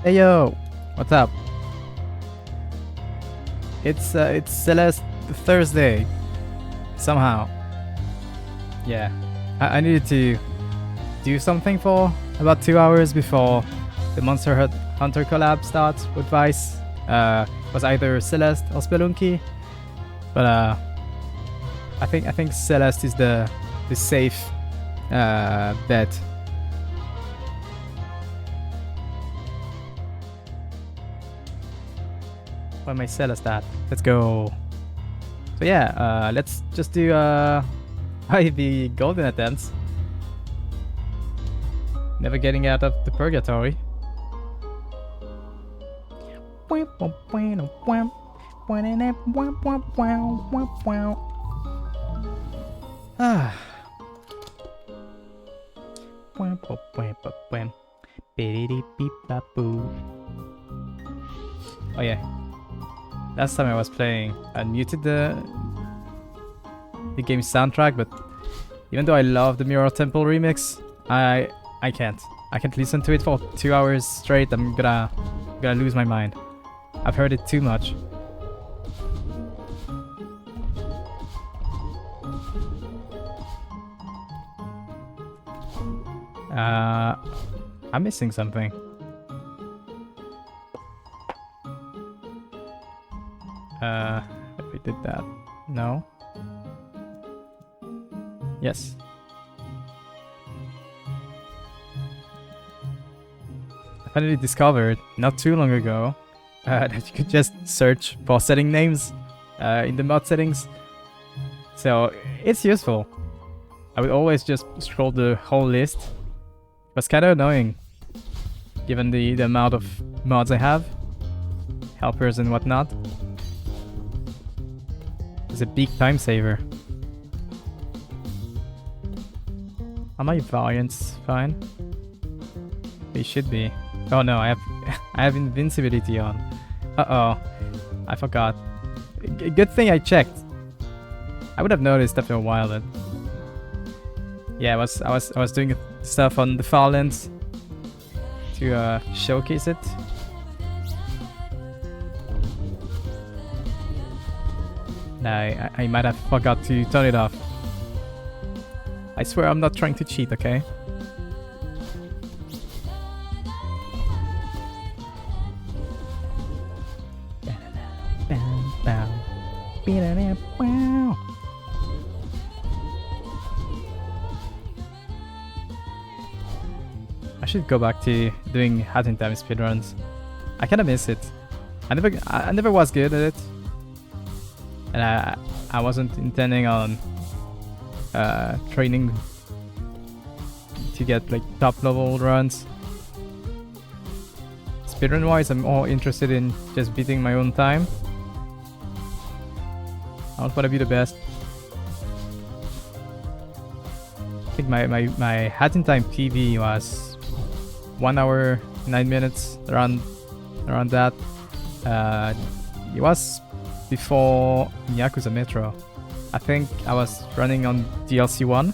Hey yo, what's up? It's Celeste Thursday. Somehow, yeah. I needed to do something for about 2 hours before the Hunter collab starts with Vice. Was either Celeste or Spelunky, but I think Celeste is the safe bet. Where my Celeste at? Let's go. So yeah, let's just do the golden attempts. Never getting out of the purgatory. Ah. Oh yeah. Last time I was playing, I muted the game's soundtrack, but even though I love the Mirror Temple remix, I can't listen to it for 2 hours straight. I'm gonna lose my mind. I've heard it too much. I'm missing something. If we did that, no. Yes. I finally discovered not too long ago that you could just search for setting names in the mod settings. So it's useful. I would always just scroll the whole list. It was kind of annoying given the amount of mods I have, helpers and whatnot. It's a big time saver. Are my variants fine? They should be. Oh no, I have invincibility on. Uh-oh. I forgot. Good thing I checked. I would have noticed after a while that. Yeah, I was doing stuff on the far lens to showcase it. Nah, I might have forgot to turn it off. I swear I'm not trying to cheat, okay? I should go back to doing Hat in Time speedruns. I kinda miss it. I never was good at it. And I wasn't intending on training to get like top level runs. Speedrun wise, I'm more interested in just beating my own time. I don't want to be the best. I think my Hat in Time PB was 1 hour 9 minutes, around that. It was before Yakuza Metro. I think I was running on DLC 1.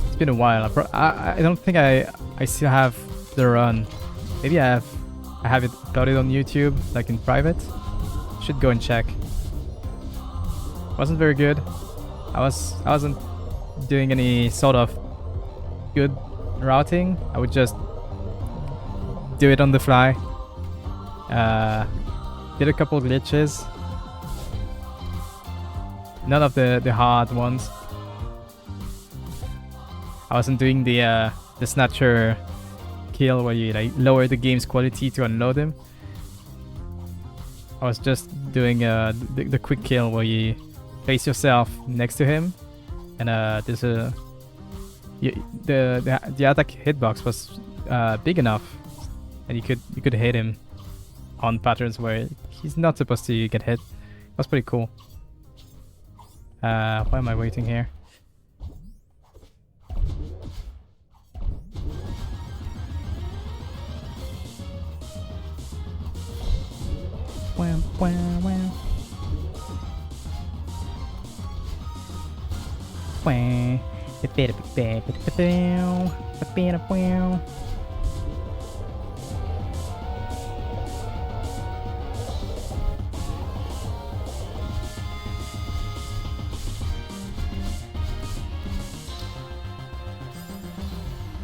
It's been a while. I don't think I still have the run. Maybe I have it uploaded on YouTube, like in private. Should go and check. Wasn't very good. I wasn't doing any sort of good routing. I would just do it on the fly. Did a couple glitches. None of the hard ones. I wasn't doing the snatcher kill where you like lower the game's quality to unload him. I was just doing the quick kill where you place yourself next to him, and there's the attack hitbox was big enough, and you could hit him on patterns where he's not supposed to get hit. That's pretty cool. Why am I waiting here?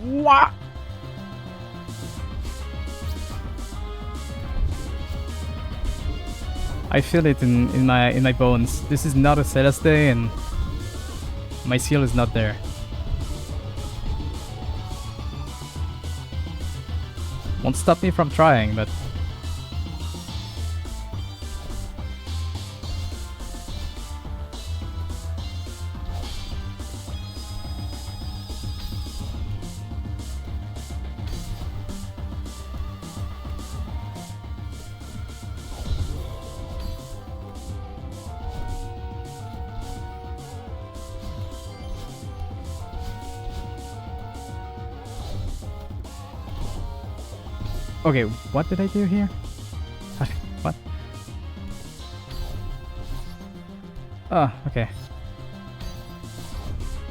What? I feel it in my bones. This is not a Celeste day, and my seal is not there. Won't stop me from trying, but okay, what did I do here? What? Oh, okay.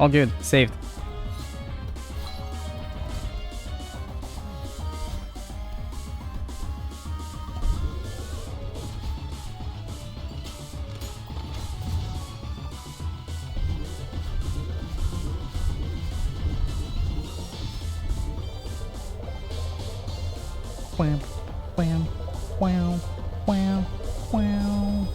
All good. Saved. Wham, wham, wham, wham, wham.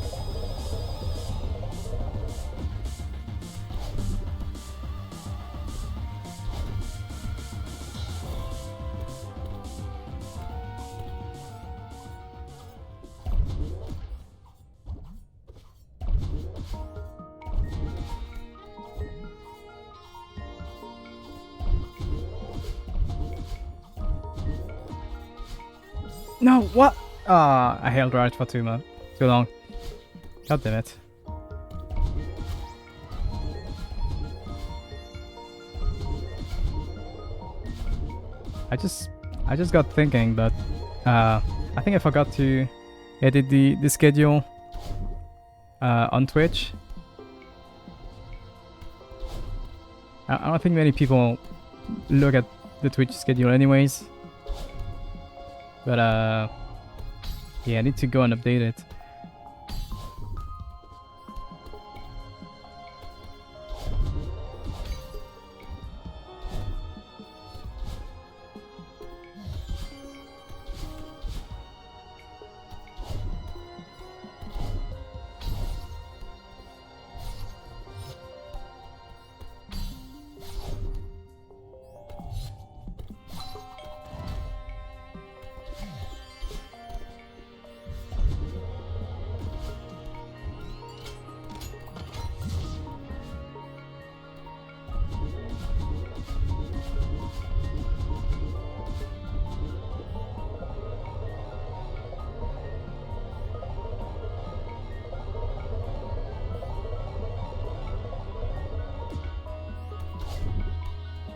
No, what? Ah, I held right for too long. God damn it. I just got thinking, but I think I forgot to edit the schedule on Twitch. I don't think many people look at the Twitch schedule anyways. But yeah, I need to go and update it.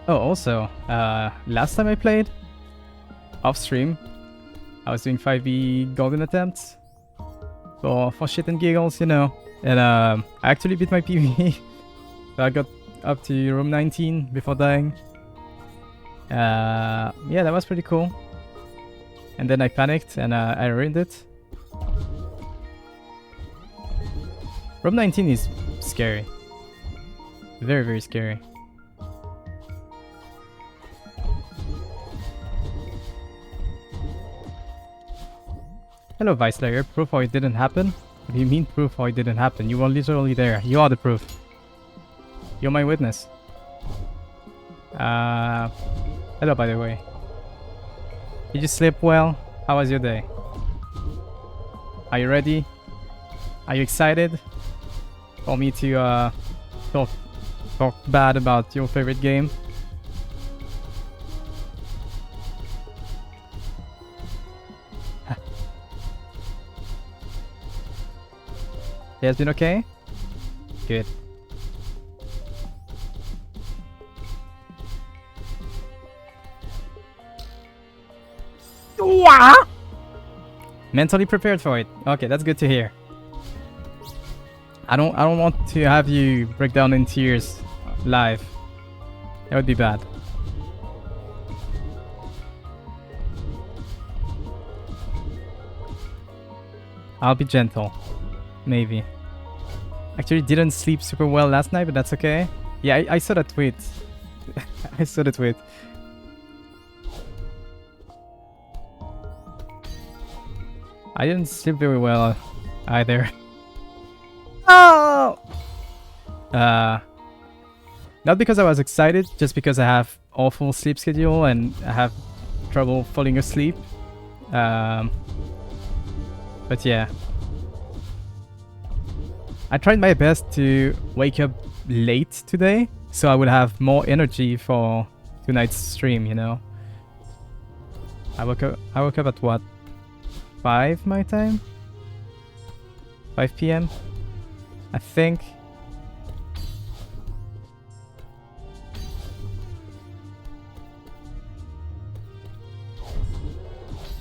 Oh, also, last time I played, off stream, I was doing 5v golden attempts for shit and giggles, you know, and I actually beat my PvE, so I got up to room 19 before dying. Yeah, that was pretty cool. And then I panicked and I ruined it. Room 19 is scary. Very, very scary. Hello, VyceLyre. Proof how it didn't happen? What do you mean proof how it didn't happen? You were literally there. You are the proof. You're my witness. Hello, by the way. Did you sleep well? How was your day? Are you ready? Are you excited for me to talk bad about your favorite game? It has been okay? Good. Mentally prepared for it. Okay, that's good to hear. I don't want to have you break down in tears live. That would be bad. I'll be gentle. Maybe. Actually didn't sleep super well last night, but that's okay. Yeah, I saw that tweet. I saw the tweet. I didn't sleep very well either. Oh! Not because I was excited, just because I have awful sleep schedule and I have trouble falling asleep. But yeah. I tried my best to wake up late today, so I would have more energy for tonight's stream, you know. I woke up at what? 5 my time? 5 p.m. I think.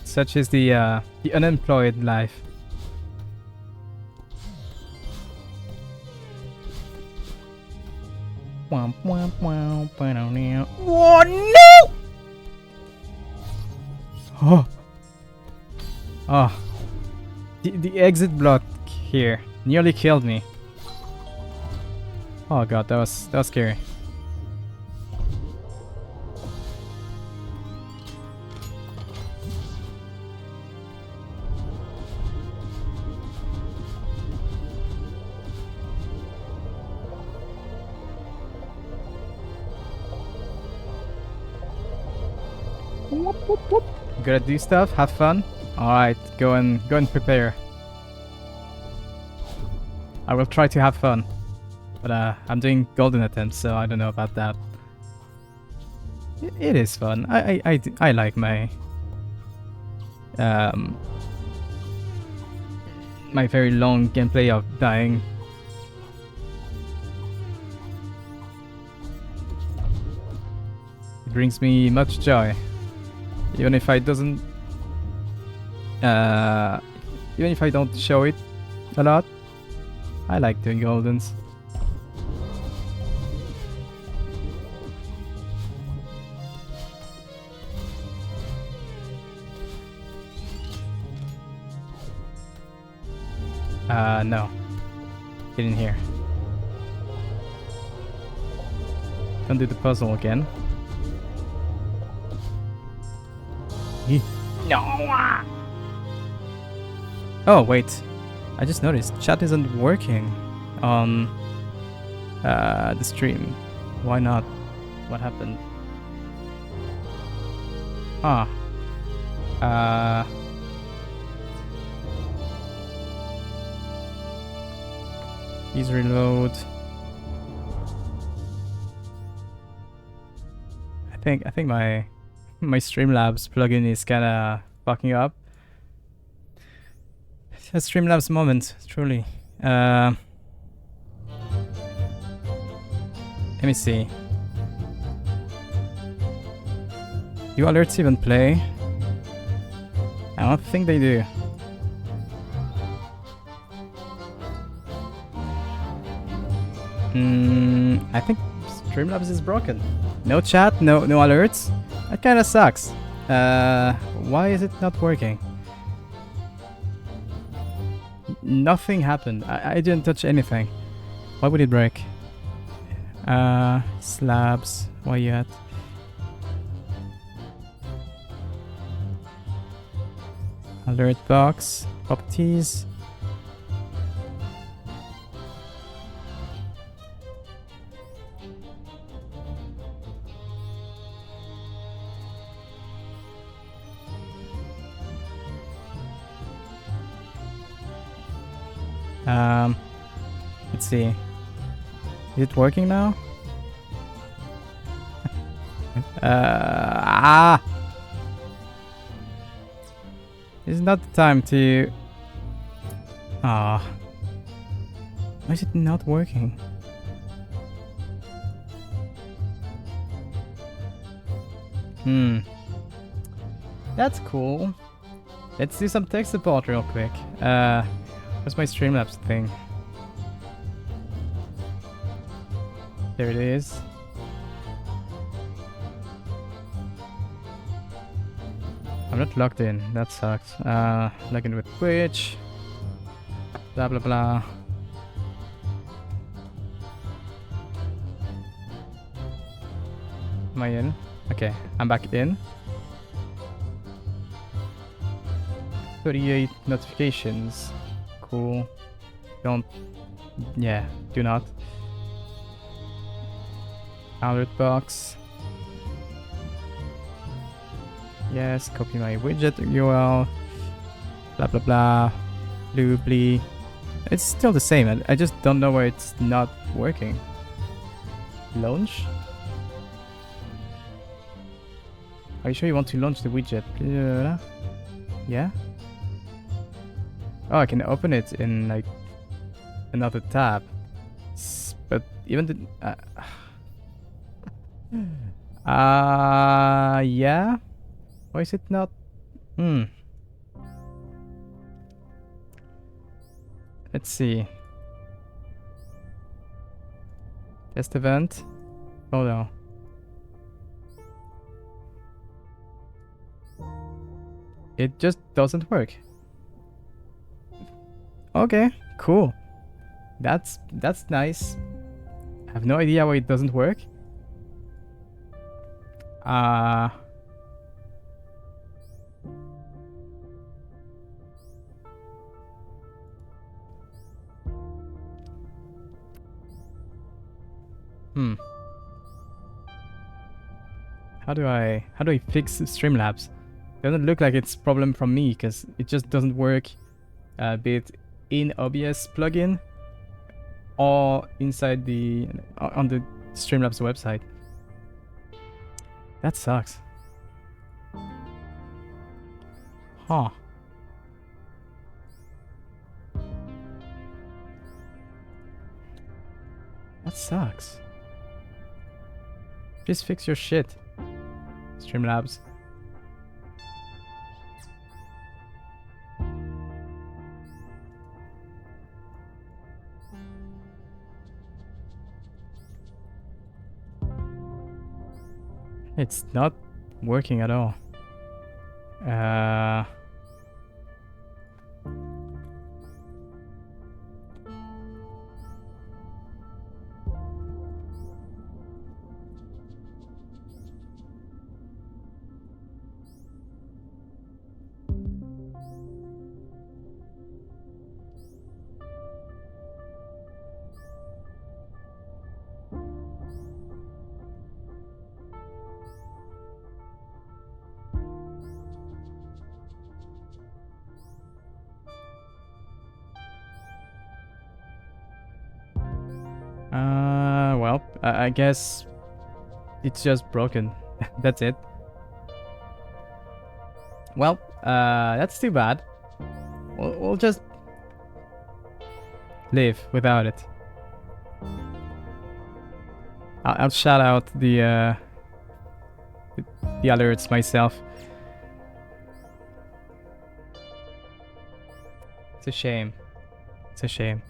Such is the unemployed life. Oh no! Oh. Oh. The exit block here nearly killed me. Oh god, that was scary. Gotta do stuff, have fun. Alright, go and prepare. I will try to have fun. But I'm doing golden attempts, so I don't know about that. It is fun. I like my my very long gameplay of dying. It brings me much joy. Even if I don't show it a lot, I like doing goldens. No. Get in here. Don't do the puzzle again. No! Oh, wait. I just noticed chat isn't working on the stream. Why not? What happened? Ah. Please reload. I think my Streamlabs plugin is kinda fucking up. It's a Streamlabs moment, truly. Let me see. Do alerts even play? I don't think they do. I think Streamlabs is broken. No chat, no alerts. That kinda sucks. Why is it not working? Nothing happened. I didn't touch anything. Why would it break? Slabs. Why you at? Alert box. Properties. Let's see. Is it working now? This is not the time to... Why is it not working? That's cool. Let's do some tech support real quick. Where's my Streamlabs thing? There it is. I'm not logged in. That sucks. Log in with Twitch. Blah blah blah. Am I in? Okay, I'm back in. 38 notifications. Cool. Don't... Yeah, do not. Alert box. Yes, copy my widget URL. Blah blah blah. Looply. It's still the same. I just don't know why it's not working. Launch? Are you sure you want to launch the widget? Yeah? Oh, I can open it in like another tab. But even the... yeah? Why is it not? Let's see. Test event. Oh no. It just doesn't work. Okay, cool. That's nice. I have no idea why it doesn't work. How do I fix Streamlabs? Doesn't look like it's a problem from me because it just doesn't work. Be it in OBS plugin or inside the on the Streamlabs website. That sucks. Huh. That sucks. Just fix your shit, Streamlabs. It's not working at all. Well, I guess it's just broken. That's it. Well, that's too bad. We'll just live without it. I'll shout out the alerts myself. It's a shame. It's a shame.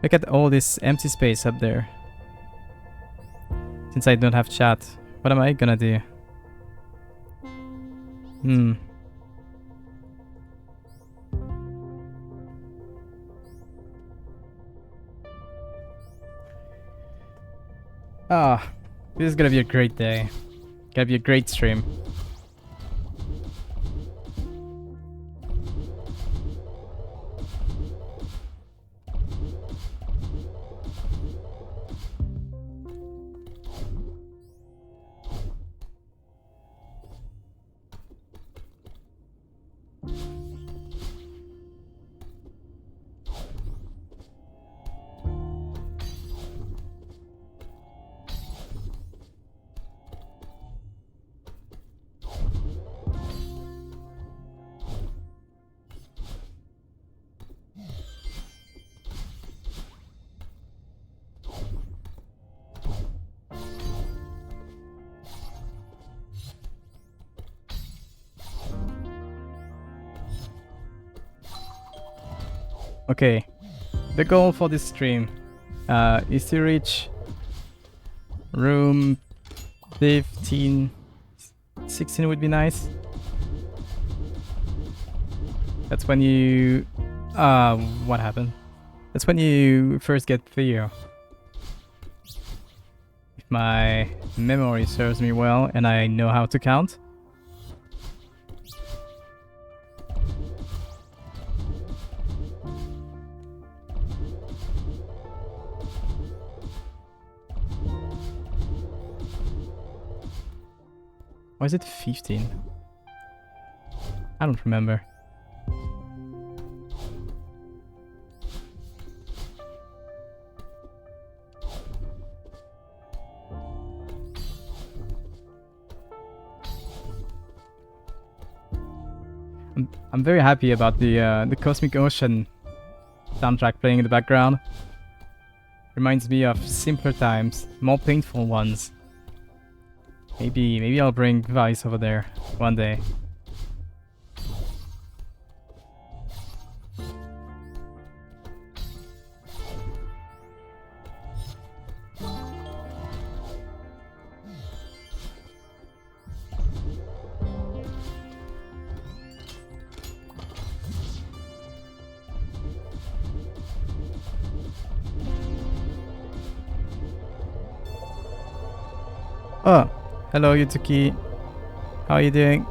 Look at all this empty space up there. Since I don't have chat, what am I gonna do? Ah, this is gonna be a great day. Gonna be a great stream. Okay, the goal for this stream is to reach room 15, 16 would be nice. That's when you... what happened? That's when you first get Theo. If my memory serves me well and I know how to count. Or is it 15? I don't remember. I'm very happy about the Cosmic Ocean soundtrack playing in the background. Reminds me of simpler times, more painful ones. Maybe I'll bring Vice over there one day. Oh, hello Yutuki. How are you doing?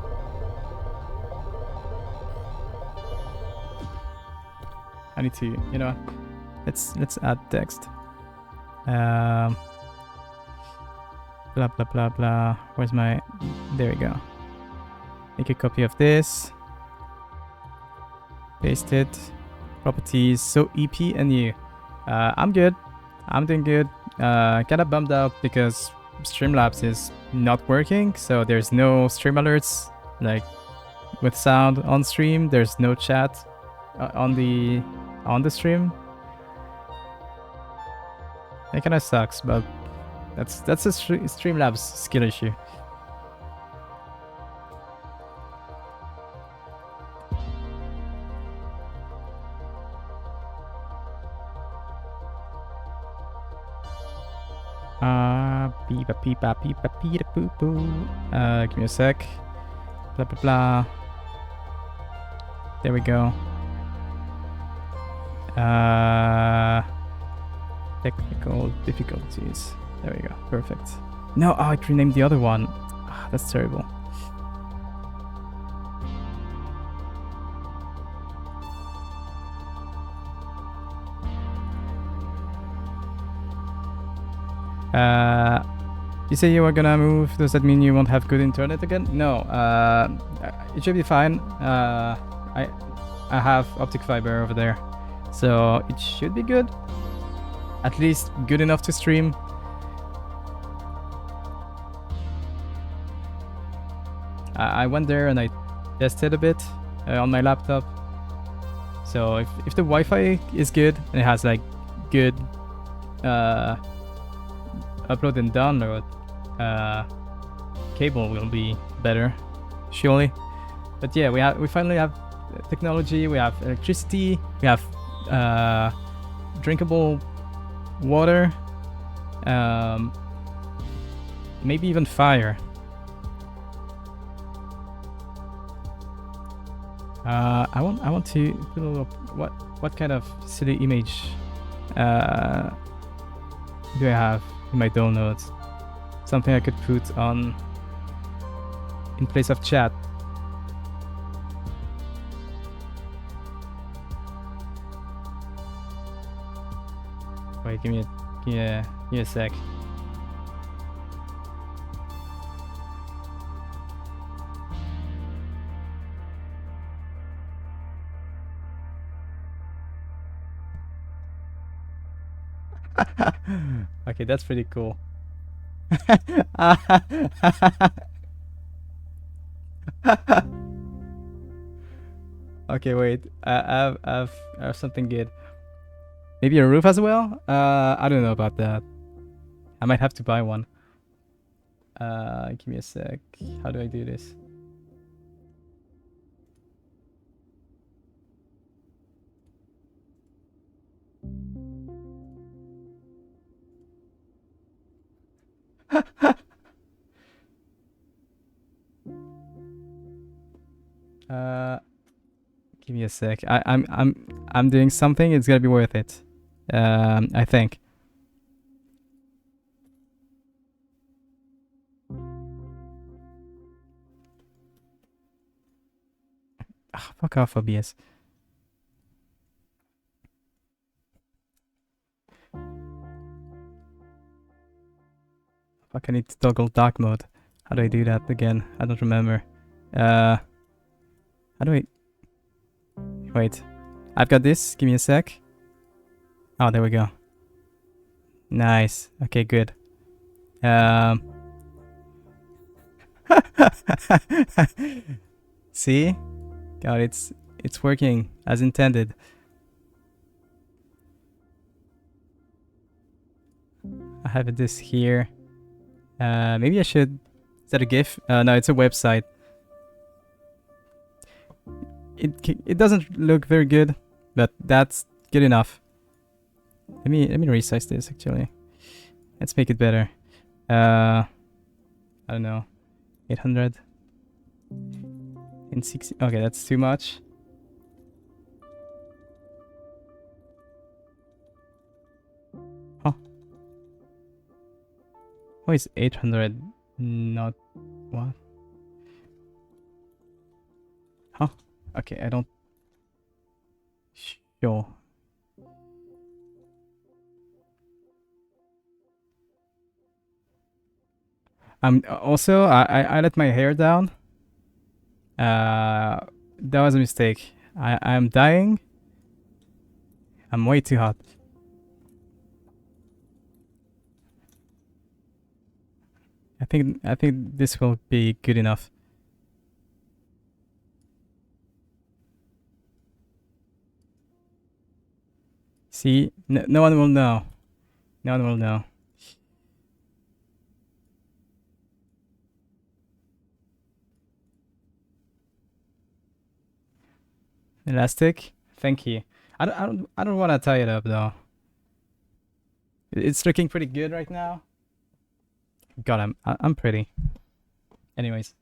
I need to, you know, let's add text. Blah blah blah blah. Where's my? There we go. Make a copy of this. Paste it. Properties. So EP and you. I'm good. I'm doing good. Kinda bummed out because Streamlabs is not working, so there's no stream alerts like with sound on stream. There's no chat on the stream. That kind of sucks, but that's a Streamlabs skill issue. Give me a sec. Blah blah blah. There we go. Technical difficulties. There we go. Perfect. No, I renamed the other one. That's terrible. You say you were gonna move. Does that mean you won't have good internet again? No. It should be fine. I have optic fiber over there, so it should be good. At least good enough to stream. I went there and I tested a bit on my laptop. So if the Wi-Fi is good and it has like good upload and download, cable will be better, surely. But yeah, we finally have technology. We have electricity. We have drinkable water. Maybe even fire. I want to put a little, what kind of silly image do I have in my downloads? Something I could put on in place of chat. Wait, give me a sec. Okay, that's pretty cool. Okay, wait. I have something good. Maybe a roof as well? I don't know about that. I might have to buy one. Give me a sec. How do I do this? Give me a sec. I'm doing something. It's gonna be worth it. I think. Fuck off, OBS. Fuck, I need to toggle dark mode. How do I do that again? I don't remember. How do I... Wait. I've got this. Give me a sec. Oh, there we go. Nice. Okay, good. See? God, it's working as intended. I have this here. Maybe I should... Is that a GIF? No, it's a website. It doesn't look very good, but that's good enough. Let me resize this actually. Let's make it better. I don't know. 800 and 60. Okay, that's too much. Huh? Why is 800 not what? Huh? Okay, I don't. Sure. Also I let my hair down. That was a mistake. I'm dying. I'm way too hot. I think this will be good enough. See, no one will know. No one will know. Elastic, thank you. I don't want to tie it up though. It's looking pretty good right now. God, I'm pretty. Anyways.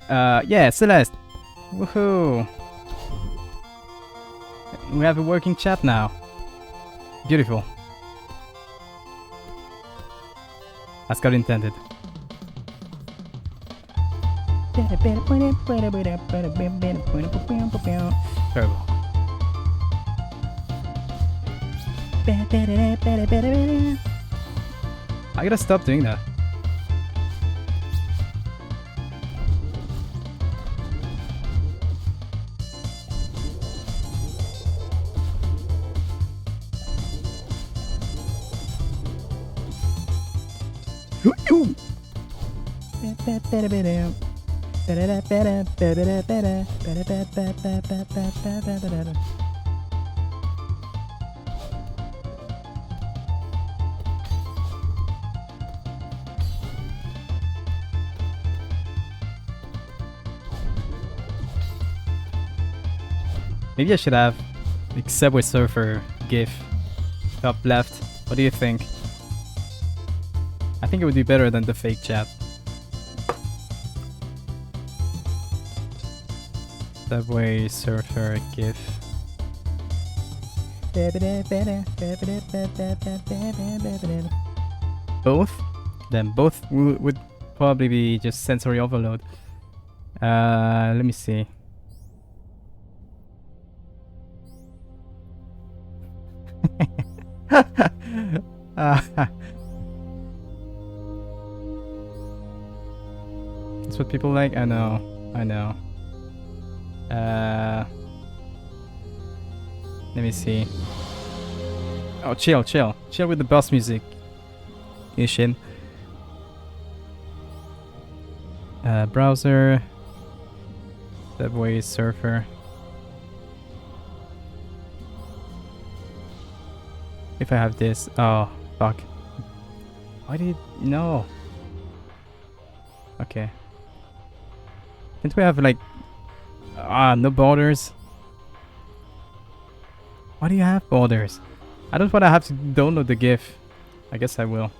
Yeah, Celeste. Woohoo! We have a working chat now. Beautiful. As God intended. Terrible. I gotta stop doing that. Maybe I should have like Subway Surfer GIF top left. What do you think? I think it would be better than the fake chat. Subway Surfer GIF. Both? Then both would probably be just sensory overload. Let me see. That's what people like? I know. Let me see. Oh, chill with the boss music. Ishin. Browser. Subway Surfer. If I have this, oh fuck. Why did no? Okay. Can't we have like no borders? Why do you have borders? I don't want to have to download the GIF. I guess I will.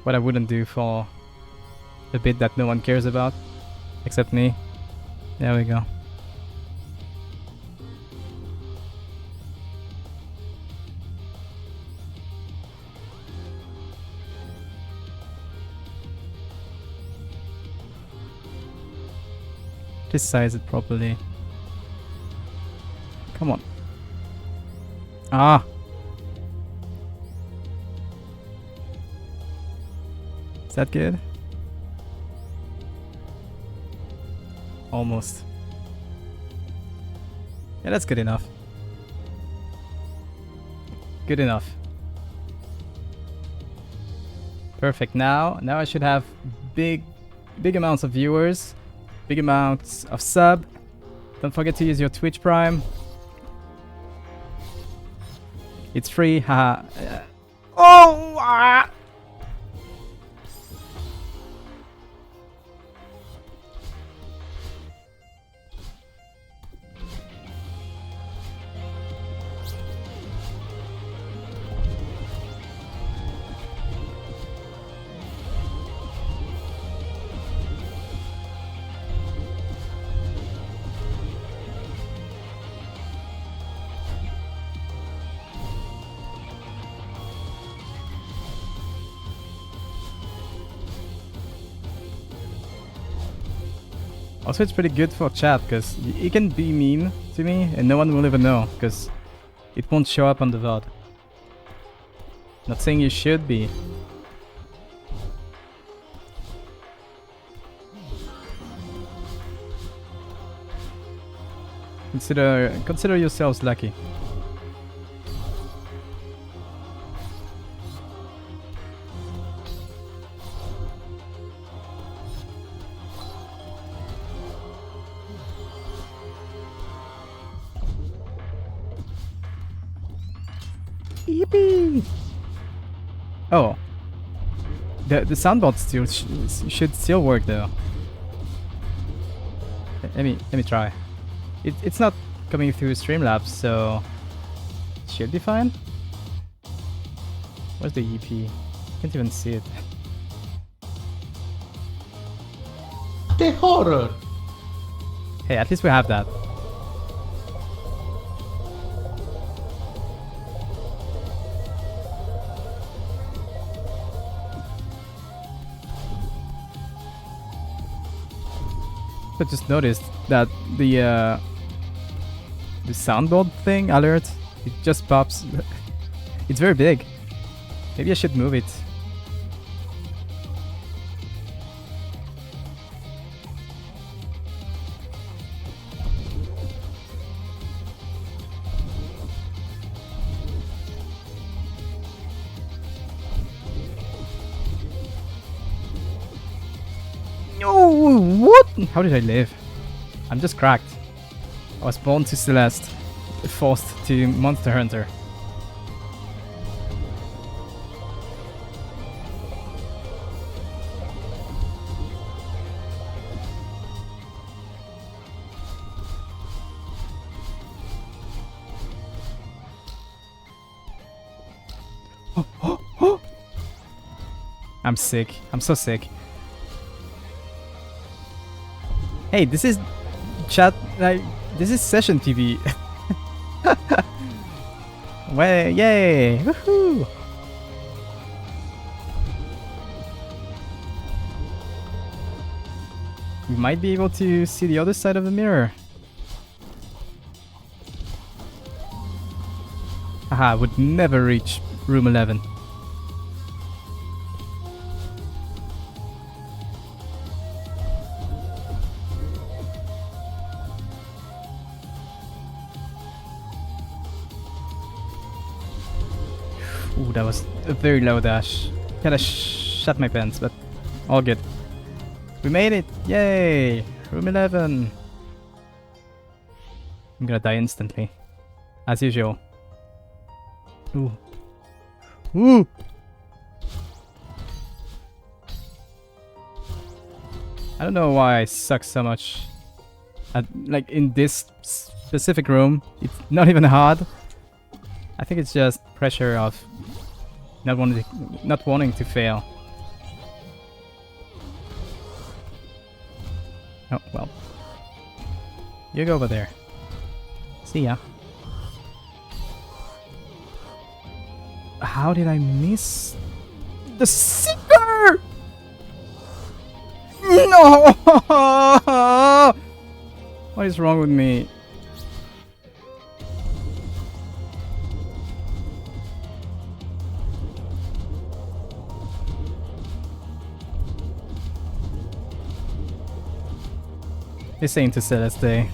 What I wouldn't do for a bit that no one cares about, except me. There we go. verticize it properly. Come on. Ah! Is that good? Almost. Yeah, that's good enough. Good enough. Perfect. Now I should have big amounts of viewers, big amounts of sub. Don't forget to use your Twitch Prime. It's free. Haha. Oh! Ah! Also, it's pretty good for chat because you can be mean to me and no one will even know because it won't show up on the VOD. Not saying you should be. Consider yourselves lucky. Yippee! Oh, the soundboard still should still work though. Let me try. It's not coming through Streamlabs, so it should be fine. Where's the EP? Can't even see it. The horror. Hey, at least we have that. I just noticed that the soundboard thing alert, it just pops. It's very big. Maybe I should move it. No, what? How did I live? I'm just cracked. I was born to Celeste, forced to Monster Hunter. I'm sick. I'm so sick. Hey, this is chat, like, this is session TV. Way, yay! Woohoo! You might be able to see the other side of the mirror. Haha, I would never reach room 11. Ooh, that was a very low dash. Kinda shut my pants, but all good. We made it! Yay! Room 11! I'm gonna die instantly. As usual. Ooh. Ooh! I don't know why I suck so much. Like, in this specific room, it's not even hard. I think it's just pressure of not wanting to fail. Oh, well. You go over there. See ya. How did I miss the seeker? No! What is wrong with me? This ain't a Celeste day.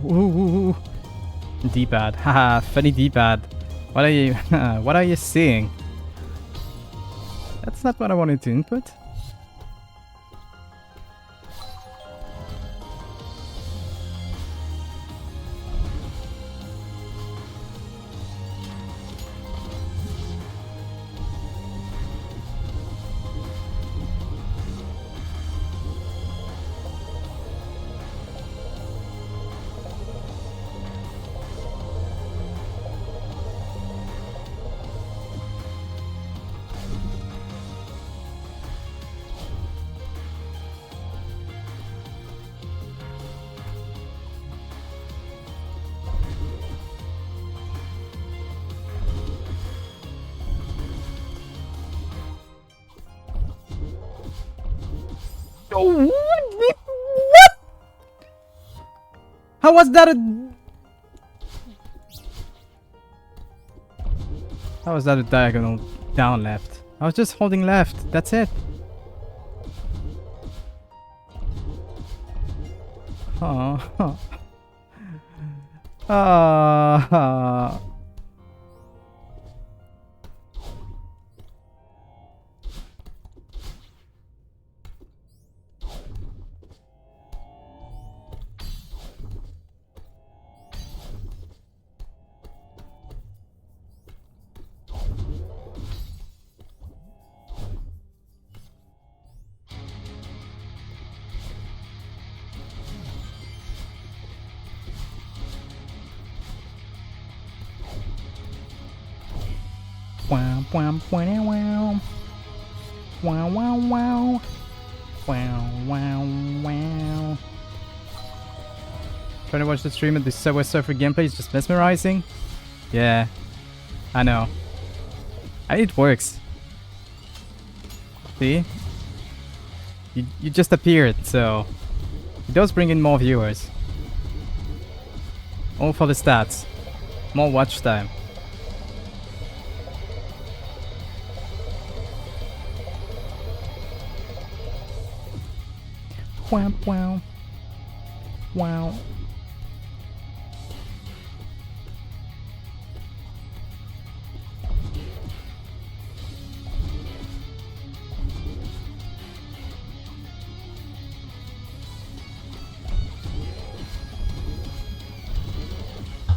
Ooh. D-pad. Haha, funny D-pad. What are you what are you seeing? That's not what I wanted to input. Oh, what? How was that How was that a diagonal down left? I was just holding left. That's it. Oh. Wow, wow, wow, wow. Wow, wow, wow. Wow, wow, wow. Trying to watch the stream of the Subway Surfer gameplay is just mesmerizing. Yeah, I know. And it works. See? You just appeared, so it does bring in more viewers. All for the stats. More watch time. Wow, wow. Wow.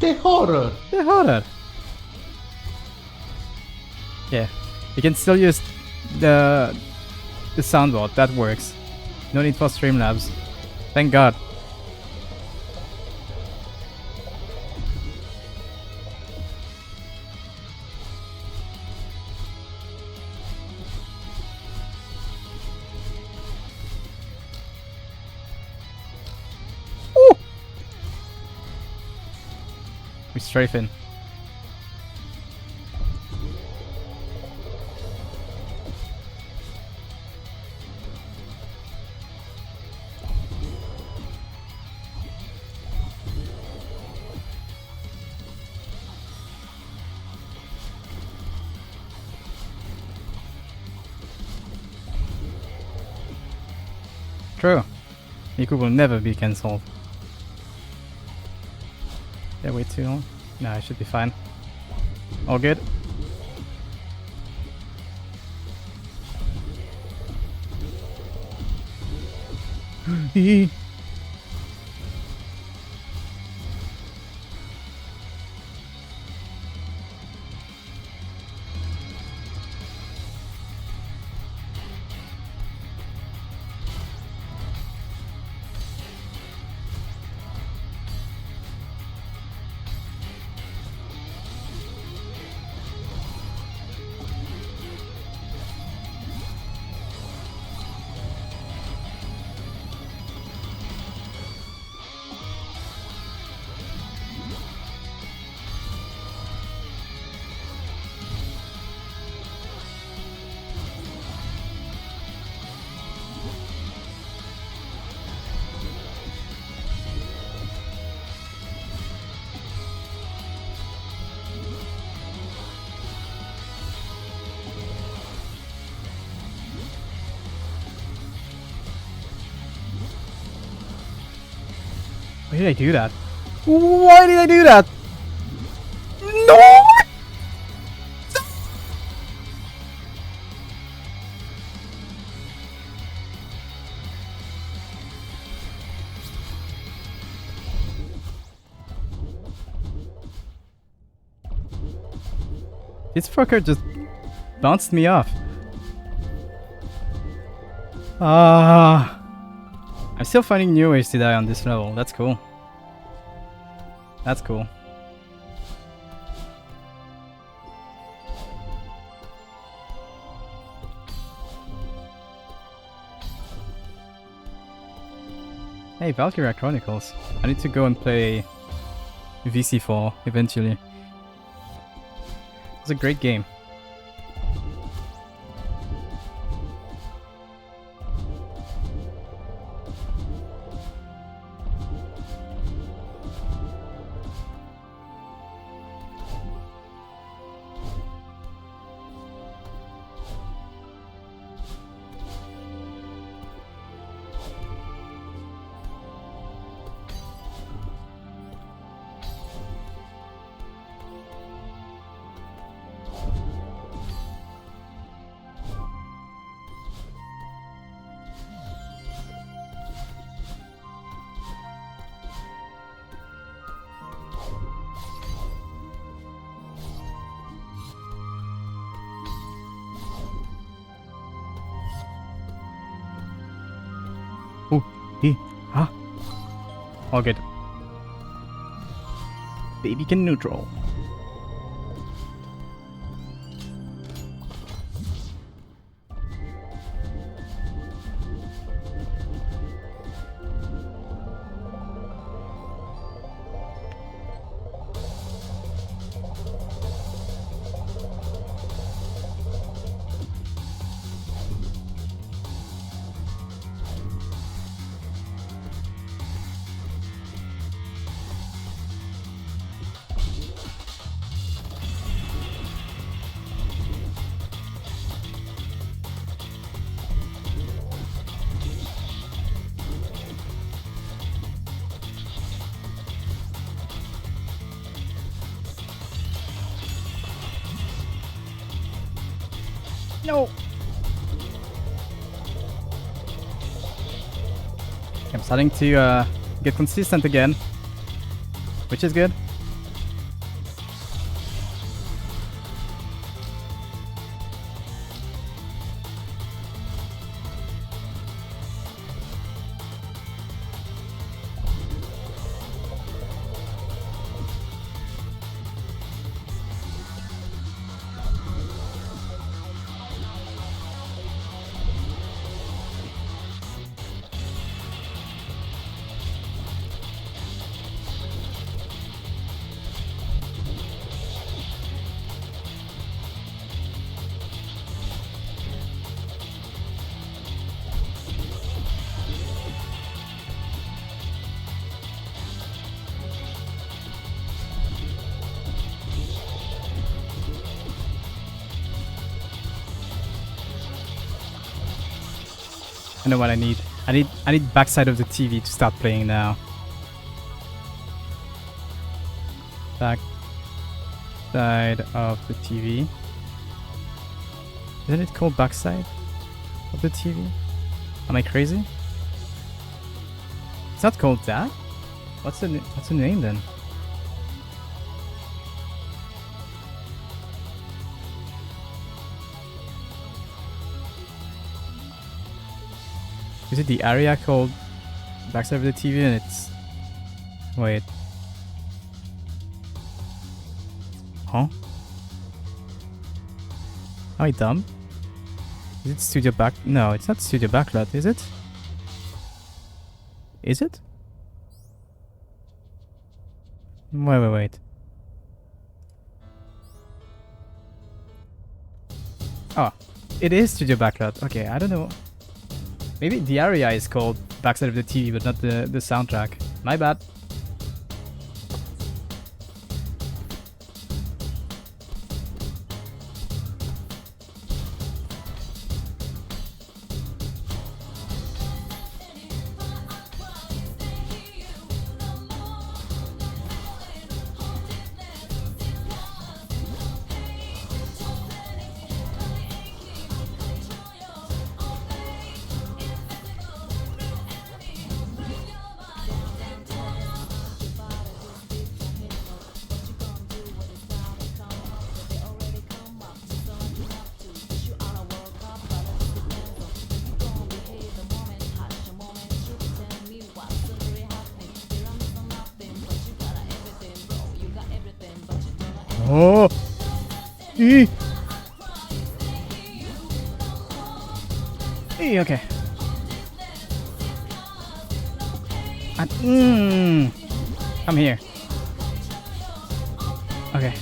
The horror! The horror! Yeah. You can still use the soundboard, that works. No need for Streamlabs. Thank God. Ooh! We strafing. True. Miku will never be cancelled. Did I wait too long? No, I should be fine. All good? Why did I do that? Why did I do that? No! This fucker just bounced me off. I'm still finding new ways to die on this level. That's cool. That's cool. Hey, VyceLyre Chronicles. I need to go and play VC4 eventually. It's a great game. Oh, huh? All good. Baby can neutral. No! I'm starting to get consistent again, which is good. I know what I need. I need backside of the TV to start playing now. Backside of the TV. Isn't it called backside of the TV? Am I crazy? It's not called that. What's the name then? Is it the area called backside of the TV and it's... Wait. Huh? Am I dumb? Is it studio back... No, it's not studio backlot, is it? Is it? Wait. Oh, it is studio backlot. Okay, I don't know. Maybe the area is called backside of the TV, but not the soundtrack. My bad. Oh. E. E. Okay. And come here. Okay.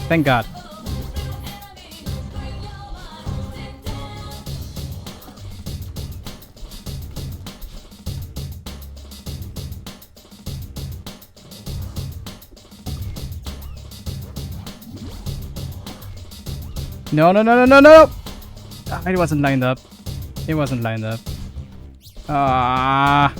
Thank God. No, no, no, no, no, no! Ah, it wasn't lined up. It wasn't lined up. Ah.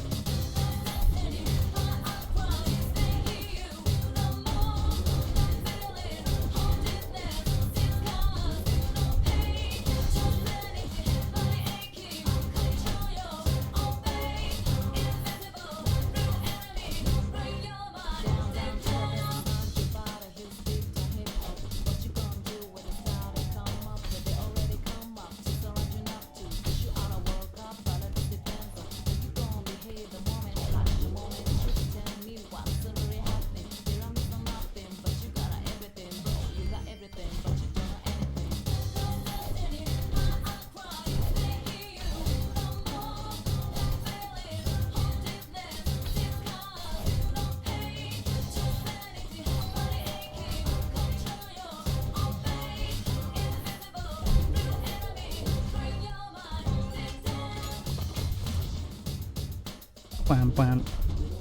Bam, bam,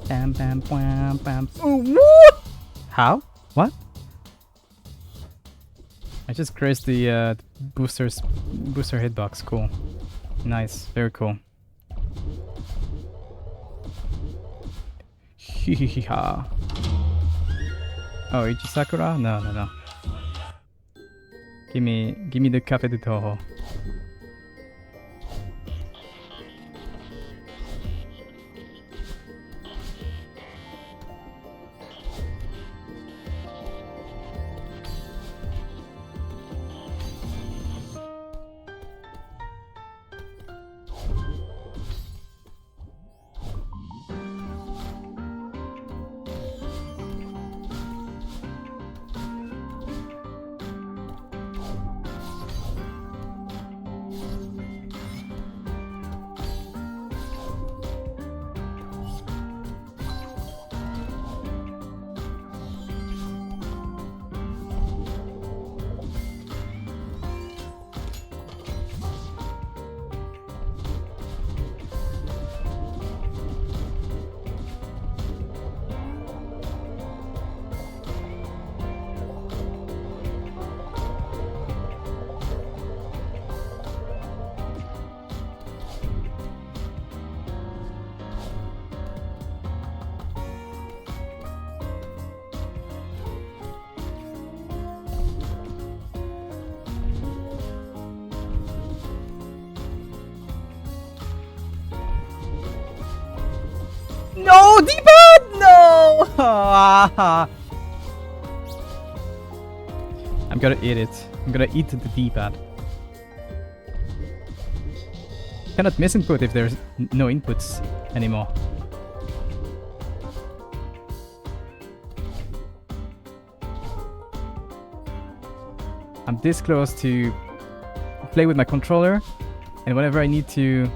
bam, bam, bam, bam. Oh, what? How? What? I just cursed the booster hitbox. Cool. Nice. Very cool. Hihiha. Oh, Ichi Sakura? No, no, no. Give me the Cafe de Toho. No, D-pad! No! I'm gonna eat it. I'm gonna eat the D-pad. Cannot miss input if there's no inputs anymore. I'm this close to play with my controller, and whenever I need to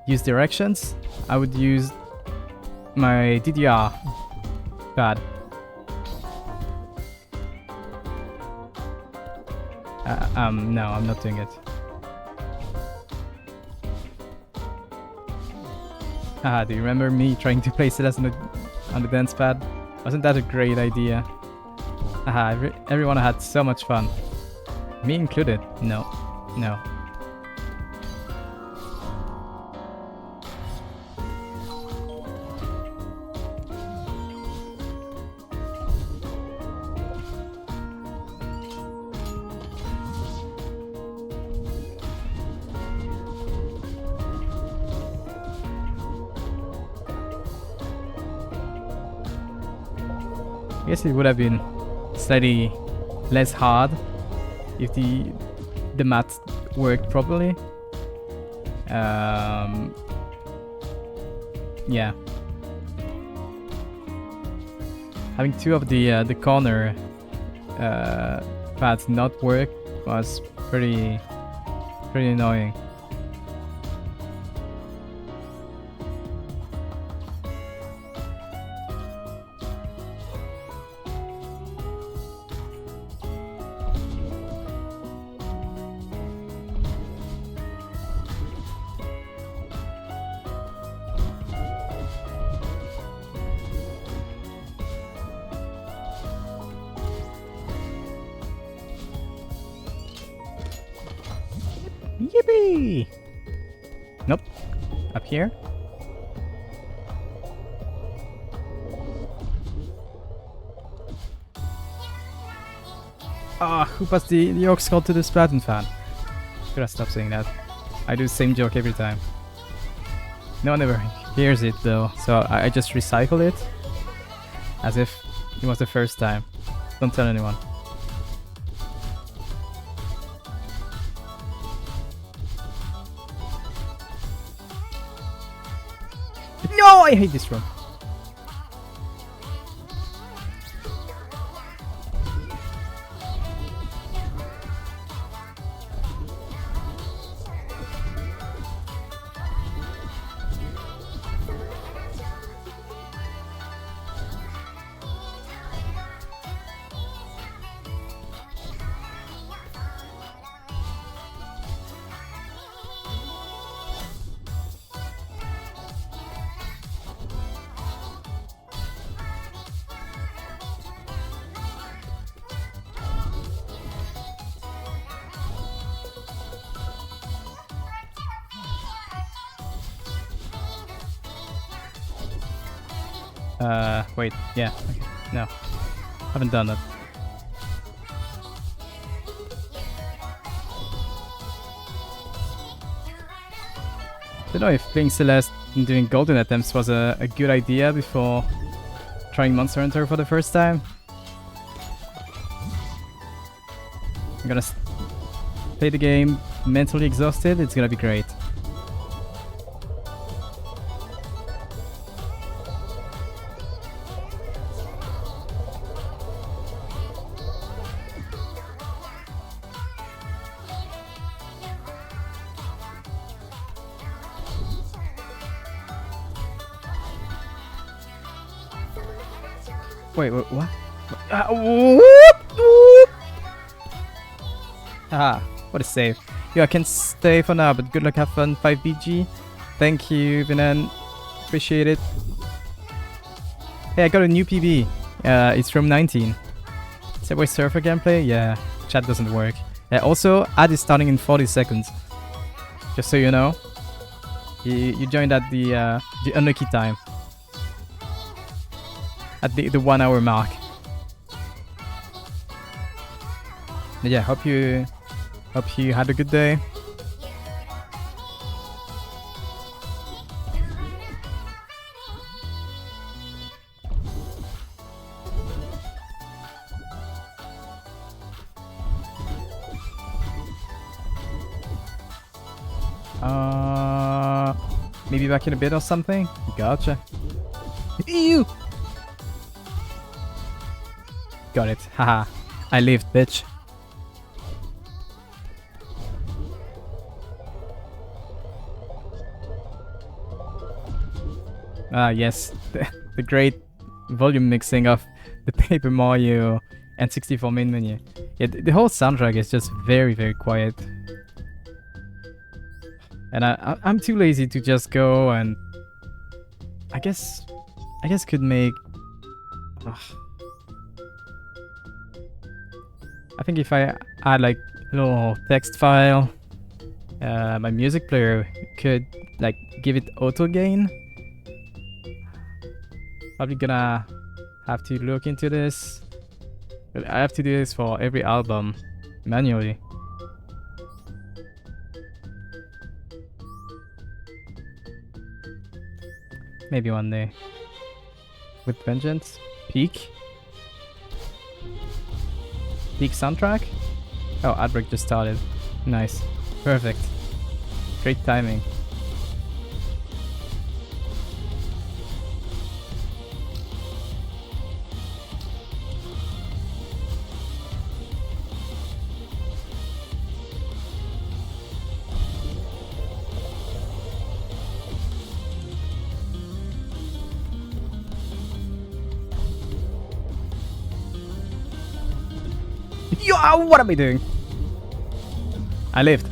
use directions, I would use my DDR pad. No, I'm not doing it. Do you remember me trying to play Celeste on the dance pad? Wasn't that a great idea? Everyone had so much fun. Me included. No. No. I guess it would have been slightly less hard if the math worked properly. Yeah. Having two of the corner pads not work was pretty annoying. Yippee! Nope. Up here? Ah, who passed the aux call to the Splatoon fan? Should I stop saying that? I do the same joke every time. No one ever hears it though, so I just recycle it as if it was the first time. Don't tell anyone. No, I hate this room. Wait, yeah, okay. No, haven't done that. Don't know if playing Celeste and doing golden attempts was a good idea before trying Monster Hunter for the first time. I'm gonna play the game mentally exhausted, it's gonna be great. Wait, what? Haha, what a save. Yo, I can stay for now, but good luck, have fun, 5BG. Thank you, Vinan. Appreciate it. Hey, I got a new PB. It's from 19. Subway Surfer gameplay? Yeah, chat doesn't work. Also, ad is starting in 40 seconds. Just so you know. You joined at the unlucky time. At the 1 hour mark. But yeah, hope you had a good day. Maybe back in a bit or something? Gotcha. Ew! Got it. Haha. I lived, bitch. Ah, yes. The great volume mixing of the Paper Mario and 64 main menu. Yeah, the whole soundtrack is just very, very quiet. And I'm too lazy to just go and... I guess could make... Ugh. I think if I add like a little text file, my music player could like give it auto gain. Probably gonna have to look into this. I have to do this for every album manually. Maybe one day. With vengeance. Peak soundtrack? Oh, ad break just started. Nice. Perfect. Great timing. Yo, what am I doing? I lived.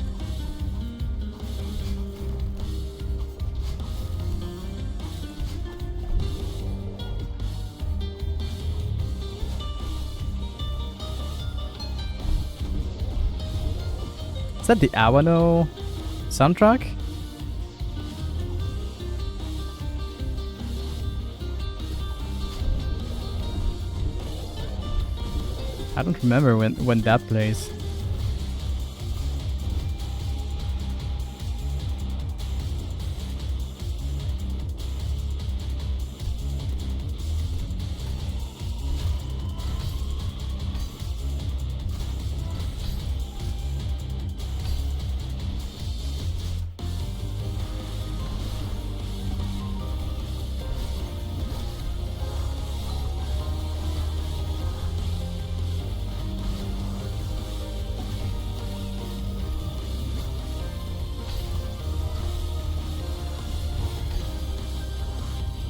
Is that the Awano soundtrack? I don't remember when that plays.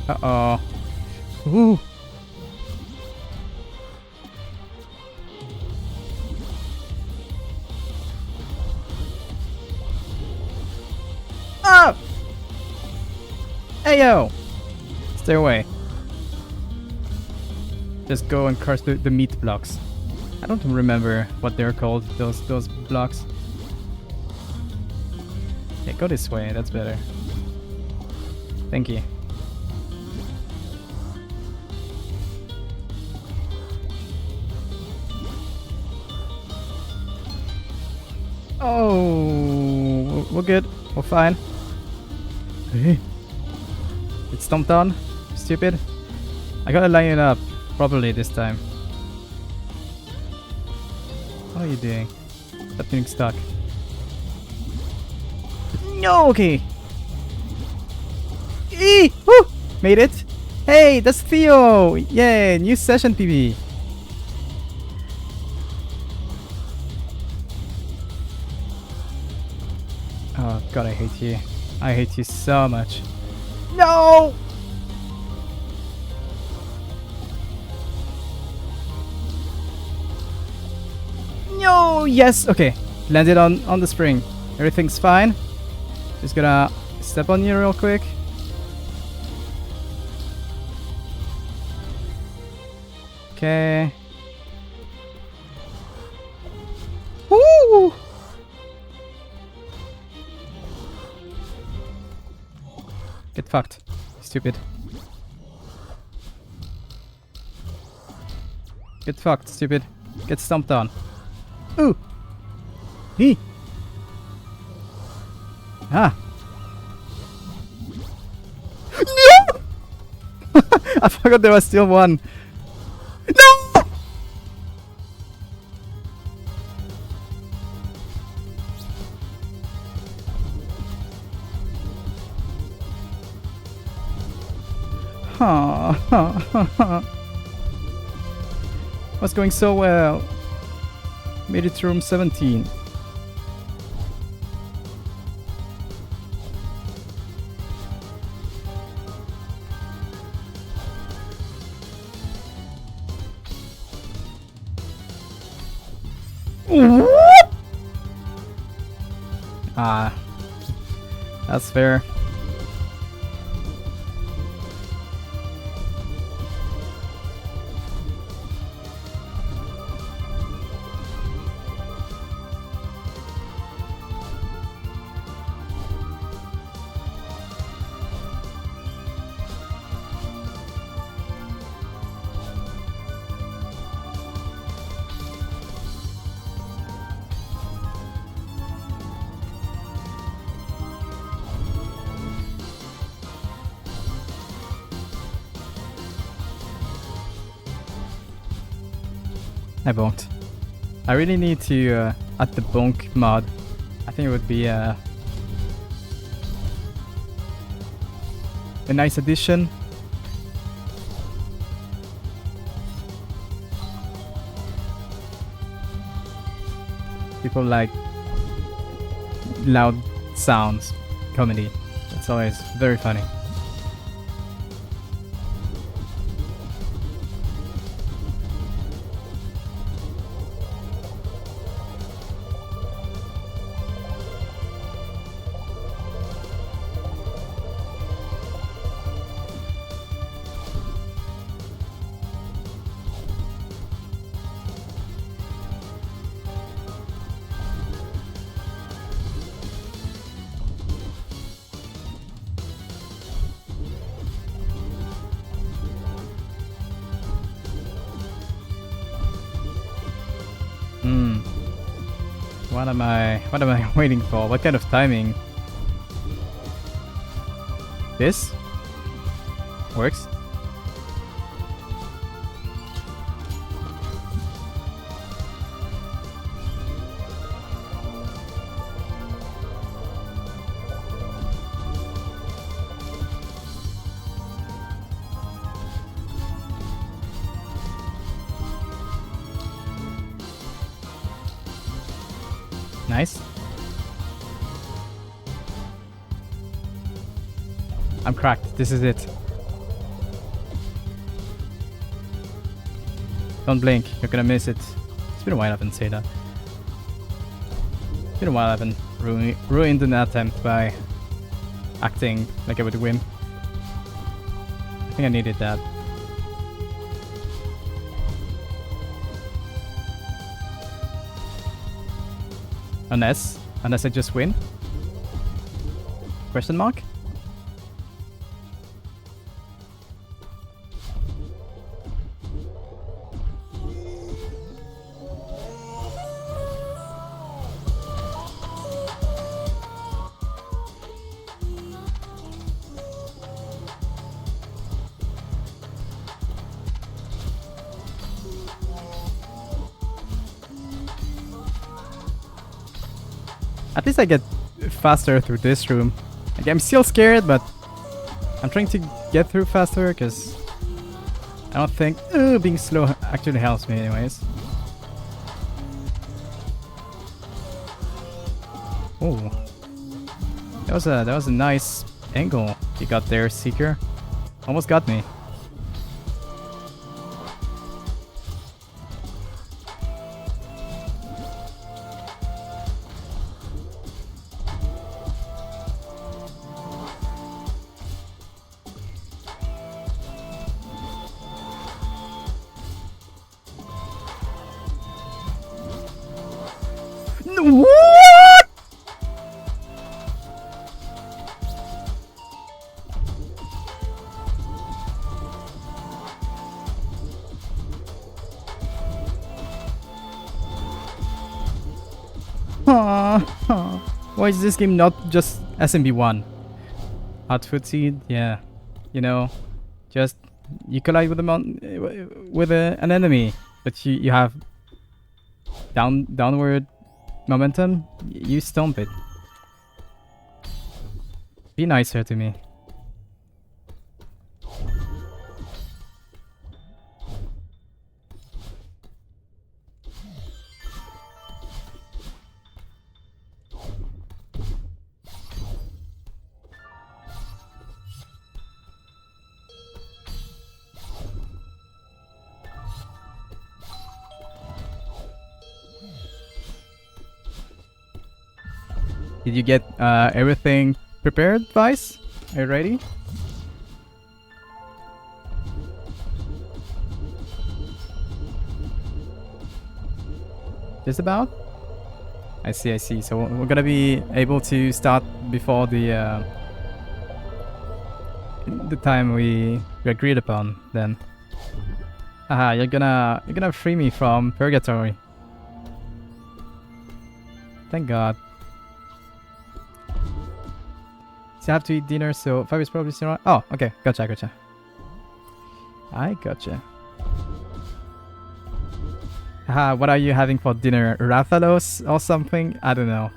Uh-oh. Ooh. Ah! Hey, yo! Stay away. Just go and crush the meat blocks. I don't remember what they're called, those blocks. Yeah, go this way, that's better. Thank you. Oh, we're good. We're fine. Hey. It's stomped on. Stupid. I gotta line it up properly this time. What are you doing? Stop getting stuck. No, okay. Eee! Woo! Made it. Hey, that's Theo. Yay, new session PB. Oh god, I hate you. I hate you so much. No! No! Yes! Okay. Landed on the spring. Everything's fine. Just gonna step on you real quick. Okay. Woo! Get fucked. Stupid. Get fucked, stupid. Get stomped on. Ooh! He! Ah! No! I forgot there was still one. No! Was going so well. Made it to room 17. What? Ah, that's fair. I won't. I really need to add the bonk mod. I think it would be a nice addition. People like loud sounds, comedy. It's always very funny. What am I waiting for? What kind of timing? This? Works? Nice. I'm cracked. This is it. Don't blink. You're gonna miss it. It's been a while I haven't said that. It's been a while I haven't ruined an attempt by acting like I would win. I think I needed that. Unless I just win? Question mark? At least I get faster through this room. Like, I'm still scared, but I'm trying to get through faster because I don't think being slow actually helps me anyways. Oh, that was a nice angle you got there, Seeker. Almost got me. What? Why is this game not just SMB1? Outfit seed, yeah. You know, just you collide with an enemy, but you have downward momentum, you stomp it. Be nicer to me. Did you get everything prepared, Vice? Are you ready? Just about? I see. So we're gonna be able to start before the time we agreed upon then. Haha, you're gonna free me from purgatory. Thank God. So I have to eat dinner, so 5 is probably still around. Oh, okay. Gotcha. I gotcha. Haha, what are you having for dinner? Rathalos or something? I don't know.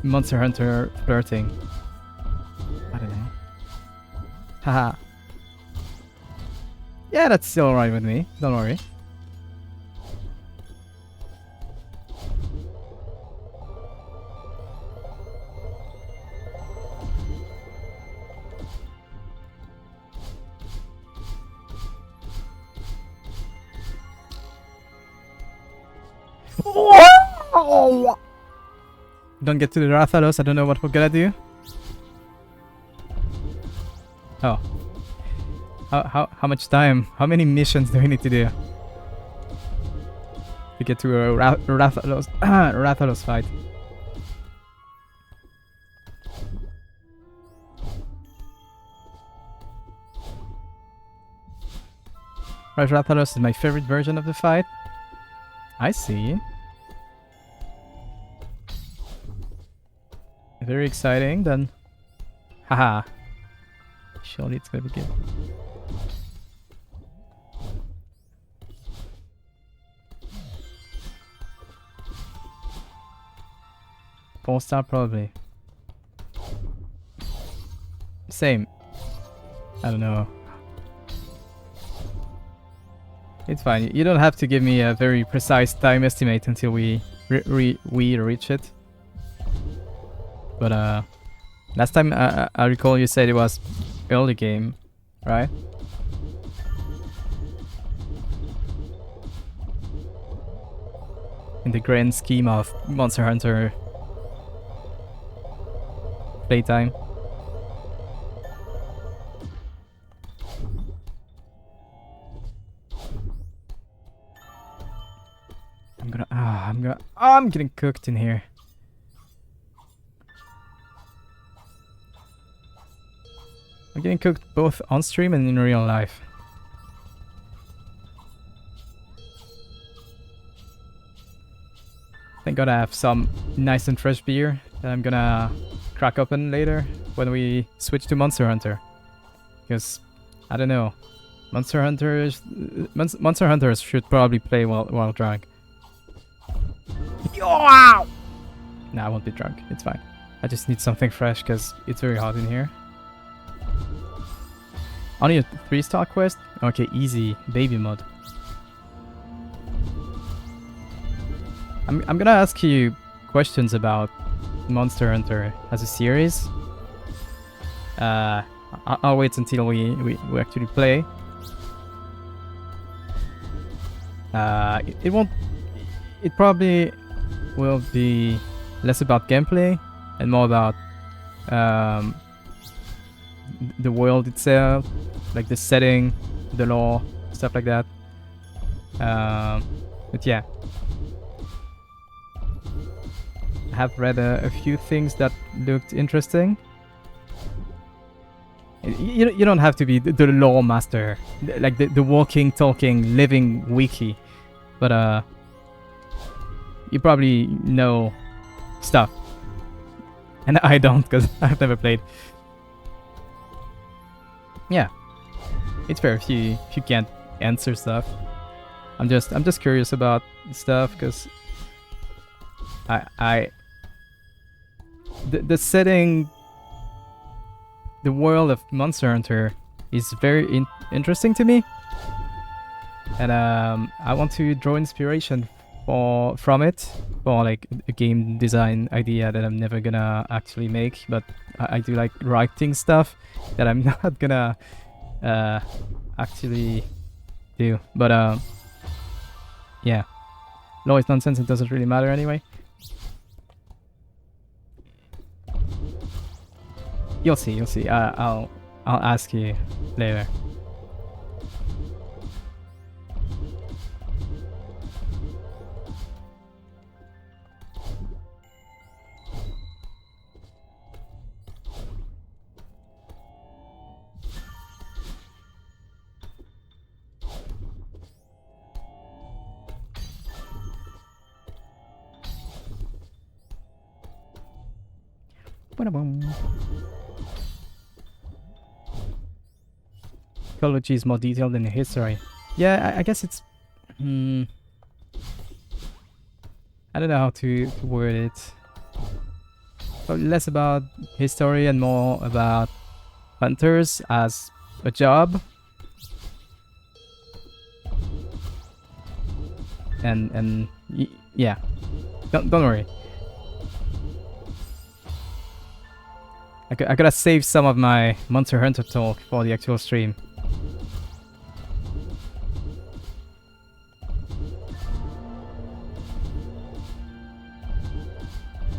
Monster Hunter flirting. I don't know. Haha. Yeah, that's still alright with me. Don't worry. Don't get to the Rathalos, I don't know what we're gonna do. Oh. How much time? How many missions do we need to do to get to a Rathalos Rathalos fight? Right, Rathalos is my favorite version of the fight. I see. very exciting, then haha. Surely it's gonna be good. Four-star probably. Same. I don't know. It's fine. You don't have to give me a very precise time estimate until we reach it. But last time I recall you said it was early game, right? In the grand scheme of Monster Hunter playtime. I'm getting cooked in here. I'm getting cooked both on stream and in real life. Thank God I have some nice and fresh beer that I'm gonna crack open later when we switch to Monster Hunter. Because, I don't know, Monster Hunters should probably play while drunk. Wow! Nah, I won't be drunk. It's fine. I just need something fresh because it's very hot in here. Only a 3-star quest? Okay, easy. Baby mode. I'm gonna ask you questions about Monster Hunter as a series. I'll wait until we actually play. It probably will be less about gameplay and more about the world itself, like the setting, the lore, stuff like that. But yeah, I have read a few things that looked interesting. You don't have to be the lore master, like the walking, talking, living wiki, but you probably know stuff, and I don't because I've never played. Yeah, it's fair if you can't answer stuff. I'm just curious about stuff because the setting, the world of Monster Hunter is very interesting to me, and I want to draw inspiration from it for like a game design idea that I'm never gonna actually make, but I do like writing stuff that I'm not gonna actually do. But yeah, law is nonsense. It doesn't really matter anyway. You'll see. You'll see. I'll ask you later. Ecology is more detailed than the history. Yeah, I guess it's... I don't know how to word it. But less about history and more about hunters as a job. And yeah, don't worry. I gotta save some of my Monster Hunter talk for the actual stream.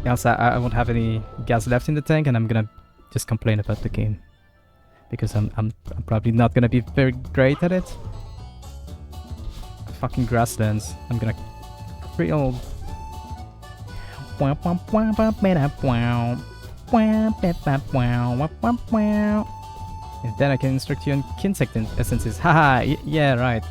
Else I won't have any gas left in the tank, and I'm gonna just complain about the game because I'm probably not gonna be very great at it. Fucking grasslands. I'm gonna real. And then I can instruct you on insect essences. Haha, yeah, right.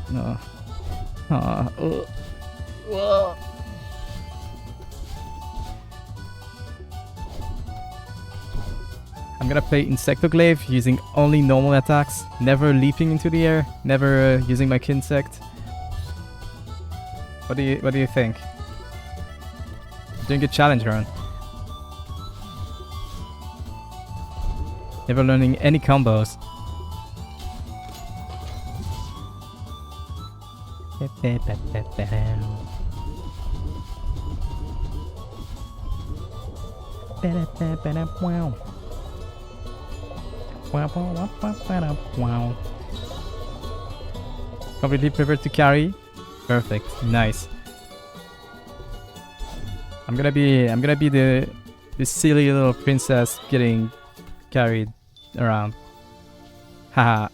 gonna play Insectoclave using only normal attacks, never leaping into the air, never using my Kinsect. What do you think? Doing a challenge run. Never learning any combos. Wow. Completely prepared to carry. Perfect. Nice. I'm gonna be the silly little princess getting carried around. Haha.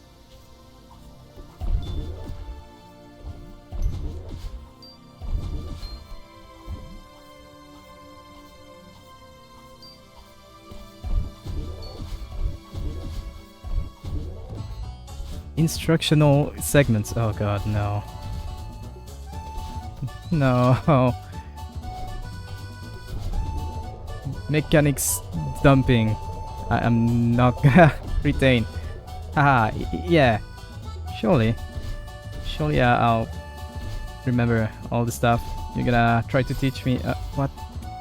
Instructional segments. Oh god, no. No. Mechanics dumping. I'm not gonna retain. Haha, yeah. Surely, I'll remember all the stuff. You're gonna try to teach me. What?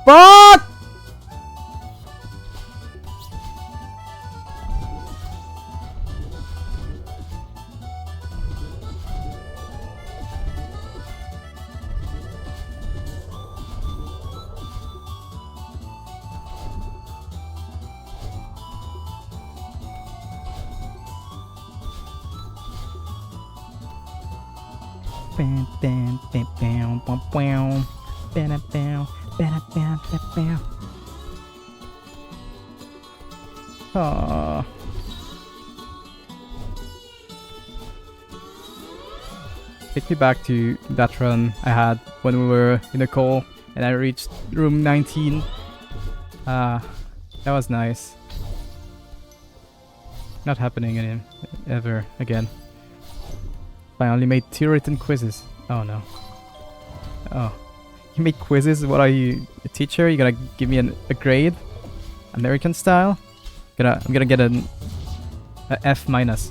What? Aww. Take me back to that run I had when we were in a call and I reached room 19. That was nice. Not happening ever again. I only made 2 written quizzes. Oh no. Oh. You make quizzes? What are you, a teacher? You gonna give me a grade? American style? I'm gonna get a F minus.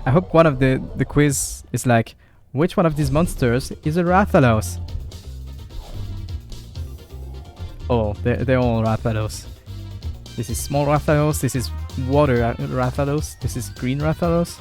I hope one of the quiz is like, which one of these monsters is a Rathalos? Oh, they're all Rathalos. This is small Rathalos, this is water Rathalos, this is green Rathalos.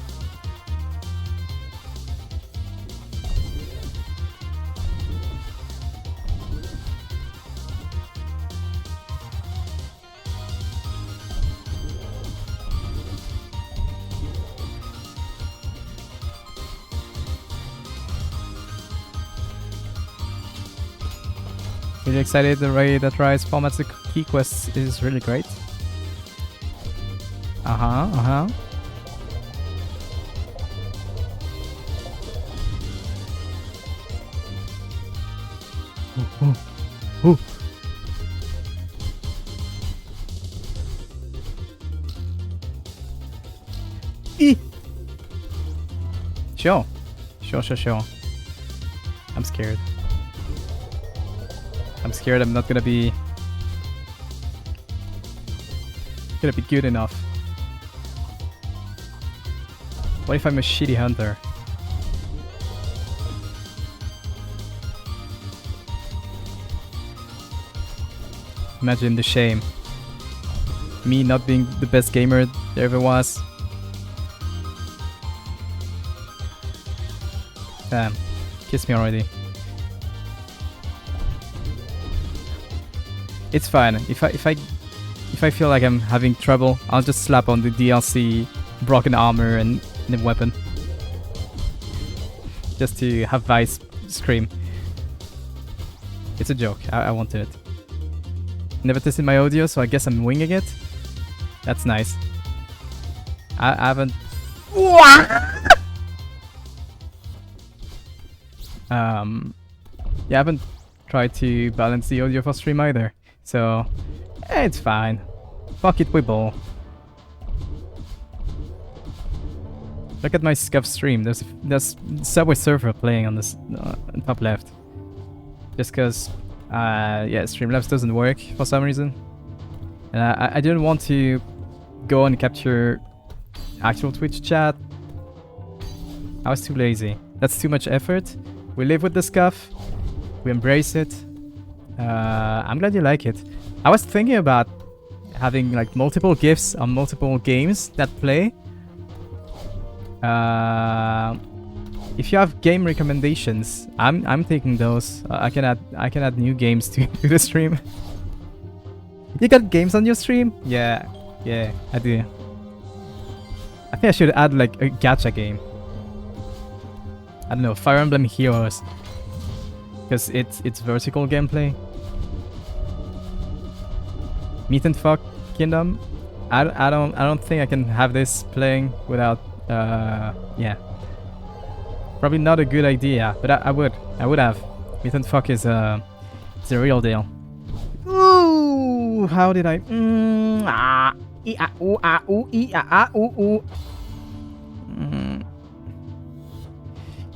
Really excited. The way that Rise formats the key quests is really great. Uh-huh. Ooh. E. Sure. I'm scared. I'm not gonna be good enough. What if I'm a shitty hunter? Imagine the shame. Me not being the best gamer there ever was. Damn. Kiss me already. It's fine. If I feel like I'm having trouble, I'll just slap on the DLC broken armor and a weapon. Just to have Vice scream. It's a joke. I wanted it. Never tested my audio, so I guess I'm winging it. That's nice. I haven't... Yeah, I haven't tried to balance the audio for stream either. So, it's fine. Fuck it, we ball. Look at my scuff stream. There's Subway Surfer playing on this top left. Just because, yeah, Streamlabs doesn't work for some reason, and I didn't want to go and capture actual Twitch chat. I was too lazy. That's too much effort. We live with the scuff. We embrace it. I'm glad you like it. I was thinking about having like multiple GIFs on multiple games that play. If you have game recommendations, I'm taking those. I can add new games to the stream. You got games on your stream? Yeah, I do. I think I should add like a gacha game. I don't know, Fire Emblem Heroes, because it's vertical gameplay. Meat and Fuck Kingdom. I don't think I can have this playing without yeah. Probably not a good idea, but I would have. Meat and Fuck is a real deal. Ooh, how did I?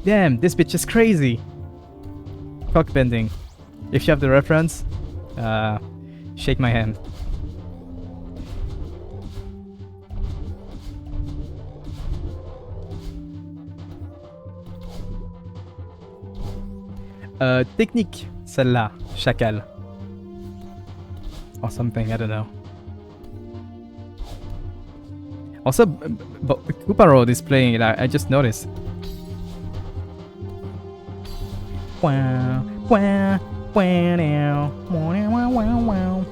Damn, this bitch is crazy. Cock bending. If you have the reference, shake my hand. Technique, celle-là, chacal. Or something, I don't know. Also, Koopa Road is playing it, I just noticed. Wow, wow, wow, now. Wow, wow, wow.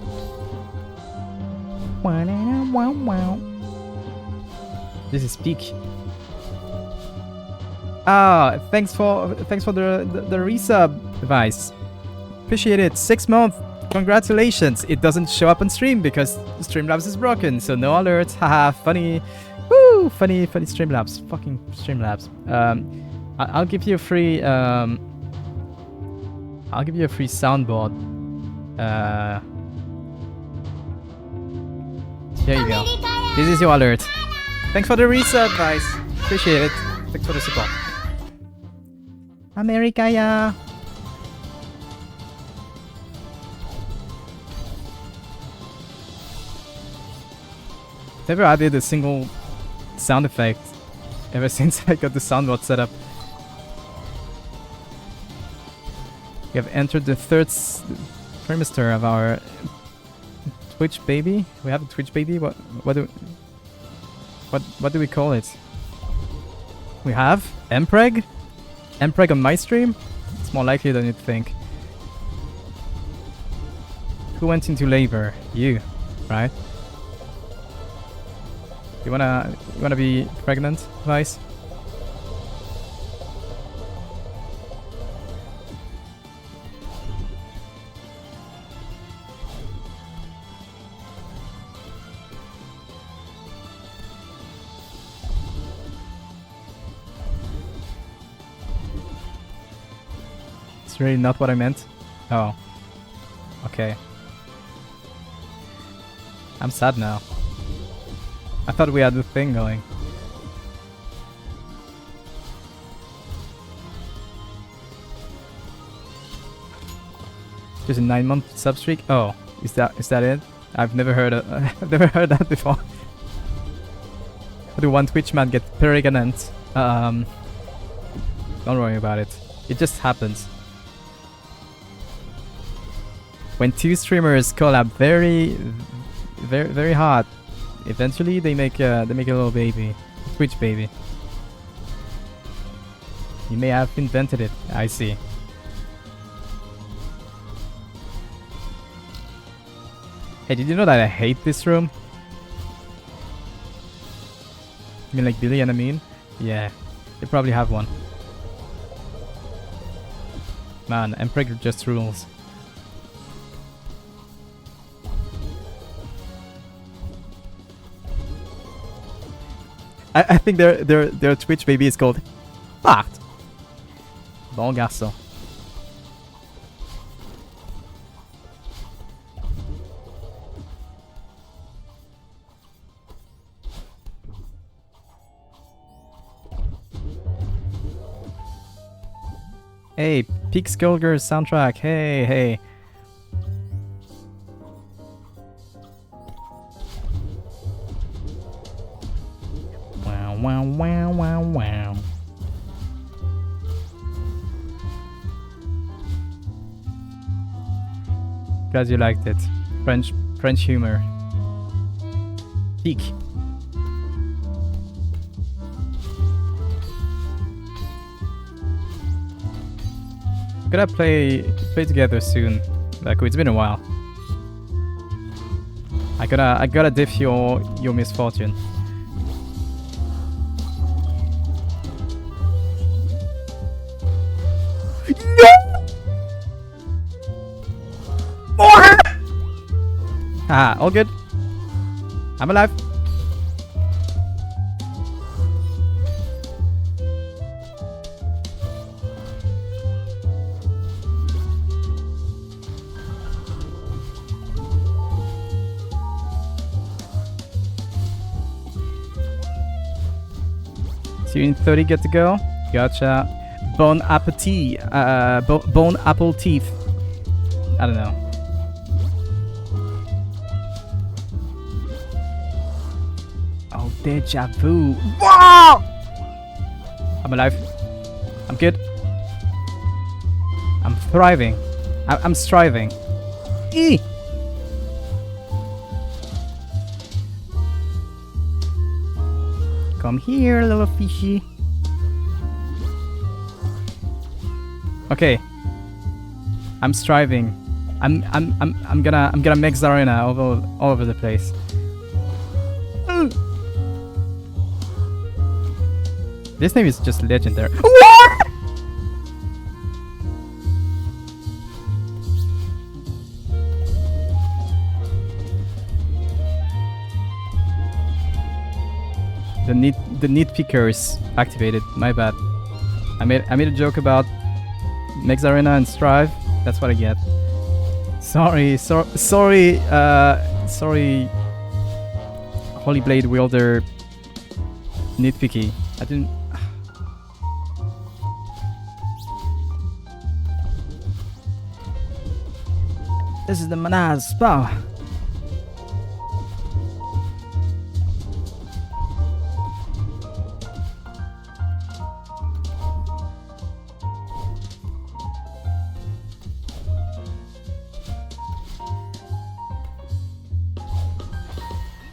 Wow, wow, wow. This is peak. Ah, thanks for the resub, Vice. Appreciate it. 6 months. Congratulations. It doesn't show up on stream because Streamlabs is broken, so no alerts. Haha, funny. Woo, funny Streamlabs. Fucking Streamlabs. I'll give you a free soundboard. There you go. This is your alert. Thanks for the resub, Vice. Appreciate it. Thanks for the support. America, yeah. Never added a single sound effect ever since I got the soundboard set up. We have entered the third trimester of our Twitch baby. We have a Twitch baby. What do we call it? We have Mpreg. Mpreg on my stream. It's more likely than you'd think. Who went into labor? You, right? You wanna be pregnant, Vice? It's really not what I meant. Oh. Okay. I'm sad now. I thought we had the thing going. There's a 9-month sub streak. Oh, is that it? I've never heard I've never heard that before. How do one Twitch man get pregnant? Don't worry about it. It just happens. When two streamers collab very hard, eventually they make a little baby, a Twitch baby. You may have invented it. I see. Hey, did you know that I hate this room? You mean like Billy and Amin? Yeah, they probably have one. Man, Mpreg just rules. I think their Twitch baby is called Fart. Bon garçon. Hey, Peak Skullgirls soundtrack. Hey, hey. Wow, wow, wow, wow, wow. Glad you liked it. French humor. Peak. We're gonna play together soon. Like, it's been a while. I gotta diff your misfortune. Ah, all good. I'm alive. See you in 30, get to go. Gotcha. Bon appetit. Bone apple teeth. I don't know. Oh, deja vu. Whoa! I'm alive. I'm good. I'm thriving. I'm striving. Eee! Come here, little fishy. Okay. I'm striving. I'm gonna make Zarina all over the place. This name is just legendary. What? The nitpicker is activated. My bad. I made a joke about Mexarena and Strive. That's what I get. Sorry. Holy Blade wielder. Nitpicky. I didn't. This is the Manaz Spa.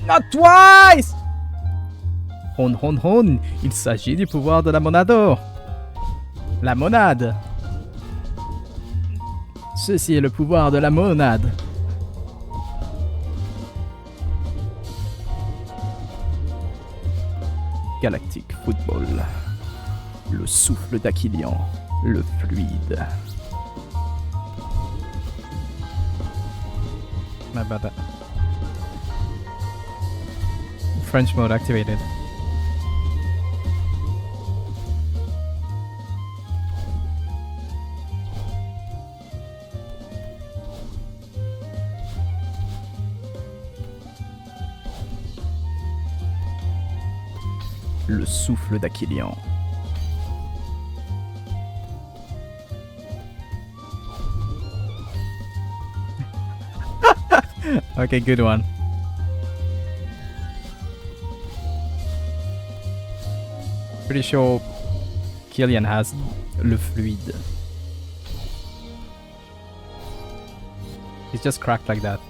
Not twice! Hon hon hon, il s'agit du pouvoir de la monado. La monade. Ceci est le pouvoir de la monade. Galactic Football. Le souffle d'Aquilian. Le fluide. My bad. French mode activated. Le souffle d'Aquilian. Okay, good one. Pretty sure Killian has le fluide. He's just cracked like that.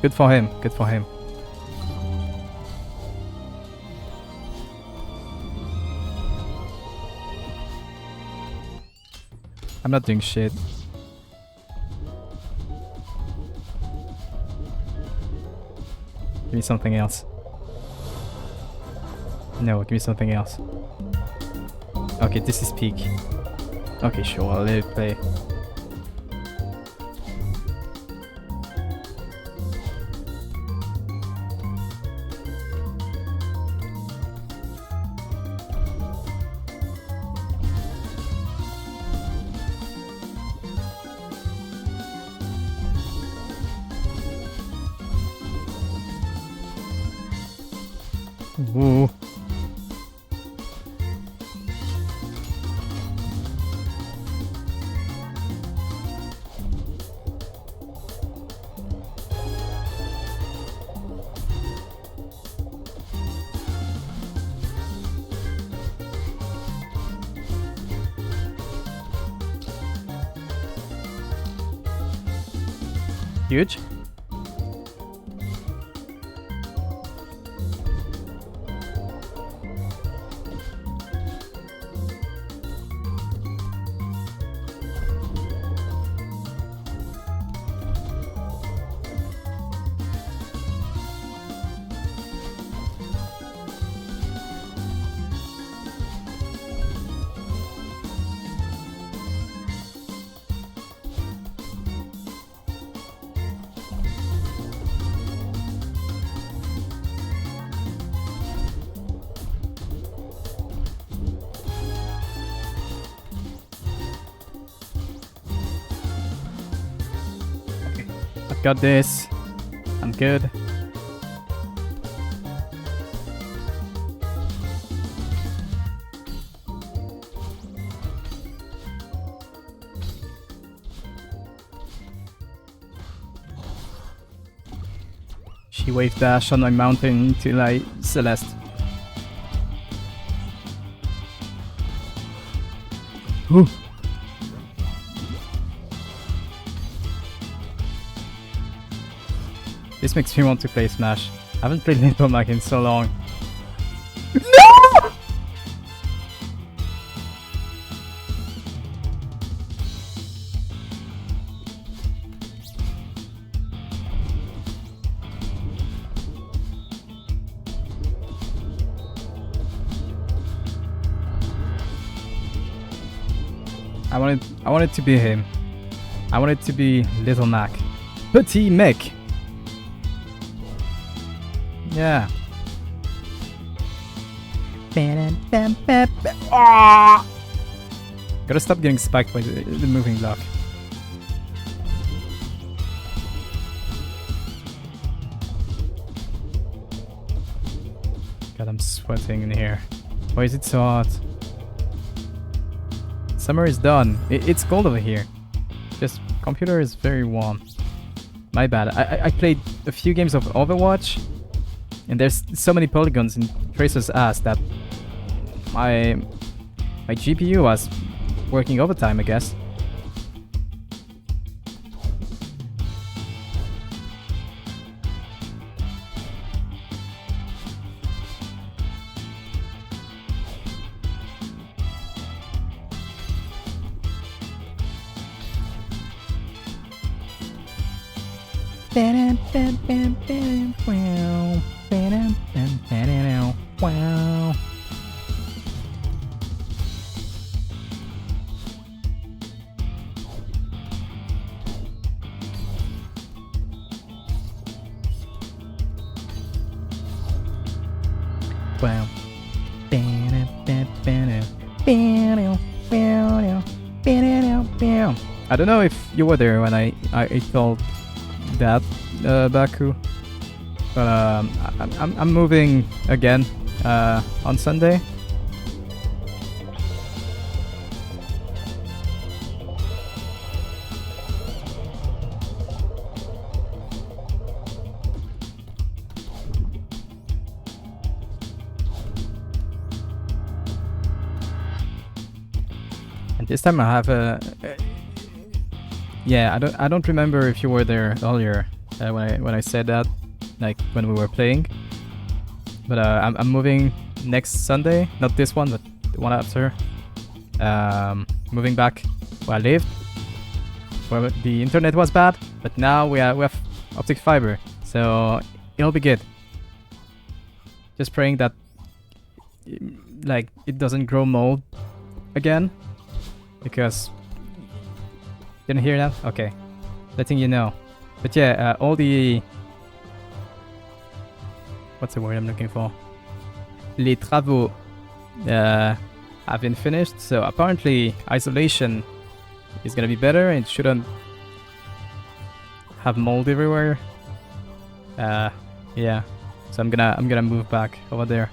Good for him, good for him. I'm not doing shit. Give me something else. No, give me something else. Okay, this is peak. Okay, sure, I'll let it play. Ooh. Huge. Got this. I'm good. She wave dash on my mountain till I Celeste. Ooh. This makes me want to play Smash. I haven't played Little Mac in so long. No! I wanted to be him. I wanted to be Little Mac. Petit Mech. Yeah. Ah! Gotta stop getting spiked by the moving block. God, I'm sweating in here. Why is it so hot? Summer is done. It's cold over here. Just computer is very warm. My bad. I played a few games of Overwatch. And there's so many polygons in Tracer's ass that my GPU was working overtime, I guess. Wow. Wow. I don't know if you were there when I told that Baku, but I'm moving again on Sunday. And this time I have a yeah, I don't remember if you were there earlier when I said that, like when we were playing. But I'm moving next Sunday, not this one, but the one after. Moving back where I lived, where the internet was bad, but now we have optic fiber, so it'll be good. Just praying that like it doesn't grow mold again, because didn't hear that? Okay, letting you know. But yeah, all the what's the word I'm looking for? Les travaux have been finished, so apparently isolation is gonna be better and it shouldn't have mold everywhere. Yeah, so I'm gonna move back over there.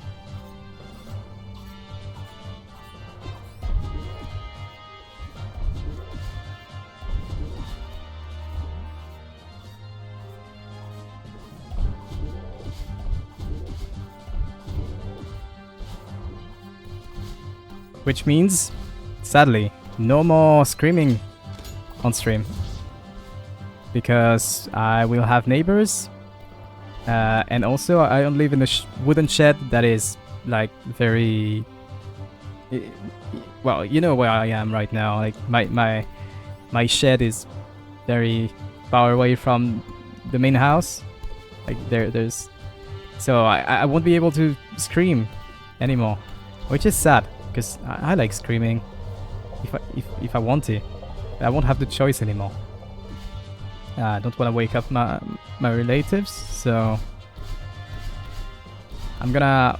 Which means, sadly, no more screaming on stream. because I will have neighbors. And also, I don't live in a wooden shed that is like very. Well, you know where I am right now. Like my shed is very far away from the main house. Like there's. So I won't be able to scream anymore, which is sad because I like screaming. If I want to, I won't have the choice anymore. I don't want to wake up my relatives, so I'm gonna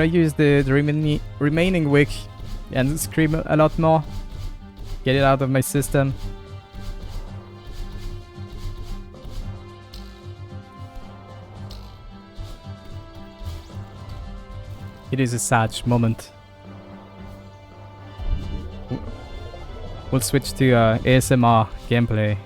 use the remaining week and scream a lot more. Get it out of my system. It is a sad moment. We'll switch to ASMR gameplay.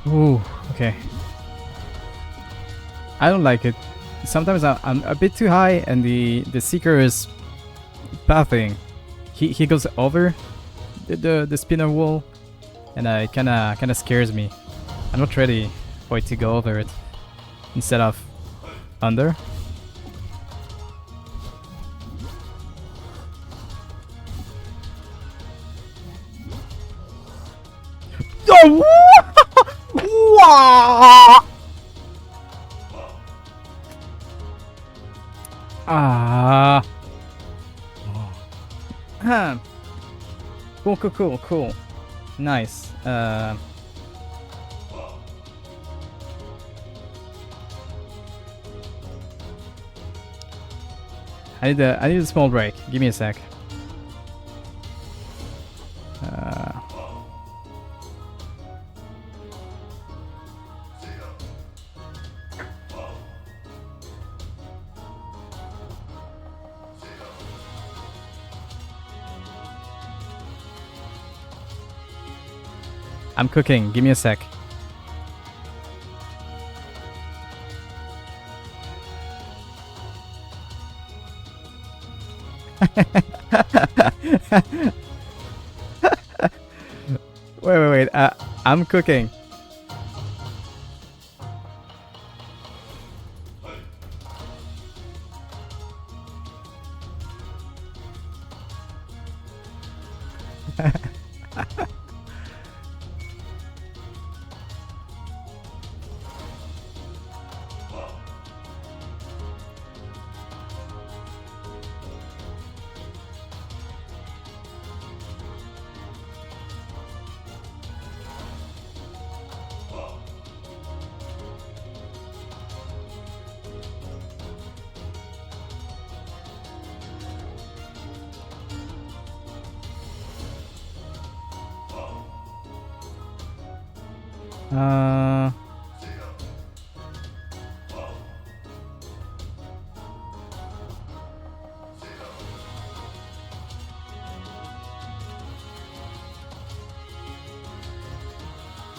Ooh, okay. I don't like it. Sometimes I'm a bit too high, and the seeker is pathing. He goes over the spinner wall, and it kinda scares me. I'm not ready for it to go over it instead of under. Oh! Ah. Huh. Cool. Nice. I need a small break. Give me a sec. I'm cooking. Give me a sec. Wait. I'm cooking.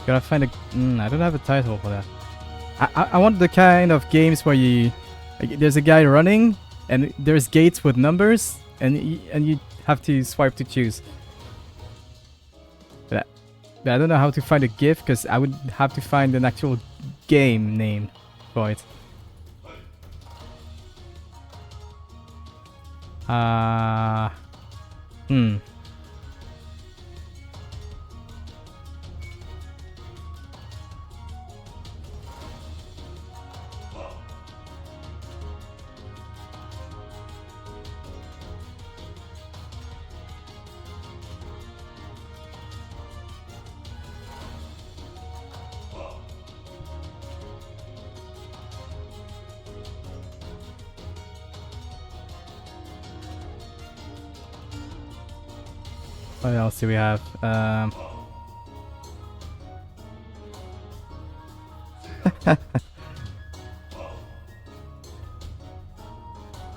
Gotta find a. I don't have a title for that. I want the kind of games where there's a guy running and there's gates with numbers and you have to swipe to choose. But I don't know how to find a GIF because I would have to find an actual game name for it. Hmm. What else do we have?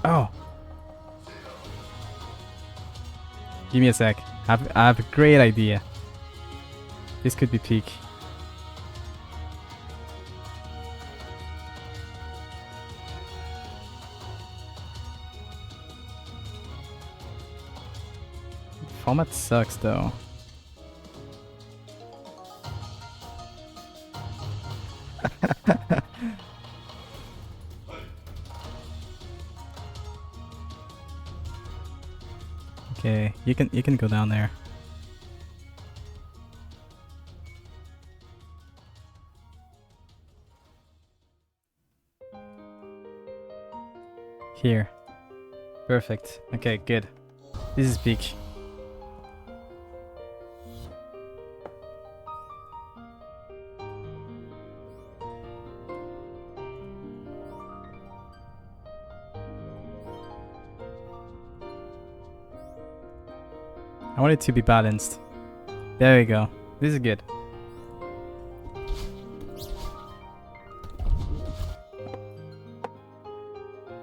Oh. Give me a sec. I have a great idea. This could be peak. Format sucks though. Okay, you can go down there. Here. Perfect. Okay, good. This is peak. I want it to be balanced. There we go. This is good.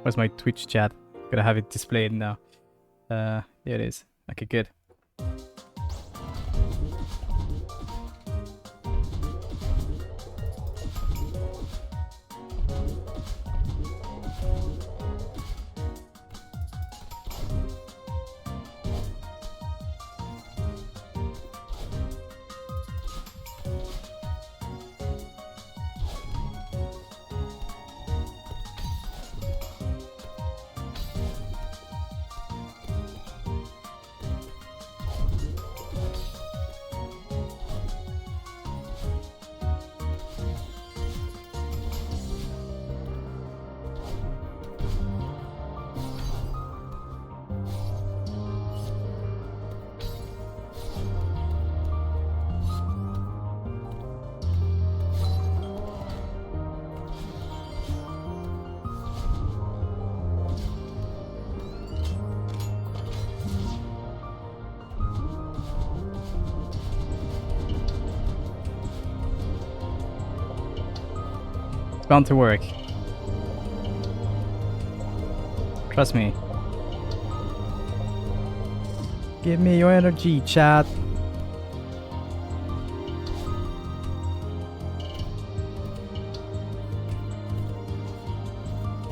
Where's my Twitch chat? Gotta have it displayed now. There it is. Okay, good. It's bound to work. Trust me. Give me your energy, chat.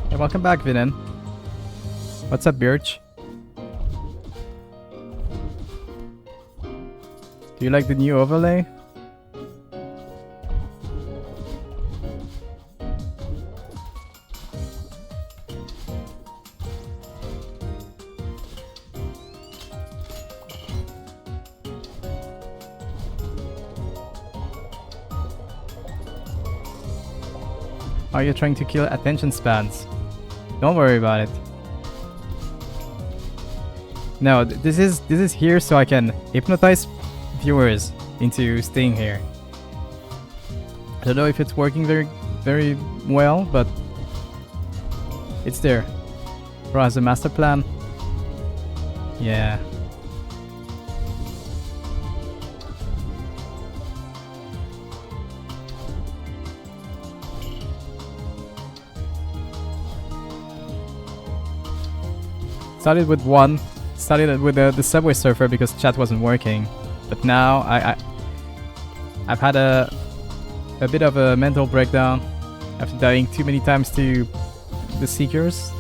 Hey, welcome back, Vinen. What's up, Birch? Do you like the new overlay? Are you trying to kill attention spans? Don't worry about it. No, this is here so I can hypnotize viewers into staying here. I don't know if it's working very well, but it's there. Bro has a master plan. Yeah. Started with the Subway Surfer because chat wasn't working, but now I've had a bit of a mental breakdown after dying too many times to the Seekers,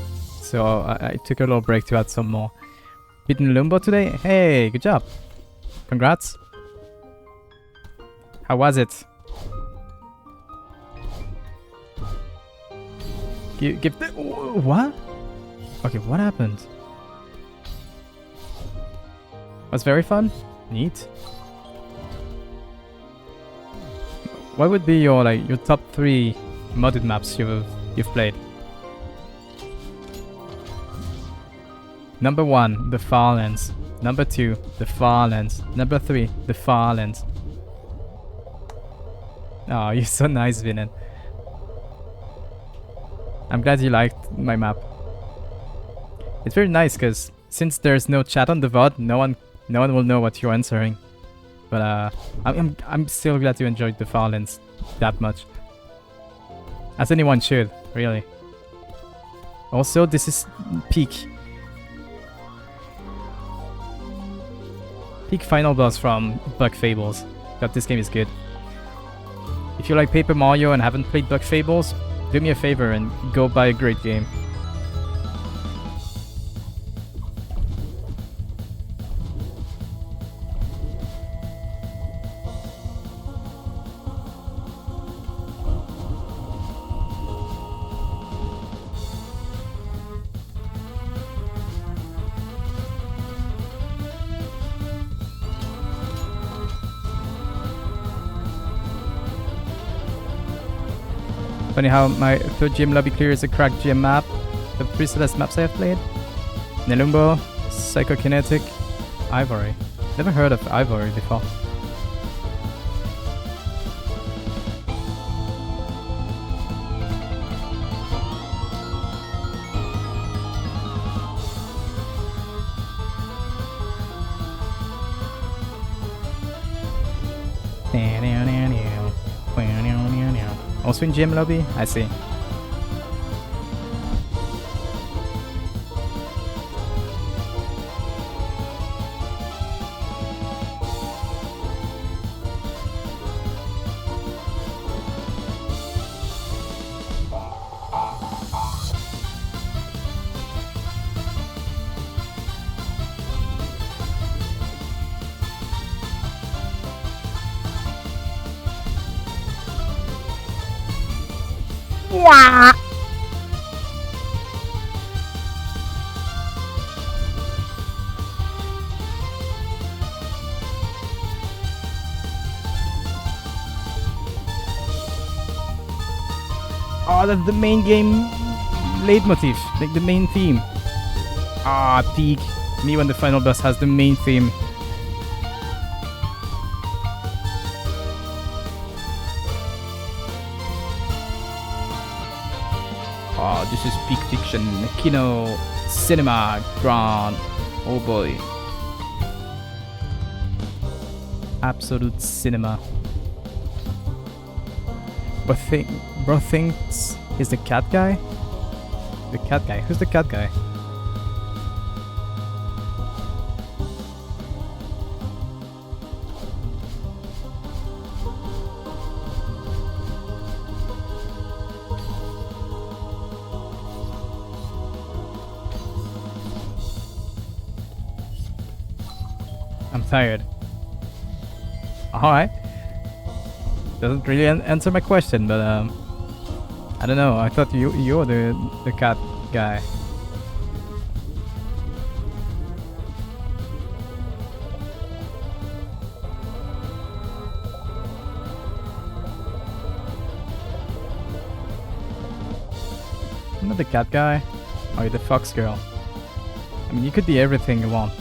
so I took a little break to add some more. Beaten Lumbo today? Hey, good job! Congrats! How was it? Give the... What? Okay, what happened? Was very fun? Neat. What would be your your top 3 modded maps you've played? Number 1, the Farlands. Number 2, the Farlands. Number 3, the Farlands. Oh, you're so nice, Vinan. I'm glad you liked my map. It's very nice because since there's no chat on the VOD, no one will know what you're answering. But I'm still glad you enjoyed the Farlands that much. As anyone should, really. Also, this is peak final boss from Bug Fables. But this game is good. If you like Paper Mario and haven't played Bug Fables, do me a favor and go buy a great game. Funny how my third GM lobby clear is a cracked GM map. The 3 Celeste maps I have played. Nelumbo, Psychokinetic, Ivory. Never heard of Ivory before. Also in GM lobby? I see. Oh, that's the main game leitmotif, like the main theme. Ah, peak. Me when the final boss has the main theme. Oh, this is peak fiction. Kino, cinema, grand. Oh boy. Absolute cinema. Bro thinks he's the cat guy? The cat guy? Who's the cat guy? I'm tired. Alright. Doesn't really answer my question, but I don't know. I thought you're the cat guy. I'm not the cat guy. Or you're the fox girl. I mean, you could be everything you want.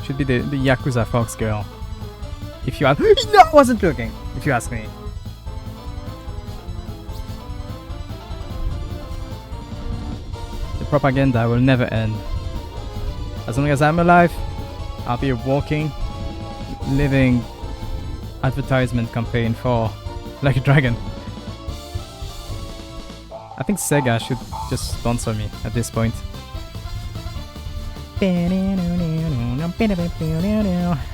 Should be the Yakuza Fox girl. If you ask, no, I wasn't looking. If you ask me. The propaganda will never end. As long as I'm alive, I'll be a walking, living advertisement campaign for Like a Dragon. I think Sega should just sponsor me at this point.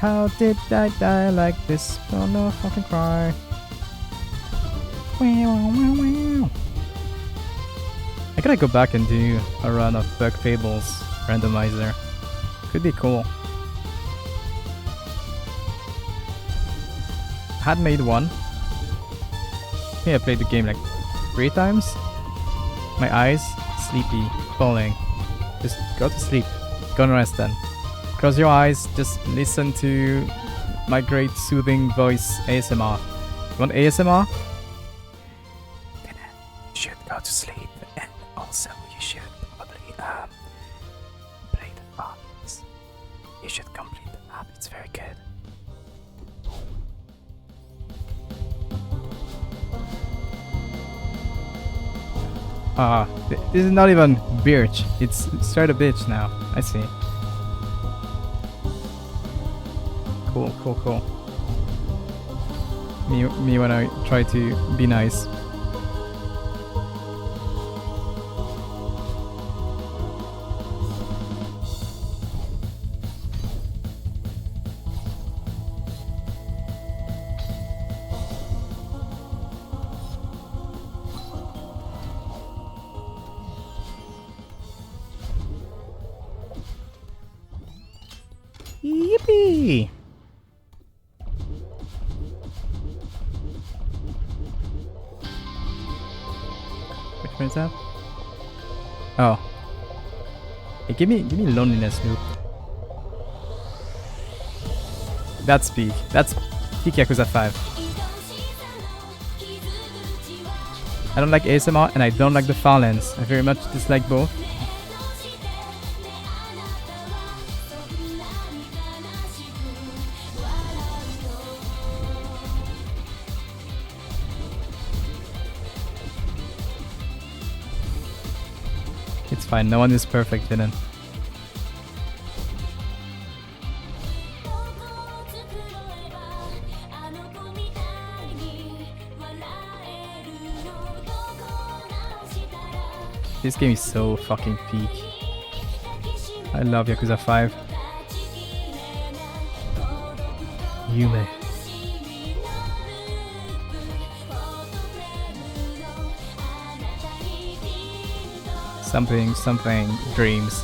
How did I die like this? Oh no, fucking cry. I gotta go back and do a run of Bug Fables randomizer. Could be cool. Had made one. I think I played the game like 3 times. My eyes, sleepy, falling. Just go to sleep. Go and rest then. Close your eyes, just listen to my great soothing voice ASMR. You want ASMR? Then you should go to sleep, and also you should probably play the violins. You should complete the map, it's very good. This is not even Birch, it's straight a bitch now. I see. Cool, cool, cool. Me when I try to be nice. Yippee! Which one is that? Oh. Hey, give me loneliness, Loop. That's peak. That's peak Yakuza 5. I don't like ASMR and I don't like the violence. I very much dislike both. It's fine, no one is perfect, villain. This game is so fucking peak. I love Yakuza 5. Yume. Something dreams.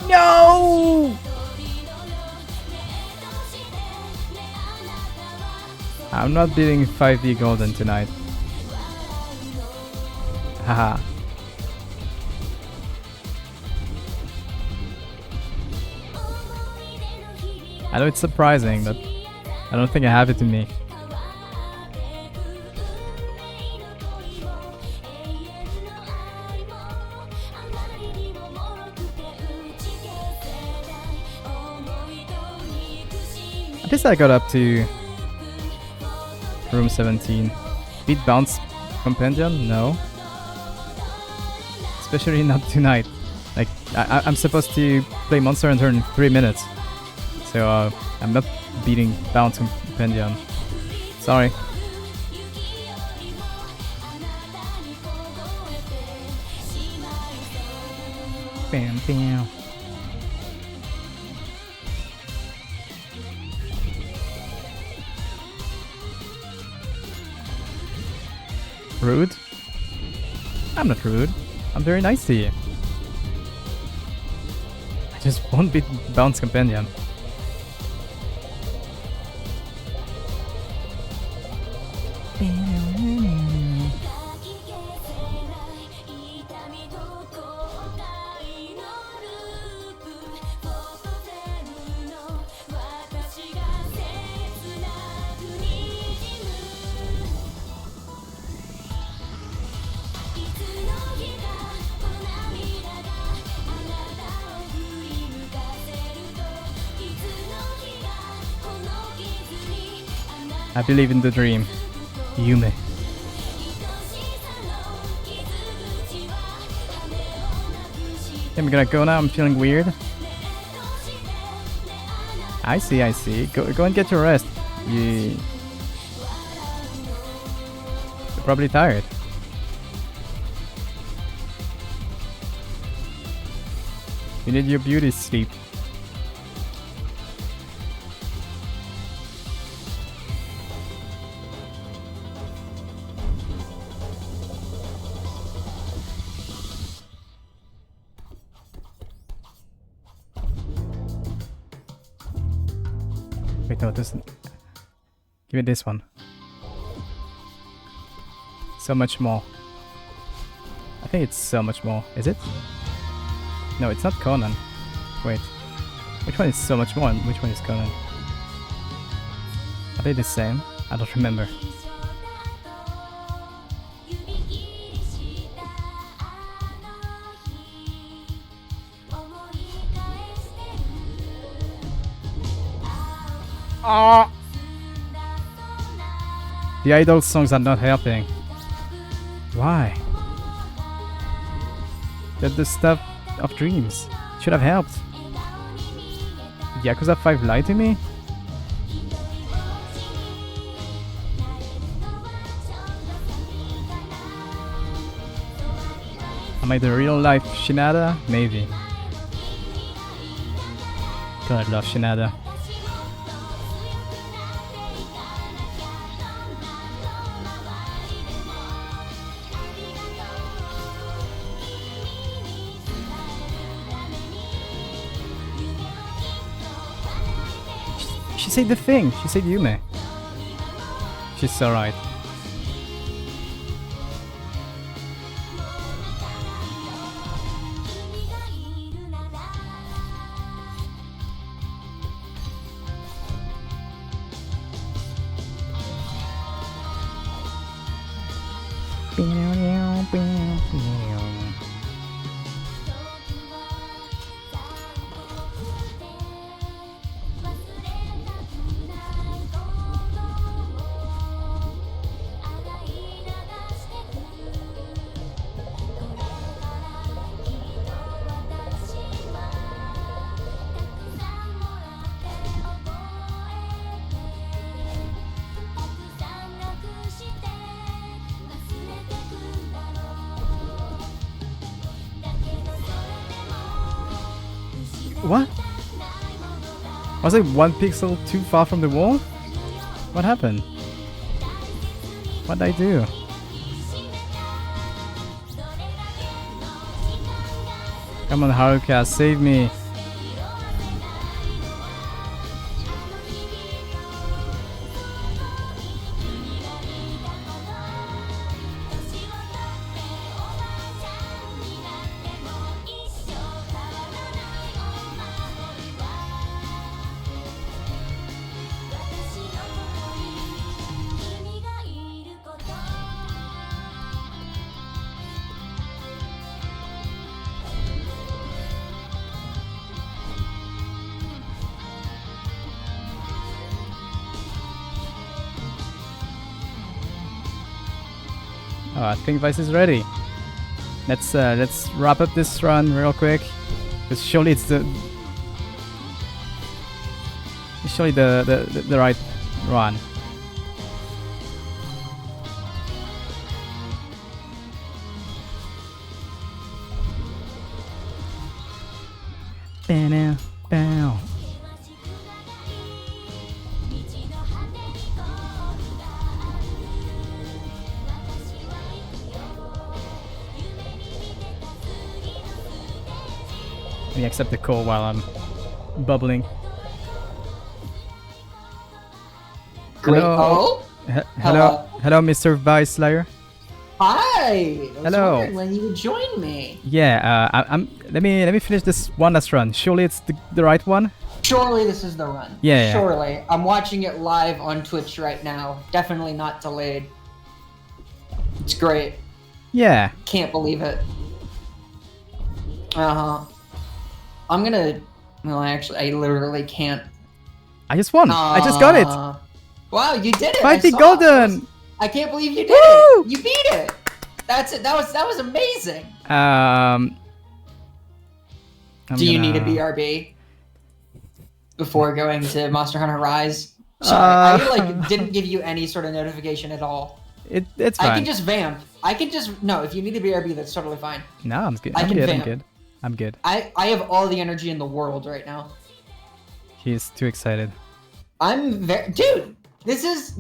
No! I'm not beating 5D Golden tonight. Haha. I know it's surprising, but I don't think I have it in me. I guess I got up to room 17. Beat Bounce Compendium? No. Especially not tonight. Like, I'm supposed to play Monster Hunter in 3 minutes. So, I'm not beating Bounce Compendium. Sorry. Bam, bam. Rude? I'm not rude. I'm very nice to you. I just won't beat Bounce Compendium. I believe in the dream. Yume. I'm gonna go now, I'm feeling weird. I see, I see. Go and get your rest. You're probably tired. You need your beauty sleep. Wait, no, this. Give me this one. So much more. I think it's so much more. Is it? No, it's not Conan. Wait. Which one is so much more and which one is Conan? Are they the same? I don't remember. Ah! The idol songs are not helping. Why? They're the stuff of dreams. Should have helped. Did Yakuza 5 lie to me? Am I the real life Shinada? Maybe. God, I love Shinada. She said the thing. She said Yume. She's so right. What? Was I 1 pixel too far from the wall? What happened? What did I do? Come on, Haruka, save me. Oh, I think Vice is ready. Let's wrap up this run real quick. Because surely it's the right run. Bow, bow. Let me accept the call while I'm bubbling. Great. Hello. Hello, Mr. VyceLyre. Hi. I was Hello. wondering when you would join me. Yeah. I'm. Let me finish this one last run. Surely it's the right one. Surely this is the run. Yeah. Surely. I'm watching it live on Twitch right now. Definitely not delayed. It's great. Yeah. Can't believe it. I'm gonna. Well, actually, I literally can't. I just won. I just got it. Wow, you did it! 50 golden. I can't believe you did Woo! it. You beat it. That's it. That was amazing. Do you need a BRB before going to Monster Hunter Rise? Sorry, I didn't give you any sort of notification at all. It's fine. I can just vamp. No, if you need a BRB, that's totally fine. No, I'm good. I'm good. I have all the energy in the world right now. He's too excited. Dude,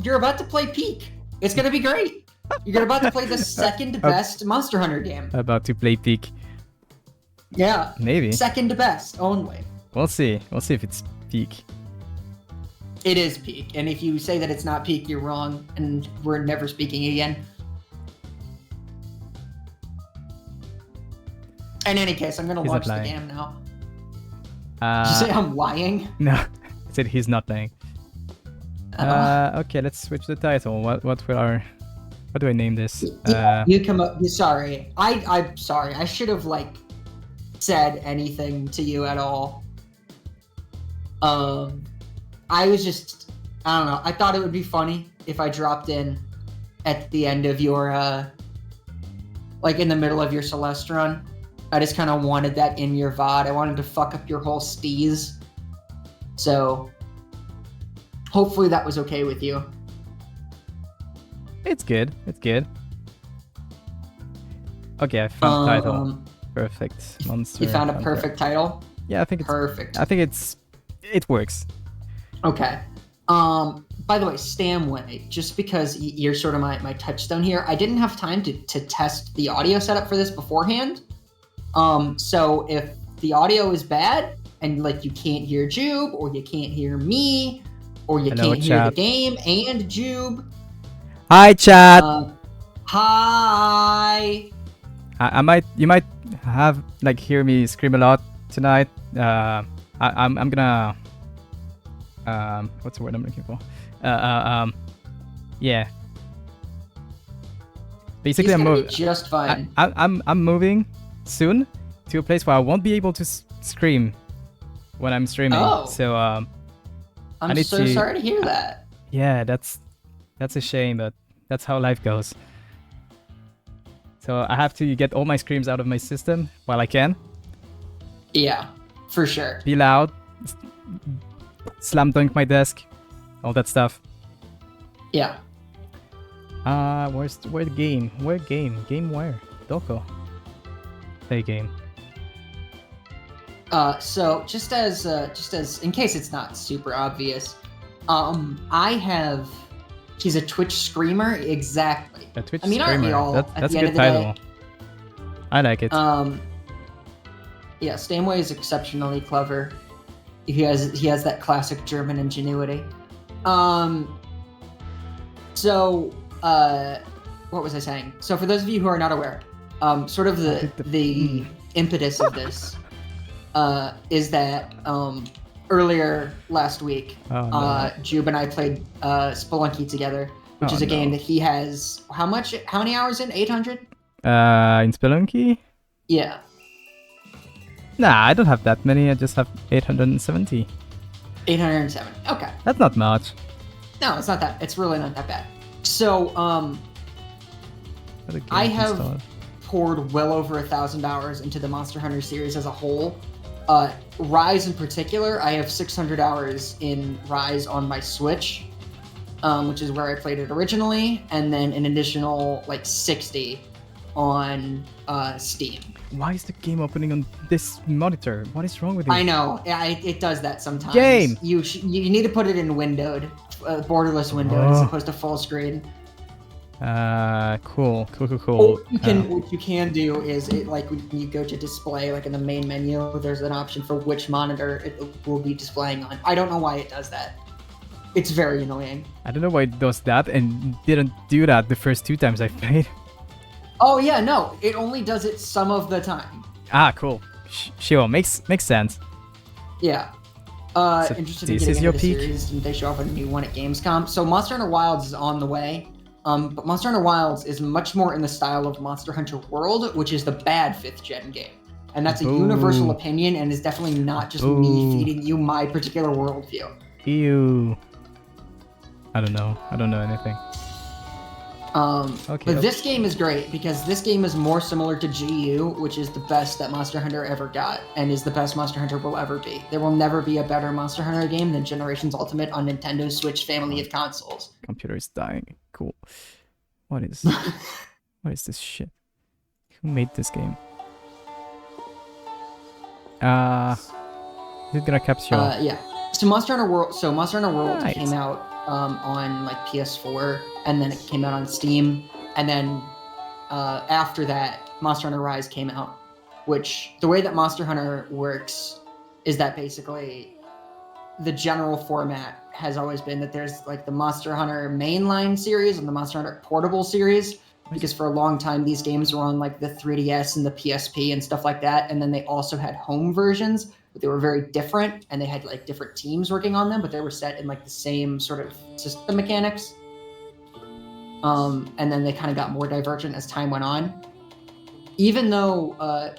you're about to play Peak. It's gonna be great. You're about to play the second best Monster Hunter game. About to play Peak. Yeah. Maybe. Second best only. We'll see. We'll see if it's Peak. It is peak, and if you say that it's not peak, you're wrong, and we're never speaking again. In any case, I'm gonna He's launch not the lying. game now. Did you say I'm lying? No, I said he's not lying. Okay, let's switch the title. What do I name this? You come up. Sorry, I'm sorry. I should have like said anything to you at all. I was just, I don't know. I thought it would be funny if I dropped in at the end of your, like in the middle of your Celeste run. I just kind of wanted that in your VOD. I wanted to fuck up your whole steez. So, hopefully that was okay with you. It's good. It's good. Okay, I found the title. Perfect. Monster You found a Hunter. perfect title? Yeah, I think it's Perfect. I think it works. Okay. By the way, Stamway, just because you're sort of my touchstone here, I didn't have time to test the audio setup for this beforehand. So if the audio is bad and like you can't hear Jube or you can't hear me or you Hello, can't hear the chat. game and Jube, Hi, chat. hi. You might have like hear me scream a lot tonight. I'm gonna what's the word I'm looking for? Yeah. Basically, He's I'm gonna be moving. just fine. I'm moving soon to a place where I won't be able to scream when I'm streaming. Oh. So I'm need so to- sorry to hear that. yeah, that's a shame, but that's how life goes. So I have to get all my screams out of my system while I can. Yeah, for sure. Be loud, slam dunk my desk, all that stuff. Yeah. Where's the game? Where game? Game where? Doko. Play game. So just as in case it's not super obvious, he's a Twitch screamer, exactly. A Twitch I mean, aren't we streamer. all at That's the a end good of the day? title. I like it. Yeah, Stamway is exceptionally clever. He has that classic German ingenuity. So what was I saying? So for those of you who are not aware, sort of the impetus of this is that earlier last week, Oh, no. Jube and I played Spelunky together, which Oh, is a game no. that he has how many hours in? 800? In Spelunky? Yeah. Nah, I don't have that many. I just have 870. 807. Okay. That's not much. No, it's not that. It's really not that bad. So, What a game I to have install. poured well over 1,000 hours into the Monster Hunter series as a whole. Rise in particular, I have 600 hours in Rise on my Switch, which is where I played it originally, and then an additional like 60 on Steam. Why is the game opening on this monitor? What is wrong with you? I know, it does that sometimes. Game! You need to put it in windowed, borderless windowed, as Oh. opposed to full screen. Cool. Or what you can do is like when you go to display, like in the main menu, there's an option for which monitor it will be displaying on. I don't know why it does that. It's very annoying. I don't know why it does that and didn't do that the first 2 times I played. Oh yeah, no, it only does it some of the time. Cool. Sure, makes sense. Yeah. So Interested in this getting is your into the peak? series, and they show off a new one at Gamescom. So Monster Hunter Wilds is on the way. But Monster Hunter Wilds is much more in the style of Monster Hunter World, which is the bad 5th gen game. And that's a Boo. universal opinion and is definitely not just me Boo. feeding you my particular worldview. Ew. I don't know anything. Okay, But this game is great because this game is more similar to GU, which is the best that Monster Hunter ever got and is the best Monster Hunter will ever be. There will never be a better Monster Hunter game than Generations Ultimate on Nintendo's Switch family of consoles. Computer is dying. Cool. What is this shit? Who made this game? Is it gonna capture? Yeah. So Monster Hunter World Nice. came out on like PS4, and then it came out on Steam, and then after that, Monster Hunter Rise came out. Which the way that Monster Hunter works is that basically the general format has always been that there's like the Monster Hunter mainline series and the Monster Hunter Portable series, because for a long time these games were on like the 3DS and the PSP and stuff like that, and then they also had home versions, but they were very different and they had like different teams working on them, but they were set in like the same sort of system mechanics. And then they kind of got more divergent as time went on. Even though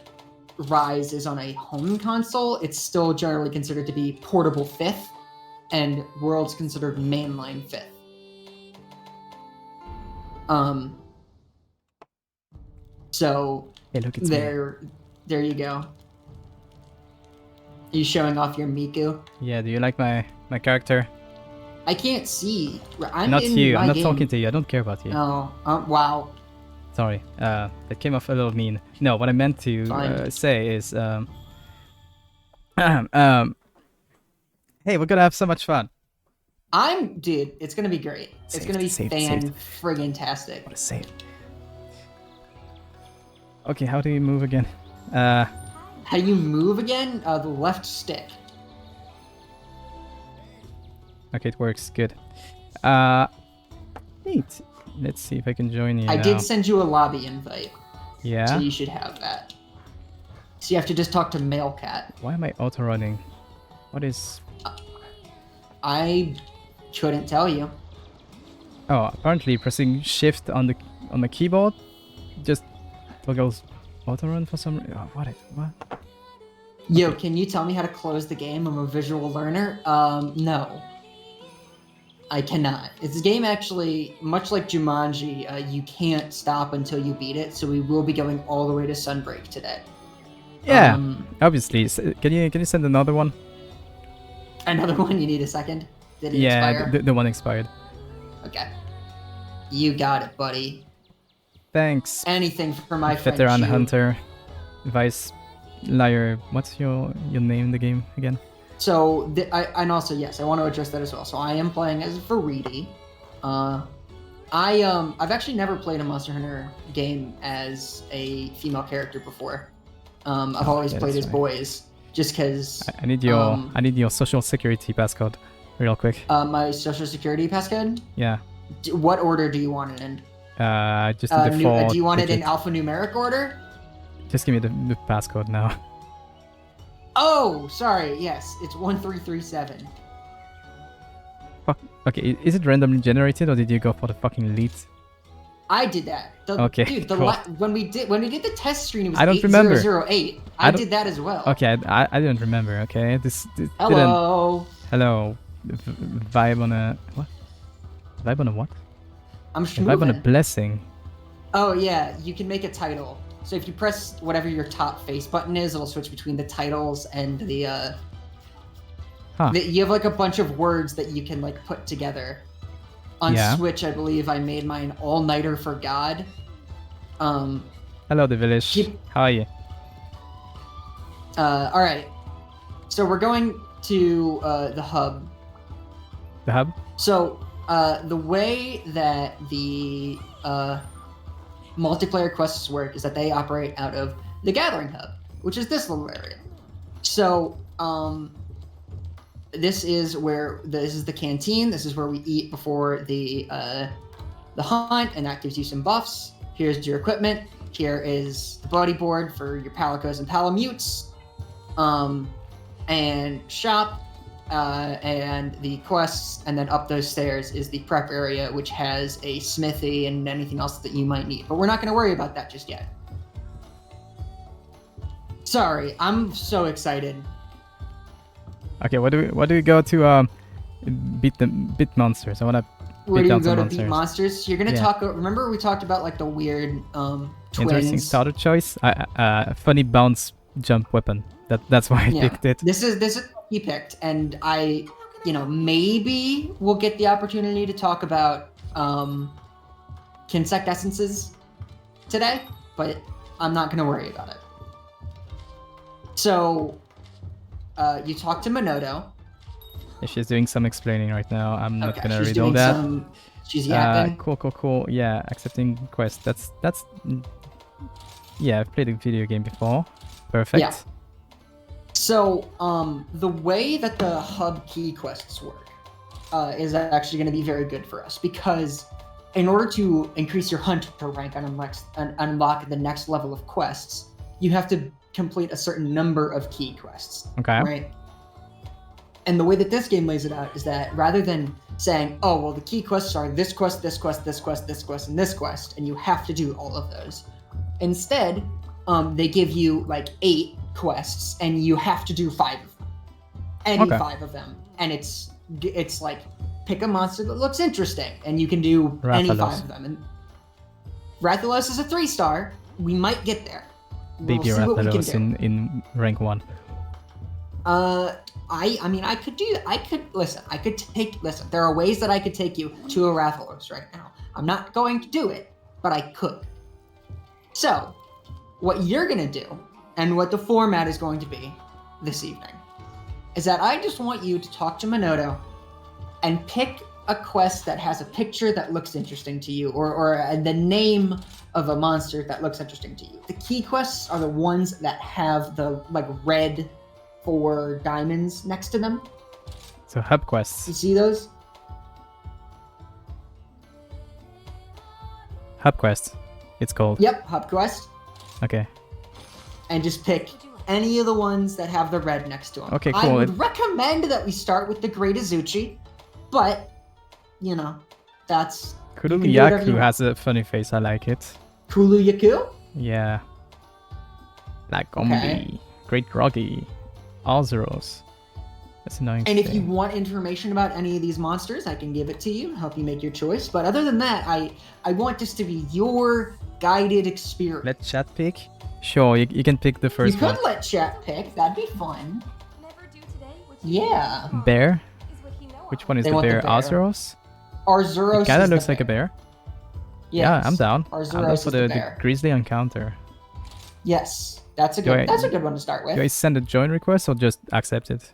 Rise is on a home console, it's still generally considered to be portable 5th, and World's considered mainline 5th. So Hey, look, it's me. there you go. Are you showing off your Miku? Yeah, do you like my character? I can't see. I'm Not in you. my I'm not game. talking to you. I don't care about you. Oh, wow. Sorry. That came off a little mean. No, what I meant to say is, hey, we're gonna have so much fun. Dude, it's gonna be great. It's gonna be fan-friggin-tastic. What a save. Okay, how do you move again? How do you move again? The left stick. Okay, it works. Good. Neat. Let's see if I can join you I now. did send you a lobby invite. Yeah? So you should have that. So you have to just talk to Mailcat. Why am I auto-running? What is... I couldn't tell you. Oh, apparently pressing shift on the keyboard just toggles auto-run for some reason. Oh, what? Yo, can you tell me how to close the game? I'm a visual learner. No. I cannot. It's a game actually, much like Jumanji, you can't stop until you beat it, so we will be going all the way to Sunbreak today. Yeah, obviously. Can you send another one? Another one? You need a second? Did it expire? expire? The one expired. Okay. You got it, buddy. Thanks. Anything for my friend Veteran Chu. Hunter, VyceLyre. What's your name in the game again? So, and also, yes, I want to address that as well. So I am playing as Varidi. I've actually never played a Monster Hunter game as a female character before. I've always played as boys, just because... I need your social security passcode, real quick. My social security passcode? Yeah. What order do you want it in? Just the default. Do you want it in alphanumeric order? Just give me the passcode now. Oh, sorry. Yes, it's 1337. Fuck. Okay, is it randomly generated or did you go for the fucking elite? I did that. Okay. Dude, cool. when we did the test screen, it was I don't remember. 8008. I did that as well. Okay, I didn't remember. Okay, this Hello. Hello. Vibe on a what? Vibe on a what? I'm Vibe on a blessing. Oh yeah, you can make a title. So if you press whatever your top face button is, it'll switch between the titles and the you have like a bunch of words that you can like put together. On Switch, I believe I made mine All-Nighter for God. Hello, the village. How are you? All right. So we're going to the hub. The hub? So the way that the multiplayer quests work is that they operate out of the Gathering Hub, which is this little area. So this is the canteen. This is where we eat before the hunt, and that gives you some buffs. Here's your equipment. Here is the buddy board for your Palicos and Palamutes, and shop, and the quests, and then up those stairs is the prep area, which has a smithy and anything else that you might need. But we're not going to worry about that just yet. Sorry, I'm so excited. Okay, what do we go to beat monsters? I want to where do you go to beat monsters? You're gonna talk. Remember we talked about like the weird twins. Interesting starter choice. Funny bounce jump weapon. That's why I picked it. This is what he picked, and I, maybe we'll get the opportunity to talk about Kinsect essences today, but I'm not gonna worry about it. So, you talk to Minoto. She's doing some explaining right now. I'm not gonna read all that. She's yapping. Cool. Yeah, accepting quest. That's. Yeah, I've played a video game before. Perfect. So, the way that the hub key quests work is actually going to be very good for us because in order to increase your hunter rank and unlock the next level of quests, you have to complete a certain number of key quests. Okay. Right? And the way that this game lays it out is that rather than saying, oh, well, the key quests are this quest, this quest, this quest, this quest, and this quest, and you have to do all of those. Instead, they give you like 8 quests, and you have to do 5 of them. Any 5 of them. And it's like, pick a monster that looks interesting, and you can do any 5 of them. And Rathalos is a 3-star. We might get there. Baby Rathalos in rank 1. I mean, listen, there are ways that I could take you to a Rathalos right now. I'm not going to do it, but I could. So, what you're going to do, and what the format is going to be this evening, is that I just want you to talk to Minoto and pick a quest that has a picture that looks interesting to you, or the name of a monster that looks interesting to you. The key quests are the ones that have the, like, red 4 diamonds next to them. So hub quests. You see those? Hub quest, it's called. Yep, hub quest. Okay. And just pick any of the ones that have the red next to them. Okay, cool. I would recommend that we start with the Great Azuchi, but, you know, that's... Kuruyaku has a funny face, I like it. Kuruyaku? Yeah. Black Ombi, Okay. Great Groggy, Azeros. That's annoying. And if you want information about any of these monsters, I can give it to you, help you make your choice. But other than that, I want this to be your guided experience. Let chat pick? Sure, you can pick the first one. You could let chat pick, that'd be fun. Yeah. Bear? Which one is They the want the bear? bear. Azeros? Arzuros It kinda is looks the like a bear. Yes. Yeah, I'm down. Arzuros I'm down is for the the bear. Grizzly Encounter. Yes, that's a Do good one to start with. Do I send a join request or just accept it?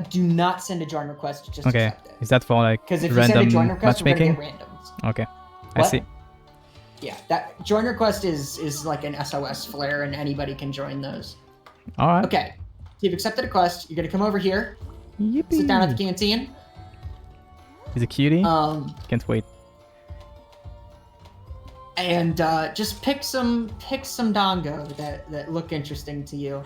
Do not send a join request, just Okay, accept it. is that for like Because if you send a random join request, we're gonna matchmaking? get randoms. Okay, I What? see. Yeah, that join request is like an SOS flare, and anybody can join those. Alright. Okay, so you've accepted a quest. You're gonna come over here, Yippee. sit down at the canteen. He's a cutie. Can't wait. And just pick some dango that look interesting to you.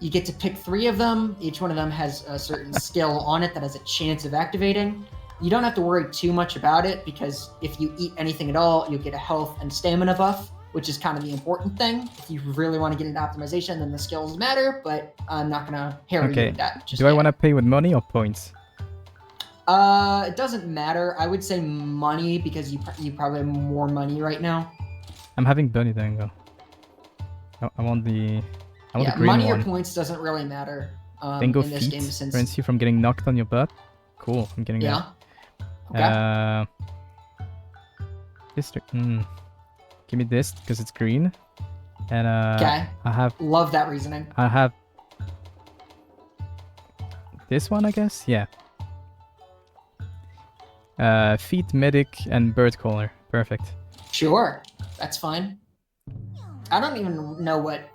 You get to pick 3 of them. Each one of them has a certain skill on it that has a chance of activating. You don't have to worry too much about it because if you eat anything at all, you'll get a health and stamina buff, which is kind of the important thing. If you really want to get into optimization, then the skills matter, but I'm not gonna harry you Okay. with that. Just Do I yet. want to pay with money or points? It doesn't matter. I would say money because you probably have more money right now. I'm having Bunny Dango. I want the green money one. or points doesn't really matter Dango in this feet game since prevents you from getting knocked on your butt. Cool, I'm getting yeah. Okay. that. District. Give me this because it's green. And Okay. I Love that reasoning. have this one, I guess. Yeah. Feet, medic, and bird caller. Perfect. Sure, that's fine. I don't even know what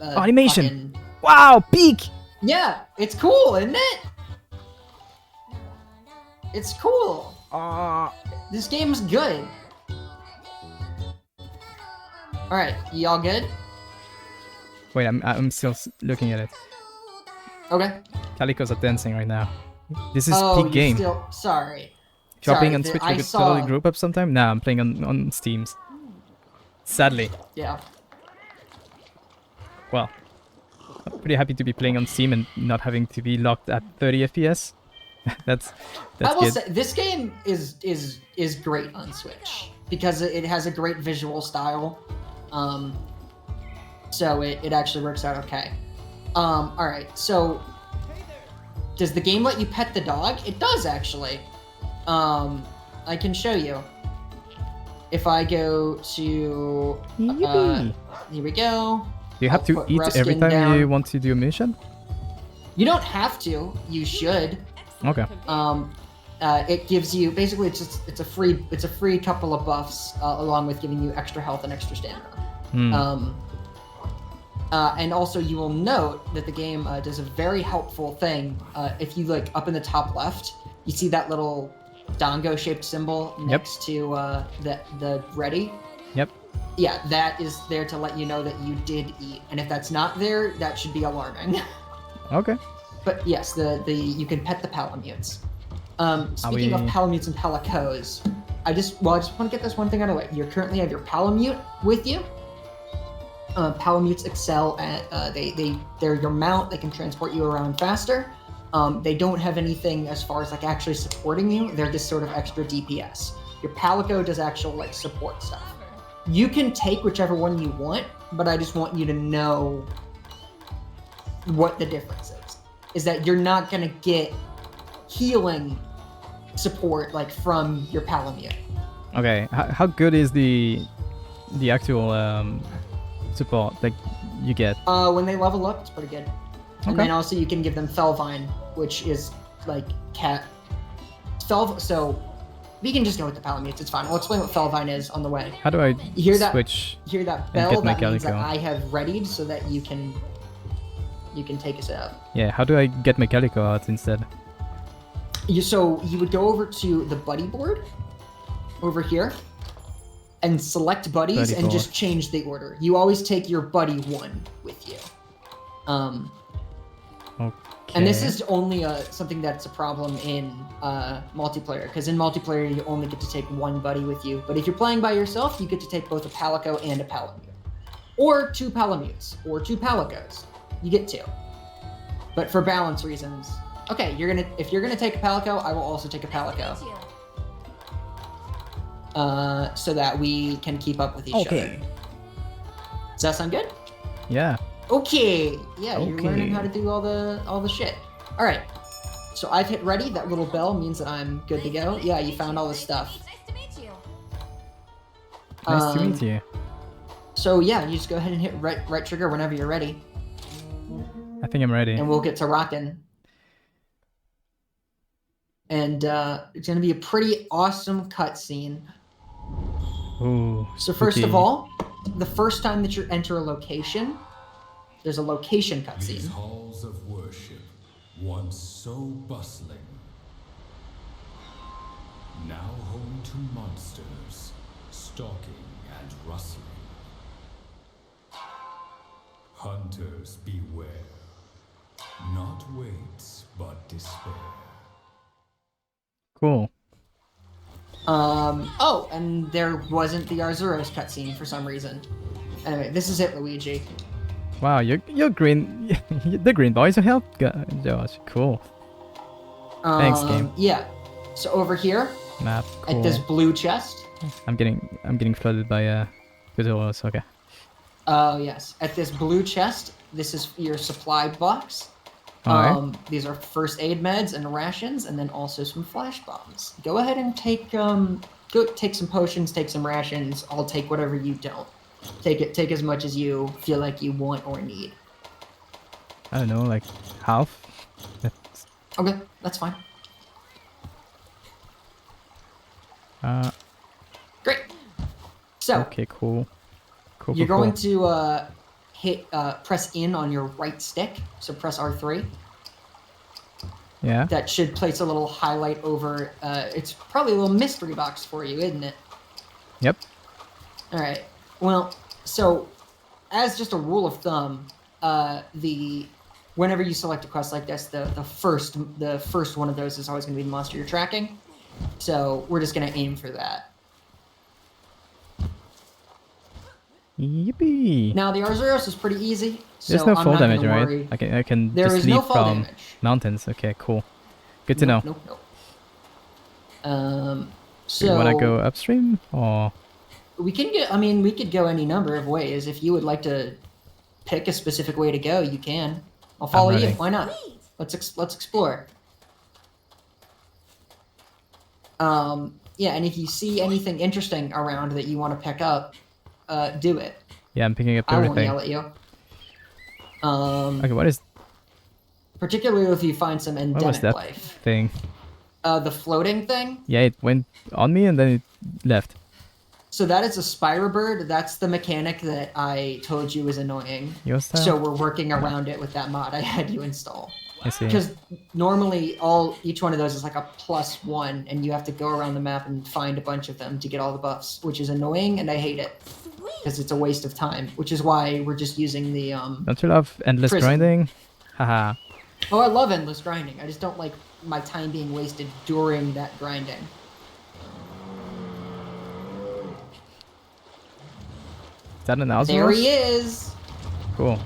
Animation! fucking- Wow, peak! Yeah, it's cool, isn't it? It's cool. This game's good. All right, y'all good? Wait, I'm still looking at it. Okay. Calicos are dancing right now. This is Oh, peak you game. still sorry. If you're Sorry, playing on the- Switch, I we could saw- totally group up sometime. Nah, I'm playing on Steam's. Sadly. Yeah. Well, I'm pretty happy to be playing on Steam and not having to be locked at 30 FPS. that's I will good. say this game is great on Switch because it has a great visual style. So it actually works out okay. All right. So does the game let you pet the dog? It does actually. I can show you. If I go to Yippee. here we go. Do you have I'll to put eat every Ruskin time down. you want to do a mission? You don't have to. You should. Okay. It gives you basically it's a free couple of buffs along with giving you extra health and extra stamina. And also, you will note that the game does a very helpful thing. If you like up in the top left, you see that little dongo-shaped symbol next to the ready. Yep. Yeah, that is there to let you know that you did eat. And if that's not there, that should be alarming. Okay. But yes, you can pet the palamutes. Speaking of palamutes and palicos, I just want to get this one thing out of the way. You currently have your palamute with you. Palamutes excel at they're your mount. They can transport you around faster. They don't have anything as far as like actually supporting you. They're just sort of extra DPS. Your palico does actual like support stuff. You can take whichever one you want, but I just want you to know what the difference is. Is that you're not gonna get healing support like from your palamute. Okay. How good is the actual support that you get? When they level up, it's pretty good. And Okay. then also you can give them Felvine, which is like so we can just go with the palamutes, it's fine. I'll explain what Felvine is on the way. How do I You hear that? switch? You hear that and bell? get my That means that calico? I have readied so that you can take us out. Yeah. How do I get my calico out instead? So you would go over to the buddy board over here and select buddies Buddy and board. just change the order. You always take your buddy one with you. Okay. And this is only something that's a problem in multiplayer, because in multiplayer you only get to take one buddy with you. But if you're playing by yourself, you get to take both a palico and a palamute, or two palamutes, or two palicos. You get two. But for balance reasons, okay, if you're gonna take a palico, I will also take a palico. So that we can keep up with each other. Does that sound good? Yeah. Okay. Yeah, you're Okay. learning how to do all the shit. All right. So I've hit ready. That little bell means that I'm good to go. Yeah, you found all this stuff. Nice to meet you. Nice to meet you. So yeah, you just go ahead and hit right trigger whenever you're ready, I think I'm ready. and we'll get to rocking. And it's gonna be a pretty awesome cutscene. Ooh. So first spooky. of all, the first time that you enter a location, there's a location These cutscene. halls of worship, once so bustling, now home to monsters, stalking and rustling. Hunters beware, not weights, but despair. Cool. Oh, and there wasn't the Arzuros cutscene for some reason. Anyway, this is it, Luigi. Wow, you're green. The green boys are help, Josh. Cool. Thanks, game. Yeah. So over here Map. Cool. at this blue chest. I'm getting flooded by tutorials. Okay. Oh yes, at this blue chest. This is your supply box. Alright. These are first aid meds and rations, and then also some flash bombs. Go ahead and take go take some potions, take some rations. I'll take whatever you don't. Take as much as you feel like you want or need. I don't know, like half. That's, Okay, that's fine. Great. So okay, cool. Cool. you're cool, going cool. to press in on your right stick. So press R3. Yeah. That should place a little highlight over. It's probably a little mystery box for you, isn't it? Yep. All right. Well, so as just a rule of thumb, whenever you select a quest like this, the first one of those is always going to be the monster you're tracking. So we're just going to aim for that. Yippee. Now the Arzuros is pretty easy. So There's no I'm fall not damage, gonna right? worry. I can There just is no leap fall from damage. mountains. Okay, cool. Good to know. Nope. So Do you wanna go upstream or? we can get. I mean, we could go any number of ways. If you would like to pick a specific way to go, you can. I'll follow you. ready. Why not? Wait. Let's explore. Yeah, and if you see anything interesting around that you want to pick up, do it. Yeah, I'm picking up I won't everything. yell at you. Okay, what is Particularly if you find some what was endemic that life. thing? The floating thing. Yeah, it went on me and then it left. So that is a Spyro bird. That's the mechanic that I told you was annoying. Your style? So we're working around it with that mod I had you install. I see. Because normally each one of those is like a +1, and you have to go around the map and find a bunch of them to get all the buffs, which is annoying, and I hate it. Because it's a waste of time, which is why we're just using the Don't you love endless prison. grinding? Haha. Oh, I love endless grinding. I just don't like my time being wasted during that grinding. Is that an Oswald? There he is! Cool.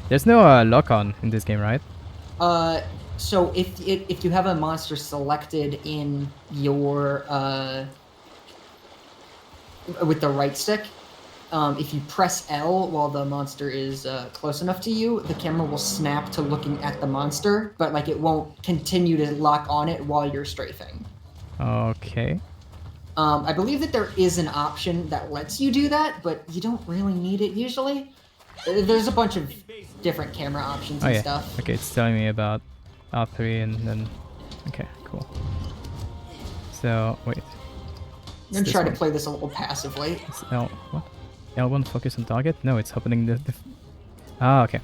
There's no lock-on in this game, right? So if you have a monster selected in your with the right stick, if you press L while the monster is close enough to you, the camera will snap to looking at the monster, but like it won't continue to lock on it while you're strafing. Okay. I believe that there is an option that lets you do that, but you don't really need it usually. There's a bunch of different camera options Oh and yeah. stuff. Okay, it's telling me about R3 and then... Okay, cool. So, wait. I'm gonna try to play this a little passively. It's L... What? L1 focus on target? No, it's opening the... Ah, okay.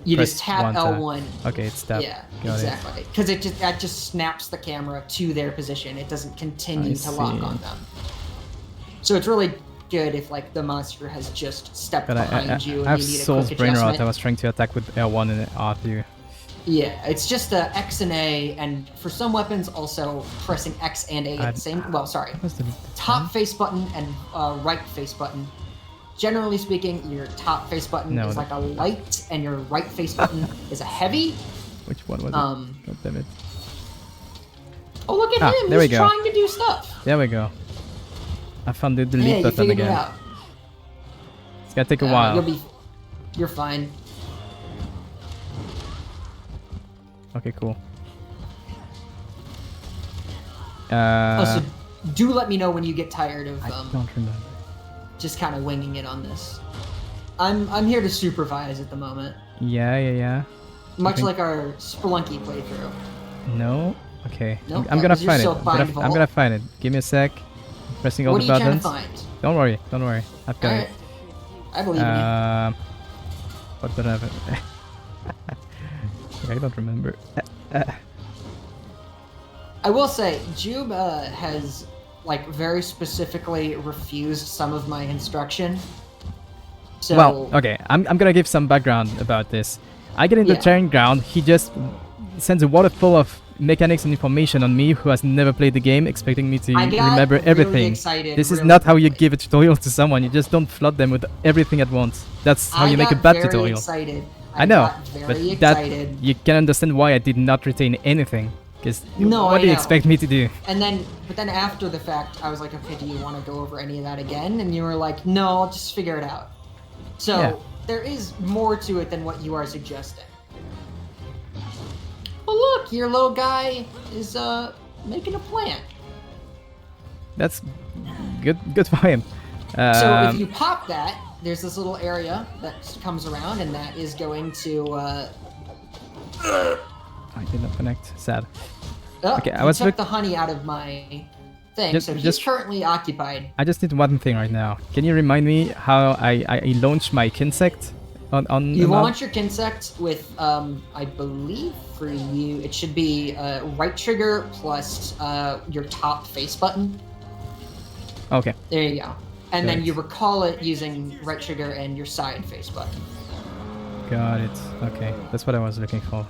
You press just tap one time. L1. Okay, it's tapped. Yeah, Got exactly. Because that just snaps the camera to their position. It doesn't continue I to lock see. on them. So it's really good if like the monster has just stepped But behind you I and have you need a Soul's quick brain rot. adjustment. I was trying to attack with L1 and R2. Yeah, it's just X and A, and for some weapons also pressing X and A at the same. Well, sorry, What was the top face button and right face button. Generally speaking, your top face button is like a light, and your right face button is a heavy. Which one was it? God damn it. Oh, look at him! There we He's go. trying to do stuff. There we go. I found the Yeah, delete you button figured it again. out. It's gonna take a while. You're fine. Okay, cool. So do let me know when you get tired of I don't remember. just kind of winging it on this. I'm here to supervise at the moment, Yeah. much like our Spelunky playthrough. No? Okay. Nope, I'm that gonna was your find it. silk bind I'm vault. gonna find it. Give me a sec. I'm pressing all What are the you trying buttons. to find? Don't worry. I've got Alright, I believe in you. it. What did I have? I don't remember. I will say, Jube has like very specifically refused some of my instruction. So, Well, okay. I'm gonna give some background about this. I get into Yeah. training ground. He just sends a water full of mechanics and information on me who has never played the game, expecting me to I got remember really everything. excited This is really not how you quickly. give a tutorial to someone. You just don't flood them with everything at once. That's how I you make a got bad very tutorial. Excited. I know, got very but excited. that you can understand why I did not retain anything. Because No, what I do you know. expect me to do? But then after the fact, I was like, okay, do you want to go over any of that again? And you were like, no, I'll just figure it out. So Yeah. there is more to it than what you are suggesting. Well, look, your little guy is making a plant. That's good for him. So if you pop that, there's this little area that comes around, and that is going to. I did not connect. Sad. Okay, I was took look- the honey out of my thing, Just- so he's just- currently occupied. I just need one thing right now. Can you remind me how I launched my Kinsect on You the mod? launch your Kinsect with, I believe for you, it should be right trigger plus your top face button. Okay. There you go. And then Right. you recall it using right trigger and your side face button. Got it. Okay. That's what I was looking for.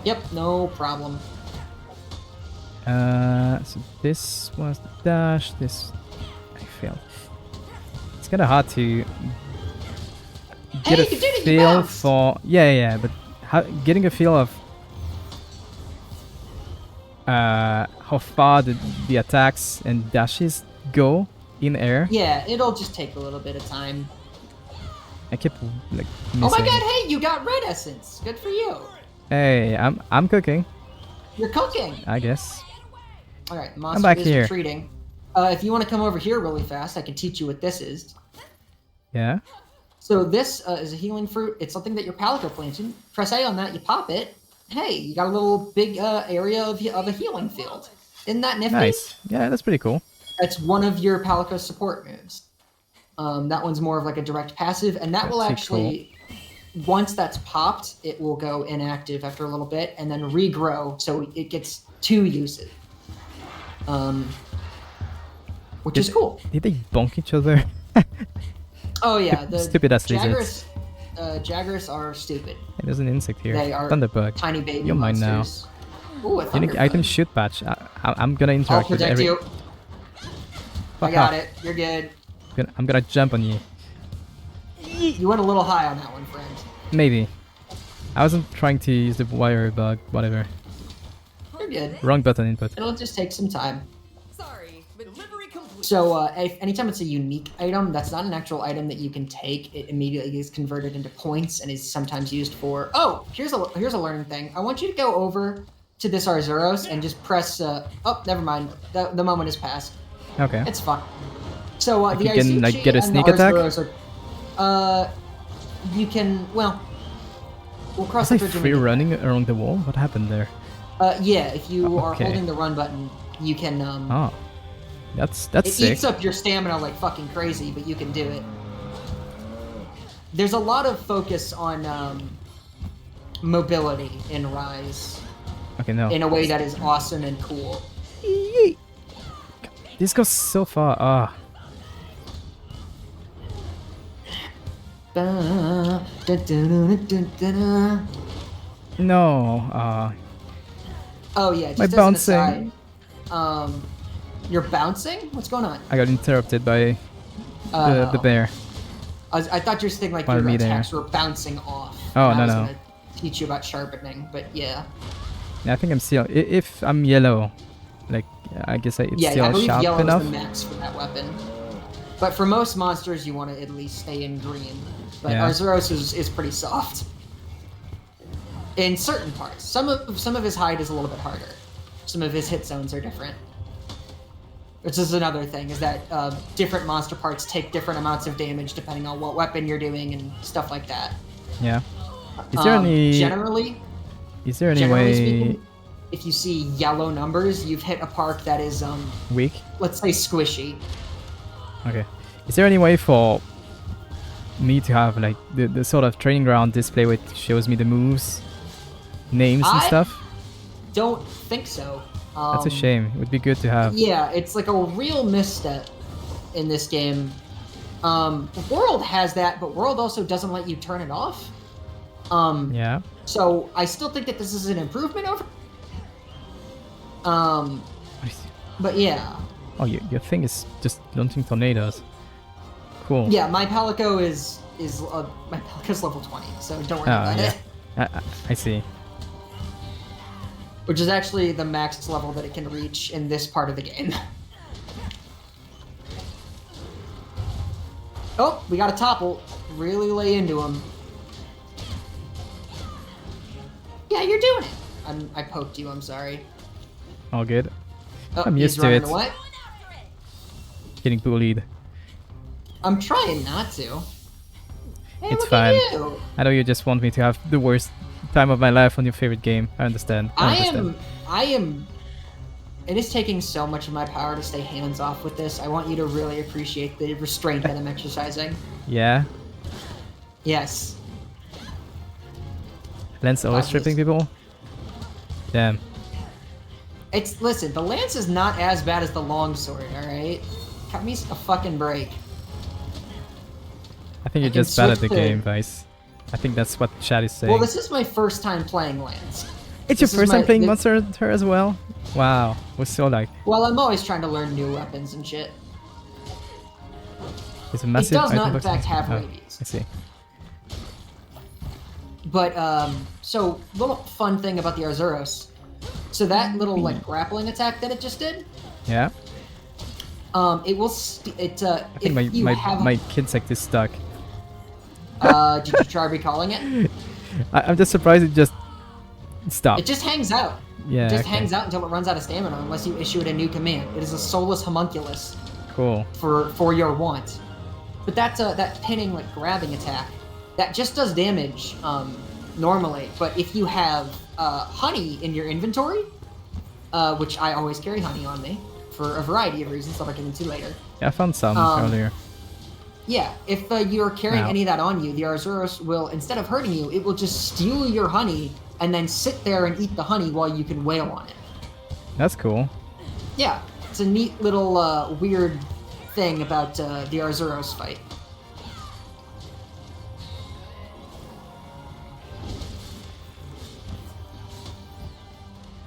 Yep, no problem. So this was the dash. This I failed. It's kind of hard to get Hey, a you did it, you feel bounced. for. Yeah. But getting a feel of how far the attacks and dashes go in air. Yeah, it'll just take a little bit of time. I kept like missing. Oh my god, hey, you got red essence. Good for you. Hey, I'm cooking. You're cooking. I guess. All right, monster back is here. retreating. If you want to come over here really fast, I can teach you what this is. Yeah. So this is a healing fruit. It's something that your Palico planted. Press A on that, you pop it. Hey, you got a little big area of a healing field. Isn't that nifty? Nice. Yeah, that's pretty cool. That's one of your Palico support moves. That one's more of like a direct passive, and that will Pretty actually, once that's popped, it will go inactive after a little bit and then regrow, so it gets 2 uses. Which is cool. Did they bonk each other? Oh yeah, the Stupid ass lizards. Jaggers are stupid. And there's an insect here. They are Thunderbug. tiny baby You're mine now. monsters. Ooh, a Unique Thunderbug. item shoot patch. I'm gonna I'll interact with protect every. you. I Fuck got off. it. You're good. I'm gonna jump on you. You went a little high on that one, friend. Maybe. I wasn't trying to use the wire bug. Whatever. You're good. Wrong button input. It'll just take some time. Sorry, but delivery complete. So, anytime it's a unique item, that's not an actual item that you can take. It immediately gets converted into points and is sometimes used for. Oh, here's a learning thing. I want you to go over to this Arzuros and just press. Oh, never mind. The moment has passed. Okay. It's fine. So the you can, like, Izuchi get a and the sneak attack? Arzuros are, you can. Well, we'll cross Was the I bridge when free we get running along the wall? What happened there? yeah, if you are Okay. holding the run button, you can. Oh. That's It sick. eats up your stamina like fucking crazy, but you can do it. There's a lot of focus on mobility in Rise Okay, no. in a way that is awesome and cool. This goes so far. Ah. No. Oh yeah, just My as an bouncing. aside, you're bouncing? What's going on? I got interrupted by the bear. I thought you were saying like Wanted your me there. attacks were bouncing off. Oh, and no, I was no. gonna teach you about sharpening, but yeah. Yeah, I think I'm still. If I'm yellow, like I guess it's Yeah, I still believe sharp yellow enough. is the max for that weapon. But for most monsters, you want to at least stay in green. But Yeah. Arzuros is pretty soft. In certain parts. Some of his hide is a little bit harder. Some of his hit zones are different. Which is another thing, is that different monster parts take different amounts of damage depending on what weapon you're doing and stuff like that. Yeah. Is there any? Generally Way speaking, if you see yellow numbers, you've hit a part that is, weak? let's say squishy. Okay. Is there any way for me to have like the sort of training ground display which shows me the moves, names and I- stuff? Don't think so. That's a shame. It would be good to have. Yeah, it's like a real misstep in this game. World has that, but World also doesn't let you turn it off. Yeah. So I still think that this is an improvement over. What is- But yeah, Oh, your thing is just launching tornadoes. Cool. yeah. My Palico is my Palico's level 20, so don't worry Oh, about yeah. it. I see. Which is actually the max level that it can reach in this part of the game. Oh, we got a topple. Really lay into him. Yeah, you're doing it. I poked you. I'm sorry. All good. Oh, I'm he's used to running it. away. Getting bullied. I'm trying not to. Hey, It's look at fine. you. I know you just want me to have the worst time of my life on your favorite game. I understand. I understand. am. It is taking so much of my power to stay hands off with this. I want you to really appreciate the restraint that I'm exercising. Yeah. Yes. Lance always Cautious. tripping people. Damn. Listen, the lance is not as bad as the longsword, alright? Cut me a fucking break. I think you're can just bad at switch the to- game, Vice. I think that's what chat is saying. Well, this is my first time playing lance. It's your this is first time my- playing thi- Monster Hunter as well? Wow. We're so like. Well, I'm always trying to learn new weapons and shit. It's a massive does not, item in box. fact, have Oh, rabies. I see. But, so, little fun thing about the Arzuros. So that little, like, grappling attack that it just did, Yeah. it will, I think if you have, my Kidsect is stuck. did you try recalling it? I'm just surprised it just stopped. It just hangs out. Yeah. It just okay. hangs out until it runs out of stamina, unless you issue it a new command. It is a soulless homunculus Cool. for your want. But that's that pinning, like, grabbing attack, that just does damage, normally. But if you have, honey in your inventory, which I always carry honey on me, for a variety of reasons that I'll get into later. Yeah, I found some Um, earlier. Yeah, if you're carrying Now. any of that on you, the Arzuros will, instead of hurting you, it will just steal your honey and then sit there and eat the honey while you can wail on it. That's cool. Yeah, it's a neat little weird thing about the Arzuros fight.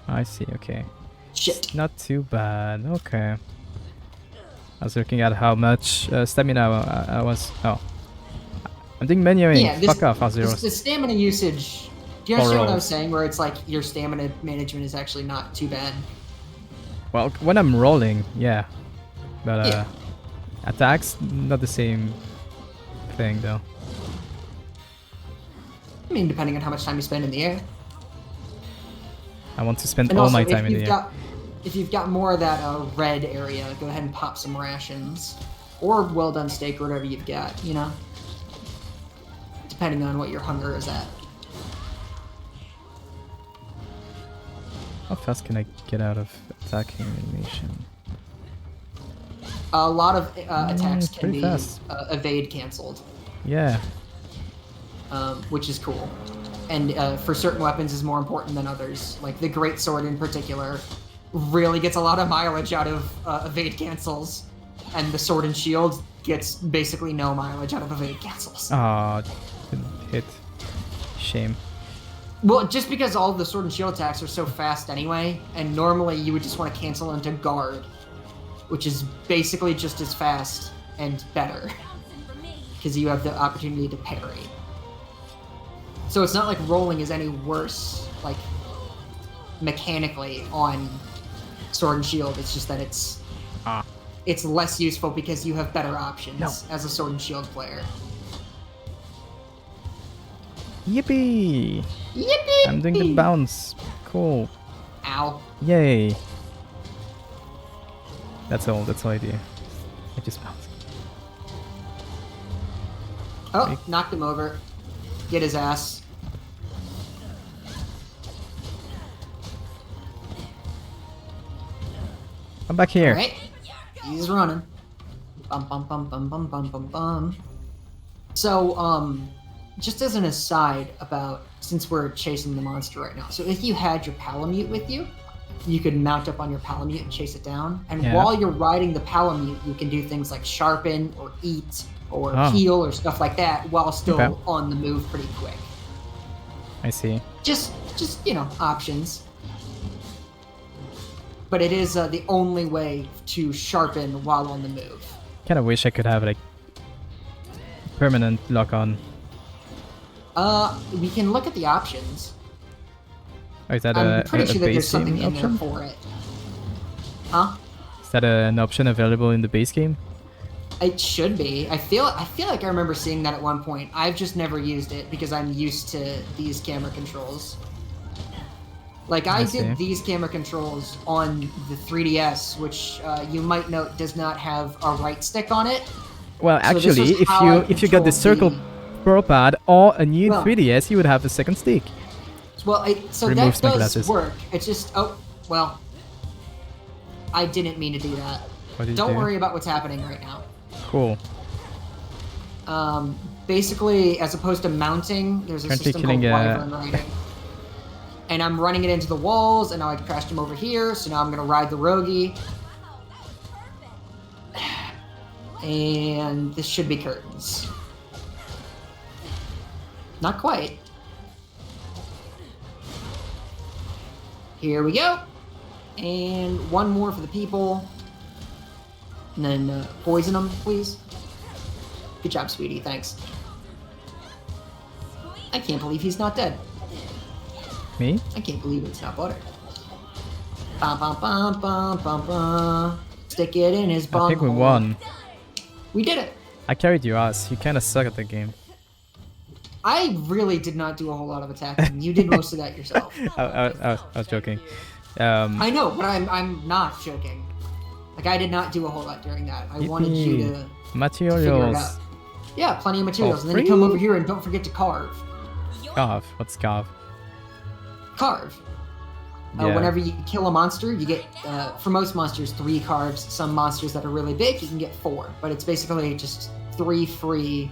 I see, okay. Shit. Not too bad, okay. I was looking at how much stamina I was... Oh. I'm doing menuing. Yeah, Fuck off, the Arzuros. stamina usage. Do you Or understand what I rolls. was saying? Where it's like your stamina management is actually not too bad. Well, when I'm rolling, yeah. But Yeah. attacks, not the same thing though. I mean, depending on how much time you spend in the air. I want to spend And all also, my time in the air. if you've got more of that red area, go ahead and pop some rations. Or well done steak or whatever you've got, you know? Depending on what your hunger is at. How fast can I get out of attacking animation? A lot of attacks can pretty be fast. evade canceled, Yeah. which is cool. And for certain weapons is more important than others. Like the Great Sword in particular really gets a lot of mileage out of evade cancels. And the Sword and Shield gets basically no mileage out of evade cancels. Ah, didn't hit. Shame. Well, just because all of the Sword and Shield attacks are so fast anyway, and normally you would just want to cancel into Guard, which is basically just as fast and better, because you have the opportunity to parry. So it's not like rolling is any worse, like, mechanically on Sword and Shield, it's just that it's less useful because you have better options as a Sword and Shield player. Yippee! Yippee! I'm doing the bounce. Cool. Ow. Yay. That's all I do. I just bounce. Oh, knocked him over. Get his ass. I'm back here. Alright. He's running. Bum bum bum bum bum bum bum bum. So, just as an aside about, since we're chasing the monster right now, so if you had your Palamute with you, you could mount up on your Palamute and chase it down. And Yeah. while you're riding the Palamute, you can do things like sharpen or eat or heal or stuff like that while still Okay. on the move pretty quick. I see. Just you know, options. But it is the only way to sharpen while on the move. Kinda wish I could have like permanent lock on. We can look at the options. Or is that I'm a pretty sure that there's base something game in there option? for it. Huh? Is that an option available in the base game? It should be. I feel like I remember seeing that at one point. I've just never used it because I'm used to these camera controls. Like I see. did these camera controls on the 3DS, which you might note does not have a right stick on it. Well, So this actually, was how I if you got the circle controlled Pro Pad or a new Well- 3DS, you would have a second stick. Well, so Removes that my does glasses. work. It's just, oh, well, I didn't mean to do that. What did you Don't do? worry about what's happening right now. Cool. Basically, as opposed to mounting, there's a Currently system called killing, Wyvern riding. And I'm running it into the walls, and now I crashed him over here, so now I'm gonna ride the Rogi. And this should be curtains. Not quite. Here we go. And one more for the people. And then poison them, please. Good job, sweetie. Thanks. I can't believe he's not dead. Me? I can't believe it's not butter. Bum, bum, bum, bum, bum, bum. Stick it in his bum. I think we won. We did it. I carried your ass. You kinda suck at the game. I really did not do a whole lot of attacking. You did most of that yourself. I was joking. I know, but I'm not joking. Like I did not do a whole lot during that. I wanted you to figure it Materials. out. Yeah, plenty of materials. For And then you come free? over here and don't forget to carve. Carve. What's carve? Carve. Yeah. Whenever you kill a monster, you get, for most monsters, 3 carves. Some monsters that are really big, you can get 4. But it's basically just 3 free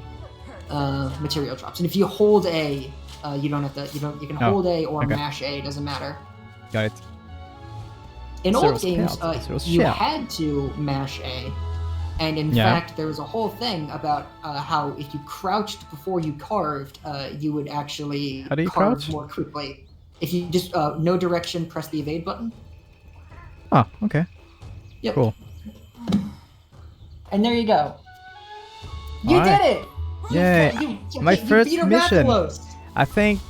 material drops. And if you hold A, you don't have to. You can hold A or okay. mash A. Doesn't matter. Got it. In Zero old games, spell, zero you shell. had to mash A, and in Yeah. fact, there was a whole thing about how if you crouched before you carved, you would actually How do you carve crouch? more quickly. If you just no direction, press the evade button. Oh, okay. Yep. Cool. And there you go. You Alright. did it! Yay! My You first beat a mission. Rathalos. I think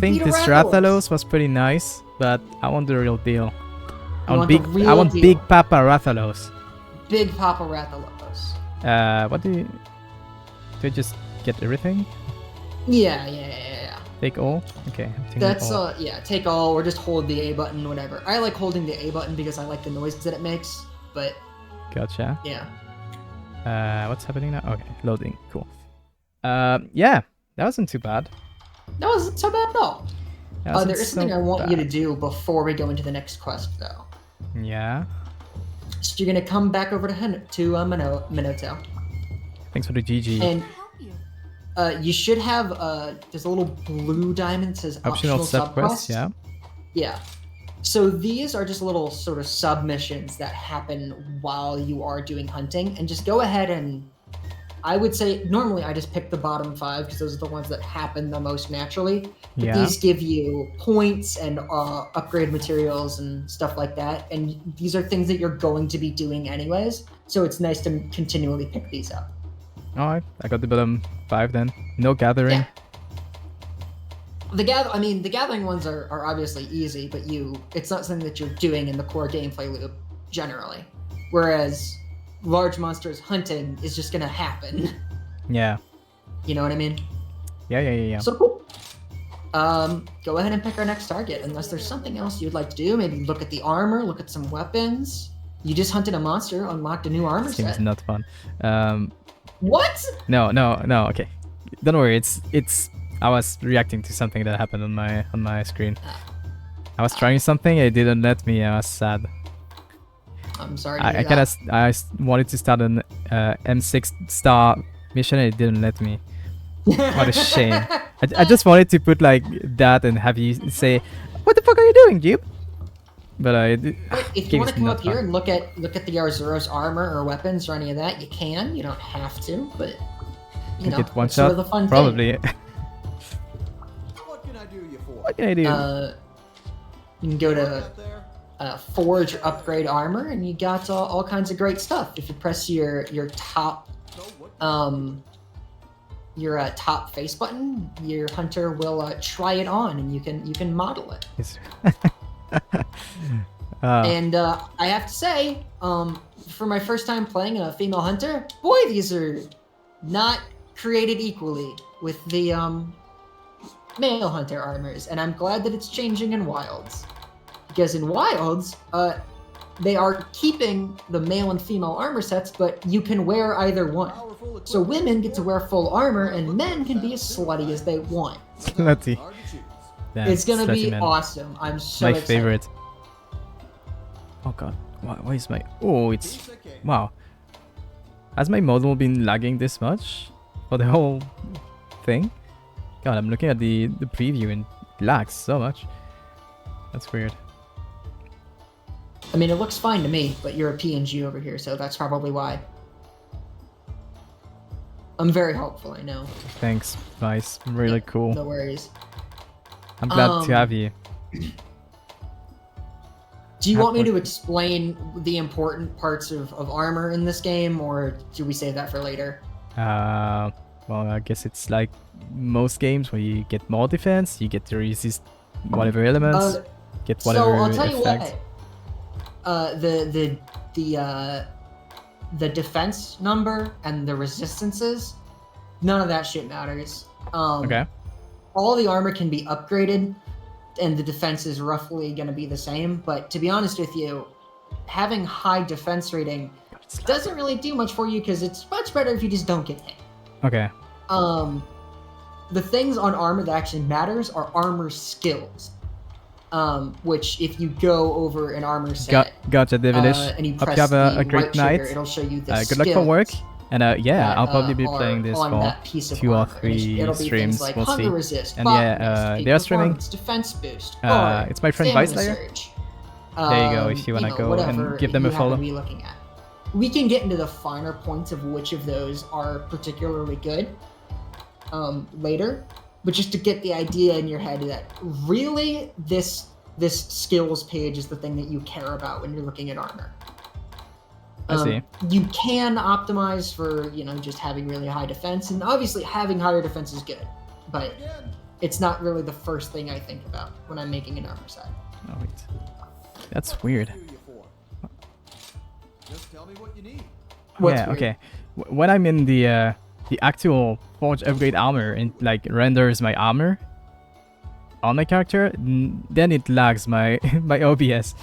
beat a this Rathalos. Rathalos was pretty nice, but I want the real deal. I You want want the big. I real want deal. big Papa Rathalos. Big Papa Rathalos. What do you? Do I just get everything? Yeah. Take all? Okay. I'm taking That's all. yeah, take all or just hold the A button, whatever. I like holding the A button because I like the noise that it makes, but Gotcha. yeah. What's happening now? Okay, loading. Cool. Yeah, that wasn't too bad. That wasn't so bad at all. That wasn't There is so something I want you to bad. do before we go into the next quest, though. Yeah. So you're gonna come back over to Minotaur, Thanks for the GG. and you should have there's a little blue diamond that says Optional sub sub-quests, yeah. Yeah. So these are just little sort of submissions that happen while you are doing hunting, and just go ahead and I would say normally I just pick the bottom 5 because those are the ones that happen the most naturally. But Yeah. these give you points and upgrade materials and stuff like that, and these are things that you're going to be doing anyways. So it's nice to continually pick these up. Alright, I got the bottom 5 then. No gathering. Yeah. The gathering ones are obviously easy, but it's not something that you're doing in the core gameplay loop generally. Whereas large monsters hunting is just gonna happen. Yeah. You know what I mean? Yeah. So cool. Go ahead and pick our next target, unless there's something else you'd like to do. Maybe look at the armor, look at some weapons. You just hunted a monster, unlocked a new armor Seems set. not fun. What? No, okay. Don't worry, it's I was reacting to something that happened on my screen. I was trying something, it didn't let me, I was sad. I'm sorry to hear I wanted to start an M6 star mission and it didn't let me. What a shame. I just wanted to put like that and have you say, what the fuck are you doing, Jube? But If you want to come up here and look at the Arzuro's armor or weapons or any of that, you can. You don't have to, but you know, get one it's sort shot, of the fun probably. What can I do you for? What can I do? You can go to Out there? forge or upgrade armor, and you got all kinds of great stuff. If you press your top So what? top face button, your hunter will try it on, and you can model it. Yes. And I have to say, for my first time playing a female hunter, boy, these are not created equally with the male hunter armors, and I'm glad that it's changing in Wilds. Because in Wilds, they are keeping the male and female armor sets, but you can wear either one. Powerful So equipment. women get to wear full armor, and men can be as slutty as they want. Slutty. Hard to choose. Damn, It's gonna slutty be man. awesome. I'm so My excited. favorite. Oh god, why is my... Oh, it's... Piece of cake. Wow. Has my model been lagging this much for the whole thing? God, I'm looking at the preview and it lags so much. That's weird. I mean, it looks fine to me, but you're a PNG over here, so that's probably why. I'm very helpful, I know. Thanks, Vice. Really cool. No worries. I'm glad to have you. Do you want me to explain the important parts of armor in this game, or do we save that for later? Well, I guess it's like most games where you get more defense, you get to resist whatever elements, get whatever So I'll tell you effects. what. The defense number and the resistances, none of that shit matters. Okay. All the armor can be upgraded, and the defense is roughly going to be the same. But to be honest with you, having high defense rating doesn't really do much for you because it's much better if you just don't get hit. Okay. The things on armor that actually matters are armor skills, which if you go over an armor set Gotcha, Devilish. and you Hope press you have the a great right night. trigger, it'll show you the Good luck for work. skills. And yeah, that, I'll probably be are playing this on for that piece of 2 or armor. And 3 it'll be streams. things like We'll hunger see. resist, And botanist, yeah, peak they are streaming. performance, defense boost. It's my friend stamina VyceLyre. surge, There you go, if you wanna go whatever and give them a you happen follow. to be looking at. We can get into the finer points of which of those are particularly good later, but just to get the idea in your head that really this skills page is the thing that you care about when you're looking at armor. I see. You can optimize for, just having really high defense, and obviously having higher defense is good, but it's not really the first thing I think about when I'm making an armor set. Oh wait, that's weird. Just tell me what you need. What's Yeah, weird? okay. When I'm in the actual Forge upgrade armor and like renders my armor on my character, then it lags my my OBS.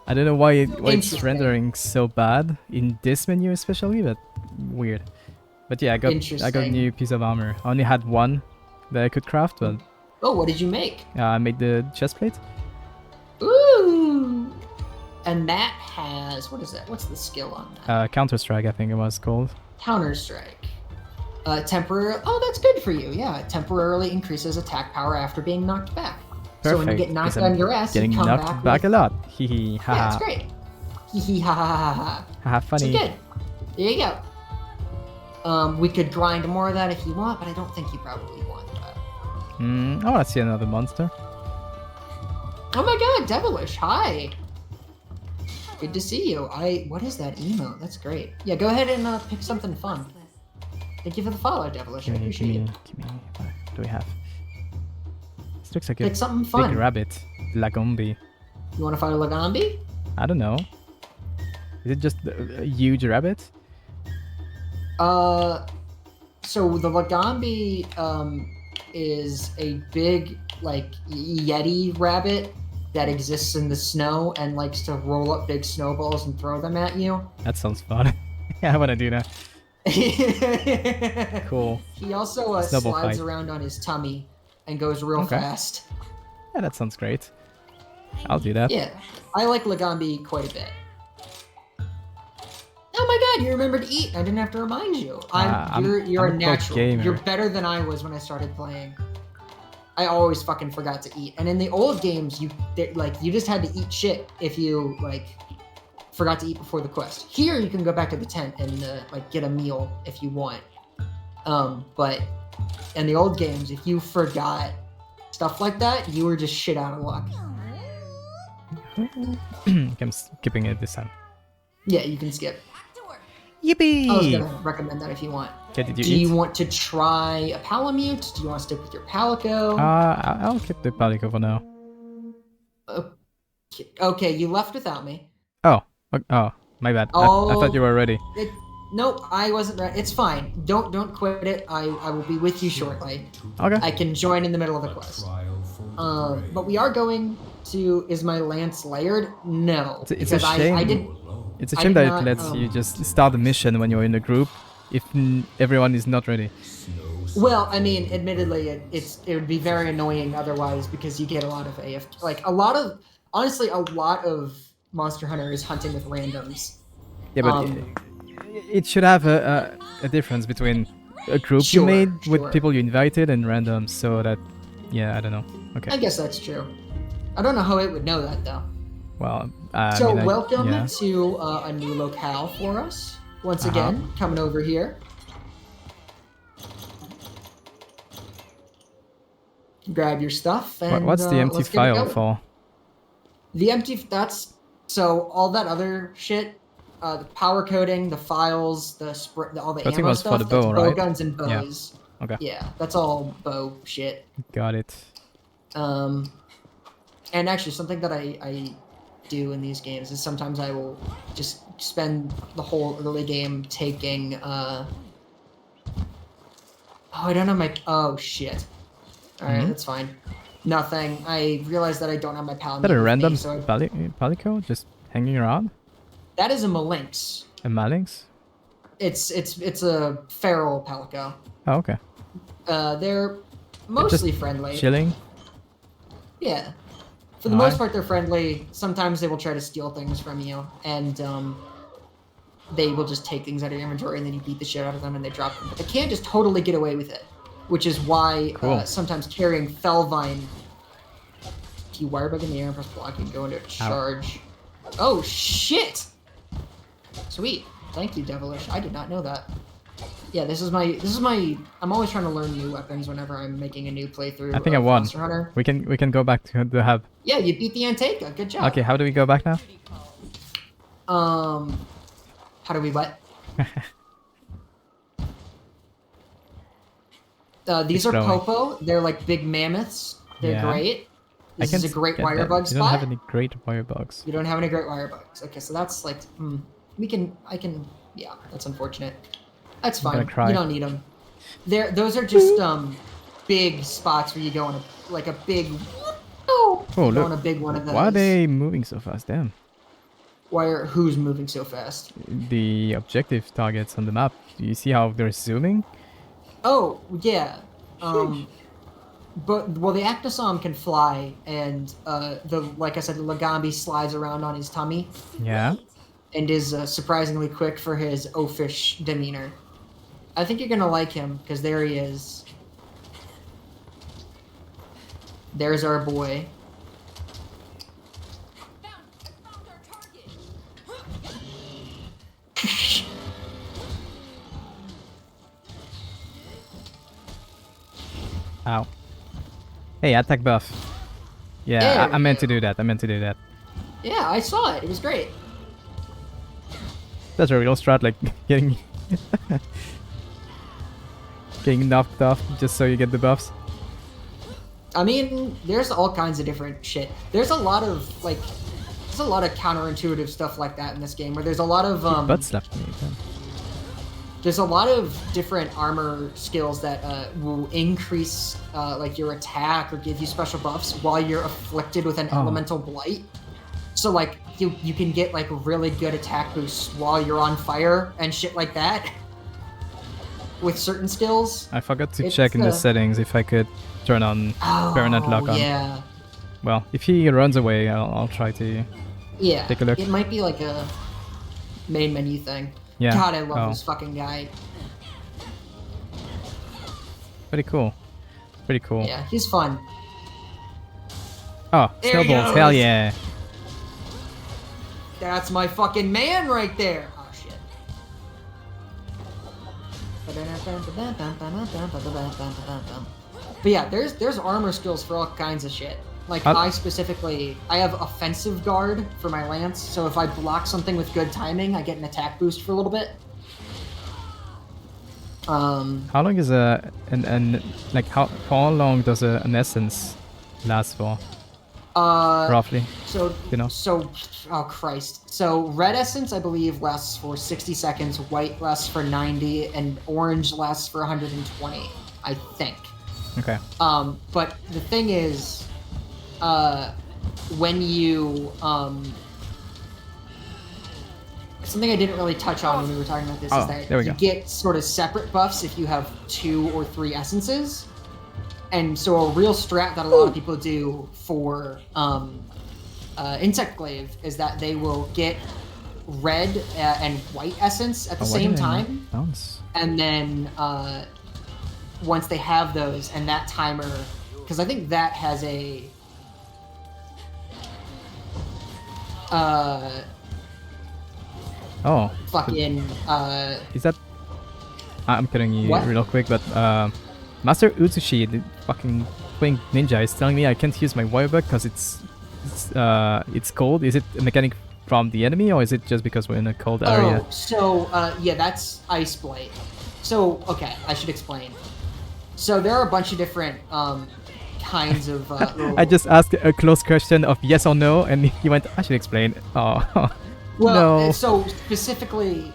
I don't know why it's Interesting. rendering so bad in this menu especially, but weird. But yeah, I got Interesting. new piece of armor. I only had one that I could craft, but Oh, what did you make? I made the chest plate. Ooh! And that has, what is that? What's the skill on that? Counter-Strike, I think it was called. Counter-Strike. Temporary. Oh, that's good for you. Yeah, it temporarily increases attack power after being knocked back. So when you Perfect, get knocked 'cause I'm on your ass, Getting you come knocked back a with... lot. Hee hee, Yeah, haha. it's great. Hee hee ha ha ha ha. Haha, So funny. good. There you go. We could grind more of that if you want, but I don't think you probably want that. I want to see another monster. Oh my god, Devilish, hi! Good to see you. What is that emote? That's great. Yeah, go ahead and pick something fun. Thank you for the follow, Devilish. I appreciate it. Give me. What do we have? This looks like a Pick something big fun. rabbit. Lagombi. You want to fight a Lagambi? I don't know. Is it just a huge rabbit? So the Lagambi is a big like Yeti rabbit that exists in the snow and likes to roll up big snowballs and throw them at you. That sounds fun. Yeah, I want to do that. Cool. He also Snowball slides fight. around on his tummy and goes real Okay. fast. Yeah, that sounds great. I'll do that. Yeah, I like Lagambi quite a bit. Oh my god, you remembered to eat. I didn't have to remind you. You're I'm a a pro natural. gamer. You're better than I was when I started playing. I always fucking forgot to eat. And in the old games, you just had to eat shit if you forgot to eat before the quest. Here you can go back to the tent and get a meal if you want. But in the old games, if you forgot stuff like that, you were just shit out of luck. I'm skipping it this time. Yeah, you can skip. Back to work. Yippee! I was gonna recommend that if you want. Okay, did you Do eat? you want to try a Palamute? Do you want to stick with your Palico? I'll keep the Palico for now. Okay, you left without me. Oh, my bad. I thought you were ready. Nope, I wasn't ready. It's fine. Don't quit it. I will be with you shortly. Okay. I can join in the middle of the quest. Trial for the But we are going to. Is my lance layered? No. It's a because shame. I did. It's a I shame did that not, it lets you just start the mission when you're in a group if everyone is not ready. Well, I mean, admittedly, it would be very annoying otherwise because you get a lot of AFK. Honestly, a lot of Monster Hunter is hunting with randoms. Yeah, but it should have a difference between a group you Sure, made with sure. people you invited and randoms, so that, yeah, I don't know. Okay. I guess that's true. I don't know how it would know that though. Well, So I mean, welcome yeah. to a new locale for us. Once Uh-huh. again, coming over here. Grab your stuff and What's the empty let's get it file going. for? The empty, that's, so all that other shit, the power coding, the files, all the I think ammo was for stuff, the that's bow, bow right? guns and Yeah. bows. Okay. Yeah, that's all bow shit. Got it. And actually, something that I do in these games is sometimes I will just spend the whole early game taking. Oh, I don't have my. Oh shit! All right, that's fine. Nothing. I realized that I don't have my Palamute. Is that a with me, random so Palico just hanging around? that is a Malinx. A Malynx? It's a feral Palico. Oh, okay. They're mostly friendly. Chilling? Yeah. For the most part, they're friendly. Sometimes they will try to steal things from you, and they will just take things out of your inventory and then you beat the shit out of them and they drop them. But they can't just totally get away with it, which is why Cool. sometimes carrying Felvine, if you wirebug in the air and press block, you can go into a charge. Oh shit! Sweet. Thank you, Devilish. I did not know that. Yeah, this is my. I'm always trying to learn new weapons whenever I'm making a new playthrough. I think I of won. Monster Hunter. We can go back to the hub. Yeah, you beat the Anteka. Good job. Okay, how do we go back now? How do we what? These are Keep going. Popo. They're like big mammoths. They're Yeah. great. This is a great get that. wirebug You don't have spot. any great wirebugs. You don't have any great wirebugs. Okay, so that's like, yeah, that's unfortunate. That's I'm gonna fine. cry. You don't need them. Those are just big spots where you go on a big. Oh, go look. on a big one of those. Why are they moving so fast? Damn. Who's moving so fast? The objective targets on the map. Do you see how they're zooming? Oh yeah. But the Actosom can fly, and like I said, the Lagambi slides around on his tummy, Yeah. and is surprisingly quick for his oafish demeanor. I think you're gonna like him because there he is. There's our boy. Found our target. Ow. Hey, attack buff. Yeah, There I meant we to do that. I meant to do that. Yeah, I saw it. It was great. That's a real strat, like getting getting knocked off just so you get the buffs. I mean, there's all kinds of different shit. There's a lot of counterintuitive stuff like that in this game, where there's a lot of Butt slapped me again. there's a lot of different armor skills that will increase like your attack or give you special buffs while you're afflicted with an elemental blight. So like you can get like really good attack boosts while you're on fire and shit like that with certain skills. I forgot to It's, check in the settings if I could turn on permanent lock on. Yeah. Well, if he runs away, I'll try to. Yeah. Take a look. It might be like a main menu thing. Yeah. God, I love Oh. this fucking guy. Pretty cool. Pretty cool. Yeah, he's fun. Oh, There he snowballs! Hell goes. yeah! That's my fucking man right there. Oh shit. But yeah, there's armor skills for all kinds of shit. Like I have offensive guard for my lance, so if I block something with good timing, I get an attack boost for a little bit. How long is how long does an essence last for? Roughly. So, You know. Oh Christ. So red essence, I believe, lasts for 60 seconds, white lasts for 90, and orange lasts for 120, I think. Okay. But the thing is, when you, something I didn't really touch on when we were talking about this is that there we you go. get sort of separate buffs if you have 2 or 3 essences. And so a real strat that a lot of people do for Insect Glaive is that they will get red and white essence at the same time. Bounce. And then once they have those and that timer, because I think that has a Oh. fucking Is that? I'm kidding you What? real quick, but Master Utsushi, the fucking Wing Ninja, is telling me I can't use my wirebug because it's cold. Is it a mechanic from the enemy, or is it just because we're in a cold area? Oh, so yeah, that's Ice Blight. So okay, I should explain. So there are a bunch of different kinds of. I just asked a close question of yes or no, and he went, I should explain. Oh, Well, no. so specifically,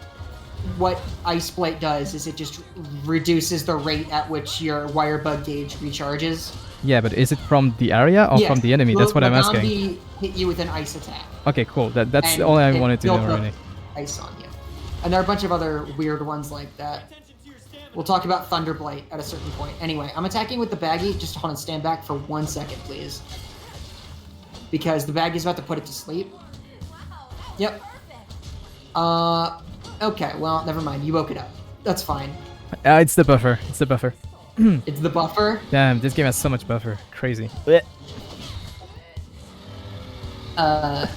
what Ice Blight does is it just reduces the rate at which your wirebug gauge recharges. Yeah, but is it from the area or Yes, from the enemy? That's what I'm asking. Lagambi hit you with an ice attack. Okay, cool. That's and all I it wanted to know, built up really. Ice on you. And there are a bunch of other weird ones like that. We'll talk about Thunderblight at a certain point. Anyway, I'm attacking with the baggie. Just hold on, stand back for 1 second, please. Because the baggie's about to put it to sleep. Yep. Okay, well, never mind. You woke it up. That's fine. It's the buffer. It's the buffer. It's the buffer. Damn, this game has so much buffer. Crazy.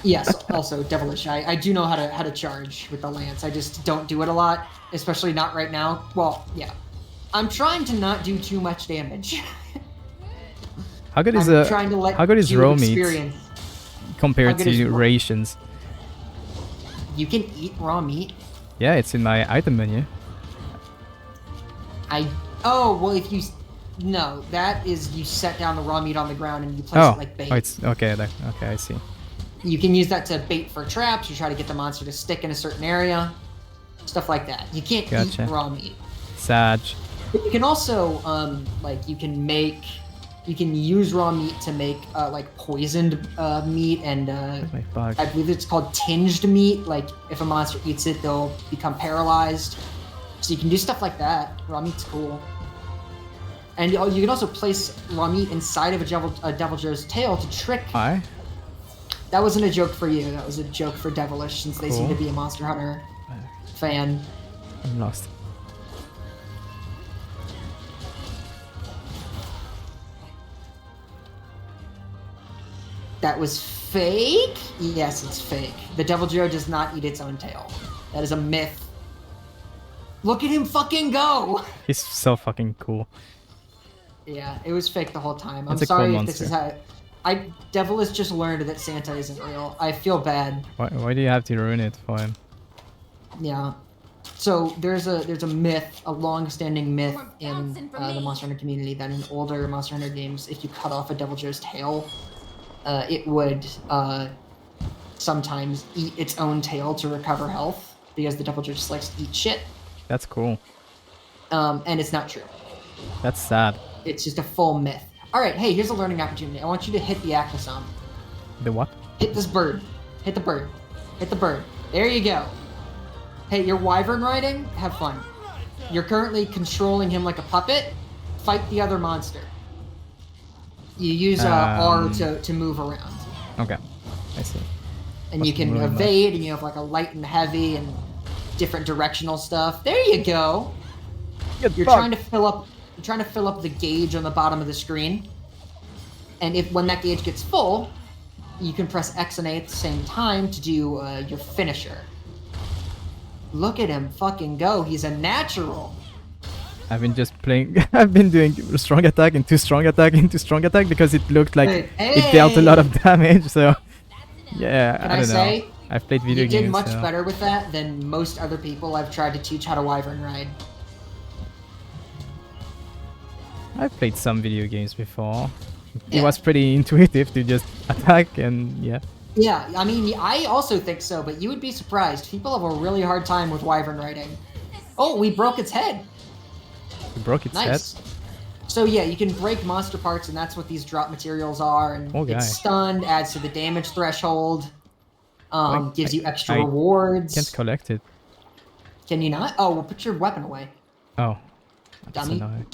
Yes. Also, devilish. I do know how to charge with the lance. I just don't do it a lot, especially not right now. Well, yeah. I'm trying to not do too much damage. How good is I'm trying to let how good is you raw meat experience. compared How good is to raw- rations? You can eat raw meat. Yeah, it's in my item menu. Oh well, if you no, that is you set down the raw meat on the ground and you place it like bait. Oh, it's okay. Okay, I see. You can use that to bait for traps. You try to get the monster to stick in a certain area, stuff like that. You can't Gotcha. eat raw meat. Sag. But you can also like you can use raw meat to make like poisoned meat and Where's my bug? I believe it's called tinged meat. Like if a monster eats it, they'll become paralyzed. So you can do stuff like that. Raw meat's cool. And you can also place raw meat inside of a Deviljho's tail to trick. Hi. That wasn't a joke for you. That was a joke for Devilish, since they seem to Cool. be a Monster Hunter fan. I'm lost. That was fake? Yes, it's fake. The Deviljho does not eat its own tail. That is a myth. Look at him fucking go! He's so fucking cool. Yeah, it was fake the whole time. I'm It's a cool sorry if this monster. is how... Devilish just learned that Santa isn't real. I feel bad. Why do you have to ruin it for him? Yeah. So there's a myth, a long-standing myth in the Monster Hunter community that in older Monster Hunter games, if you cut off a Deviljho's tail, it would sometimes eat its own tail to recover health because the Deviljho just likes to eat shit. That's cool. And it's not true. That's sad. It's just a full myth. All right, hey, here's a learning opportunity. I want you to hit the Acnosome. The what? Hit this bird. Hit the bird. Hit the bird. There you go. Hey, you're wyvern riding? Have fun. You're currently controlling him like a puppet. Fight the other monster. You use R to move around. Okay, I see. And What's you can the movement? evade, and you have like a light and heavy and different directional stuff. There you go. You're trying to fill up the gauge on the bottom of the screen. And when that gauge gets full, you can press X and A at the same time to do your finisher. Look at him fucking go. He's a natural. I've been just playing. I've been doing strong attack into strong attack into strong attack because it looked like it dealt a lot of damage. So yeah, Can I I don't say, know. I've played video You games. did much so. better with that than most other people I've tried to teach how to wyvern ride. I've played some video games before. It Yeah. was pretty intuitive to just attack and yeah. Yeah, I mean, I also think so, but you would be surprised. People have a really hard time with wyvern riding. Oh, we broke its head. It broke its head. Nice. So yeah, you can break monster parts, and that's what these drop materials are. And Oh, guy. it's stunned, adds to the damage threshold, gives you extra I rewards. Can't collect it. Can you not? Oh, well, put your weapon away. Oh. That's Dummy. annoying.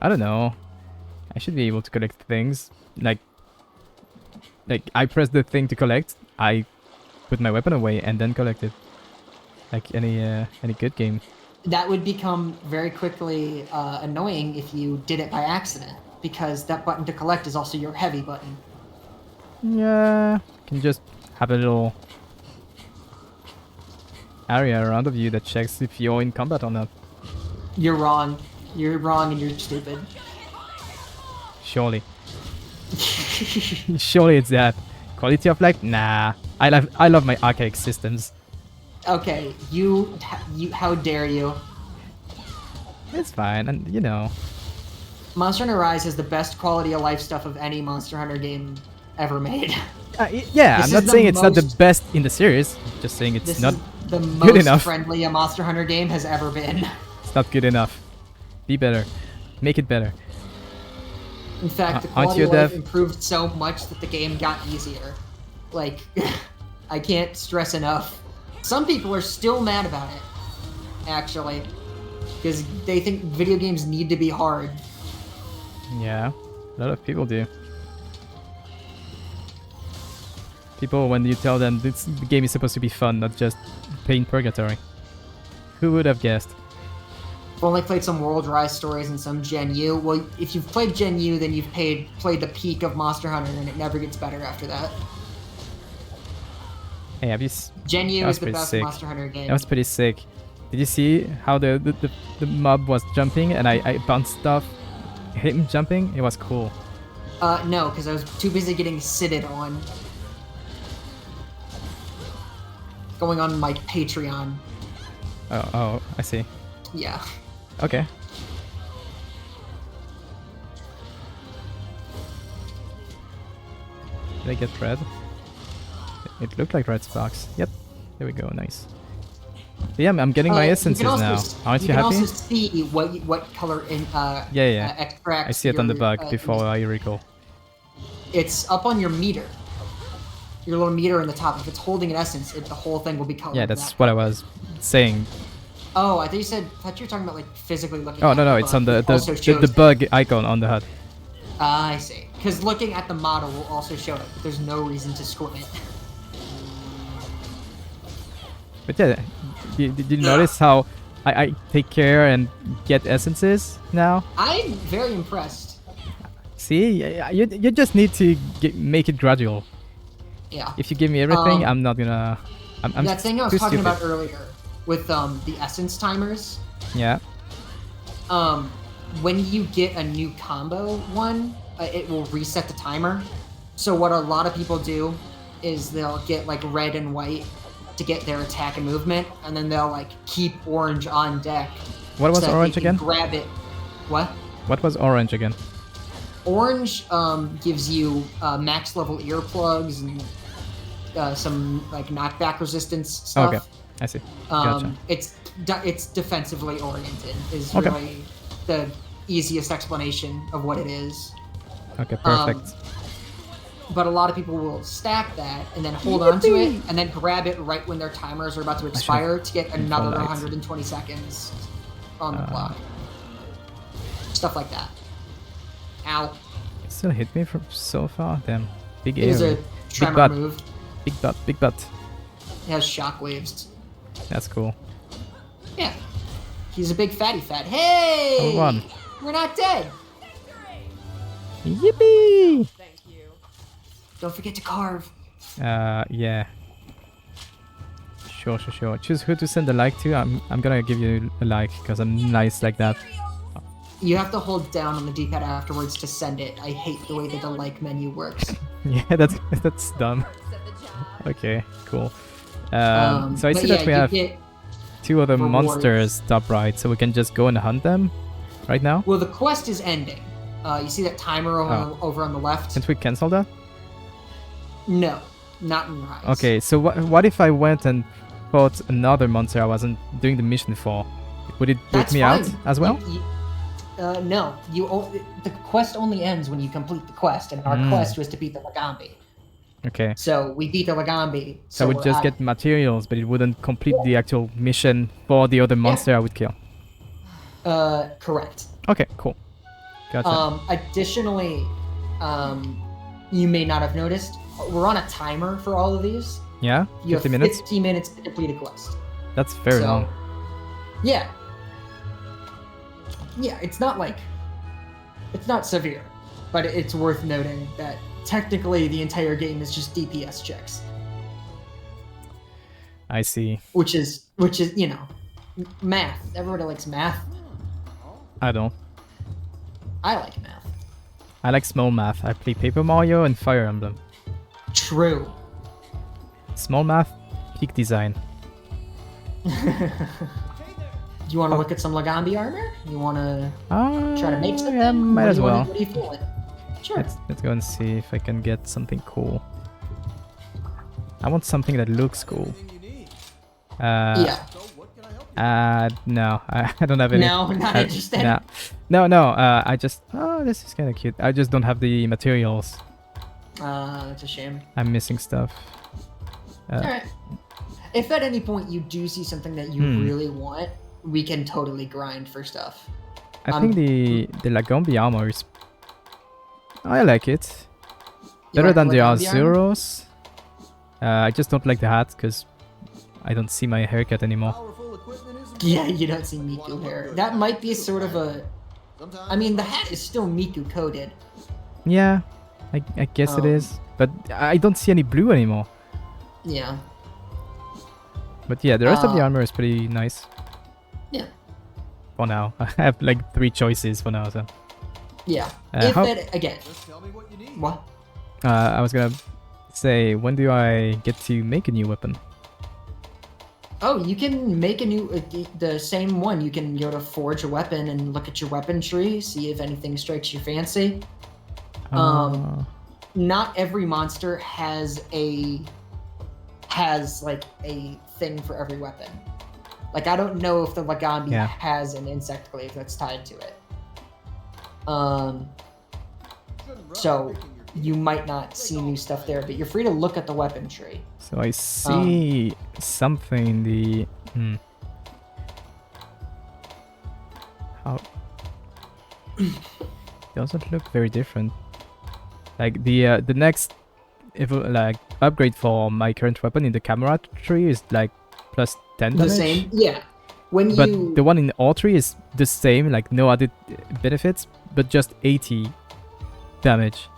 I don't know. I should be able to collect things. Like I press the thing to collect, I put my weapon away and then collect it. Like any good game. That would become very quickly annoying if you did it by accident, because that button to collect is also your heavy button. Yeah. Can just have a little area around of you that checks if you're in combat or not. You're wrong. You're wrong and you're stupid. Surely. Surely it's that. Quality of life? Nah. I love my archaic systems. Okay, you, how dare you? It's fine, and you know. Monster Hunter Rise has the best quality of life stuff of any Monster Hunter game ever made. Yeah, This I'm not is saying the it's not the most- best in the series. Just saying it's This not is the good most enough. friendly a Monster Hunter game has ever been. It's not good enough. Be better. Make it better. In fact, the Aren't quality you of a life dev? improved so much that the game got easier. Like, I can't stress enough. Some people are still mad about it, actually, because they think video games need to be hard. Yeah, a lot of people do. People, when you tell them this game is supposed to be fun, not just pain purgatory. Who would have guessed? I've only played some World Rise stories and some Gen U. Well, if you've played Gen U, then you've played the peak of Monster Hunter, and it never gets better after that. Hey, have you? Gen U That was is the pretty best sick. Monster Hunter game. That was pretty sick. Did you see how the mob was jumping and I bounced stuff, him jumping? It was cool. No, because I was too busy getting sitted on. Going on my Patreon. Oh, I see. Yeah. Okay. Did I get red? It looked like red sparks. Yep. There we go. Nice. But yeah, I'm getting my essences now. Aren't you happy? You can also see what color in Yeah. extracts. I see it on the your, bug before I recall. It's up on your meter. Your little meter in the top. If it's holding an essence, the whole thing will be colored. Yeah, that's what I was saying. Oh, I thought you were talking about like physically looking. Oh at no, the it's bug. on the It also shows the it. bug icon on the HUD. I see. Because looking at the model will also show it, but there's no reason to squint. But yeah, did you notice how I take care and get essences now? I'm very impressed. See, you just need to make it gradual. Yeah. If you give me everything, I'm not gonna. I'm that thing I was too talking stupid. about earlier with the essence timers. Yeah. When you get a new combo one, it will reset the timer. So what a lot of people do is they'll get like red and white to get their attack and movement, and then they'll like keep orange on deck. What was so that orange they can again? Grab it. What? What was orange again? Orange gives you max level earplugs and some like knockback resistance stuff. Okay, I see. Gotcha. It's defensively oriented is Okay. really the easiest explanation of what it is. Okay, perfect. But a lot of people will stack that and then hold on to it and then grab it right when their timers are about to expire to get another light. 120 seconds on the clock. Stuff like that. Ow. It still hit me from so far. Damn. Big It was area. a tremor butt. move. Big butt. Big butt. It has shockwaves. That's cool. Yeah. He's a big fatty fat. Hey! Number one. We're not dead. Yippee! Don't forget to carve. Yeah. Sure. Choose who to send a like to. I'm gonna give you a like because I'm nice like that. You have to hold down on the D-pad afterwards to send it. I hate the way that the like menu works. Yeah, that's dumb. Okay, cool. So I but see yeah, that we you have get- 2 other rewards. monsters top right, so we can just go and hunt them right now. Well, the quest is ending. You see that timer over on the left? Can't we cancel that? No, not in Rise. Okay, so what if I went and fought another monster I wasn't doing the mission for? Would it boot That's me fine. out as well? No, the quest only ends when you complete the quest, and our quest was to beat the Lagambi. Okay. So we beat the Lagambi. So I would we're just out. get materials, but it wouldn't complete the actual mission for the other monster I would kill. Correct. Okay, cool. Gotcha. Additionally, you may not have noticed, we're on a timer for all of these. Yeah? You 50 have minutes? 15 minutes to complete a quest. That's very So, long. Yeah. Yeah, it's not severe, but it's worth noting that technically the entire game is just DPS checks, I see. which is math. Everybody likes math. I don't. I like math. I like small math. I play Paper Mario and Fire Emblem. True. Small math, peak design. Do you want to look at some Lagambi armor? You want to try to make something? Yeah, might as well. What are you feeling? Sure. Let's go and see if I can get something cool. I want something that looks cool. Yeah. No, I don't have any. No, not interested. No. I just. Oh, this is kind of cute. I just don't have the materials. That's a shame. I'm missing stuff. Alright. If at any point you do see something that you really want, we can totally grind for stuff. I think the Lagambi armor is. I like it. You Better like than the Lagambi armor? Azuros. I just don't like the hat because I don't see my haircut anymore. Yeah, you don't see Miku hair. That might be sort of a. I mean, the hat is still Miku coded. Yeah, I guess it is. But I don't see any blue anymore. Yeah. But yeah, the rest of the armor is pretty nice. Yeah. For now. I have like 3 choices for now, so. Yeah. How- Again. What? I was gonna say, when do I get to make a new weapon? Oh, you can make a new, the same one. You can go to forge a weapon and look at your weapon tree, see if anything strikes your fancy. Not every monster has like a thing for every weapon. Like, I don't know if the Lagambi has an insect glaive that's tied to it. So you might not see new stuff there, but you're free to look at the weapon tree. So I see something in the... How... doesn't look very different. Like the next upgrade for my current weapon in the camera tree is like plus 10 damage. The same, yeah. But the one in all tree is the same, like no added benefits, but just 80 damage.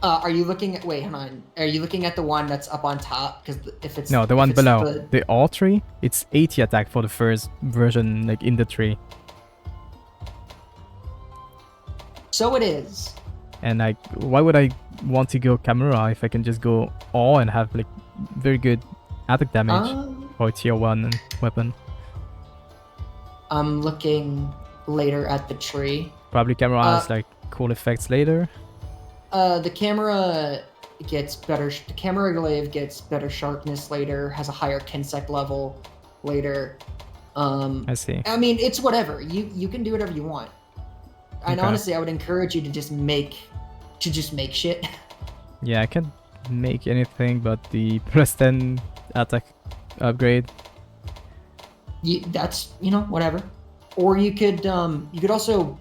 Are you looking at? Wait, hold on. Are you looking at the one that's up on top? Because if it's no, the one below the all tree, it's 80 attack for the first version, like in the tree. So it is. And like, why would I want to go camera if I can just go all and have like very good attack damage for a tier 1 weapon? I'm looking later at the tree. Probably camera has like cool effects later. The camera gets better. The camera glaive gets better sharpness later. Has a higher kinsect level later. I see. I mean, it's whatever. You can do whatever you want. And honestly, I would encourage you to just make shit. Yeah, I can't make anything but the plus 10 attack upgrade. That's whatever. Or you could also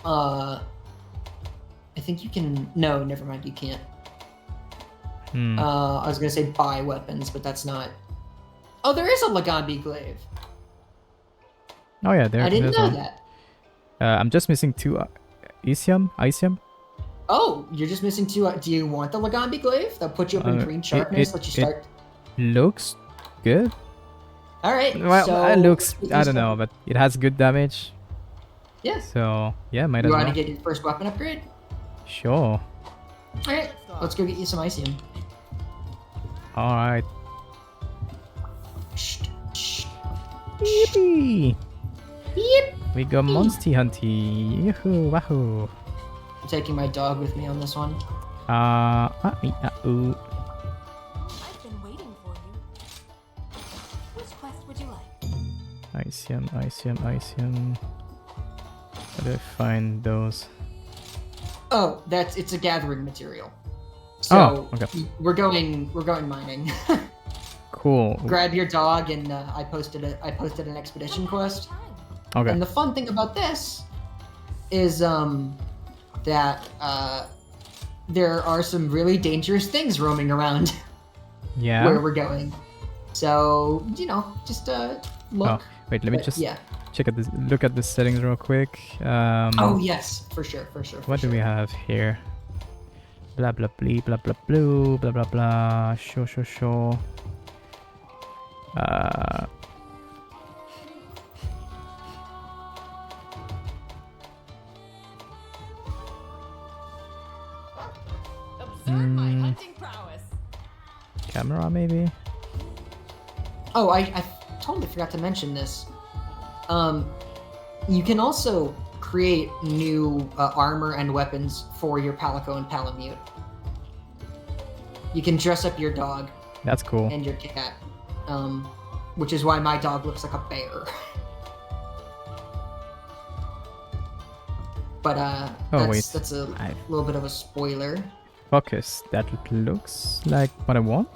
I think you can. No, never mind. You can't. I was gonna say buy weapons, but that's not. Oh, there is a Lagambi glaive. Oh yeah, there. I didn't know one. that. I'm just missing 2 Isium. Oh, you're just missing 2. Do you want the Lagambi glaive? That'll put you up in green sharpness. Let you start. Looks good. All right. Well, so it looks. I don't know, but it has good damage. Yeah. So yeah, might as You well. want to get your first weapon upgrade? Sure. All right. Let's go get you some Isium. All right. Yippee! Yep. We go monster hunty. Yahoo! Wahoo! I'm taking my dog with me on this one. Ooh. I've been waiting for you. Which quest would you like? Isium. How do I find those? Oh, it's a gathering material. So okay. we're going mining. Cool. Grab your dog, and I posted an expedition quest. Okay. And the fun thing about this is that there are some really dangerous things roaming around Yeah. where we're going. So just look. Oh, wait. Let me just Yeah. check at this. Look at the settings real quick. Oh yes, for sure. What do we have here? Blah blah blee, blah blah blue, blah blah blah. Sure. Observe my hunting prowess. Camera maybe. Oh, I totally forgot to mention this. You can also create new armor and weapons for your Palico and Palamute. You can dress up your dog That's cool. and your cat, which is why my dog looks like a bear. But that's a little bit of a spoiler. Focus. That looks like what I want.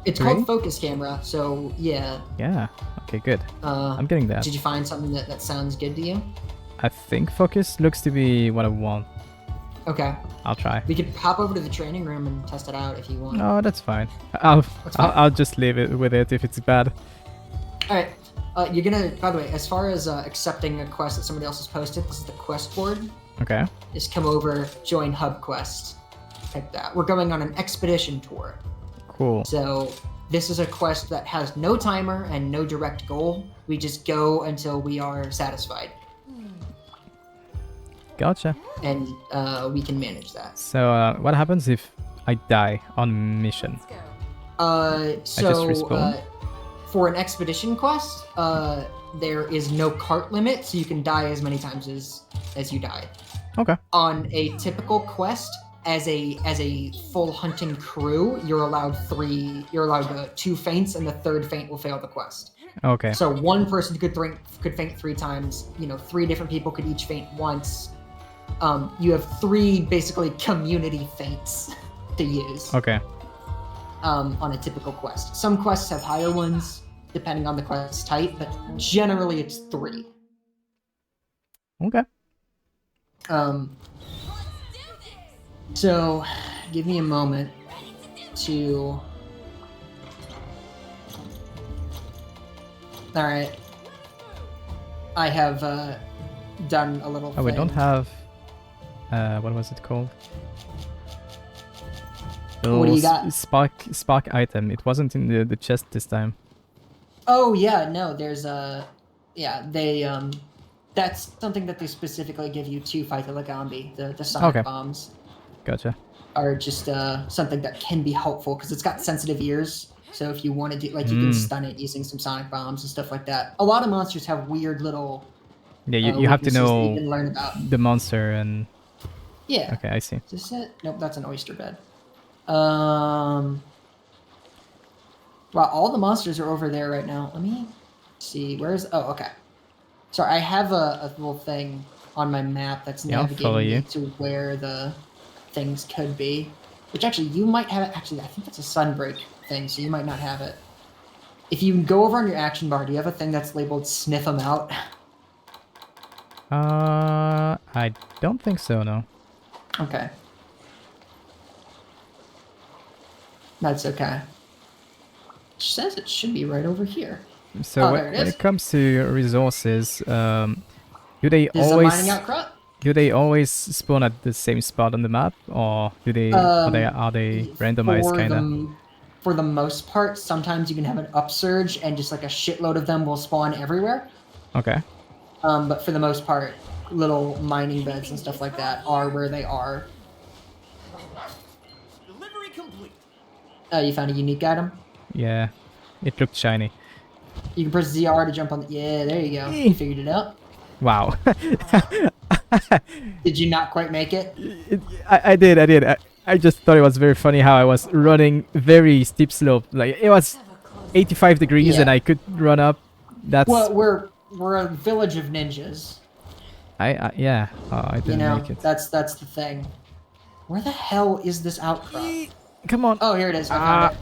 It's called focus camera, so yeah. Yeah. Okay, good. I'm getting that. Did you find something that sounds good to you? I think focus looks to be what I want. Okay. I'll try. We could hop over to the training room and test it out if you want. No, that's fine. I'll just leave it with it if it's bad. All right. You're gonna. By the way, as far as accepting a quest that somebody else has posted, this is the quest board. Okay. Just come over, join hub quest, like that. We're going on an expedition tour. Cool. So this is a quest that has no timer and no direct goal. We just go until we are satisfied, Gotcha. and we can manage that. So what happens if I die on mission? Let's go. So respawn? for an expedition quest, there is no cart limit, so you can die as many times as you die. Okay. On a typical quest, as a full hunting crew, you're allowed 2 feints, and the 3rd feint will fail the quest. Okay. So one person could feint 3 times. 3 different people could each feint once. You have 3 basically community feints to use. Okay. On a typical quest. Some quests have higher ones, depending on the quest type, but generally it's 3. Okay. So, give me a moment to... Alright. I have done a little Oh, we thing. don't have. What was it called? What do you got? Spark item. It wasn't in the chest this time. Oh, yeah, no, there's a... Yeah, they, that's something that they specifically give you to fight the Lagambi. The sonic Okay. bombs Gotcha. are just something that can be helpful, because it's got sensitive ears. So if you want to do, like, you can stun it using some sonic bombs and stuff like that. A lot of monsters have weird little... Yeah, you have to weaknesses that you know can learn about. the monster and. Yeah. Okay, I see. Is this it? Nope, that's an oyster bed. Wow, all the monsters are over there right now. Let me see. Where's... Oh, okay. Sorry, I have a little thing on my map that's Yeah, I'll follow navigating you. me to where the things could be. Which actually, you might have it. Actually, I think that's a sunbreak thing, so you might not have it. If you go over on your action bar, do you have a thing that's labeled Sniff 'em Out? I don't think so. No. Okay. That's okay. It says it should be right over here. So Oh, there it when is. it comes to resources, do they This is a always mining outcrop. do they always spawn at the same spot on the map, or do they are they randomized For kind of? For the most part, sometimes you can have an upsurge and just like a shitload of them will spawn everywhere. Okay. But for the most part, little mining beds and stuff like that are where they are. Delivery complete. You found a unique item. Yeah, it looked shiny. You can press ZR to jump on. Yeah, there you go. You figured it out. Wow. Did you not quite make it? I did. I just thought it was very funny how I was running very steep slope. Like it was 85 degrees and Yeah. I could run up. That's Well, we're a village of ninjas. yeah. Oh, I didn't You know, make it. that's the thing. Where the hell is this outcrop? Come on. Oh, here it is. I found it.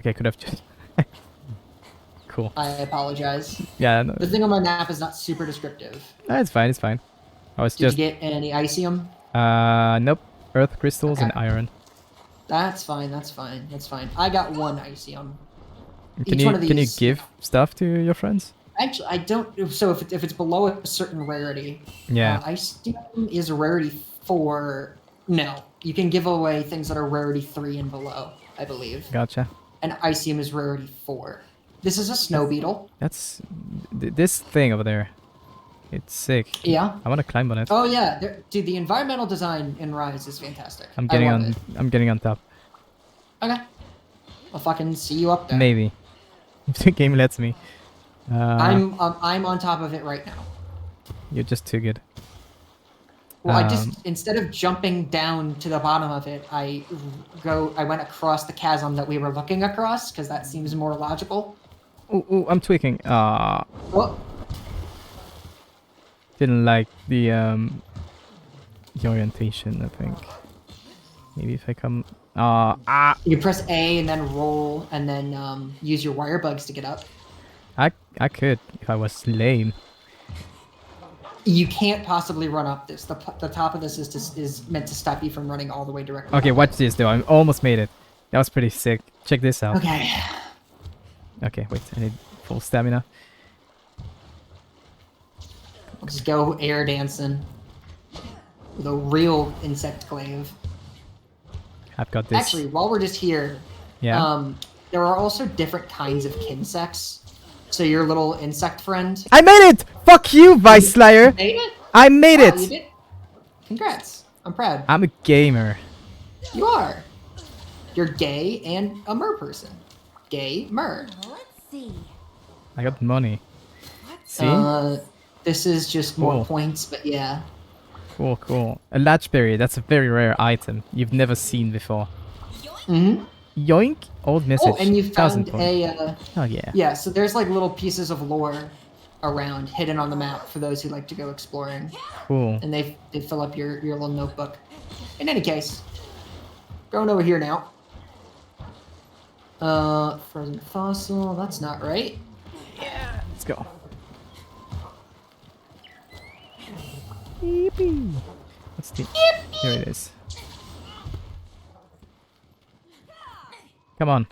Okay, could have just. Cool. I apologize. Yeah, no, The thing on my map is not super descriptive. it's fine. It's fine. I was Did just. you get any Icium? Nope. Earth crystals and Okay. iron. That's fine. That's fine. That's fine. I got 1 Icium. Can Each one you of can you these- give stuff to your friends? Actually, I don't. So if it's below a certain rarity, Yeah. Icium is rarity 4. No, you can give away things that are rarity 3 and below, I believe. Gotcha. And Icium is rarity 4. This is a snow beetle. That's this thing over there. It's sick. Yeah. I want to climb on it. Oh yeah, dude. The environmental design in Rise is fantastic. I'm getting I love on. it. I'm getting on top. Okay. I'll fucking see you up there. Maybe. If the game lets me. I'm on top of it right now. You're just too good. Well, I just instead of jumping down to the bottom of it, I went across the chasm that we were looking across because that seems more logical. Ooh, I'm tweaking. Well, Didn't like the orientation. I think. Maybe if I come. you press A and then roll and then use your wire bugs to get up. I could if I was lame. You can't possibly run up this. The top of this is meant to stop you from running all the way directly. Okay, up watch it. this though. I almost made it. That was pretty sick. Check this out. Okay. Okay, wait. I need full stamina. Just go air dancing with a real insect glaive. I've got this. Actually, while we're just here, Yeah. there are also different kinds of kinsects. So your little insect friend. I made it! Fuck you, VyceLyre! Made it? I made Wow, it! you did? Congrats. I'm proud. I'm a gamer. You are. You're gay and a mer person. Gay mer. Let's see. I got money. See? This is just more Cool. points, but yeah. Cool, cool. A latchberry, that's a very rare item you've never seen before. Mm-hmm. Yoink! Old message. Oh, and you 1,000 found points. Oh yeah. yeah, so there's like little pieces of lore around hidden on the map for those who like to go exploring. Cool. And they fill up your little notebook. In any case, going over here now. Frozen fossil, that's not right. Let's go. Yippee. What's the... Here it is. Come on.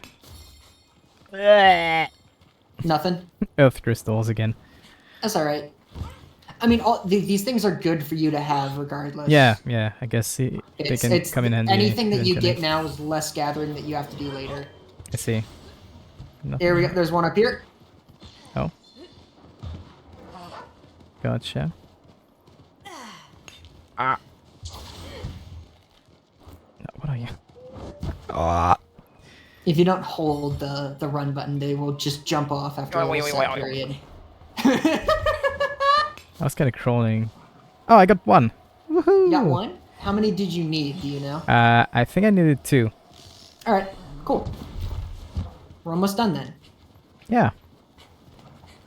Nothing. Earth crystals again. That's alright. I mean, these things are good for you to have regardless. Yeah, yeah. I guess they can come in handy. Anything that you eventually. get now is less gathering that you have to do later. I see. Here we go. There's one up here. Oh. Gotcha. Ah. No, what are you? Ah. If you don't hold the run button, they will just jump off after a set period. I was kind of crawling. Oh, I got one. Woohoo! You got one? How many did you need? Do you know? I think I needed 2. All right, cool. We're almost done then. Yeah.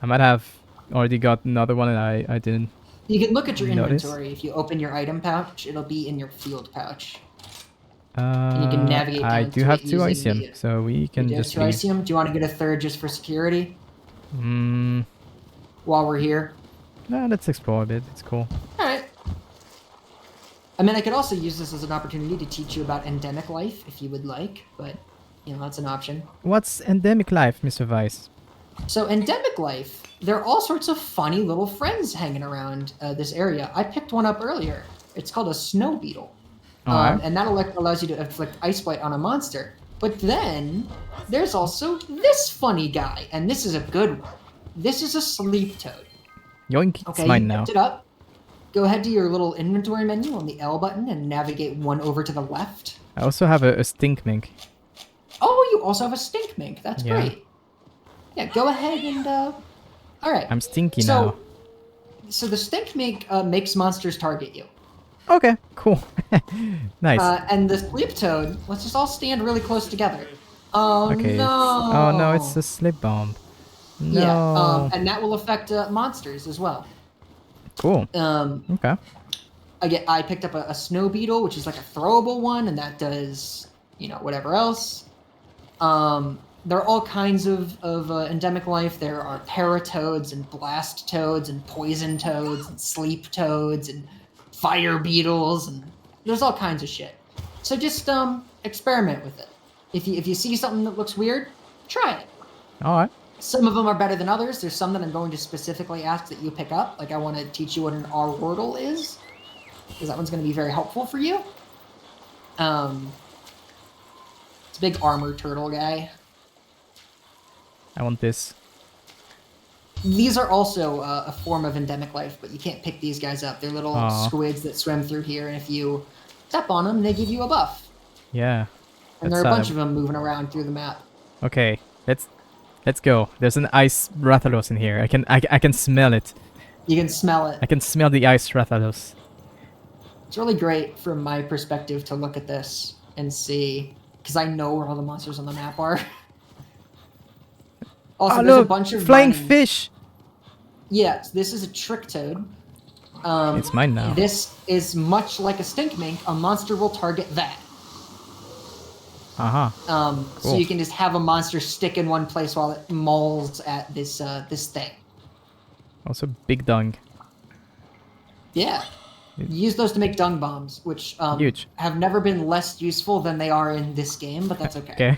I might have already got another one and I didn't. You can look at your Notice? inventory. If you open your item pouch, it'll be in your field pouch. You can navigate I down do to have it 2 using Icium, the- so we can You do have just 2 leave. Icium. Do you want to get a third just for security Mm, while we're here? let's explore a bit. It's cool. All right. I mean, I could also use this as an opportunity to teach you about endemic life if you would like, but you know that's an option. What's endemic life, Mr. Vice? So endemic life, there are all sorts of funny little friends hanging around this area. I picked one up earlier. It's called a snow beetle. Alright. And that allows you to inflict ice blight on a monster. But then there's also this funny guy, and this is a good one. This is a sleep toad. Yoink, Okay, it's mine you now. picked it up. Go ahead to your little inventory menu on the L button and navigate one over to the left. I also have a stink mink. Oh, you also have a stink mink. That's Yeah. great. Yeah, go ahead and all right. I'm stinky So- now. So the stink mink makes monsters target you. Okay, cool. Nice. And the sleep toad, let's just all stand really close together. Oh Okay. no! Oh no, it's a slip bomb. No. Yeah, and that will affect monsters as well. Cool. Um, Okay. I picked up a snow beetle, which is like a throwable one, and that does, you know, whatever else. There are all kinds of endemic life. There are paratoads and blast toads and poison toads and sleep toads and fire beetles, and there's all kinds of shit. So just experiment with it. If you see something that looks weird, try it. All right. Some of them are better than others. There's some that I'm going to specifically ask that you pick up. Like I want to teach you what an R wordle is, because that one's going to be very helpful for you. It's a big armor turtle guy. I want this. These are also a form of endemic life, but you can't pick these guys up. They're little Aw. squids that swim through here, and if you step on them, they give you a buff. Yeah. And there are a That's, bunch of them moving around through the map. Okay. Let's go. There's an ice Rathalos in here. I can smell it. You can smell it. I can smell the ice Rathalos. It's really great from my perspective to look at this and see, because I know where all the monsters on the map are. Also, Oh there's a look, bunch of flying mine- fish. Yes, this is a trick toad. It's mine now. This is much like a stink mink. A monster will target that. Uh-huh. So Cool. you can just have a monster stick in one place while it mauls at this this thing. Also big dung. Yeah. Use those to make dung bombs, which Huge. have never been less useful than they are in this game, but that's okay. Okay.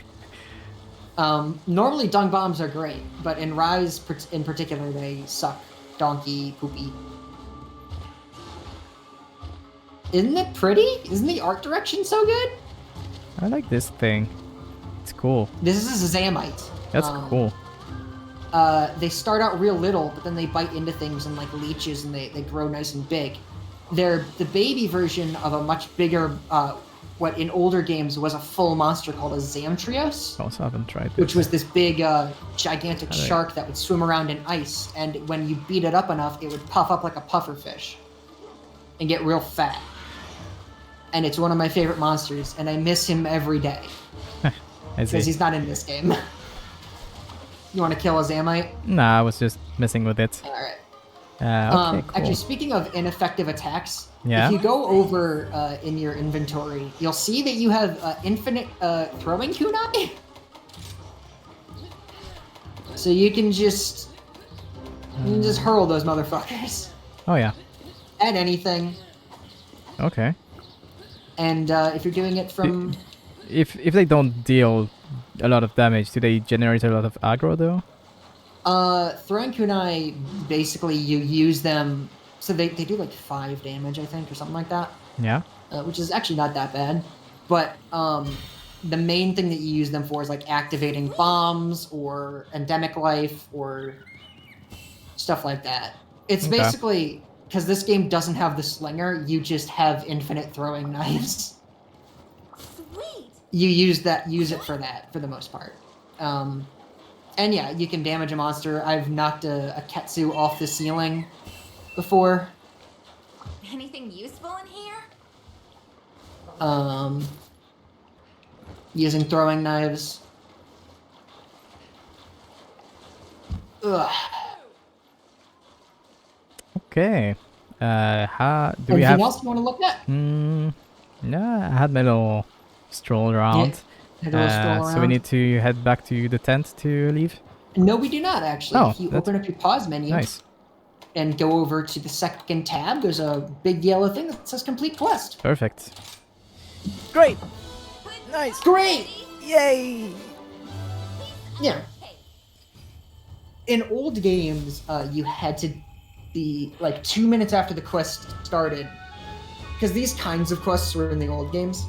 Normally dung bombs are great, but in Rise in particular, they suck. Donkey poopy. Isn't it pretty? Isn't the art direction so good? I like this thing. It's cool. This is a Zamite. That's cool. They start out real little, but then they bite into things and like leeches, and they grow nice and big. They're the baby version of a much bigger, what in older games was a full monster called a Zamtrios. I also haven't tried this. Which was this big, gigantic shark that would swim around in ice, and when you beat it up enough, it would puff up like a pufferfish and get real fat. And it's one of my favorite monsters, and I miss him every day. Because he's not in this game. You want to kill a Zamite? Nah, I was just messing with it. Alright. Okay, cool. Actually, speaking of ineffective attacks, Yeah? if you go over in your inventory, you'll see that you have infinite throwing kunai. So you can just hurl those motherfuckers Oh yeah. at anything. Okay. And if you're doing it from... If they don't deal a lot of damage, do they generate a lot of aggro though? Throwing kunai, basically you use them... So they do like 5 damage, I think, or something like that. Yeah. Which is actually not that bad. But the main thing that you use them for is like activating bombs or endemic life or stuff like that. It's Okay. basically... Because this game doesn't have the slinger, you just have infinite throwing knives. Sweet. You use it for that, for the most part. And yeah, you can damage a monster. I've knocked a Ketsu off the ceiling before. Anything useful in here? Using throwing knives. Ugh. Okay. How do we Anything have? else you want to look at? Yeah, I had my little stroll around. Had a little stroll So we around. need to head back to the tent to leave. No, we do not actually. Oh, If you that's- open up your pause menu Nice. and go over to the second tab, there's a big yellow thing that says complete quest. Perfect. Great. Nice. Great! Yay. Yeah. In old games, you had to be like 2 minutes after the quest started, because these kinds of quests were in the old games.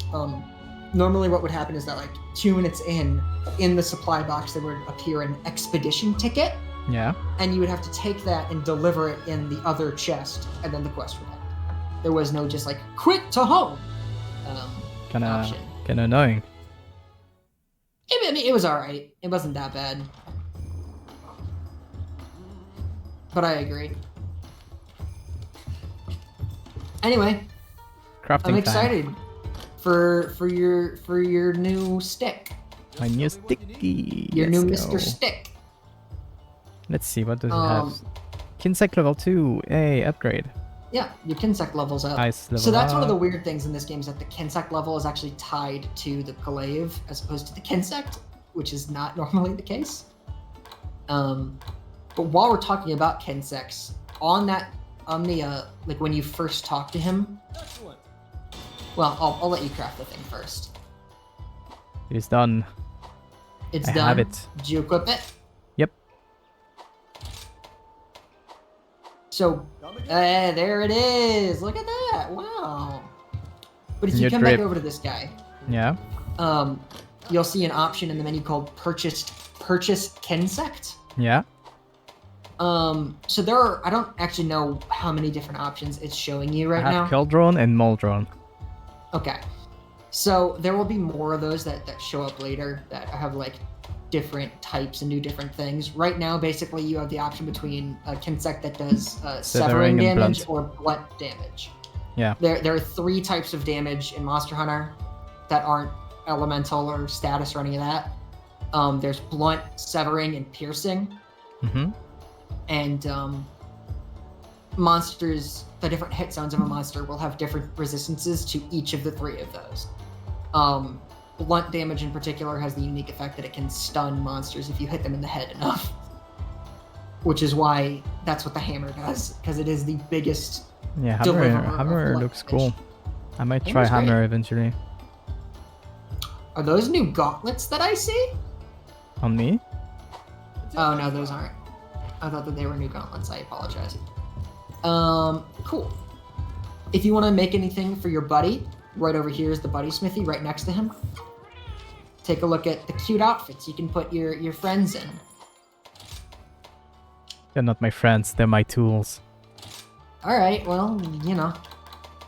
Normally what would happen is that like 2 minutes in the supply box, there would appear an expedition ticket, Yeah. and you would have to take that and deliver it in the other chest, and then the quest would end. There was no just like, quick to home option. Kinda annoying. I mean, it was alright. It wasn't that bad. But I agree. Anyway, Crafting I'm time. excited for your new stick. My new sticky. Your new Let's Mr. go. Stick. Let's see, what does it have? Kinsect level 2. Hey, upgrade. Yeah, your Kinsect level's up. Nice level So that's one of the up. weird things in this game is that the Kinsect level is actually tied to the Glaive as opposed to the Kinsect, which is not normally the case. But while we're talking about Kinsects, on the like when you first talk to him, well, I'll let you craft the thing first. It is done. It's I done. have it. Did you equip it? Yep. So, there it is. Look at that. Wow. But if you Your come drip. back over to this guy, Yeah. you'll see an option in the menu called Purchase Kinsect. Yeah. So there are, I don't actually know how many different options it's showing you right I now. have Keldrone and Moldrone. Okay. So there will be more of those that show up later that have like different types and do different things. Right now, basically, you have the option between a Kinsect that does severing and damage blunt. or blunt damage. Yeah. There are 3 types of damage in Monster Hunter that aren't elemental or status or any of that. There's blunt, severing, and piercing. Mm-hmm. And monsters, the different hit zones of a monster will have different resistances to each of the 3 of those. Blunt damage in particular has the unique effect that it can stun monsters if you hit them in the head enough. Which is why that's what the hammer does, because it is the biggest. Yeah, Deliverer of hammer blunt looks damage. cool. I might try Hammer's great. hammer eventually. Are those new gauntlets that I see? On me? Oh no, those aren't. I thought that they were new gauntlets. I apologize. Cool. If you want to make anything for your buddy, right over here is the buddy smithy, right next to him. Take a look at the cute outfits you can put your friends in. They're not my friends, they're my tools. Alright, well, you know,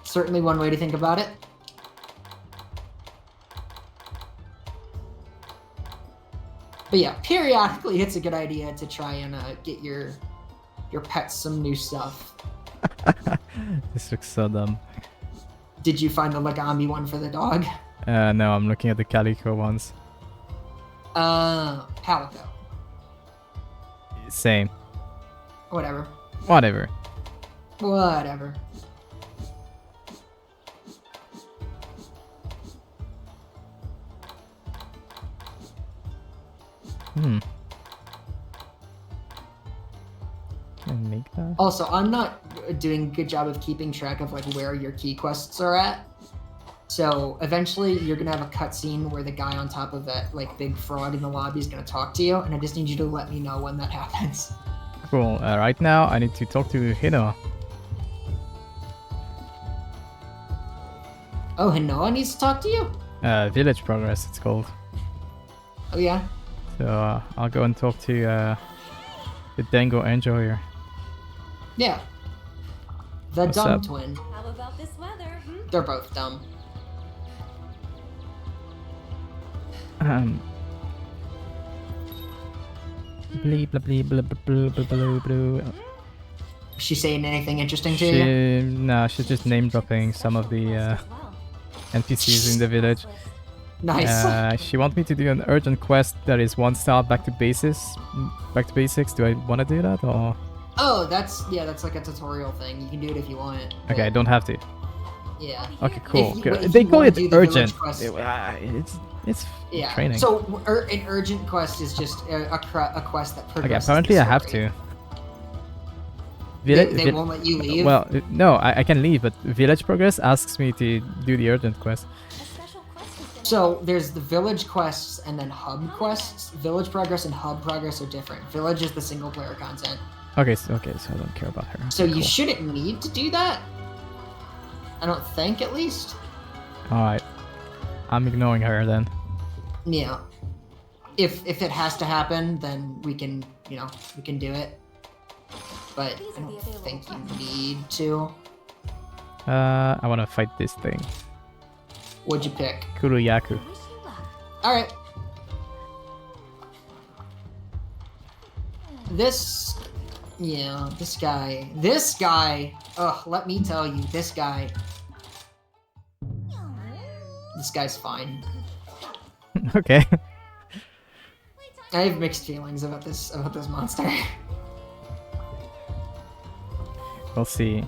certainly one way to think about it. But yeah, periodically it's a good idea to try and get your pets some new stuff. This looks so dumb. Did you find the Lagami one for the dog? No, I'm looking at the Calico ones. Calico. Same. Whatever. Whatever. Whatever. Can I make that? Also, I'm not doing a good job of keeping track of like where your key quests are at. So eventually you're gonna have a cutscene where the guy on top of that like big frog in the lobby is gonna talk to you, and I just need you to let me know when that happens. Cool. Right now, I need to talk to Hino. Oh, Hinoa needs to talk to you? Village Progress, it's called. Oh yeah? So I'll go and talk to the Dango Enjoyer. Yeah. The What's dumb up? twin. How about this weather? They're both dumb. Bleep, bleep, bleep, bleep, bleep, bleep, bleep, bleep. Is she saying anything interesting to you? No, she's just name dropping some of the NPCs in the village. Nice. She wants me to do an urgent quest that is 1 star back to basics. Do I want to do that or? Oh, that's like a tutorial thing. You can do it if you want it. Okay, I but- don't have to. Yeah. Okay, cool. If Good. you They call wanna it do the village urgent. quest- It's Yeah. training. So an urgent quest is just a quest that progresses. Okay, apparently the I have story. to. They won't let you leave. Well, no, I can leave, but Village Progress asks me to do the urgent quest. A special quest has been So there's the village quests and then hub quests. Village progress and hub progress are different. Village is the single player content. Okay, so I don't care about her. So Okay, you cool. shouldn't need to do that. I don't think, at least. Alright. I'm ignoring her then. Yeah. If it has to happen, then we can do it. But These I are the don't available think you quests. need to. I wanna fight this thing. What'd you pick? Kuruyaku. wish you luck. All right. This guy. Ugh, let me tell you, this guy's fine. Okay. I have mixed feelings about this monster. We'll see.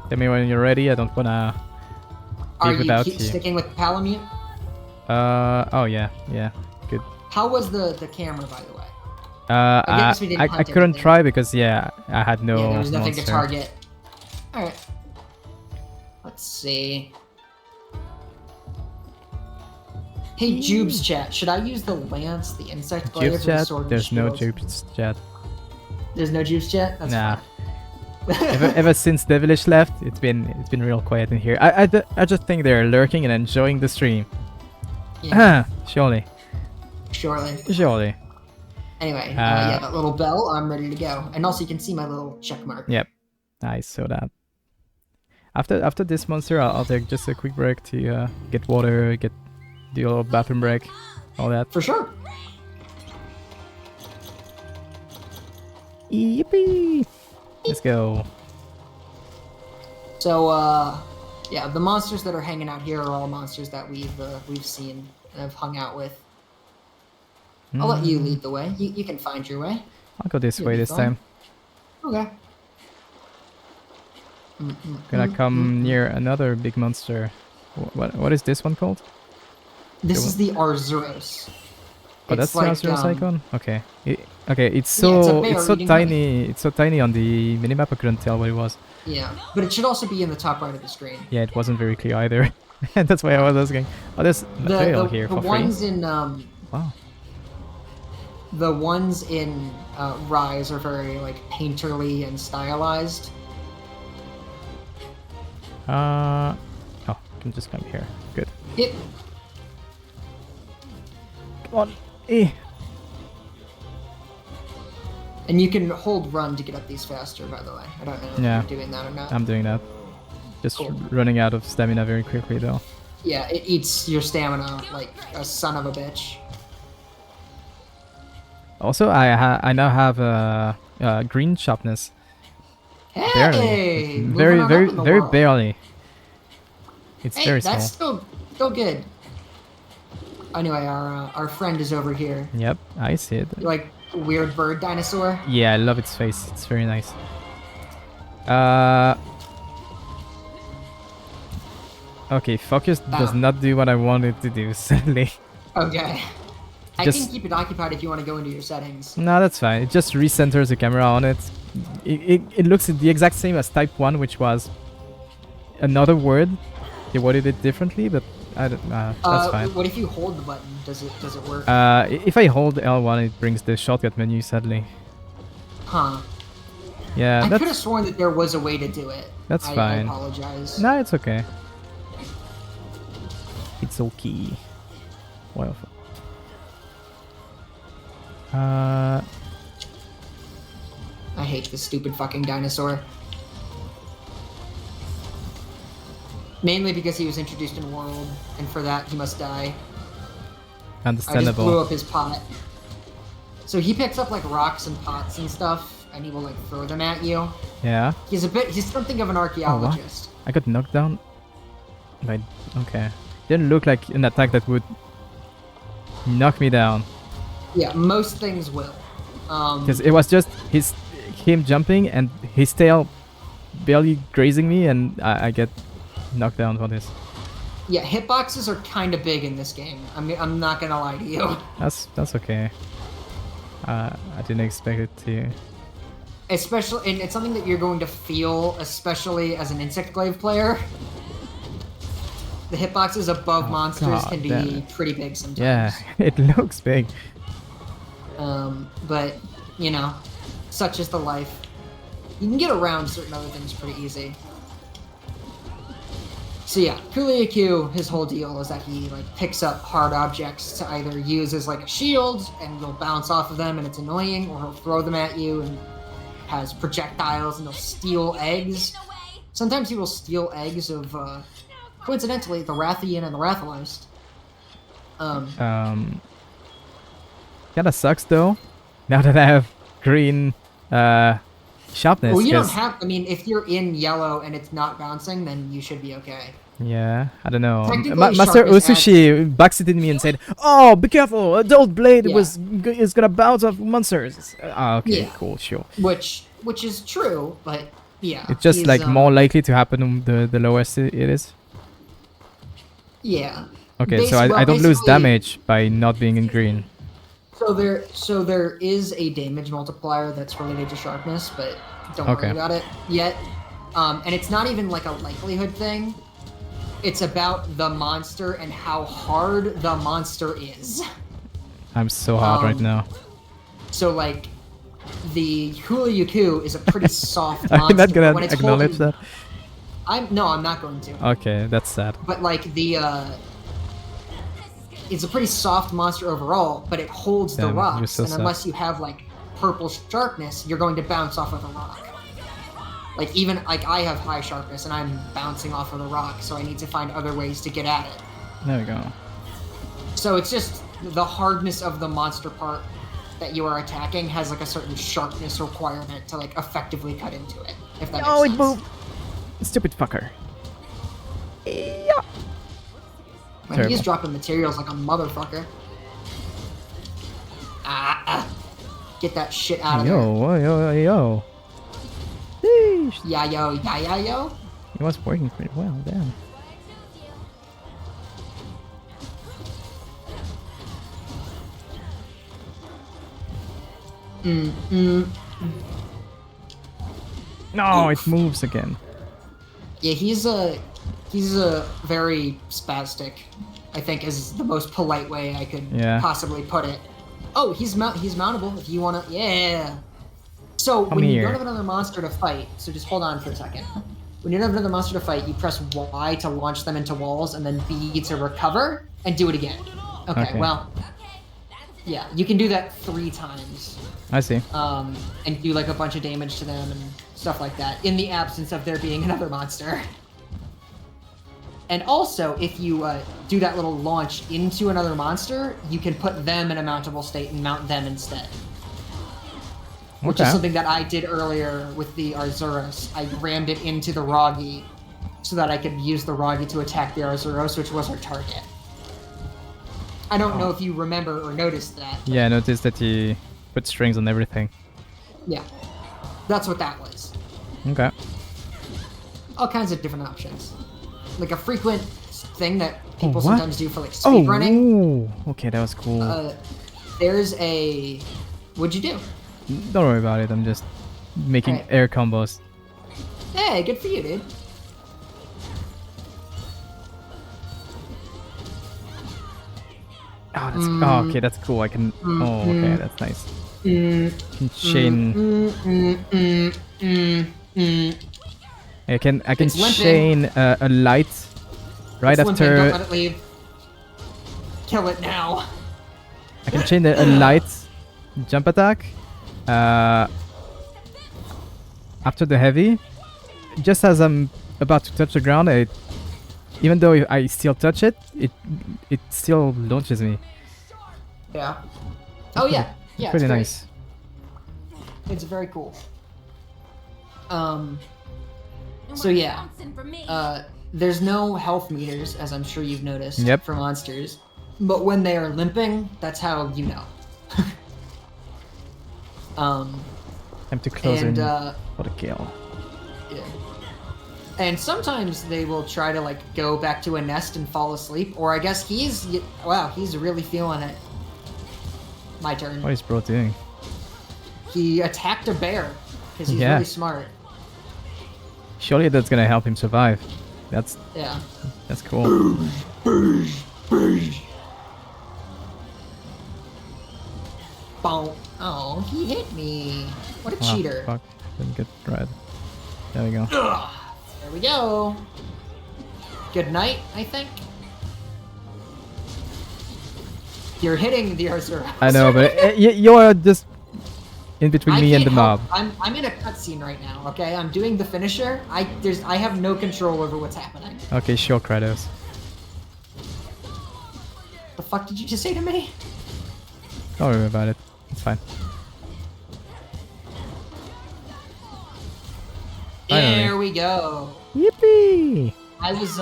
Tell me when you're ready. I don't wanna Are leave you without keep you. sticking with Palamute? Oh yeah. Good. How was the camera, by the way? I guess we didn't hunt couldn't anything. try because I had no Yeah, there was nothing monster. to target. All right. Let's see. Hey, Jubes chat. Should I use the lance, the insect glaive, or Jubes the chat? sword and There's no shield? Jubes chat. There's no Jubes chat. That's Nah. fine. ever since the village left, it's been real quiet in here. I just think they're lurking and enjoying the stream. Yeah, Surely. surely. Anyway, yeah, that little bell. I'm ready to go. And also, you can see my little check mark. Yep. I saw that. After this monster, I'll take just a quick break to get water, do a little bathroom break, all that. For sure. Yippee! Let's go. So, yeah, the monsters that are hanging out here are all monsters that we've seen and have hung out with. I'll let you lead the way. You can find your way. I'll go this You'll way be this fine. time. Okay. Gonna come near another big monster. What is this one called? This is the Arzuros. Oh, that's the Arzuros icon. Okay. Okay, it's Yeah, it's a so bear it's so eating tiny. It's so tiny on the minimap. I couldn't tell what it was. Yeah, but it should also be in the top right of the screen. Yeah, it wasn't very clear either. And that's why I was asking. Oh, there's material here the for free. ones in Wow. the ones in Rise are very like painterly and stylized. Oh, I can just come here. Good. It Come on. Eh. and you can hold run to get up these faster. By the way, I don't know if Yeah. you're doing that or not. I'm doing that. Just Cool. running out of stamina very quickly though. Yeah, it eats your stamina like a son of a bitch. Also, I now have green sharpness. Hey, Barely. moving Very, on very, up in the very world. barely. It's Hey, very that's small. still good. Anyway, our friend is over here. Yep, I see it. Like weird bird dinosaur. Yeah, I love its face. It's very nice. Okay, focus does Ah. not do what I wanted to do, sadly. Okay. I Just- can keep it occupied if you want to go into your settings. No, that's fine. It just recenters the camera on it. It looks the exact same as Type 1, which was another word. They worded it differently, but I don't, that's fine. What if you hold the button? Does it work? If I hold L1, it brings the shortcut menu, sadly. Huh. Yeah, I could have that's... sworn that there was a way to do it. That's I fine. apologize. No, it's okay. It's okay. Well... I hate this stupid fucking dinosaur. Mainly because he was introduced in World, and for that he must die. I just blew Understandable. up his pot. So he picks up like rocks and pots and stuff, and he will like throw them at you. Yeah. He's something of an archaeologist. I got knocked down. By... Okay. Didn't look like an attack that would knock me down. Yeah, most things will. Because it was just him jumping and his tail barely grazing me, and I get knocked down for this. Yeah, hitboxes are kind of big in this game. I'm not gonna lie to you. That's okay. I didn't expect it to. Especially, and it's something that you're going to feel, especially as an Insect Glaive player. The hitboxes above monsters God can damn be it. pretty big sometimes. Yeah, it looks big. But, you know, such is the life. You can get around certain other things pretty easy. So yeah, Kuliaku, his whole deal is that he like picks up hard objects to either use as like a shield and you'll bounce off of them and it's annoying, or he'll throw them at you and has projectiles and he'll steal eggs. Sometimes he will steal eggs of, coincidentally, the Rathian and the Rathalos. Kinda sucks though. Now that I have green sharpness. Well, you don't 'cause- have. I mean, if you're in yellow and it's not bouncing, then you should be okay. Yeah, I don't know. Technically, Master sharpness Osushi backseated me and said, "Oh, be careful! A dull blade Yeah. is gonna bounce off monsters." Okay, Yeah. cool, sure. Which is true, but yeah. It's just he's, like more likely to happen the lowest it is. Yeah. Okay, so I don't lose basically- damage by not being in green. So there is a damage multiplier that's related to sharpness, but don't Okay. worry about it yet. And it's not even like a likelihood thing. It's about the monster and how hard the monster is. I'm so hard right now. So like, the Huliuku is a pretty soft Are monster. you not but gonna when it's acknowledge holding- that? I'm not going to. Okay, that's sad. But like it's a pretty soft monster overall, but it holds Damn, the you're rocks, so and soft. unless you have like purple sharpness, you're going to bounce off of the rock. Like even like I have high sharpness and I'm bouncing off of the rock, so I need to find other ways to get at it. There we go. So it's just the hardness of the monster part that you are attacking has like a certain sharpness requirement to like effectively cut into it. If that Oh, makes it sense. moved! Stupid fucker. Yeah. Man, Terrible. he's dropping materials like a motherfucker. Get that shit out of there. Yo. Sheesh. Yeah, yo. It was working pretty well, damn. No, it moves again. Yeah, he's a very spastic, I think is the most polite way I could Yeah. possibly put it. Oh, he's mountable if you wanna. Yeah. So Come when you here. don't have another monster to fight, so just hold on for a second. When you don't have another monster to fight, you press Y to launch them into walls, and then B to recover, and do it again. Okay. Well. Yeah, you can do that 3 times. I see. And do like a bunch of damage to them and stuff like that, in the absence of there being another monster. And also, if you do that little launch into another monster, you can put them in a mountable state and mount them instead. Which is something that I did earlier with the Arzuros. I rammed it into the Roggy so that I could use the Roggy to attack the Arzuros, which was our target. I don't know if you remember or noticed that. Yeah, I noticed that he put strings on everything. Yeah. That's what that was. Okay. All kinds of different options. Like a frequent thing that people what? sometimes do for like speedrunning. Oh, okay, that was cool. There's a... What'd you do? Don't worry about it, I'm just making Alright. air combos. Hey, good for you, dude. Oh, that's oh, okay, that's cool. I can. Oh, okay, that's nice. Can chain. I can It's limping. chain a light right It's limping, don't let after. it leave. Kill it now. I can chain a light jump attack. After the heavy, just as I'm about to touch the ground, even though I still touch it, it still launches me. Yeah. Oh yeah. Yeah. Pretty it's great. nice. It's very cool. So We're yeah. bouncing for me. There's no health meters, as I'm sure you've noticed, Yep. for monsters. But when they are limping, that's how you know. Time to close and in for the kill. yeah. And sometimes they will try to like go back to a nest and fall asleep, or I guess he's really feeling it. My turn. What is bro doing? He attacked a bear because he's Yeah. really smart. Surely that's gonna help him survive. That's Yeah. cool. Bonk. Oh, he hit me. What a Oh, cheater. fuck. Didn't get right. There we go. There we go. Good night, I think. You're hitting the Arthur. I know, but you're just in between me and the mob. I'm in a cutscene right now. Okay, I'm doing the finisher. I have no control over what's happening. Okay, sure, Kratos. The fuck did you just say to me? Don't worry about it. It's fine. There we go. Yippee! I was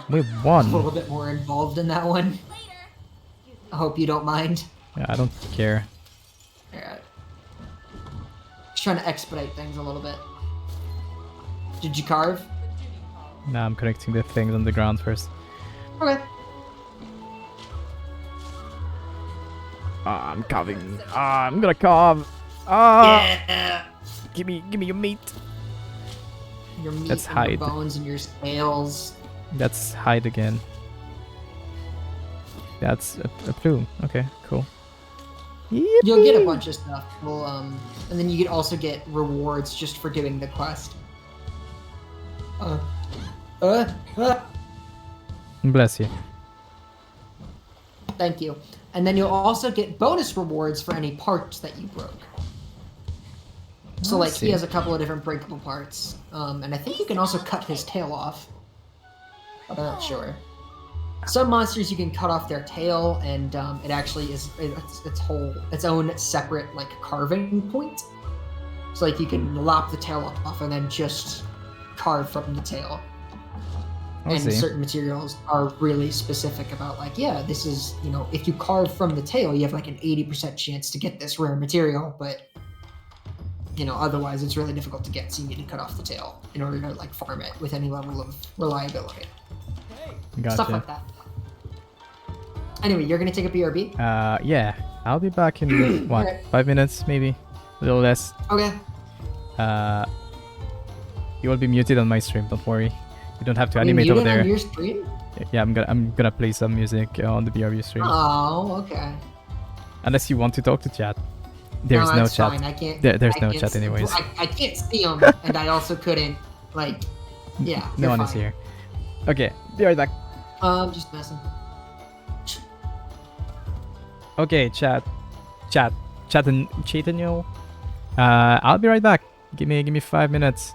We a won. little bit more involved in that one. I hope you don't mind. Yeah, I don't care. Alright. Just trying to expedite things a little bit. Did you carve? Nah, I'm connecting the things on the ground first. Okay. I'm carving. I'm gonna carve. Ah! Yeah. Give me your meat. Your meat Let's and hide. your bones and your scales. Let's hide again. That's a plume. Okay, cool. You'll get a bunch of stuff. Well, and then you could also get rewards just for doing the quest. Bless you. Thank you. And then you'll also get bonus rewards for any parts that you broke. So, like, see. he has a couple of different breakable parts. And I think you can also cut his tail off. But I'm not sure. Some monsters you can cut off their tail, and it actually is its own separate like carving point. So like you can lop the tail off and then just carve from the tail. I And see. certain materials are really specific about like, yeah, this is, you know, if you carve from the tail, you have like an 80% chance to get this rare material, but you know, otherwise it's really difficult to get, so you need to cut off the tail in order to like farm it with any level of reliability. Gotcha. Stuff like that. Anyway, you're gonna take a BRB? Yeah. I'll be back in what? Alright. 5 minutes, maybe? A little less. Okay. You will be muted on my stream. Don't worry. You don't have to You animate over muted there. on your stream? Yeah, I'm gonna play some music on the BRB stream. Oh, okay. Unless you want to talk to chat. There's no that's chat. Fine. I can't. There's I no can't chat anyways. I can't see them, and I also couldn't like. Yeah. No you're one is fine. here. Okay, be right back. I'm just messing. Okay, chat and Chaitanya. I'll be right back. Give me 5 minutes.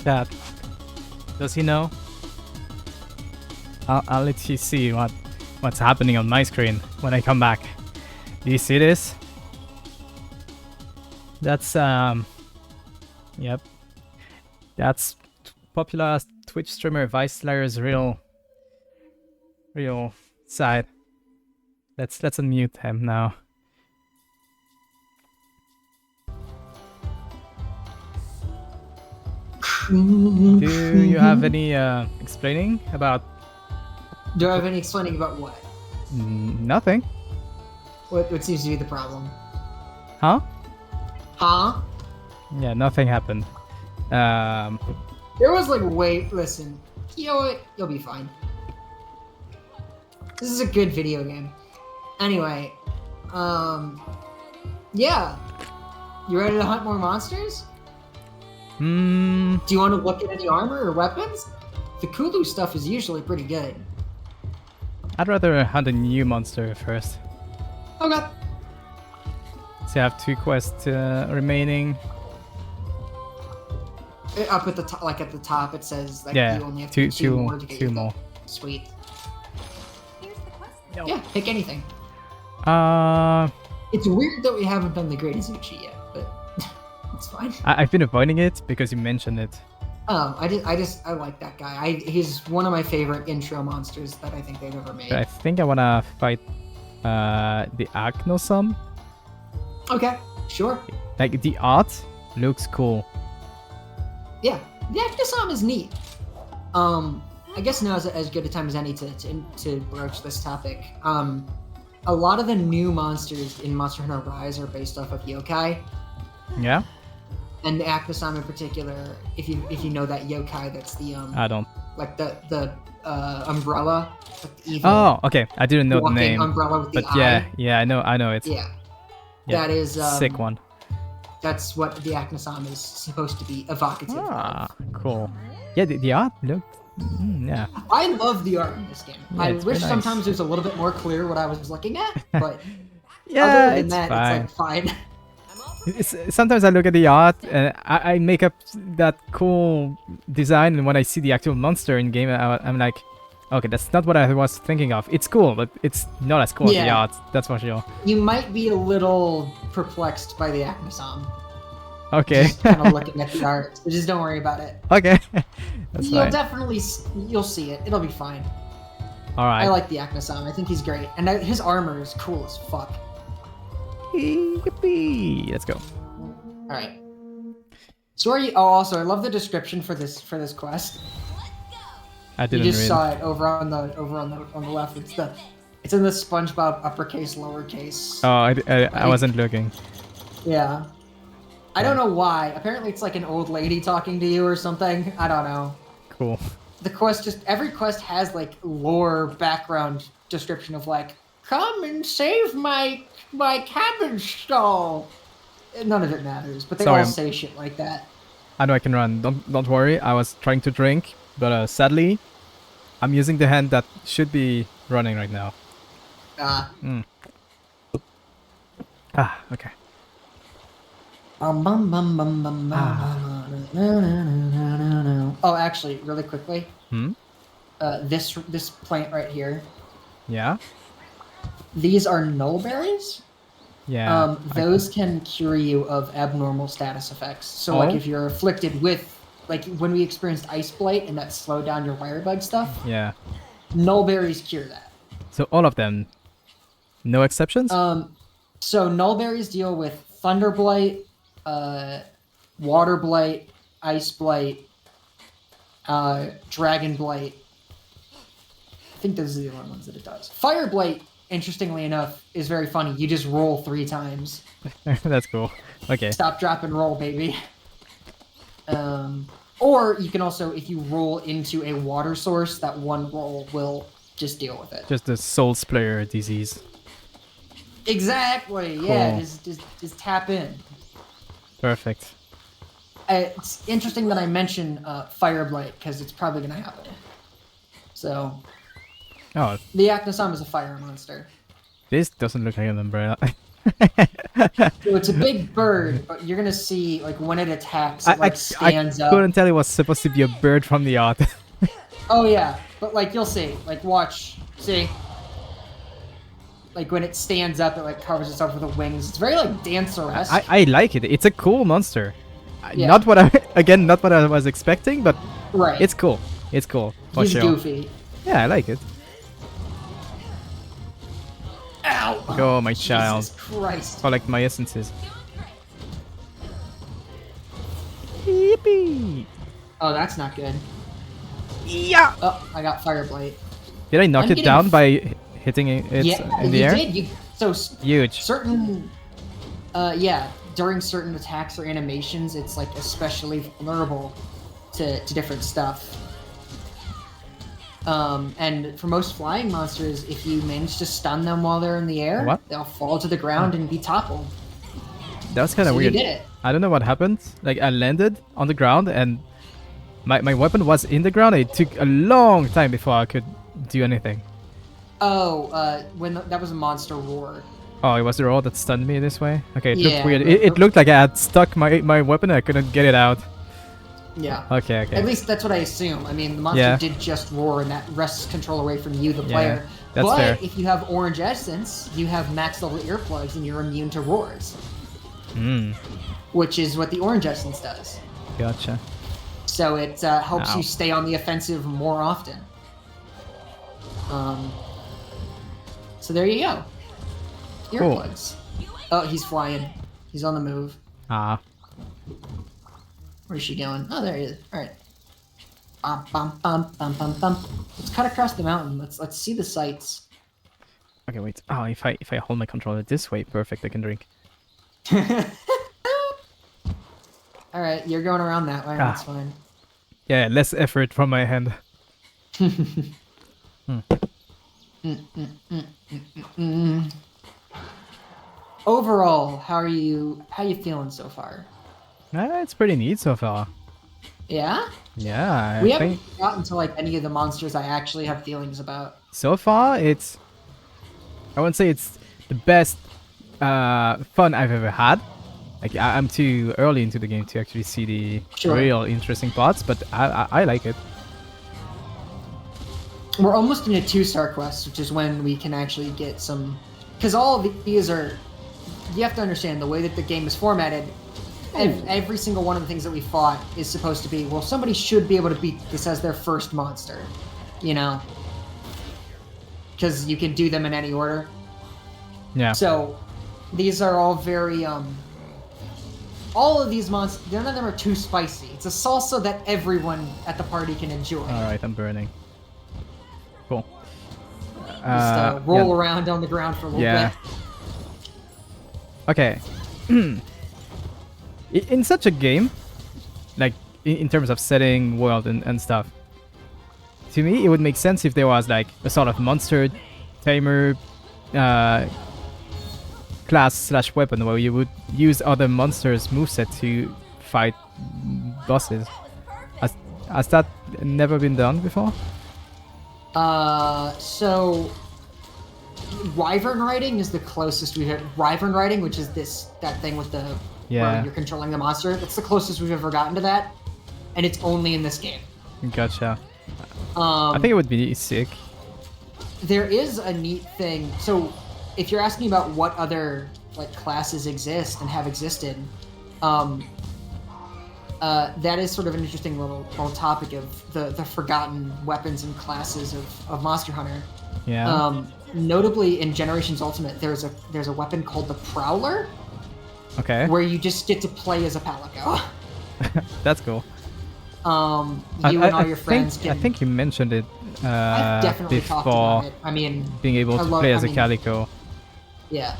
that? Does he know? I'll let you see what's happening on my screen when I come back. Do you see this? That's yep. That's popular Twitch streamer VyceLyre's real side. Let's unmute him now. Do you have any explaining about? Do I have any explaining about what? Nothing. What seems to be the problem? Huh? Huh? Yeah, nothing happened. There was like, wait, listen. You know what? You'll be fine. This is a good video game. Anyway, yeah. You ready to hunt more monsters? Do you want to look at any armor or weapons? The Kulu stuff is usually pretty good. I'd rather hunt a new monster first. Okay. So I have 2 quests remaining. Up at the top, like at the top, it says like Yeah, you only have two more to get two your more. Sweet. Here's the quest. Yeah, pick anything. Uh, It's weird that we haven't done the Great Azuchi yet, but it's fine. I've been avoiding it because you mentioned it. I like that guy. He's one of my favorite intro monsters that I think they've ever made. But I think I wanna fight the Agnosum. Okay, sure. Like the art looks cool. Yeah, the Ectosome is neat. I guess now is as good a time as any to broach this topic. A lot of the new monsters in Monster Hunter Rise are based off of yokai, Yeah? and the Ectosome in particular. If you know that yokai, that's the I don't. like the umbrella, like the evil Oh, okay. I didn't know the walking name. umbrella with the But eye. yeah, I know it. Yeah, Yeah, that is sick one. That's what the Ectosome is supposed to be evocative Ah, of. cool. Yeah, the art looked. Yeah. I love the art in this game. Yeah, I it's very wish nice. sometimes it was a little bit more clear what I was looking at, but Yeah, other than it's that, fine. it's like fine. Sometimes I look at the art and I make up that cool design, and when I see the actual monster in game, I'm like, okay, that's not what I was thinking of. It's cool, but it's not as cool as the Yeah. art. That's for sure. You might be a little perplexed by the Ectosome. Okay. Just kind of looking at the art. So just don't worry about it. Okay. That's You'll fine. definitely you'll see it. It'll be fine. All right. I like the Ectosome. I think he's great, and his armor is cool as fuck. Yippee. Let's go. All right. Story. Oh, also, I love the description for this quest. I You didn't just read. saw it over on the left. It's in the SpongeBob uppercase lowercase. Oh, I wasn't looking. Yeah. I don't know why. Apparently, it's like an old lady talking to you or something. I don't know. Cool. The quest every quest has like lore background description of like, come and save my cabbage stall. None of it matters, but they Sorry, all I'm- say shit like that. I know I can run. Don't worry. I was trying to drink, but sadly, I'm using the hand that should be running right now. Okay. Oh, actually, really quickly, Hmm. this plant right here. Yeah. These are nullberries. Yeah. Those can cure you of abnormal status effects. So, like, Oh. if you're afflicted with, like, when we experienced ice blight and that slowed down your wirebug stuff, Yeah. nullberries cure that. So all of them, no exceptions. So nullberries deal with thunder blight, water blight, ice blight, dragon blight. I think those are the only ones that it does. Fire blight, interestingly enough, is very funny. You just roll 3 times. That's cool. Okay. Stop, drop, and roll, baby. Or you can also, if you roll into a water source, that one roll will just deal with it. Just the soul splayer disease. Exactly. Yeah. Cool. Just tap in. Perfect. It's interesting that I mention fire blight because it's probably gonna happen. So Oh, the Acnosam is a fire monster. this doesn't look like an umbrella. So it's a big bird, but you're gonna see like when it attacks, it like I stands up. couldn't tell it was supposed to be a bird from the art. Oh yeah, but like you'll see, like watch, see. Like when it stands up, it like covers itself with the wings. It's very like Dancer-esque. I like it. It's a cool monster. Yeah. Not what I again, not what I was expecting, but Right. it's cool. It's cool. For He's sure. goofy. Yeah, I like it. Ow! Go, my child. Jesus Christ. Collect my essences. Yippee! Oh, that's not good. Yeah. Oh, I got Fire Blight. Did I knock I'm it getting down by hitting it Yeah, in the you air? did. So Huge. certain, yeah, during certain attacks or animations, it's like especially vulnerable to different stuff. And for most flying monsters, if you manage to stun them while they're in the air, What? they'll fall to the ground and be toppled. That was kind of So weird. you did it. I don't know what happened. Like I landed on the ground and my weapon was in the ground. It took a long time before I could do anything. Oh, that was a monster roar. Oh, it was the roll that stunned me this way? Okay, it looked Yeah, weird. the- It looked like I had stuck my weapon and I couldn't get it out. Yeah. Okay, At okay. least that's what I assume. I mean, the monster Yeah. did just roar, and that wrests control away from you, the Yeah, player. that's but fair. if you have orange essence, you have max level earplugs, and you're immune to roars, Hmm, which is what the orange essence does. gotcha. So it helps Ow. you stay on the offensive more often. So there you go. Cool. Earplugs. Oh, he's flying. He's on the move. Ah, Where's she going? Oh, there he is. All right. Bum, bum, bum, bum, bum, bum. Let's cut across the mountain. Let's see the sights. okay, wait. Oh, if I hold my controller this way, perfect. I can drink. All right, you're going around that way. That's fine. Yeah, less effort from my hand. Overall, how you feeling so far? It's pretty neat so far. Yeah? Yeah, We I haven't think gotten to like any of the monsters I actually have feelings about. so far it's. I wouldn't say it's the best fun I've ever had. Like I'm too early into the game to actually see the Sure. real interesting parts, but I like it. We're almost in a 2-star quest, which is when we can actually get some. Because all of these are. You have to understand the way that the game is formatted. Every single one of the things that we fought is supposed to be, well, somebody should be able to beat this as their first monster. You know? Because you can do them in any order. Yeah. So, these are all very, all of these monsters, none of them are too spicy. It's a salsa that everyone at the party can enjoy. All right, I'm burning. Cool. Just roll yeah. around on the ground for a little Yeah. bit. Okay. In such a game, like in terms of setting, world, and stuff, to me it would make sense if there was like a sort of monster tamer class / weapon where you would use other monsters' moveset to fight bosses. Has that never been done before? So Wyvern riding is the closest we've had. Wyvern riding, which is that thing with the Yeah. where you're controlling the monster. That's the closest we've ever gotten to that, and it's only in this game. Gotcha. I think it would be sick. There is a neat thing. So, if you're asking about what other like classes exist and have existed, that is sort of an interesting little topic of the forgotten weapons and classes of Monster Hunter. Yeah. Notably, in Generations Ultimate, there's a weapon called the Prowler, Okay. where you just get to play as a Palico. That's cool. You and all your friends I can. think you mentioned it I've definitely talked about before it. I mean, being able I to love- play I as a mean, calico. yeah.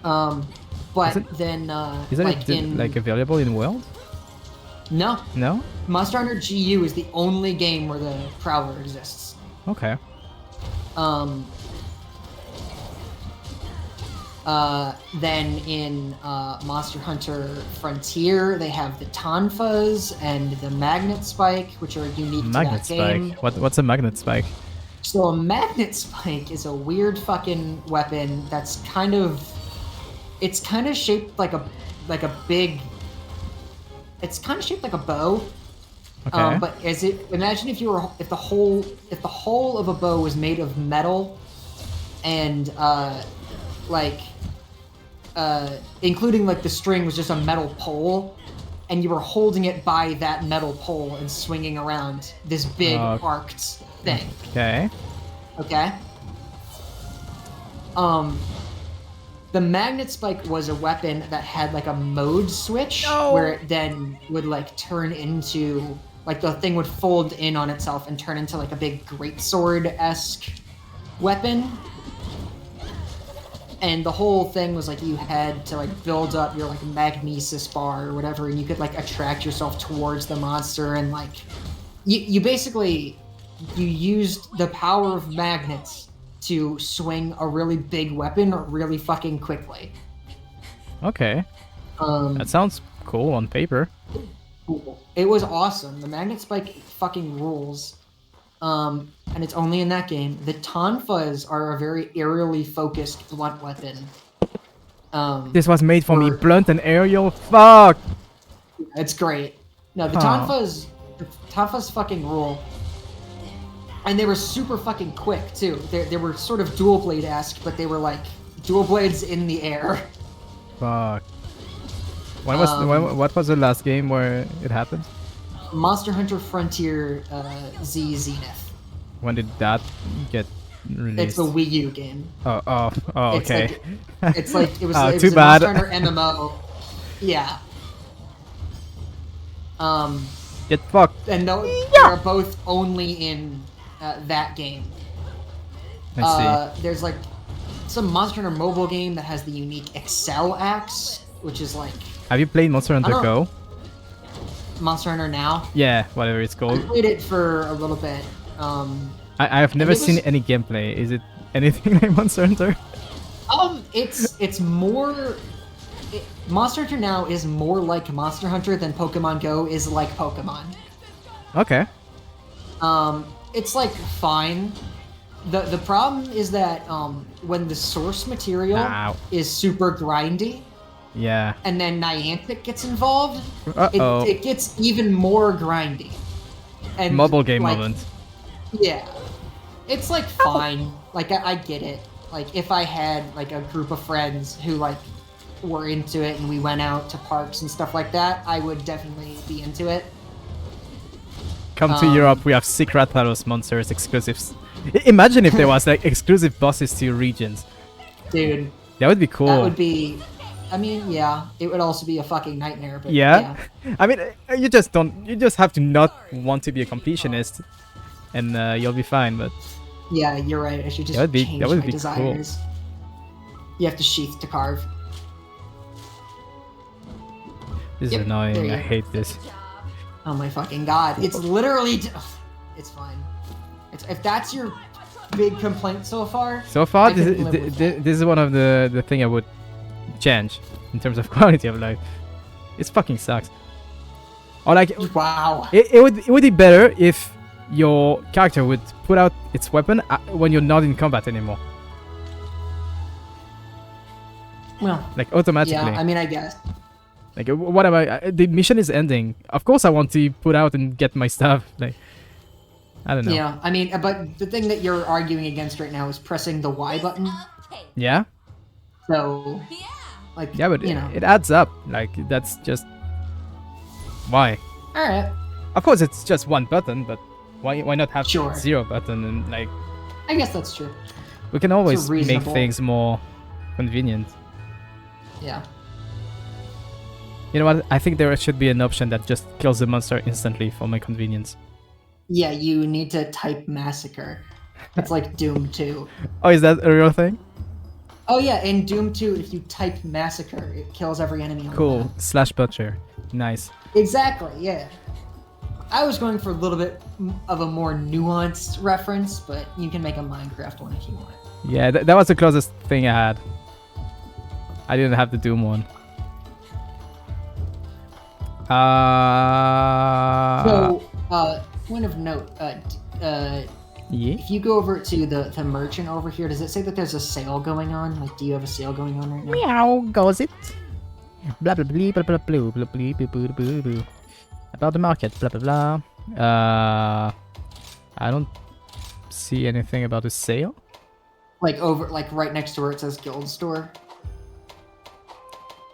But Is it- then Is that like in like available in world? no, No? Monster Hunter GU is the only game where the Prowler exists. Okay. Then in Monster Hunter Frontier, they have the Tonfas and the Magnet Spike, which are unique to Magnet that game. spike. What's a magnet spike? So a magnet spike is a weird fucking weapon that's kind of, it's kind of shaped like a big, it's kind of shaped like a bow. Okay. But imagine if the whole of a bow was made of metal, and including like the string was just a metal pole, and you were holding it by that metal pole and swinging around this big arced thing. Okay. Okay. The magnet spike was a weapon that had like a mode switch where it then would like turn into like the thing would fold in on itself and turn into like a big greatsword-esque weapon. And the whole thing was like you had to like build up your like magnesis bar or whatever, and you could like attract yourself towards the monster, and like you basically you used the power of magnets to swing a really big weapon really fucking quickly. Okay. That sounds cool on paper. Cool. It was awesome. The magnet spike fucking rules. And it's only in that game. The tonfas are a very aerially focused blunt weapon. This was made for me, blunt and aerial. Fuck. It's great. No, the tonfas fucking rule. And they were super fucking quick too. They were sort of dual blade-esque, but they were like dual blades in the air. Fuck. What was the last game where it happened? Monster Hunter Frontier Z Zenith. When did that get released? It's the Wii U game. Oh, okay. It's like it was, oh, it was too a bad. Monster Hunter MMO. Yeah. Get fucked. And they're both only in that game. I see. There's like some Monster Hunter mobile game that has the unique Excel axe, which is like. Have you played Monster Hunter Go? Monster Hunter Now? Yeah, whatever it's I called. played it for a little bit. I have never seen any gameplay. Is it anything like Monster Hunter? It's more. Monster Hunter Now is more like Monster Hunter than Pokemon Go is like Pokemon. Okay. It's like fine. The problem is that when the source material is super grindy. Yeah. And then Niantic gets involved, it gets even more grindy. And mobile game like, moment. Yeah. It's like fine. Like I get it. Like if I had like a group of friends who like were into it and we went out to parks and stuff like that, I would definitely be into it. Come to Europe, we have secret battles, monsters, exclusives. Imagine if there was like exclusive bosses to regions. Dude. That would be cool. That would be. I mean, yeah, it would also be a fucking nightmare. But yeah. I mean, you just have to not want to be a completionist, and you'll be fine. But yeah, you're right. I should just change my desires. Cool. You have to sheath to carve. This is annoying. I hate this. Oh my fucking god! It's literally. It's fine. If that's your big complaint so far. So far, this is one of the thing I would change in terms of quality of life. It fucking sucks. Or like, wow. It would be better if your character would put out its weapon when you're not in combat anymore. Well, like automatically. Yeah, I mean, I guess. Like, what am I? The mission is ending. Of course, I want to put out and get my stuff. Like, I don't know. Yeah, I mean, but the thing that you're arguing against right now is pressing the Y button. Yeah. So, like, yeah, but you know, it adds up. Like, that's just why. All right. Of course, it's just one button, but why not have 0 button and like? I guess that's true. We can always make things more convenient. Yeah. You know what? I think there should be an option that just kills the monster instantly for my convenience. Yeah, you need to type massacre. It's like Doom 2. Oh, is that a real thing? Oh yeah, in Doom 2, if you type massacre, it kills every enemy on cool. the map. /butcher. Nice. Exactly, yeah. I was going for a little bit of a more nuanced reference, but you can make a Minecraft one if you want. Yeah, that was the closest thing I had. I didn't have the Doom one. So, point of note, Yeah. if you go over to the merchant over here, does it say that there's a sale going on? Like, do you have a sale going on right now? Meow goes it. Blah blah blah blah blah blah blah blah blah blah blah blah. About the market, blah blah blah. I don't see anything about a sale. Like right next to where it says guild store.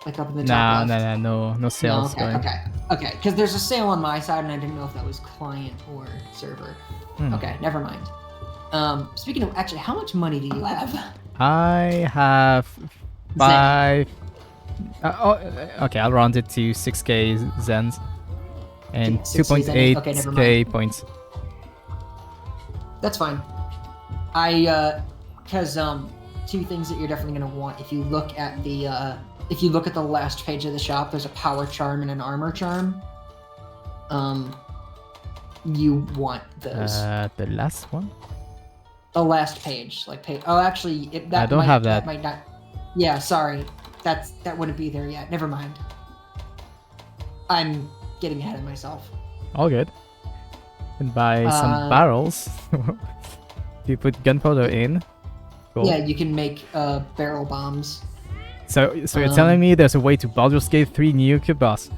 Like up in the Nah, top left. no sales going. Okay. Because there's a sale on my side, and I didn't know if that was client or server. Okay, never mind. Speaking of, actually, how much money do you have? I have 5. Okay, I'll round it to 6k zens and 6K zens? Okay, never 2.8k points. That's fine. Because two things that you're definitely gonna want if you look at the last page of the shop, there's a power charm and an armor charm. You want those. The last one? The last page, like page. Oh, actually, I don't have that. That might not. Yeah, sorry. That wouldn't be there yet. Never mind. I'm getting ahead of myself. All good. And buy some barrels. You put gunpowder in. Cool. Yeah, you can make barrel bombs. So you're telling me there's a way to Baldur's Gate 3 nuke boss?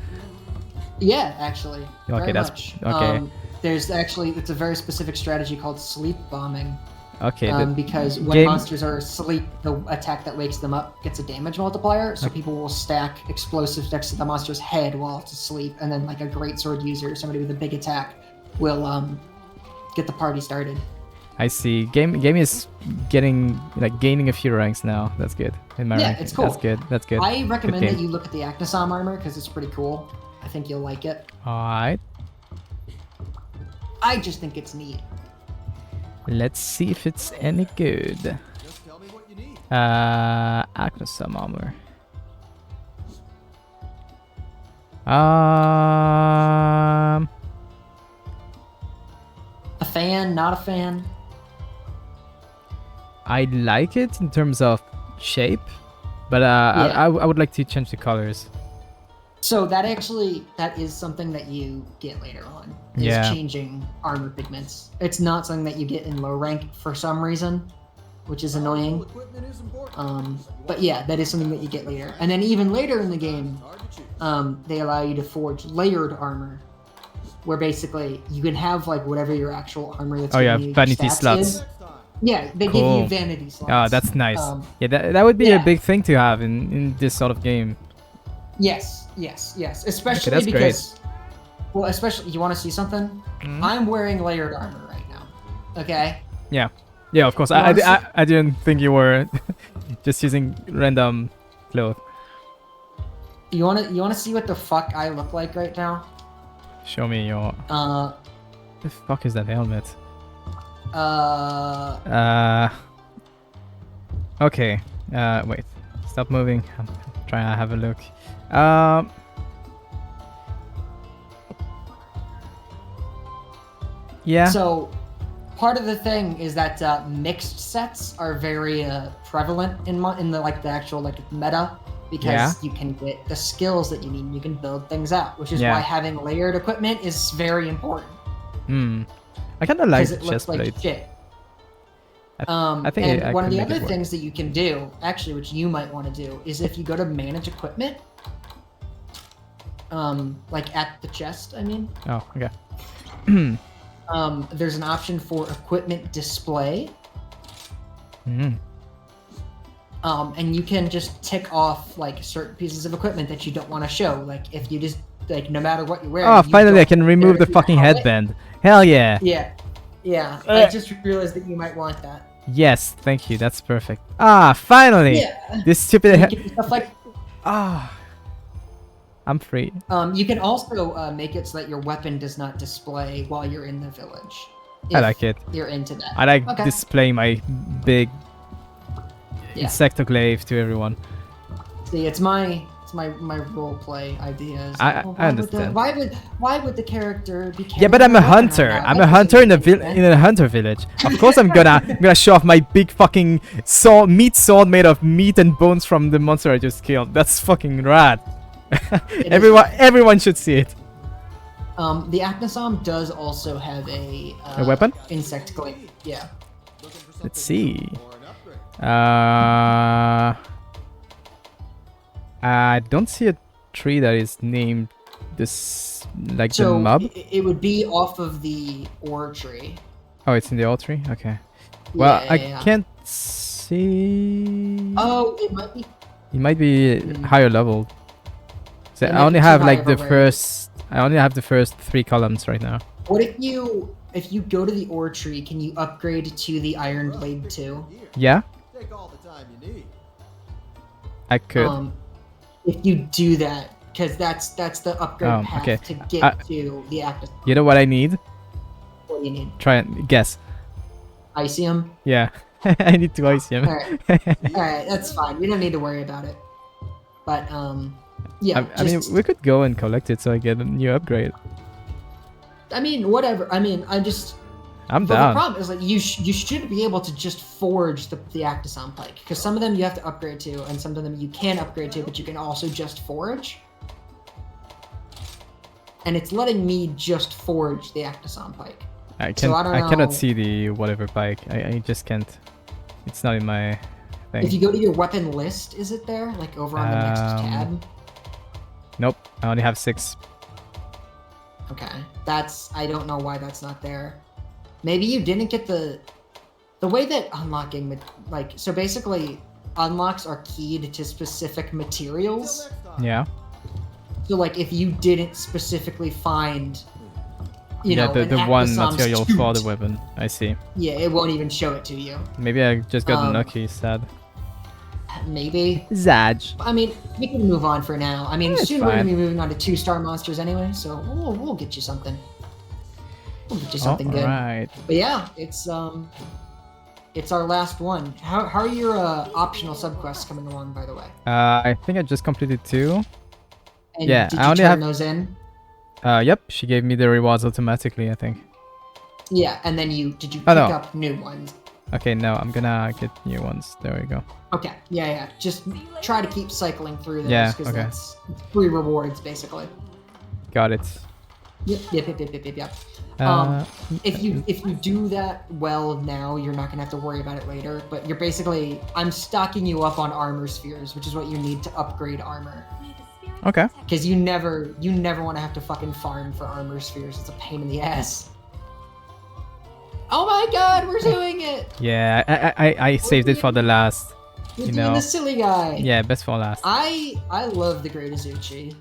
Yeah, actually. Okay, very that's much. okay. It's a very specific strategy called sleep bombing. Okay. Because when monsters are asleep, the attack that wakes them up gets a damage multiplier. So people will stack explosives next to the monster's head while it's asleep, and then like a greatsword user, somebody with a big attack, will get the party started. I see. Game is gaining a few ranks now. That's good. In my rank. It's cool. That's good. I recommend Good that game. you look at the Actisom armor because it's pretty cool. I think you'll like it. Alright. I just think it's neat. Let's see if it's any good. Just tell me what you need. Actisom armor. A fan, not a fan. I like it in terms of shape, but I would like to change the colors. So that is something that you get later on. Is Yeah. changing armor pigments. It's not something that you get in low rank for some reason, which is annoying. Equipment is important. But yeah, that is something that you get later. And then even later in the game, Hard to choose. they allow you to forge layered armor, where basically you can have like whatever your actual armor that's Oh yeah, giving you vanity stats slots. is. Yeah, they give Cool. you vanity slots. Oh, that's nice. Yeah, that would be yeah. a big thing to have in this sort of game. Yes. Especially that's because, well, especially you want to see something. Mhm. I'm wearing layered armor right now. Okay. Yeah, of course. You wanna I didn't think you were just using random clothes. You wanna see what the fuck I look like right now? Show me your. The fuck is that helmet? Okay. Wait. Stop moving. I'm trying to have a look. Yeah. So, part of the thing is that mixed sets are very prevalent in the actual meta, because you can get the skills that you need and you can build things out, which is why having layered equipment is very important. I kind of like Because it looks chestplate. like shit. I think and I one of could the make it other work. things that you can do, actually, which you might want to do, is if you go to manage equipment, at the chest, I mean, Oh, okay. there's an option for equipment display. And you can just tick off certain pieces of equipment that you don't want to show. Like if you just no matter what you're wearing. Oh, you finally I don't can remove care the if you fucking have it. headband. Hell yeah. Yeah. I just realized that you might want that. Yes, thank you. That's perfect. Ah, finally. Yeah. This stupid. You can do stuff like. I'm free. You can also make it so that your weapon does not display while you're in the village. I like it. You're into that. I like Okay. displaying my big Yeah. insectoclave to everyone. See, it's my role play ideas. I understand. Why would the character be? Yeah, but I'm a carrying weapon hunter. around? I'm That a hunter in doesn't make in sense. a hunter village. Of course, I'm gonna show off my big fucking meat sword made of meat and bones from the monster I just killed. That's fucking rad. It is. Everyone should see it. The Acnosome does also have a weapon? Insect glaive. Yeah. Let's see. I don't see a tree that is named this, like the So mob. it would be off of the ore tree. Oh, it's in the old tree. Okay. Well, Yeah, I yeah. can't see. Oh, it might be. It might be higher level. So It I might only be too have high like of the a rarity. first. I only have the first 3 columns right now. What if you go to the ore tree? Can you upgrade to the Iron Blade too? Yeah, Take all the time you need. I could. If you do that, because that's the upgrade path okay. to get to the active. You know what I need? What do you need? Try and guess. Icium. Yeah, I need to ice him. Alright. Alright, that's fine. We don't need to worry about it. But yeah. I mean, we could go and collect it so I get a new upgrade. I mean, whatever. I mean, I'm I'm But the down. problem is, like, you should be able to just forge the Acnosome Pike, because some of them you have to upgrade to, and some of them you can upgrade to, but you can also just forge. And it's letting me just forge the Acnosome Pike. I So I don't know. cannot see the whatever bike. I just can't. It's not in my thing. If you go to your weapon list, is it there? Like over on the next tab? Nope. I only have 6. Okay. I don't know why that's not there. Maybe you didn't get the way that unlocking, like, so basically unlocks are keyed to specific materials. Yeah. So, like, if you didn't specifically find, you Yeah, know, the an one Acnosome's material for the toot, weapon. I see. yeah, it won't even show it to you. Maybe I just got lucky. Sad. Maybe. Zaj. I mean, we can move on for now. I mean, Yeah, it's soon we're gonna fine. be moving on to 2-star monsters anyway, so we'll get you something. We'll get you something good. Alright. But yeah, it's our last one. How are your optional subquests coming along, by the way? I think I just completed 2. And Yeah, did I you only turn have- those in? Yep. She gave me the rewards automatically, I think. Yeah, and then did you Oh, pick no. up new ones? Okay, no, I'm gonna get new ones. There we go. Okay, yeah. Just try to keep cycling through those, Yeah, because okay. that's free rewards, basically. Got it. Yep. Uh, If you do that well now, you're not gonna have to worry about it later. But you're basically, I'm stocking you up on armor spheres, which is what you need to upgrade armor. Okay. Because you never want to have to fucking farm for armor spheres. It's a pain in the ass. Oh my god, we're doing it! Yeah, I saved it for the last. You're You doing know. the silly guy. Yeah, best for last. I love the Great Azuchi.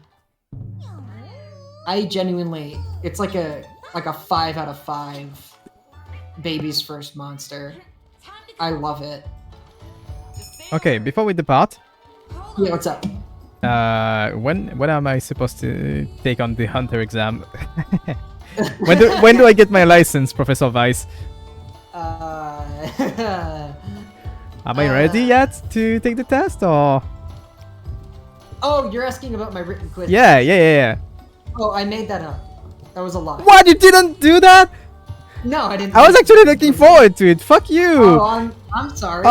I genuinely, it's like a 5 out of 5 baby's first monster. I love it. Okay, before we depart, Yeah, what's up? when am I supposed to take on the hunter exam? when do I get my license, Professor Vice? Am I ready yet to take the test or? Oh, you're asking about my written quiz. Yeah. Oh, I made that up. That was a lie. What? You didn't do that? No, I didn't. I was actually looking forward to it. Fuck you. Oh, I'm sorry.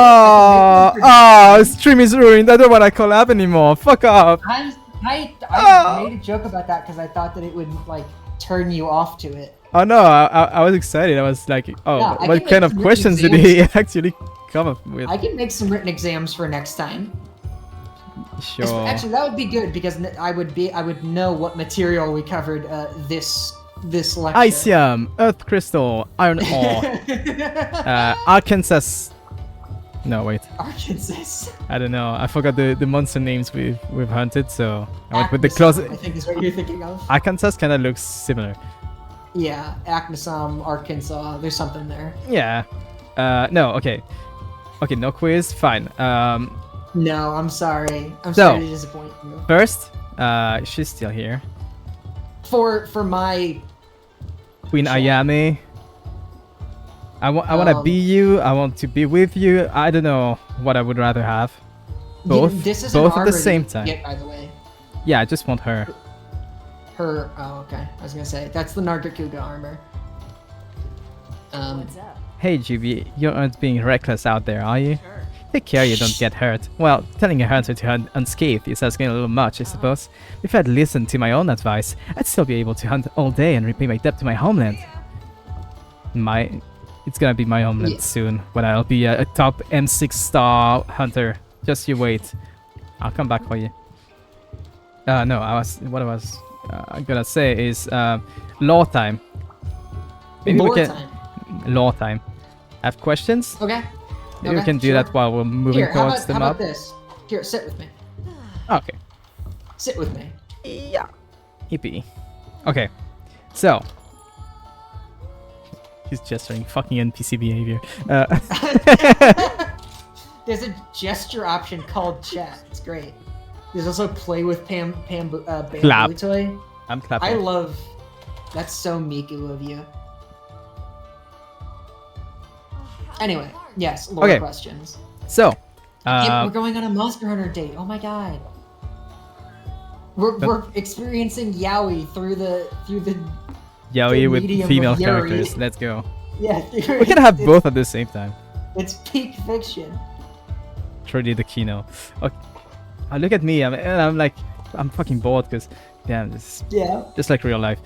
Stream is ruined. I don't want to collab anymore. Fuck off. I made a joke about that because I thought that it would like turn you off to it. Oh no, I was excited. I was like, oh, Yeah, I what can kind make of some questions did written he actually come up with? I can make some written exams for next time. Sure. Actually, that would be good because I would know what material we covered this lecture. Icium, Earth Crystal, Iron Ore, Arkansas. No, wait. Arkansas. I don't know. I forgot the monster names we've hunted, so I went with the Acnosome, closest. I think is what you're thinking of. Arkansas kind of looks similar. Yeah, Acnosome, Arkansas. There's something there. Yeah. No. Okay. Okay. No quiz. Fine. No, I'm sorry. I'm So- sorry to disappoint you. First, she's still here. For my Queen Sure. Ayame. I want to be you. I want to be with you. I don't know what I would rather have. Both. This is an Both at armor the that same you time. Get, by the way. Yeah, I just want her. Her. Oh, okay. I was gonna say that's the Nargacuga armor. What's up? Hey, GB, you aren't being reckless out there, are you? Sure. Take care you don't get hurt. Well, telling a hunter to hunt unscathed is asking a little much, I suppose. If I'd listened to my own advice, I'd still be able to hunt all day and repay my debt to my homeland. It's gonna be my homeland soon, when I'll be a top M6 star hunter. Just you wait. I'll come back for you. No, what I was gonna say is lore time. Maybe Lore we can time. lore time. Have questions? Okay. Maybe we can do that while we're moving Here, how towards about, the how map. about this? Here, sit with me. Okay. Sit with me. Yeah. Hippie. Okay. So. He's gesturing fucking NPC behavior. There's a gesture option called chat. It's great. There's also play with Bamboo toy. I'm clapping. I love. That's so Miku of you. Anyway, yes, lore Okay. questions. So. We're going on a Monster Hunter date. Oh my god. We're experiencing yaoi through the Yaoi with medium female of Yuri. characters. Let's go. yeah. We can have both at the same time. It's peak fiction. Truly the Kino. Okay. Look at me. I'm like, I'm fucking bored because, damn, this is Yeah, just like real life.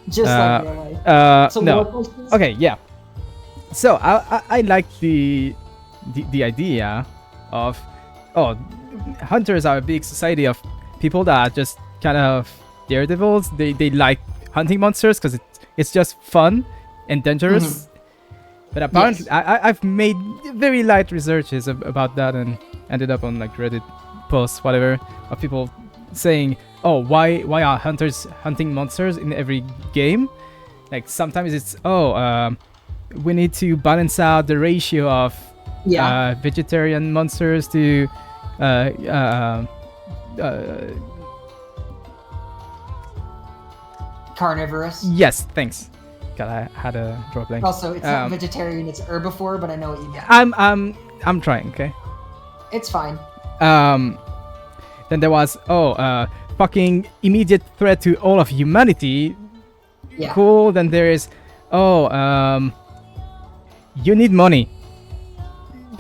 just like real life. So lore No. questions? Okay, yeah. So I like the idea of, hunters are a big society of people that are just kind of daredevils. They like hunting monsters because it's just fun and dangerous. But apparently, I've made very light researches about that and ended up on like Reddit posts, whatever, of people saying, "Oh, why are hunters hunting monsters in every game?" Like sometimes it's, we need to balance out the ratio of vegetarian monsters to Carnivorous. yes, thanks. God, I had a draw blank. Also, it's not vegetarian, it's herbivore, but I know what you mean. I'm trying, okay. It's fine. Then there was fucking immediate threat to all of humanity. Yeah. Cool. Then there is you need money.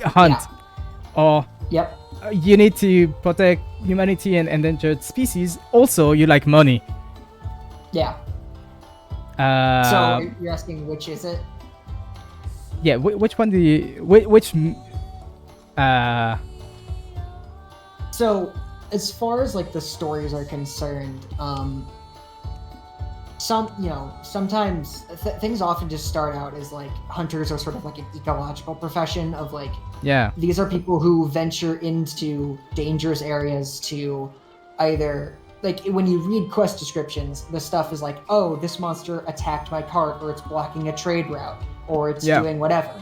Hunt. Or Yep. you need to protect humanity and endangered species. Also, you like money. Yeah. So you're asking which is it? Yeah. Which one do you? Which? So, as far as like the stories are concerned, sometimes things often just start out as like hunters are sort of like an ecological profession of like, Yeah. these are people who venture into dangerous areas to either, like when you read quest descriptions, the stuff is like, oh, this monster attacked my cart, or it's blocking a trade route, or it's doing whatever.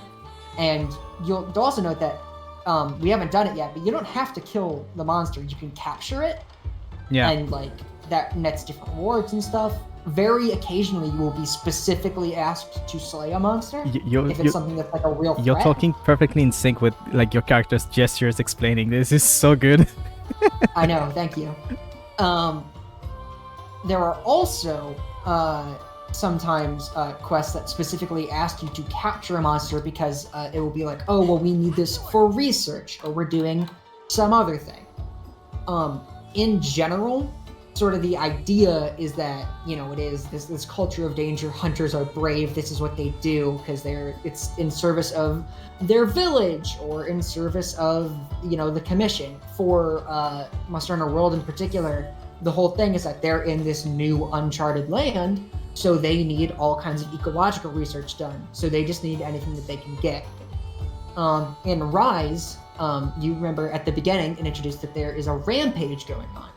And you'll also note that we haven't done it yet, but you don't have to kill the monster. You can capture it. Yeah. And like that nets different rewards and stuff. Very occasionally, you will be specifically asked to slay a monster if it's something that's like a real threat. You're talking perfectly in sync with like your character's gestures explaining this. Is so good. I know, thank you. There are also sometimes quests that specifically ask you to capture a monster because it will be like, oh, well, we need this for research, or we're doing some other thing. In general, sort of the idea is that, it is this culture of danger. Hunters are brave. This is what they do because it's in service of their village or in service of, the commission. For Monster Hunter World in particular, the whole thing is that they're in this new uncharted land, so they need all kinds of ecological research done. So they just need anything that they can get. In Rise, you remember at the beginning it introduced that there is a rampage going on.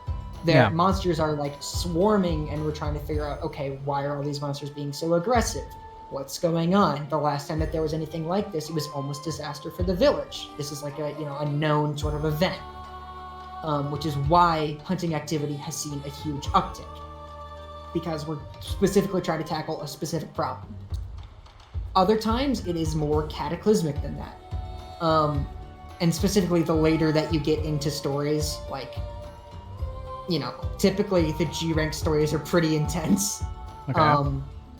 Their monsters are like swarming, and we're trying to figure out, okay, why are all these monsters being so aggressive? What's going on? The last time that there was anything like this, it was almost disaster for the village. This is like a known sort of event, which is why hunting activity has seen a huge uptick, because we're specifically trying to tackle a specific problem. Other times, it is more cataclysmic than that, and specifically the later that you get into stories, like, typically the G rank stories are pretty intense. Okay.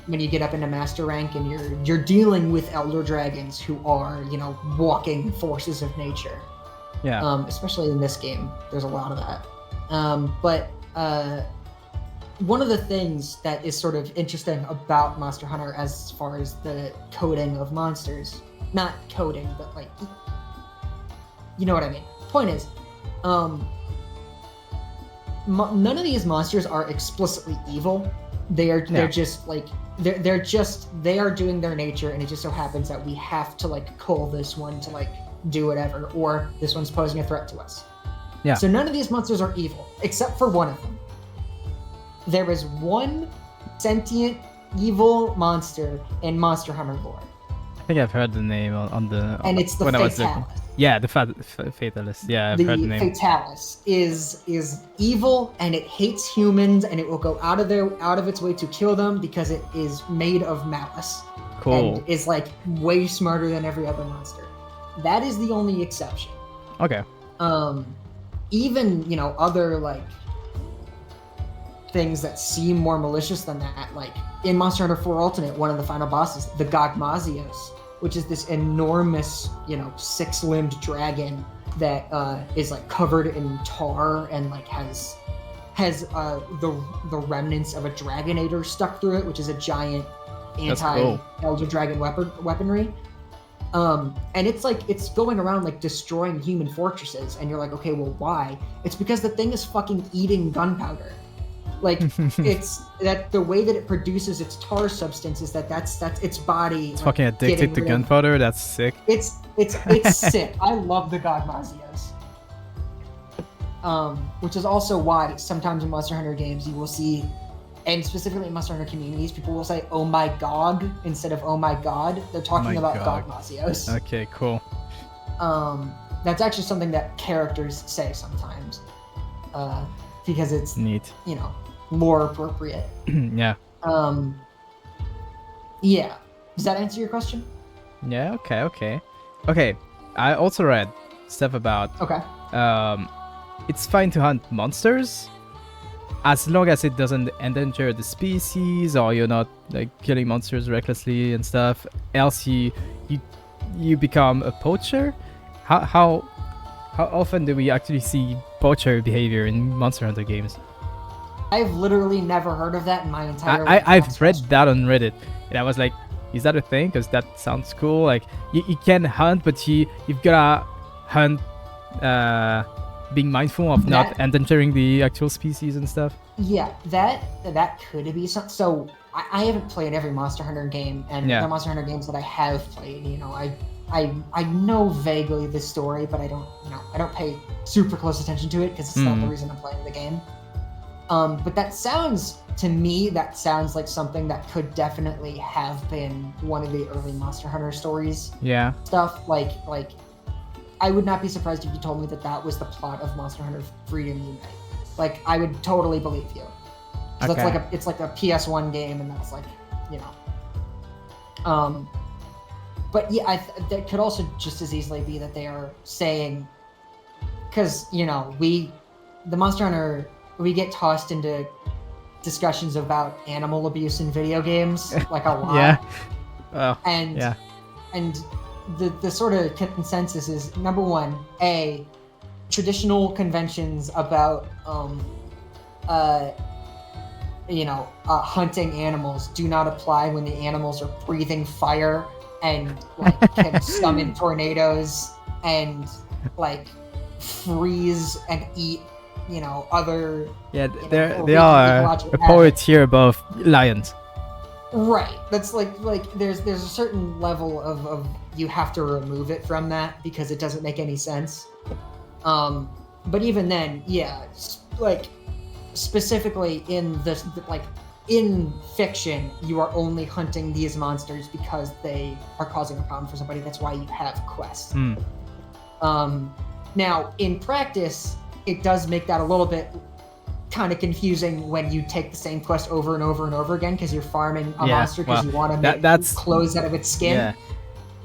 when you get up into master rank and you're dealing with elder dragons who are, you know, walking forces of nature. Yeah. Especially in this game, there's a lot of that. But one of the things that is sort of interesting about Monster Hunter as far as the coding of monsters, not coding, but like, you know what I mean. Point is, none of these monsters are explicitly evil. They're just like they are doing their nature, and it just so happens that we have to like cull this one to like do whatever, or this one's posing a threat to us. Yeah. So none of these monsters are evil, except for one of them. There is one sentient evil monster in Monster Hunter lore. I think I've heard the name on the. And it's the when I was looking. Fatalis. Yeah, the Fatalist. Yeah, I've heard the name. The Fatalis is evil, and it hates humans, and it will go out of its way to kill them because it is made of malice. Cool. And is like way smarter than every other monster. That is the only exception. Okay. Even, you know, other like things that seem more malicious than that, like in Monster Hunter 4 Ultimate, one of the final bosses, the Gogmazios, which is this enormous, you know, 6-limbed dragon that is like covered in tar and like has the remnants of a Dragonator stuck through it, which is a giant anti-Elder Dragon weaponry. And it's like, it's going around like destroying human fortresses, and you're like, okay, well, why? It's because the thing is fucking eating gunpowder. Like, it's that the way that it produces its tar substance is that's its body. It's fucking addicted to gunpowder. That's sick. It's sick. I love the Gogmazios. Which is also why sometimes in Monster Hunter games you will see, and specifically in Monster Hunter communities, people will say "Oh my God" instead of "Oh my God." They're talking about Gogmazios. Okay, cool. That's actually something that characters say sometimes, because it's neat. You know, lore appropriate. Yeah. Yeah. Does that answer your question? Yeah. Okay. I also read stuff about. Okay. It's fine to hunt monsters, as long as it doesn't endanger the species, or you're not like killing monsters recklessly and stuff. Else you become a poacher. How often do we actually see poacher behavior in Monster Hunter games? I've literally never heard of that in my entire life. I've read that on Reddit, and I was like, is that a thing? Because that sounds cool. Like you can hunt, but you've gotta hunt being mindful of not endangering the actual species and stuff. Yeah, that could be something. So I haven't played every Monster Hunter game, and the Monster Hunter games that I have played, you know, I know vaguely the story, but I don't pay super close attention to it because it's not the reason I'm playing the game. But that sounds like something that could definitely have been one of the early Monster Hunter stories. Yeah. Stuff like I would not be surprised if you told me that was the plot of Monster Hunter Freedom Unite. Like, I would totally believe you. Okay. It's like a PS1 game, and that's like, you know. But yeah, that could also just as easily be that they are saying, because, you know, the Monster Hunter, we get tossed into discussions about animal abuse in video games, like a lot. Yeah. Oh, and the sort of consensus is, number one, traditional conventions about hunting animals do not apply when the animals are breathing fire and like can summon tornadoes and like freeze and eat, you know, other. Yeah, they are a poet tier above lions. Right. That's like there's a certain level of you have to remove it from that because it doesn't make any sense. But even then, yeah, like specifically in this, like in fiction, you are only hunting these monsters because they are causing a problem for somebody. That's why you have quests. Now in practice, it does make that a little bit kind of confusing when you take the same quest over and over and over again because you're farming a monster because you want to make clothes out of its skin. Yeah.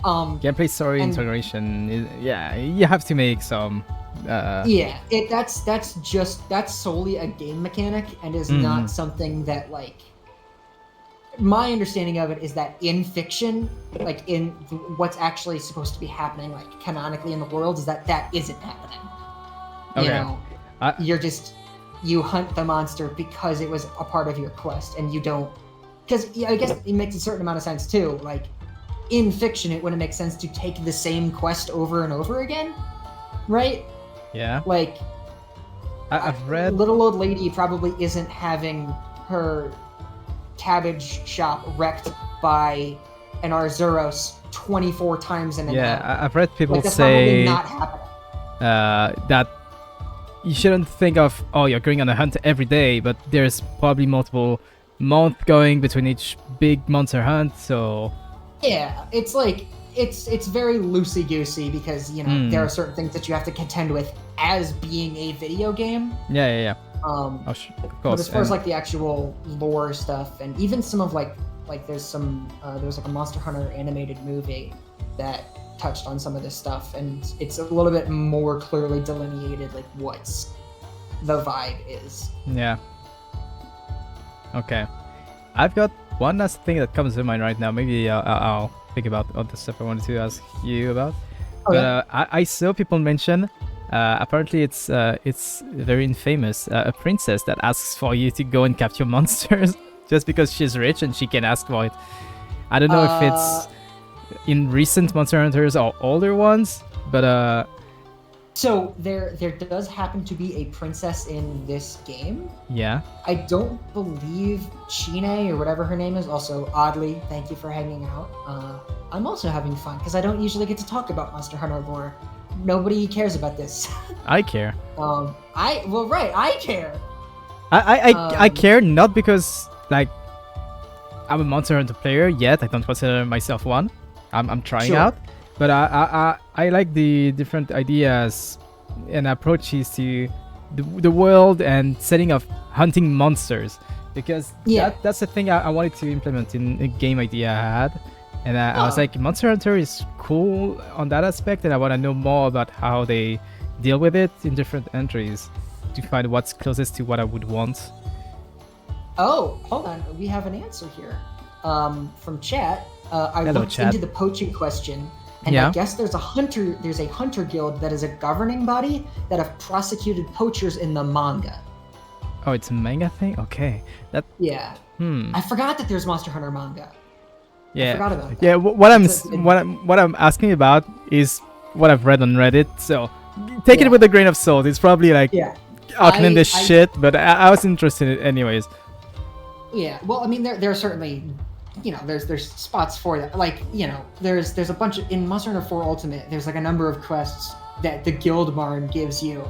Gameplay story integration. You have to make some. That's solely a game mechanic and is not something that like my understanding of it is that in fiction, like in what's actually supposed to be happening, like canonically in the world, is that isn't happening. You Okay. know, you hunt the monster because it was a part of your quest, and you don't. Because I guess it makes a certain amount of sense too. Like in fiction, it wouldn't make sense to take the same quest over and over again, right? Yeah. Like I've read. little old lady probably isn't having her cabbage shop wrecked by an Arzuros 24 times in an Yeah, hour. I've read people Like that's probably say not happening. that you shouldn't think of, oh, you're going on a hunt every day, but there's probably multiple months going between each big monster hunt, so Yeah, it's like it's very loosey goosey because there are certain things that you have to contend with as being a video game. yeah. Of Of But course. as far as and- like the actual lore stuff, and even some of like there's like a Monster Hunter animated movie that touched on some of this stuff, and it's a little bit more clearly delineated like what's the vibe is. Yeah. Okay. I've got one last thing that comes to mind right now. Maybe I'll think about other stuff I wanted to ask you about. Okay. But I saw people mention. Apparently, it's very infamous. A princess that asks for you to go and capture monsters just because she's rich and she can ask for it. I don't know if it's in recent Monster Hunters or older ones, but So there does happen to be a princess in this game. yeah. I don't believe Chine or whatever her name is. Also, oddly, thank you for hanging out. I'm also having fun because I don't usually get to talk about Monster Hunter lore. Nobody cares about this. I care. I care. I care not because like I'm a Monster Hunter player yet. I don't consider myself one. I'm trying Sure. out, but I like the different ideas and approaches to the world and setting of hunting monsters, because Yeah. that's the thing I wanted to implement in a game idea I had, and I was Huh. like, Monster Hunter is cool on that aspect, and I want to know more about how they deal with it in different entries to find what's closest to what I would want. Oh, hold on. We have an answer here from chat. I Hello, looked chat. into the poaching question, and Yeah. I guess there's a hunter guild that is a governing body that have prosecuted poachers in the manga. Oh, it's a manga thing. Okay, that Yeah, I forgot that there's Monster Hunter manga. yeah forgot about that. yeah. What It's a- what I'm asking about is what I've read on Reddit. So take it Yeah. with a grain of salt. It's probably like Yeah, outlandish I- shit, but I was interested in it anyways. yeah. Well, I mean, there are certainly, there's spots for that. Like, there's a bunch of in Monster Hunter 4 Ultimate. There's like a number of quests that the Guild Marn gives you.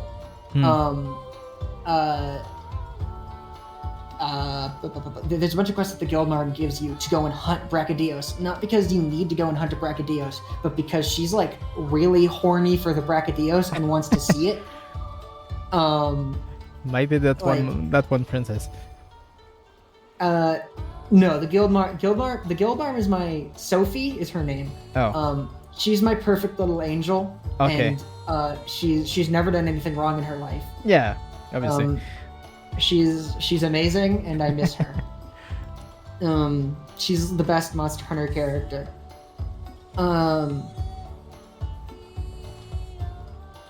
There's a bunch of quests that the Guild Marn gives you to go and hunt Brachydios. Not because you need to go and hunt a Brachydios, but because she's like really horny for the Brachydios and wants to see it. Maybe that one princess. No, the Guild Marn is my Sophie is her name. Oh, She's my perfect little angel. Okay. And she's never done anything wrong in her life. yeah, obviously. She's amazing, and I miss her. She's the best Monster Hunter character.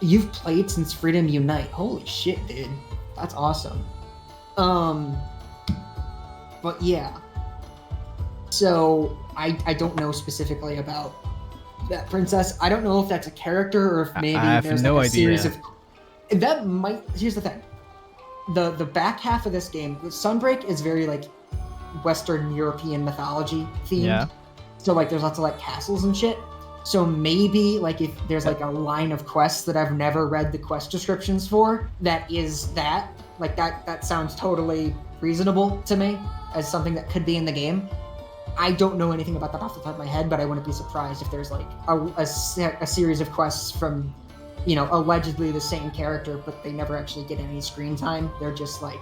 You've played since Freedom Unite. Holy shit, dude. That's awesome. But yeah. So I don't know specifically about that princess. I don't know if that's a character or if maybe I have there's no like a series idea. of. That might. Here's the thing. The back half of this game, Sunbreak is very like Western European mythology themed. Yeah. So like there's lots of like castles and shit. So maybe like if there's like a line of quests that I've never read the quest descriptions for, that is that. Like that sounds totally reasonable to me as something that could be in the game. I don't know anything about that off the top of my head, but I wouldn't be surprised if there's like a series of quests from, allegedly the same character, but they never actually get any screen time. They're just like,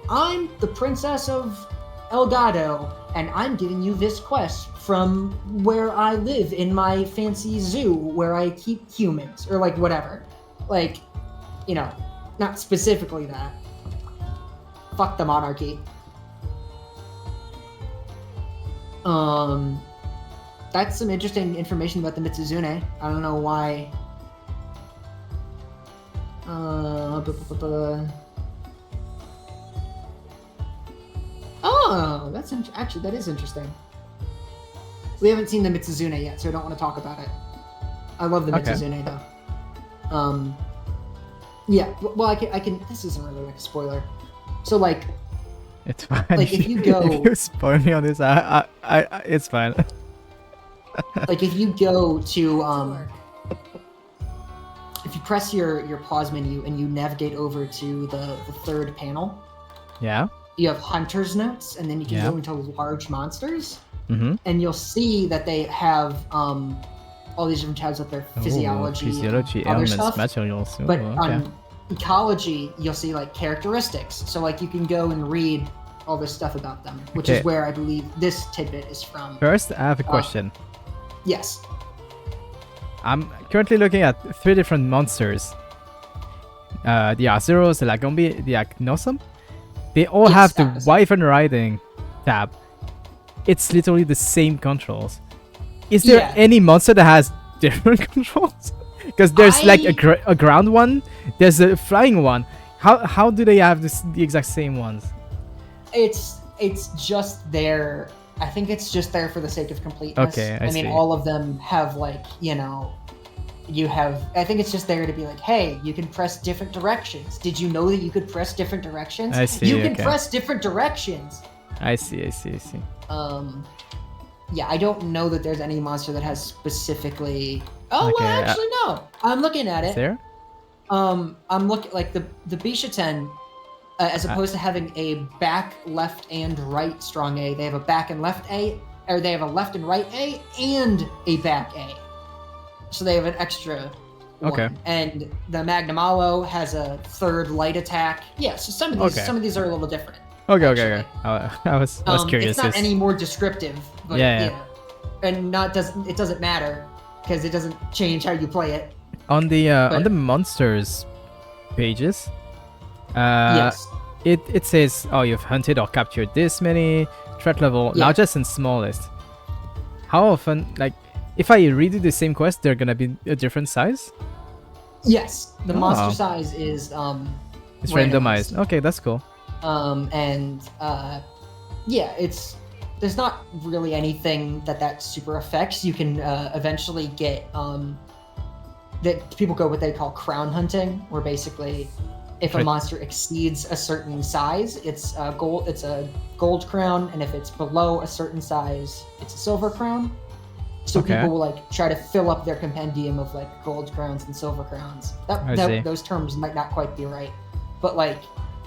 I'm the princess of Elgato, and I'm giving you this quest from where I live in my fancy zoo where I keep humans, or like whatever. Like, not specifically that. Fuck the monarchy. That's some interesting information about the Mitsuzune. I don't know why. Oh, actually that is interesting. We haven't seen the Mitsuzune yet, so I don't want to talk about it. I love the Mitsuzune though. Yeah. Well, I can. This isn't really like a spoiler. So like. It's fine. Like if you go. If you spoil me on this, it's fine. Like if you go to if you press your pause menu and you navigate over to the third panel, Yeah. you have hunter's notes, and then you can Yeah. go into large monsters, Mm-hmm. and you'll see that they have all these different tabs with their physiology, and other ailments, stuff. materials. But okay. on ecology, you'll see like characteristics. So like you can go and read all this stuff about them, which Okay. is where I believe this tidbit is from. First, I have a question. Yes. I'm currently looking at 3 different monsters. The Azeros, the Lagombi, the Agnosum. They all Yes, have the Agnosum. Wyvern Riding tab. It's literally the same controls. Is there Yeah. any monster that has different controls? Because there's like a ground one, there's a flying one. How do they have the exact same ones? It's just there. I think it's just there for the sake of completeness. Okay, I mean, see. all of them have like, you have. I think it's just there to be like, hey, you can press different directions. Did you know that you could press different directions? I see, You can okay. press different directions. I see. Yeah, I don't know that there's any monster that has specifically. Oh, Okay, well, actually, no. I'm looking at Is it. there? I'm looking like the Bishaten, as opposed to having a back, left, and right strong A, they have a back and left A, or they have a left and right A and a back A. So they have an extra one. Okay. And the Magnamalo has a third light attack. Yeah, so some of these are a little different. Okay. I was curious. It's not any more descriptive, but Yeah. and it doesn't matter because it doesn't change how you play it. On the But- monsters pages, Yes. it says, oh, you've hunted or captured this many, threat level, Yeah. largest and smallest. How often, like, if I redo the same quest, they're gonna be a different size? Yes, the Oh. monster size is It's randomized. Okay, that's cool. Yeah, there's not really anything that super affects. You can eventually get that people go what they call crown hunting, where basically if a Right. monster exceeds a certain size, it's a gold crown, and if it's below a certain size, it's a silver crown. So Okay. people will like try to fill up their compendium of like gold crowns and silver crowns. I see. Those terms might not quite be right, but like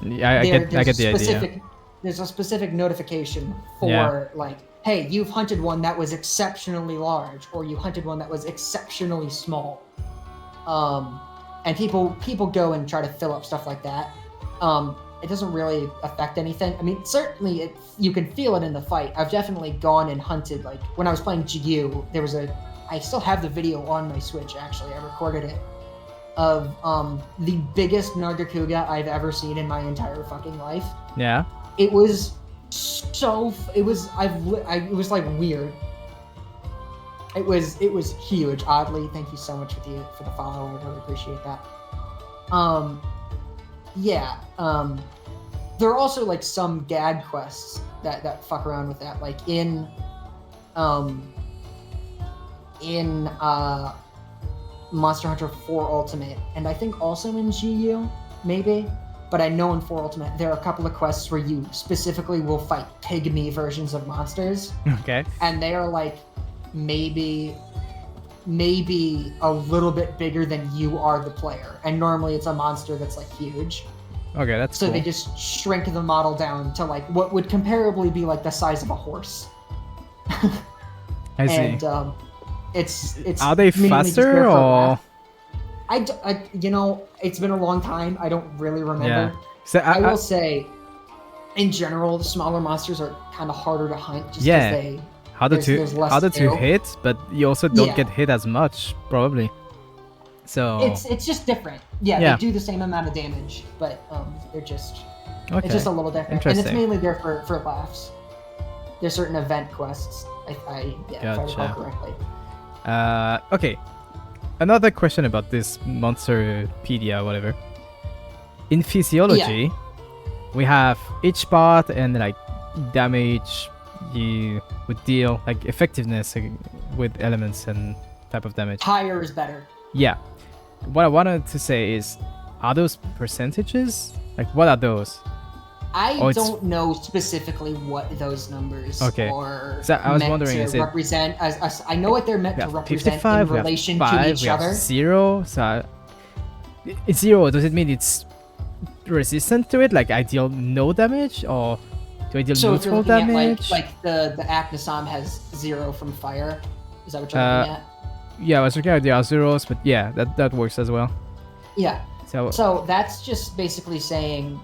Yeah, I get the idea. there's a specific notification for Yeah. like, hey, you've hunted one that was exceptionally large, or you hunted one that was exceptionally small. And people go and try to fill up stuff like that. It doesn't really affect anything. I mean, certainly you can feel it in the fight. I've definitely gone and hunted, like when I was playing GU, I still have the video on my Switch actually. I recorded it of the biggest Nargacuga I've ever seen in my entire fucking life. Yeah. It was it was like weird. It was huge. Oddly, thank you so much for the follow. I really appreciate that. There are also like some gag quests that fuck around with that, like in Monster Hunter 4 Ultimate, and I think also in GU, maybe. But I know in 4 Ultimate, there are a couple of quests where you specifically will fight pygmy versions of monsters, Okay. and they are like maybe a little bit bigger than you are the player. And normally it's a monster that's like huge. Okay, that's So cool. they just shrink the model down to like what would comparably be like the size of a horse. I see. And it's Are they mainly just there faster for a or? laugh. It's been a long time. I don't really remember. Yeah. So I will say, in general, the smaller monsters are kind of harder to hunt just because Yeah. they. harder there's less harder to skill. hit, but you also don't Yeah. get hit as much, probably. So It's just different. Yeah, Yeah. they do the same amount of damage, but they're just okay. it's just a little different, and Interesting. it's mainly there for laughs. There's certain event quests. If I recall Gotcha. correctly. Okay. Another question about this Monsterpedia, whatever. In physiology, we have each part and like damage you would deal, like effectiveness with elements and type of damage. Higher is better. Yeah. What I wanted to say is, are those percentages? Like, what are those? I Oh, it's- don't know specifically what those numbers Okay. are So I was meant wondering, to is it- represent. As I know what they're meant We to have represent 55, in we have relation 5, to each we have other. 0. So it's 0. Does it mean it's resistant to it? Like I deal no damage, or do I deal So if you're neutral looking damage? at like the Acnosam has 0 from fire. Is that what you're looking at? Yeah, I was looking at the zeros, but yeah, that works as well. Yeah. So So that's just basically saying,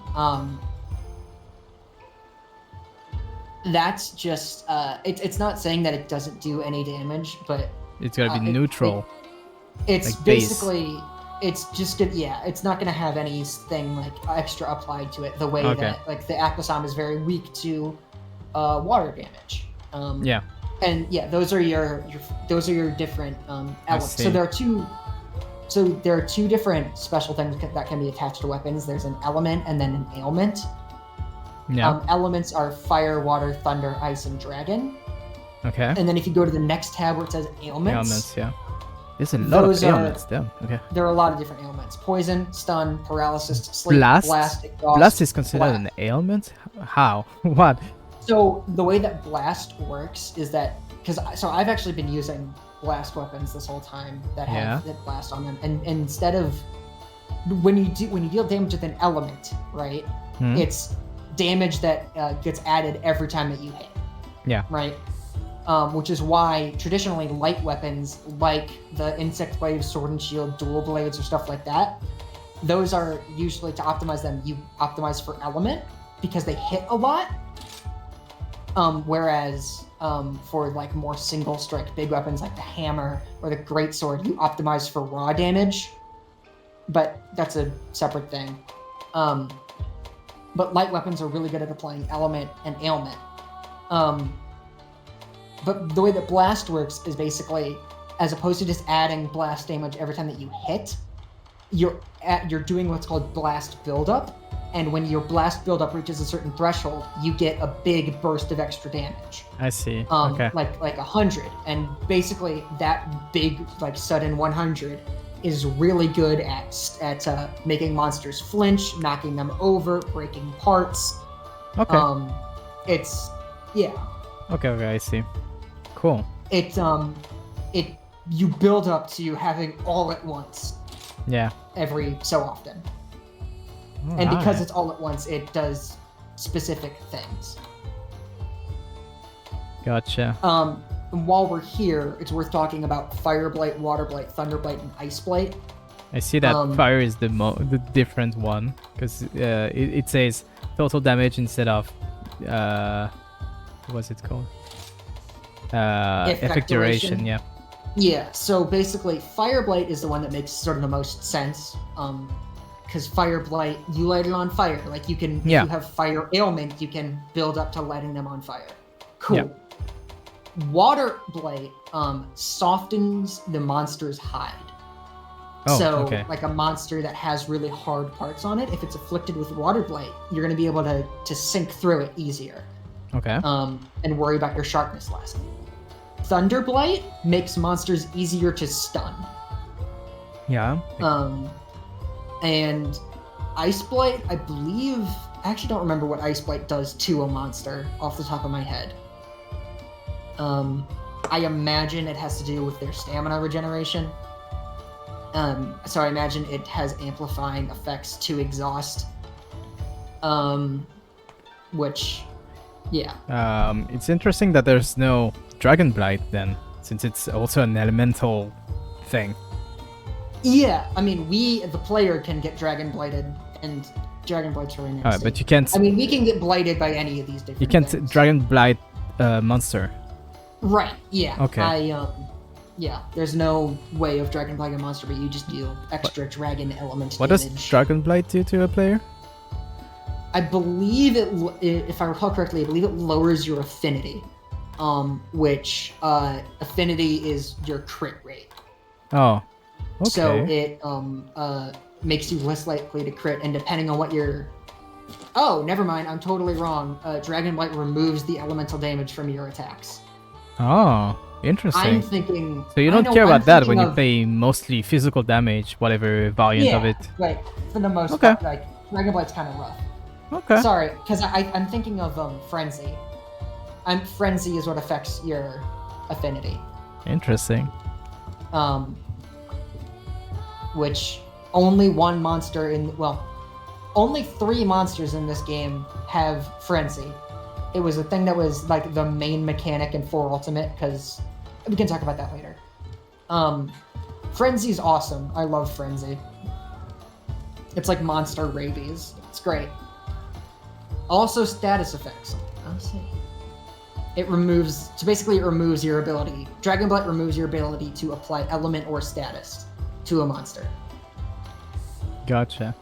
that's just, it's not saying that it doesn't do any damage, but it's gotta be it- neutral. it's Like base. basically, it's just, it's not going to have anything like extra applied to it the way Okay. that, like, the Acnosam is very weak to water damage. Yeah. And yeah, those are your different elements. see. So there are two different special things that can be attached to weapons. There's an element and then an ailment. Yeah. Elements are fire, water, thunder, ice, and dragon. Okay. And then if you go to the next tab where it says ailments, Ailments, yeah. There's a lot those of are- ailments. Damn. Okay. there are a lot of different ailments: poison, stun, paralysis, sleep, Blast. exhaust, Blast is considered blast. an ailment. How? What? So the way that blast works is that so I've actually been using blast weapons this whole time that have that blast on them, and instead of when you deal damage with an element, right? Hmm? It's damage that gets added every time that you hit. Yeah. Right. Which is why traditionally light weapons like the insect blade, sword and shield, dual blades, or stuff like that, those are usually to optimize them. You optimize for element because they hit a lot. Whereas for like more single strike big weapons like the hammer or the greatsword, you optimize for raw damage. But that's a separate thing. But light weapons are really good at applying element and ailment. But the way that blast works is basically, as opposed to just adding blast damage every time that you hit, you're doing what's called blast buildup. And when your blast buildup reaches a certain threshold, you get a big burst of extra damage. I see. Okay. Like 100. And basically that big like sudden 100 is really good at making monsters flinch, knocking them over, breaking parts. Okay. It's yeah. Okay. I see. Cool. You build up to having all at once Yeah. every so often. And because it's all at once, it does specific things. Gotcha. And while we're here, it's worth talking about Fire Blight, Water Blight, Thunder Blight, and Ice Blight. I see that fire is the different one because it says total damage instead of what's it called? Effect duration. Yeah. Yeah, so basically, Fire Blight is the one that makes sort of the most sense. Because Fire Blight, you light it on fire. Like you can, if you have fire ailment, you can build up to lighting them on fire. Cool. Yeah. Water Blight softens the monster's hide. Oh, So, okay. like a monster that has really hard parts on it, if it's afflicted with Water Blight, you're going to be able to sink through it easier. Okay. And worry about your sharpness less. Thunder Blight makes monsters easier to stun. Yeah. And Ice Blight, I believe, I actually don't remember what Ice Blight does to a monster off the top of my head. I imagine it has to do with their stamina regeneration. So I imagine it has amplifying effects to exhaust. Which, yeah. It's interesting that there's no Dragon Blight then, since it's also an elemental thing. Yeah, I mean, the player, can get Dragon Blighted, and Dragon Blight's really nasty. Alright, but you can't. I mean, we can get blighted by any of these different You can't things. Dragon Blight monster. Right, yeah. Okay. Yeah, there's no way of Dragon Blighting a monster, but you just deal extra dragon element What does damage. Dragon Blight do to a player? I believe if I recall correctly, I believe it lowers your affinity, which affinity is your crit rate. Oh, okay. So it makes you less likely to crit, and depending on what your... Oh, never mind. I'm totally wrong. Dragonblight removes the elemental damage from your attacks. Oh, interesting. I'm thinking... So you don't care about that when you play mostly physical damage, whatever variant of it. Right. For the most Okay. part, like, Dragonblight's kind of rough. Okay. Sorry, because I'm thinking of Frenzy. Frenzy is what affects your affinity. Interesting. Which only one monster only 3 monsters in this game have Frenzy. It was a thing that was like the main mechanic in 4 Ultimate, because we can talk about that later. Frenzy's awesome. I love Frenzy. It's like monster rabies. It's great. Also status effects. It removes your ability. Dragonblight removes your ability to apply element or status to a monster. Gotcha.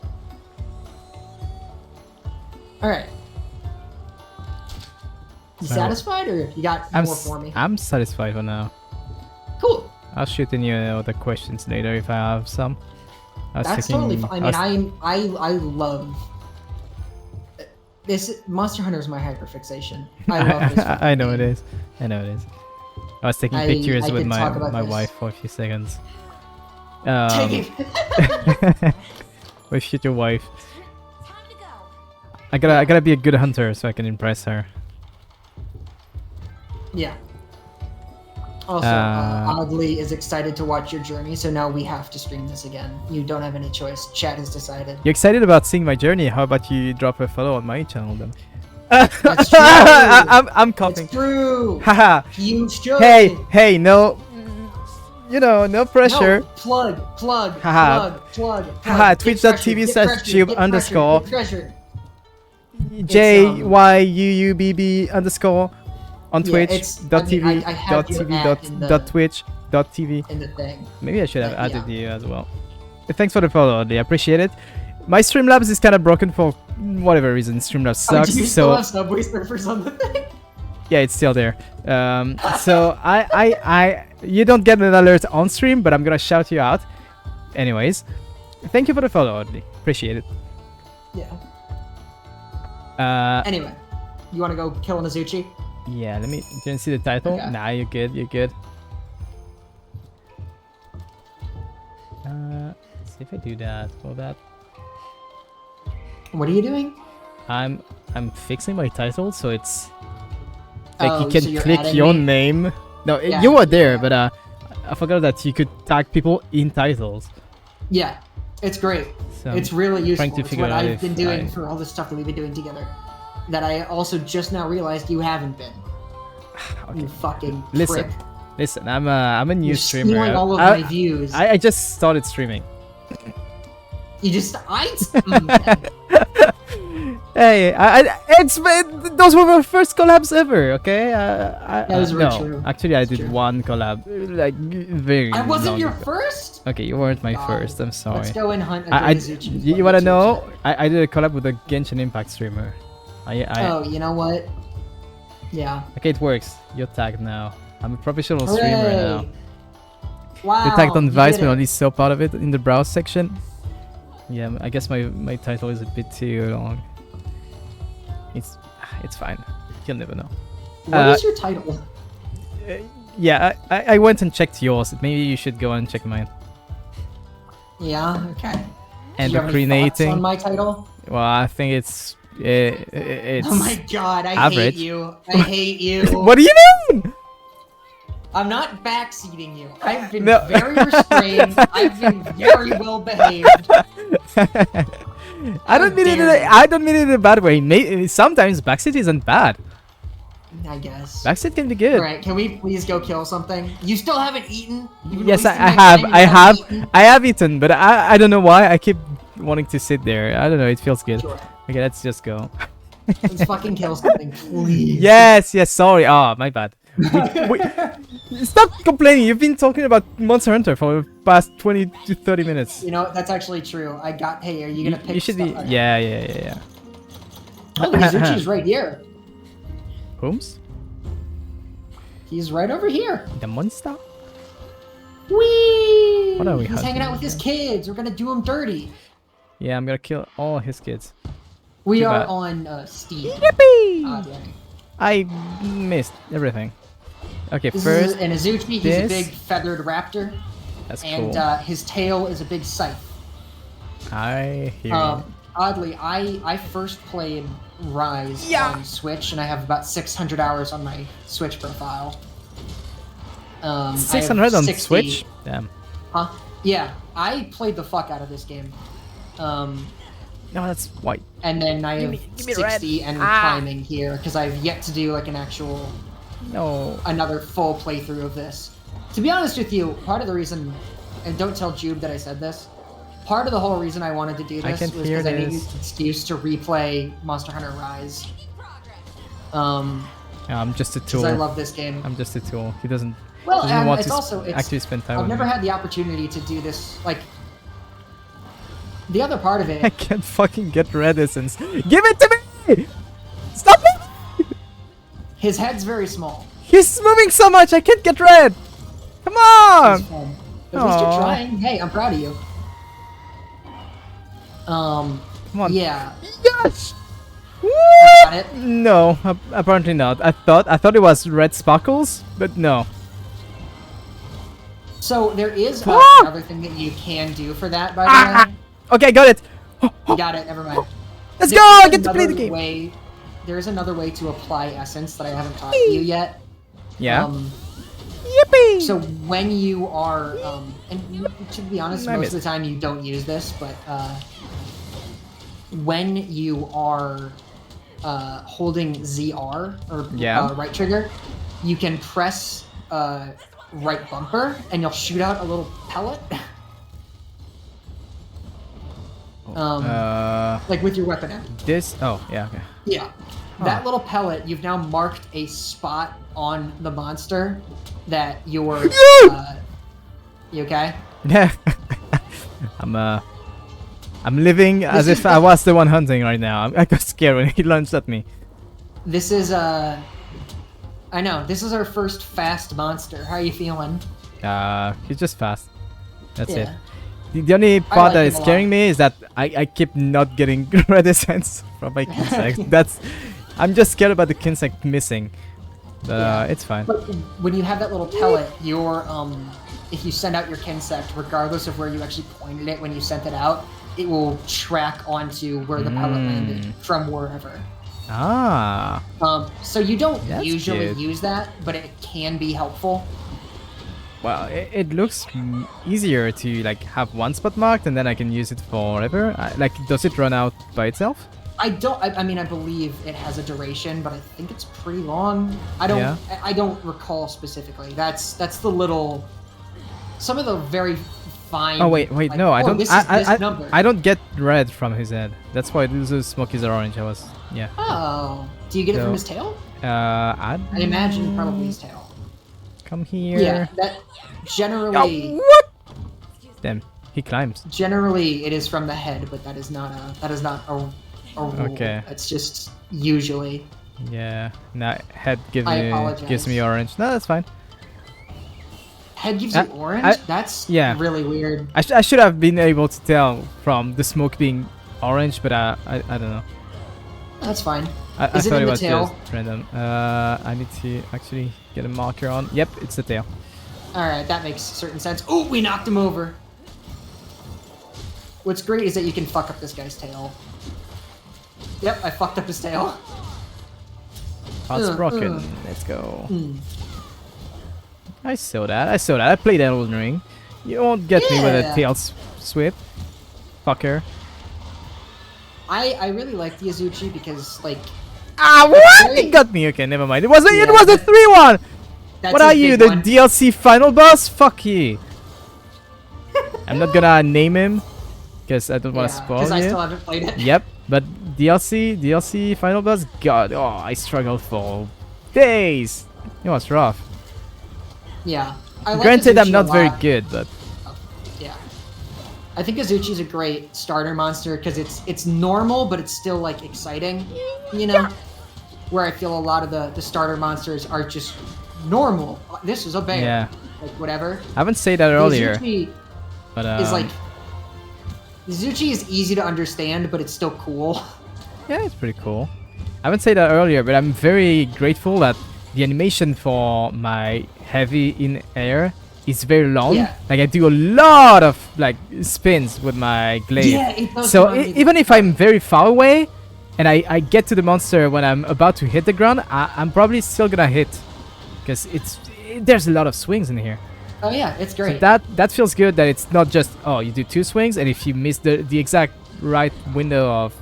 Alright. You satisfied, or you got more for me? I'm satisfied for now. Cool. I'll shoot in you other questions later if I have some. That's totally fine. I mean, I love... This Monster Hunter is my hyperfixation. I love this. I know it is. I know it is. I was taking pictures with my wife for a few seconds. Take it. With future wife. Time to go. I gotta be a good hunter so I can impress her. Yeah. Also, Oddly is excited to watch your journey, so now we have to stream this again. You don't have any choice. Chat has decided. You're excited about seeing my journey? How about you drop a follow on my channel then? That's true. I'm copying. It's true. Haha. You should. Hey, no. You know, no pressure. No, plug. Haha. Haha, twitch.tv/tube_. JYUUBB_ on Twitch, .tv.twitch.tv. In the thing. Maybe I should have added you as well. Thanks for the follow, Audley. I appreciate it. My Streamlabs is kind of broken for whatever reason. Streamlabs sucks. Do you still have Subway Surfers on the thing? Yeah, it's still there. So you don't get an alert on stream, but I'm gonna shout you out. Anyways, thank you for the follow, Audley. Appreciate it. Yeah. Anyway, you want to go kill an Azuchi? Yeah, didn't see the title? Okay. Nah, you're good, See if I do that. Will that? What are you doing? I'm fixing my title so it's like you so can you're click adding your me? name. No, Yeah. you were there, but I forgot that you could tag people in titles. Yeah, it's great. So It's really useful. trying to It's figure what out I've if been doing I- for all the stuff that we've been doing together. That I also just now realized you haven't been. You fucking Listen, prick. listen. I'm a new You're streamer. stealing all of my views. I just started streaming. You just Hey, those were my first collabs ever. Okay, That is very no, true. actually, I That's did true. one collab, like very. I wasn't long your ago. first. Okay, you weren't my Oh, first. I'm sorry. Let's go and hunt a I Azuchi. you wanna know? I did a collab with a Genshin Impact streamer. Oh, you know what? Yeah. Okay, it works. You're tagged now. I'm a professional streamer now. Hooray. Wow. You're tagged on you Vice, did but it. only so part of it in the browse section. Yeah, I guess my title is a bit too long. It's fine. You'll never know. What is your title? Yeah, I went and checked yours. Maybe you should go and check mine. Yeah. Okay. Do you have any thoughts Endocrinating. on my title? Well, I think it's Oh my god, I average. hate you. I hate you. What do you mean? I'm not backseating you. I've been No. very restrained. I've been very well behaved. I don't mean it. I don't mean it in a bad way. Sometimes backseat isn't bad. I guess. Backseat can be good. Alright, can we please go kill something? You still haven't eaten? You've been Yes, I wasting my have. time, I you have. haven't eaten? I have eaten, but I don't know why. I keep wanting to sit there. I don't know. It feels good. Sure. Okay, let's just go. Let's fucking kill something, please. Yes. Sorry. Oh, my bad. Stop complaining. You've been talking about Monster Hunter for the past 20 to 30 minutes. You know, that's actually true. Hey, are you gonna pick You should be. stuff? Yeah. Oh, Izuchi's right here. Whom's? He's right over here. The monster? Whee! What are we He's hanging hunting out with his here? kids. We're gonna do him dirty. Yeah, I'm gonna kill all his kids. We Too are bad. on Steam. Yippee! Dang. I missed everything. Okay, This first, is an Izuchi. He's this. a big feathered raptor, that's and cool. his tail is a big scythe. I hear you. Oddly, I first played Rise on Switch, and I have about 600 hours on my Switch profile. I have 600 on 60 Switch? Damn. Huh? Yeah, I played the fuck out of this game. No, that's white. And then I have give me 60 red. and climbing here because I've yet to do like an actual No. another full playthrough of this. To be honest with you, part of the reason, and don't tell Jube that I said this, part of the whole reason I wanted to do I this can was hear because I needed this. an excuse to replay Monster Hunter Rise. Yeah, I'm just a Because tool. I love this game. I'm just a tool. He doesn't, Well, doesn't and want it's to also actually spend time I've with never me. had the opportunity to do this. Like the other part of I it, can't fucking get red essence. Give it to me! Stop it! his head's very small. He's moving so much, I can't get red! Come on! He's fun. But at least you're Aw. trying. Hey, I'm proud of you. Come on. Yeah. Yes! Got it. No, apparently not. I thought it was red sparkles, but no. So there is Ah! another thing that you can do for that, by the way. Okay, got it. You got it. Never mind. Let's There go! I is get to play the another game. way- there is another way to apply essence that I haven't taught you yet. Yeah. Yippee! So when you are, and to be honest, I most missed. of the time you don't use this, but when you are holding ZR or Yeah. right trigger, you can press right bumper and you'll shoot out a little pellet. Like with your weapon end. This. Oh, yeah. Okay. Yeah. That little pellet, you've now marked a spot on the monster that you're. You okay? Yeah. I'm living as is if I was the one hunting right now. I got scared when he lunged at me. This is I know, this is our first fast monster. How are you feeling? He's just fast. That's it. Yeah. The only part like that him is a lot. scaring me is that I keep not getting red essence from my Kinsect. I'm just scared about the Kinsect missing. But Yeah. it's fine. But when you have that little pellet, your if you send out your Kinsect, regardless of where you actually pointed it when you sent it out, it will track onto where the pellet landed from wherever. Ah. So you don't That's usually good. use that, but it can be helpful. Well, it looks easier to like have one spot marked and then I can use it forever. Like, does it run out by itself? I mean, I believe it has a duration, but I think it's pretty long. I don't. Yeah. I don't recall specifically. That's the little. Some of the very fine. Oh wait, like, no, I oh, don't. This is this number. I don't get red from his head. That's why those smokies are orange. Yeah. Oh, do you get it So- from his tail? I I imagine probably his tail. come here. Yeah, that generally. What? Damn, he climbs. Generally, it is from the head, but that is not a rule. Okay. It's just usually. Yeah. Nah, head gives I me apologize. orange. No, that's fine. Head gives you orange. That's yeah. really weird. I should have been able to tell from the smoke being orange, but I don't know. That's fine. I Is it thought in it the was tail? just random. I need to actually get a marker on. Yep, it's the tail. All right, that makes certain sense. Oh, we knocked him over. What's great is that you can fuck up this guy's tail. Yep, I fucked up his tail. Parts broken. uh. Let's go. Hmm. I saw that. I played Elden Ring. You won't get me with a Yeah. tail sweep. Fucker. I really like the Azuchi because like Ah, what? Very- It got me. Okay, never mind. It was a Yeah, 3-1. that's What his are you, big the one. DLC final boss? Fuck you. I'm not gonna name him because I don't want to spoil because I you. still haven't played it. Yep, but DLC final boss. God, oh, I struggled for days. It was rough. Yeah. I like Granted, I'm Azuchi not a very lot. good, but Yeah. I think Azuchi's a great starter monster because it's normal, but it's still like exciting, you know. Where I feel a lot of the starter monsters are just normal. This is a bear, Yeah. like whatever. I haven't said that The earlier, Azuchi but is like Azuchi is easy to understand, but it's still cool. yeah, it's pretty cool. I haven't said that earlier, but I'm very grateful that the animation for my heavy in air is very long. Yeah. Like I do a lot of like spins with my glaive. Yeah, it does So remind me- even if I'm very far away and I get to the monster when I'm about to hit the ground, I'm probably still gonna hit because there's a lot of swings in here. Oh yeah, it's So great. that feels good that it's not just you do 2 swings and if you miss the exact right window of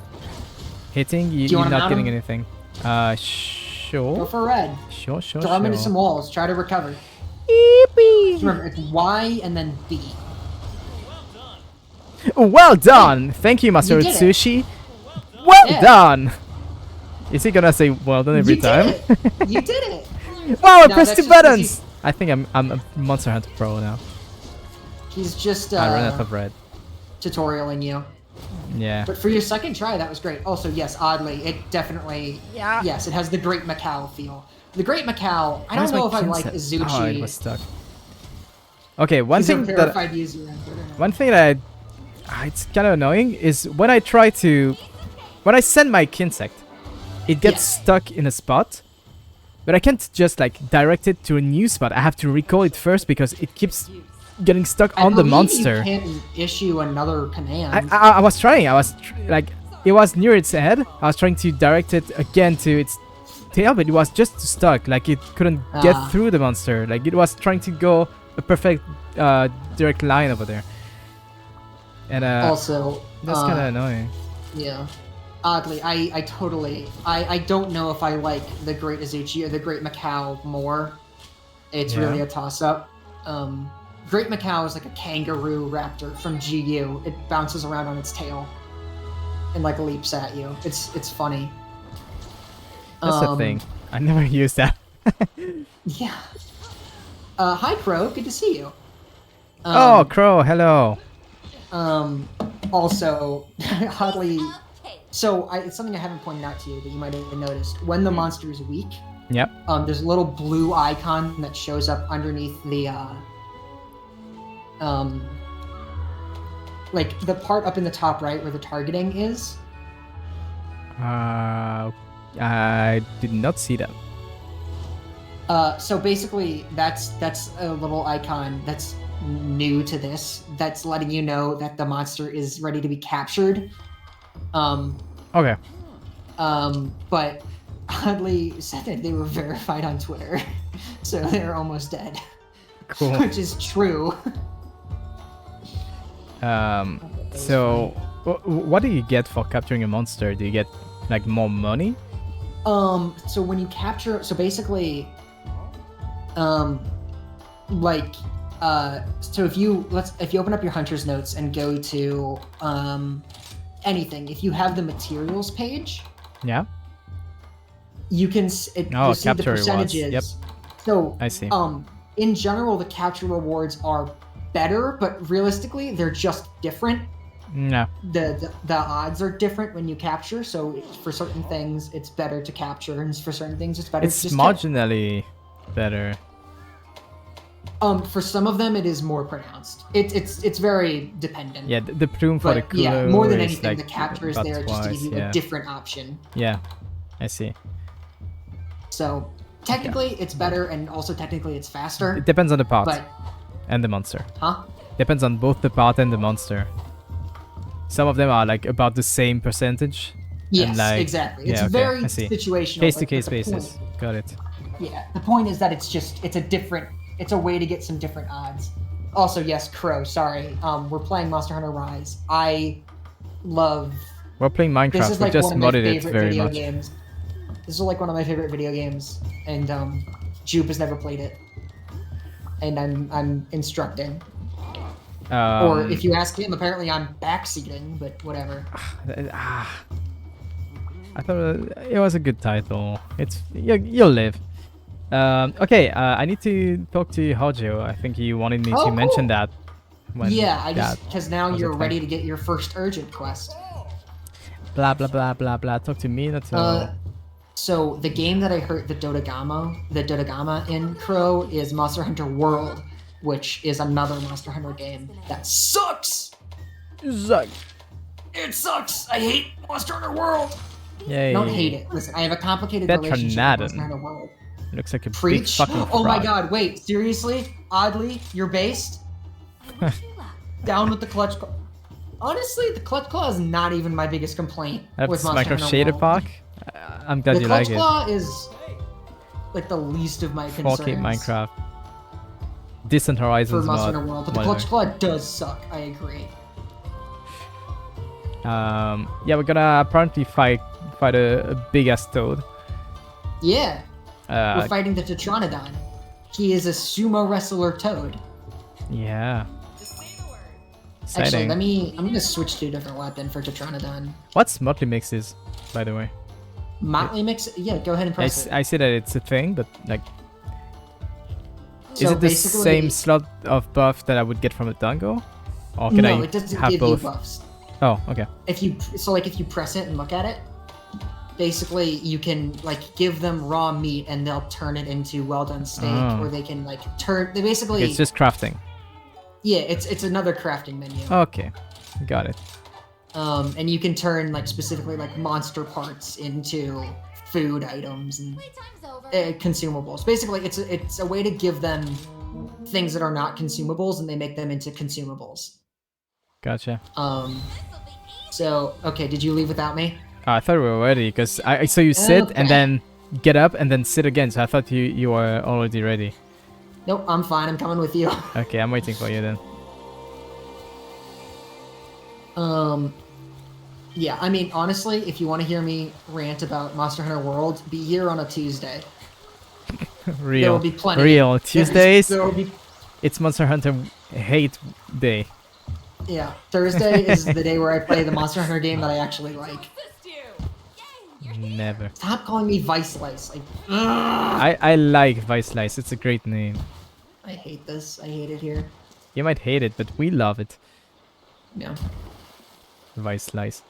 hitting, you you're wanna not mount getting him? anything. Go Sure. for red. Sure. Draw him into some walls. Try to recover. Remember, it's Y and then B. Well done! Thank you, Master You did it. Utsushi. Well Yeah. done! Is he gonna say well done every You time? did it. You did it. Wow, I No, pressed that's 2 just 'cause buttons! I think I'm a Monster Hunter Pro now. He's just I ran out of red. tutorialing you. Yeah. But for your second try, that was great. Also, yes, oddly, it definitely... Yeah. Yes, it has the Great Macau feel. The Great Macau, I Where's don't know my if I like Kinset? Azuchi. Oh, it was stuck. Okay, one He's a thing that verified user on Twitter now. one thing that it's kind of annoying is when I send my Kinsect, it gets Yeah. stuck in a spot, but I can't just like direct it to a new spot. I have to recall it first because it keeps getting stuck I on the believe monster. You can issue another command. I was trying. I was like, it was near its head. I was trying to direct it again to its tail, but it was just stuck. Like it couldn't get Ah. through the monster. Like it was trying to go a perfect direct line over there. And Also, that's kind of annoying. yeah. Oddly, I totally... I don't know if I like the Great Azuchi or the Great Macau more. It's Yeah. really a toss-up. Great Macau is like a kangaroo raptor from GU. It bounces around on its tail and like leaps at you. It's funny. That's the thing. I never used that. Yeah. Hi Crow, good to see you. Oh, Crow, hello. Also, oddly, so it's something I haven't pointed out to you, but you might have noticed. When the monster is weak, Yep. there's a little blue icon that shows up underneath the, like the part up in the top right where the targeting is. I did not see that. So basically, that's a little icon that's new to this. That's letting you know that the monster is ready to be captured. Okay. But oddly said that they were verified on Twitter, so they're almost dead. Cool. Which is true. So, what do you get for capturing a monster? Do you get like more money? So when you capture, so basically, like, so if you open up your hunter's notes and go to anything, if you have the materials page, Yeah. you can you see the capture rewards. percentages. Yep. So I see. In general, the capture rewards are better, but realistically, they're just different. No. The odds are different when you capture. So for certain things, it's better to capture, and for certain things, it's better It's to just marginally better. for some of them, it is more pronounced. It's very dependent. Yeah, the plume for the But culo yeah, more than is anything, like the capture is about there just to give twice, you yeah. a different option. Yeah, I see. So technically, it's better, and also technically, it's faster. It depends on the part But and the monster. huh? Depends on both the part and the monster. Some of them are like about the same percentage. Yes, like- exactly. yeah, It's okay, very I see. situational. Case to like, case but the basis. point- Got it. Yeah, the point is that it's a way to get some different odds. Also, yes, Crow, sorry. We're playing Monster Hunter Rise. I love... We're playing This Minecraft. is We like just one of my modded it favorite very video much. games. This is like one of my favorite video games, and Jupe has never played it. And I'm instructing. Or if you ask him, apparently I'm backseating, but whatever. I thought it was a good title. You'll live. Okay, I need to talk to Hojo. I think he wanted me to mention cool. that. when Yeah, I that just because now was a you're thing. ready to get your first urgent quest. Blah blah blah blah blah. Talk to me, not so. So the game that I heard the Dodogama in Crow is Monster Hunter World, which is another Monster Hunter game that sucks. Zuck. It sucks. I hate Monster Hunter World. Yay. I don't hate it. Listen, I have a complicated That relationship with tornado. Monster Hunter World. Looks like a Preach. big fucking Oh my frog. god, wait, seriously? Oddly, you're based? I wish you luck. Down with the clutch claw. Honestly, the clutch claw is not even my biggest complaint with That's Monster Minecraft Hunter Shader World. Park. I'm glad The you clutch like it. claw is like the least of my concerns 4K Minecraft. Distant Horizons for Monster mod. Hunter World, but the whatever. clutch claw does suck. I agree. Yeah, we're gonna apparently fight a big ass toad. Yeah, we're Uh, fighting the Tetranodon. He is a sumo wrestler toad. yeah. Actually, Exciting. I'm gonna switch to a different weapon for Tetranodon. What's Motley Mix is, by the way? Motley Mix. Yeah, go ahead and press it. I see that it's a thing, but like, is So it the basically- same slot of buff that I would get from a Dango? Or can No, I it doesn't have give both? you buffs. Oh, okay. If you press it and look at it, basically you can like give them raw meat and they'll turn it into well done steak, Oh. or they can like turn. They basically It's just crafting. yeah, it's another crafting menu. Okay, got it. And you can turn like specifically like monster parts into food items and Playtime's over. consumables. Basically, it's a way to give them things that are not consumables and they make them into consumables. Gotcha. So okay, did you leave without me? Oh, I thought we were ready because I saw you sit Okay. and then get up and then sit again. So I thought you were already ready. Nope, I'm fine. I'm coming with you. Okay, I'm waiting for you then. Yeah, I mean, honestly, if you want to hear me rant about Monster Hunter World, be here on a Tuesday. Real. There will be plenty. Real. Tuesdays, There will be, it's Monster Hunter hate day. yeah. Thursday is the day where I play the Monster Hunter game that I actually like. Assist you. Yay, you're Never. Stop calling me VyceLyre. Like, ugh. I like VyceLyre. It's a great name. I hate this. I hate it here. You might hate it, but we love it. Yeah. VyceLyre.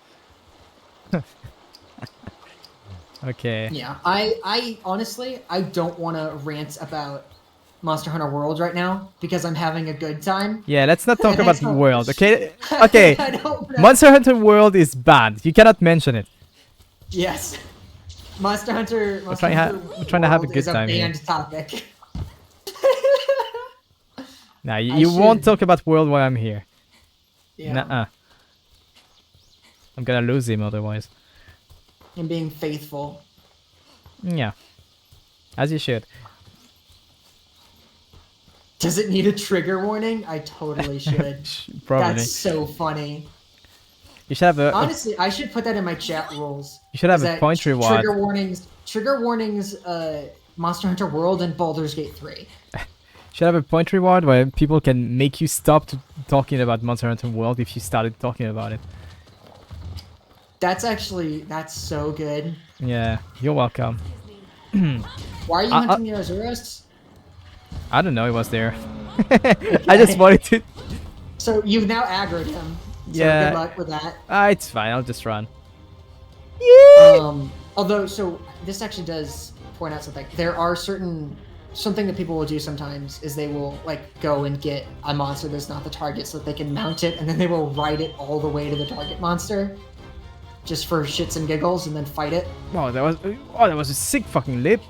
Okay. Yeah. I honestly, I don't want to rant about Monster Hunter World right now because I'm having a good time. Yeah, let's not talk And I about the don't- world, okay? Okay. I don't know. Monster Hunter World is bad. You cannot mention it. Yes. Monster Hunter. We're trying to have a World good is time here. banned topic. Nah, I you won't should- talk about world while I'm here. Yeah. Nuh-uh. I'm gonna lose him otherwise. And being faithful. Yeah. As you should. Does it need a trigger warning? I totally should. Probably. That's so funny. You should have a Honestly, I should put that in my chat rules. you should have Is a that point reward. Trigger warnings, Monster Hunter World and Baldur's Gate 3. Should have a point reward where people can make you stop talking about Monster Hunter World if you started talking about it. That's so good. Yeah, you're welcome. Why are you hunting the Azuras? I don't know, it was there. I just wanted to. So you've now aggroed him. So Yeah. good luck with that. It's fine. I'll just run. Although, so this actually does point out something. There are something that people will do sometimes is they will like go and get a monster that's not the target so that they can mount it, and then they will ride it all the way to the target monster, just for shits and giggles, and then fight it. Oh, that was a sick fucking lip.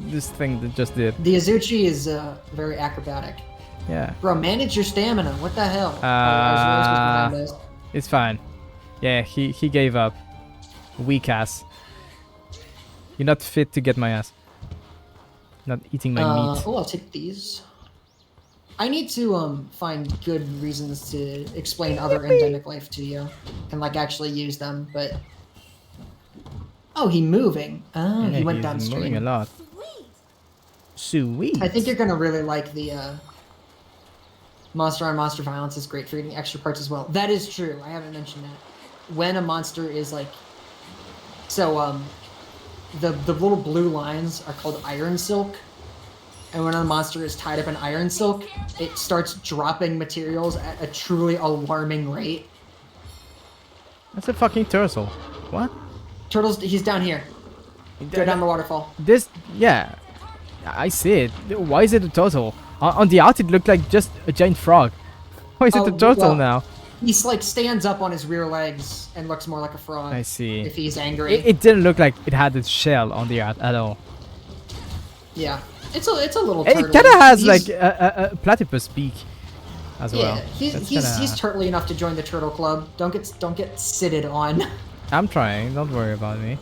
This thing that just did. The Azuchi is very acrobatic. Yeah, Bro, manage your stamina. What the hell? Azuras was behind us. it's fine. Yeah, he gave up. Weak ass. You're not fit to get my ass. Not eating my meat. Oh, I'll take these. I need to find good reasons to explain other endemic life to you and like actually use them, but oh, he moving. Oh, Yeah, he went he's downstream. moving a lot. Sweet. I think you're gonna really like the Monster on Monster Violence is great for getting extra parts as well. That is true. I haven't mentioned that. When a monster is like, so the little blue lines are called Iron Silk, and when a monster is tied up in iron silk, it starts dropping materials at a truly alarming rate. That's a fucking turtle. What? Turtles, he's down here. Go down the waterfall. This, yeah, I see it. Why is it a turtle? On the art, it looked like just a giant frog. Why is it a turtle well, now? He's like stands up on his rear legs and looks more like a frog. I see. If he's angry. It didn't look like it had its shell on the art at all. Yeah, it's a little. And turtle. it kind of has He's- like a platypus beak as well. Yeah, That's he's kinda- turtly enough to join the turtle club. Don't get sitted on. I'm trying. Don't worry about me.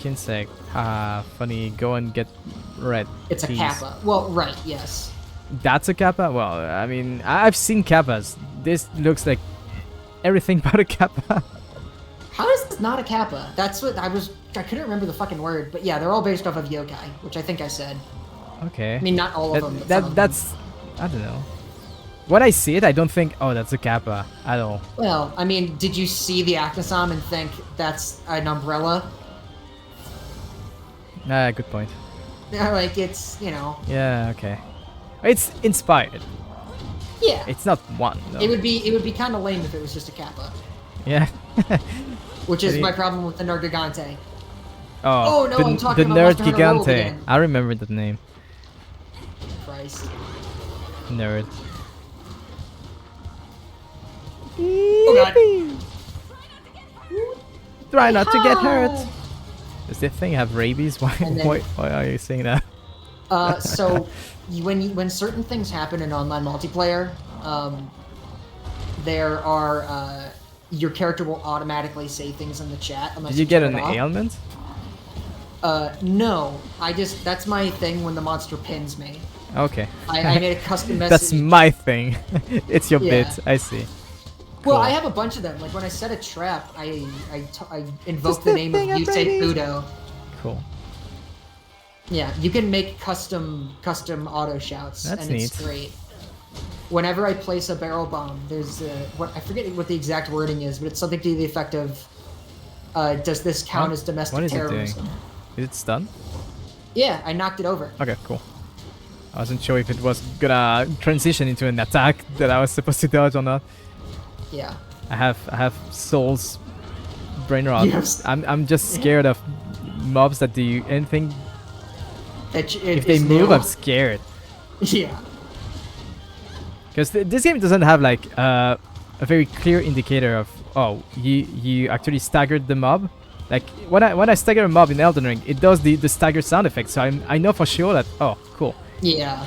Kinsect. Haha, funny. Go and get red. It's please. a kappa. Well, right, yes. That's a kappa? Well, I mean, I've seen kappas. This looks like everything but a kappa. How is this not a kappa? That's what I couldn't remember the fucking word, but yeah, they're all based off of yokai, which I think I said. Okay. I mean, not all of them. But some of them. That's, I don't know. When I see it, I don't think, oh, that's a kappa at all. Well, I mean, did you see the Acnosam and think that's an umbrella? Good point. Yeah, like it's, you know. Yeah, okay. It's inspired. Yeah. It's not one. No. It would be kind of lame if it was just a kappa, Yeah. which is Maybe- my problem with the Nergigante. Oh, Oh, no, the, I'm talking the about Nerd Monster Hunter World Gigante. again. I remember that name. Christ. Nerd. Oh god. Try not to get hurt. Does this thing have rabies? Why? And then- Why are you saying that? So when certain things happen in online multiplayer, there are your character will automatically say things in the chat unless Did you get turn an it off. ailment? No, that's my thing when the monster pins me. Okay. I made a custom message. That's my thing. It's your Yeah. bit. I see. Well, Cool. I have a bunch of them. Like when I set a trap, I invoke Just the the name of thing I Yusei made. Fudo. Cool. Yeah, you can make custom auto shouts, That's and it's neat. great. Whenever I place a barrel bomb, there's what I forget what the exact wording is, but it's something to the effect of, "Does this count What? as domestic What is it doing? terrorism?" Is it stun? Yeah, I knocked it over. Okay, cool. I wasn't sure if it was gonna transition into an attack that I was supposed to dodge or not. Yeah. I have Soul's brain rot. Yes. I'm just scared of mobs that do anything. If they it's move, new. I'm scared. Yeah. Because this game doesn't have like a very clear indicator of, oh, you actually staggered the mob. Like when I stagger a mob in Elden Ring, it does the stagger sound effect. So I know for sure that, oh, cool, Yeah.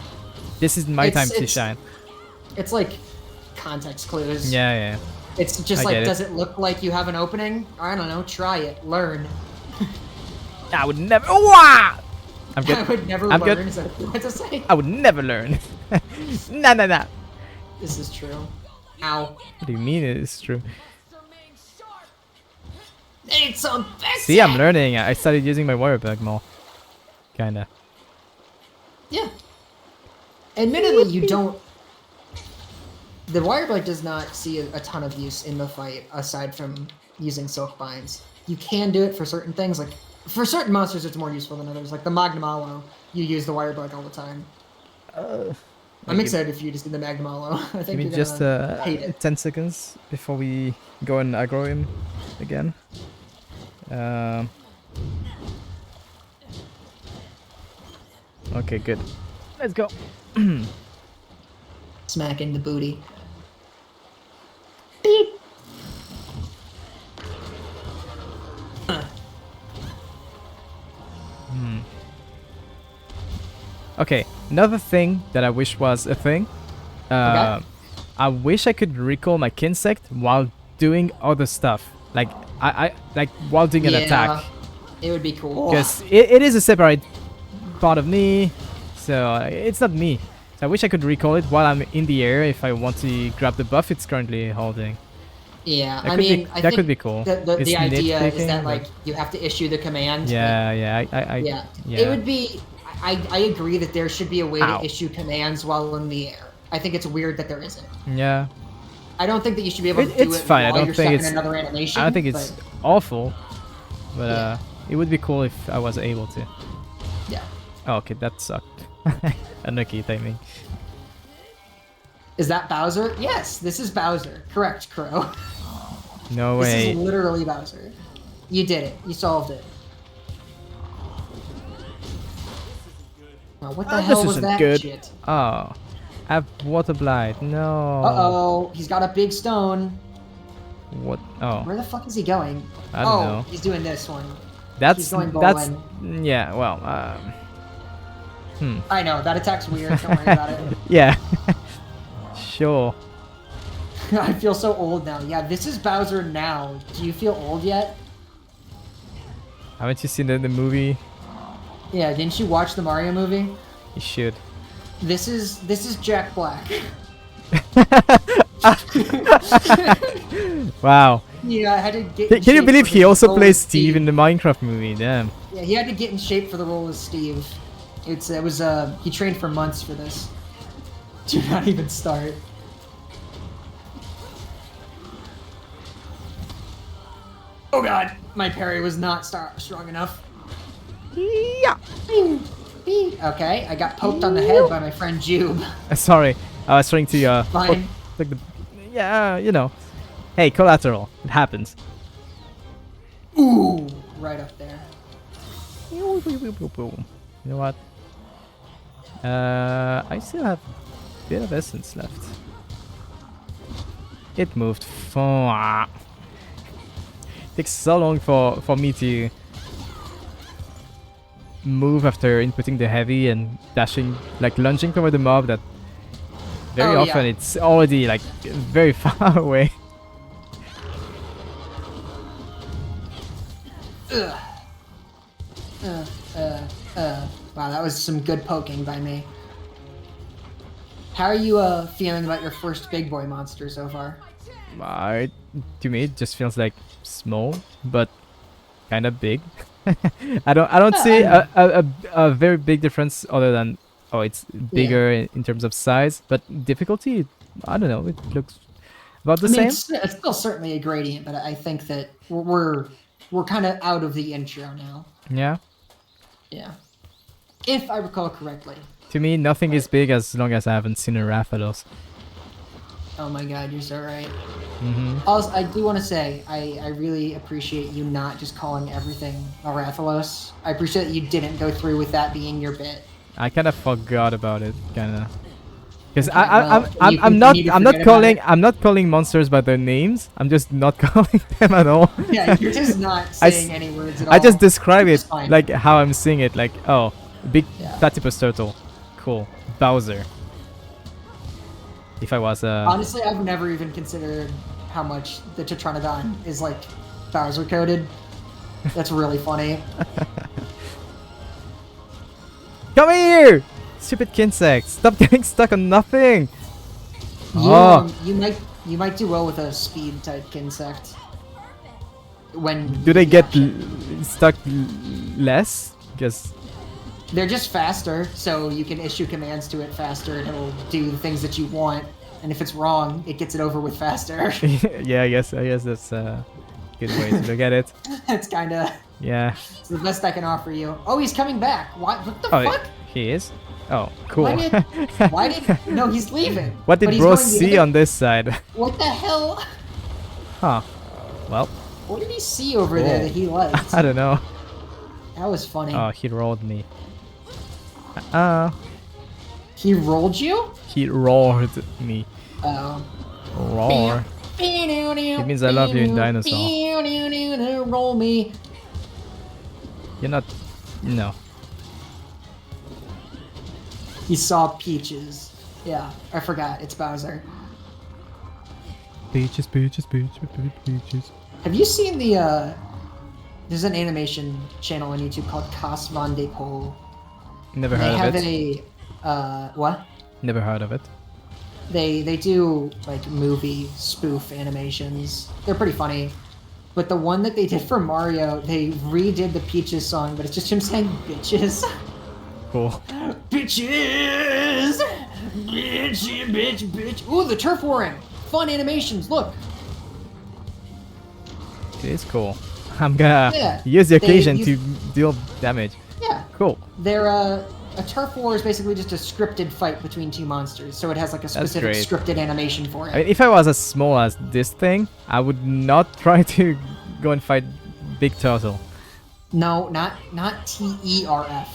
this is my time to It's- shine. It's like context clues. Yeah, yeah. It's just I like, get it. does it look like you have an opening? I don't know. Try it. Learn. I would never. Oh, wow! I'm good. I would never I'm learn. good. Is that what you want to say? I would never learn. Nah. This is true. Ow. What do you mean it's true? Need some fixing. See, I'm learning. I started using my wire bug more. Kinda. Yeah. Admittedly, you don't. The wire bug does not see a ton of use in the fight aside from using silk binds. You can do it for certain things, like for certain monsters, it's more useful than others. Like the Magnamalo, you use the wire bug all the time. I'm excited for you to see the Magnamalo. I think Give me you're just gonna hate it. 10 seconds before we go and aggro him again. Okay, good. Let's go. Smacking the booty. Beep. Okay, another thing that I wish was a thing. Okay. I wish I could recall my Kinsect while doing other stuff. Like I like while doing an attack. It would be cool. Because it is a separate part of me, so it's not me. So I wish I could recall it while I'm in the air if I want to grab the buff it's currently holding. Yeah, That I could be- mean, I that think could be cool. The It's idea is nitpicking, that but- like you have to issue the command. Yeah, yeah, Yeah. yeah. It would be. I agree that there should be a way Ow. to issue commands while in the air. I think it's weird that there isn't. Yeah, I don't think that you should be able to do it's it fine. I while don't you're think stuck it's. in another animation. I don't think it's but awful, but Yeah. it would be cool if I was able to. Yeah. Oh, okay, that sucked. Unlucky timing. Is that Bowser? Yes, this is Bowser. Correct, Crow. No This way. is literally Bowser. You did it. You solved it. Oh, what the hell This was isn't that good. shit? Oh, I have water blight. No. Uh-oh, he's got a big stone. What? Oh, Where the fuck is he going? I don't know. He's doing this one. That's going that's bowling. yeah. Well, I know, that attack's weird. Don't worry about it. yeah. Sure. I feel so old now. Yeah, this is Bowser now. Do you feel old yet? Haven't you seen the movie? Yeah, didn't you watch the Mario movie? You should. This is Jack Black. Wow. Yeah, I had to get. Can you believe he also plays Steve Steve in the Minecraft movie? Damn. Yeah, he had to get in shape for the role of Steve. He trained for months for this. Do not even start. Oh god, my parry was not strong enough. Yeah. Okay, I got poked on the head by my friend Jube. Sorry, I was trying to Fine. like the yeah, you know. Hey, collateral. It happens. Ooh, right up there. You know what? I still have a bit of essence left. It moved far. Takes so long for me to move after inputting the heavy and dashing, like lunging toward the mob, that very often yeah. it's already like very far away. Ugh. Wow, that was some good poking by me. How are you feeling about your first big boy monster so far? To me, it just feels like small, but kind of big. I don't see a very big difference other than it's bigger in terms of size, but difficulty, I don't know. It looks about the same. It's still certainly a gradient, but I think that we're kind of out of the intro now. Yeah. Yeah, if I recall correctly. To me, nothing is big as long as I haven't seen a Rathalos. Oh my god, you're so right. Mm-hmm. Also, I do want to say, I really appreciate you not just calling everything a Rathalos. I appreciate that you didn't go through with that being your bit. I kind of forgot about it, kind of. Because well, I'm not calling monsters by their names. I'm just not calling them at all. Yeah, you're just not saying any words at all. I just describe it fine. like how I'm seeing it. Like, oh, big Yeah. platypus turtle, cool. Bowser. If I was Honestly, I've never even considered how much the Tetranodon is like Bowser coded. That's really funny. Come here, stupid insect! Stop getting stuck on nothing. You might do well with a speed type insect. When Do they get stuck less? Because they're just faster, so you can issue commands to it faster, and it'll do the things that you want. And if it's wrong, it gets it over with faster. yeah, I guess that's a good way to look at it. That's kind of Yeah. it's the best I can offer you. Oh, he's coming back. What the fuck? He is. Oh, cool. Why did? No, he's leaving. What But did he's bro going the see other- on this side? What the hell? Huh. Well, What did he see over there that he liked? I don't know. That was funny. Oh, he rolled me. He rolled you? He roared me. Oh. Roar. It means I love you in dinosaur. Roll me. You're not. No. He saw Peaches. Yeah, I forgot. It's Bowser. Peaches, peaches, peaches, peaches. Have you seen the, there's an animation channel on YouTube called Cas Van de Pol. Never They heard have of it. what? Never heard of it. They do, like, movie spoof animations. They're pretty funny. But the one that they did for Mario, they redid the Peaches song, but it's just him saying bitches. Cool. Bitches! Bitch, bitch, bitch. Ooh, the turf warring. Fun animations, look. It is cool. I'm gonna Yeah, use the occasion you- to deal damage. Yeah, Cool. They're a turf war is basically just a scripted fight between two monsters, so it has like a specific great. scripted animation for it. I mean, if I was as small as this thing, I would not try to go and fight Big Turtle. No, not TERF.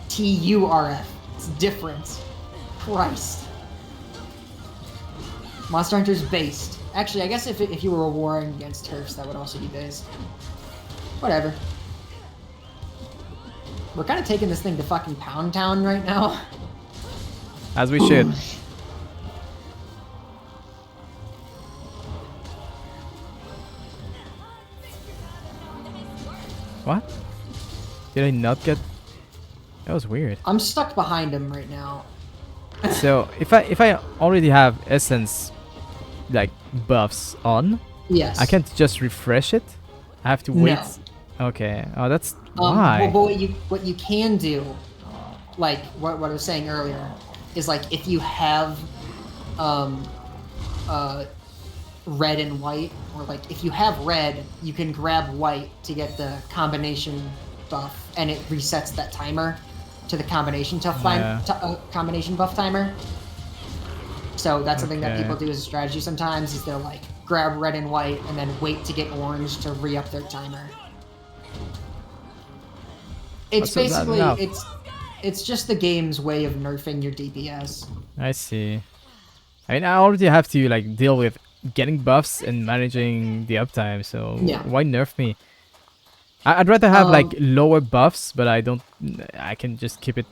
TURF. It's different. Christ. Monster Hunter's based. Actually, I guess if you were warring against turfs, that would also be based. Whatever. We're kind of taking this thing to fucking Pound Town right now. As we should. What? Did I not get... That was weird. I'm stuck behind him right now. So, if I already have essence, like, buffs on, Yes. I can't just refresh it? I have to wait? No. Okay. Oh, that's why. Well, but what you can do, like what I was saying earlier, is like if you have red and white, or like if you have red, you can grab white to get the combination buff, and it resets that timer to the combination combination buff timer. So that's something that people do as a strategy sometimes, is they'll like grab red and white and then wait to get orange to re-up their timer. It's basically it's just the game's way of nerfing your DPS. I see. I mean, I already have to like deal with getting buffs and managing the uptime, so why nerf me? I'd rather have like lower buffs, but I can just keep it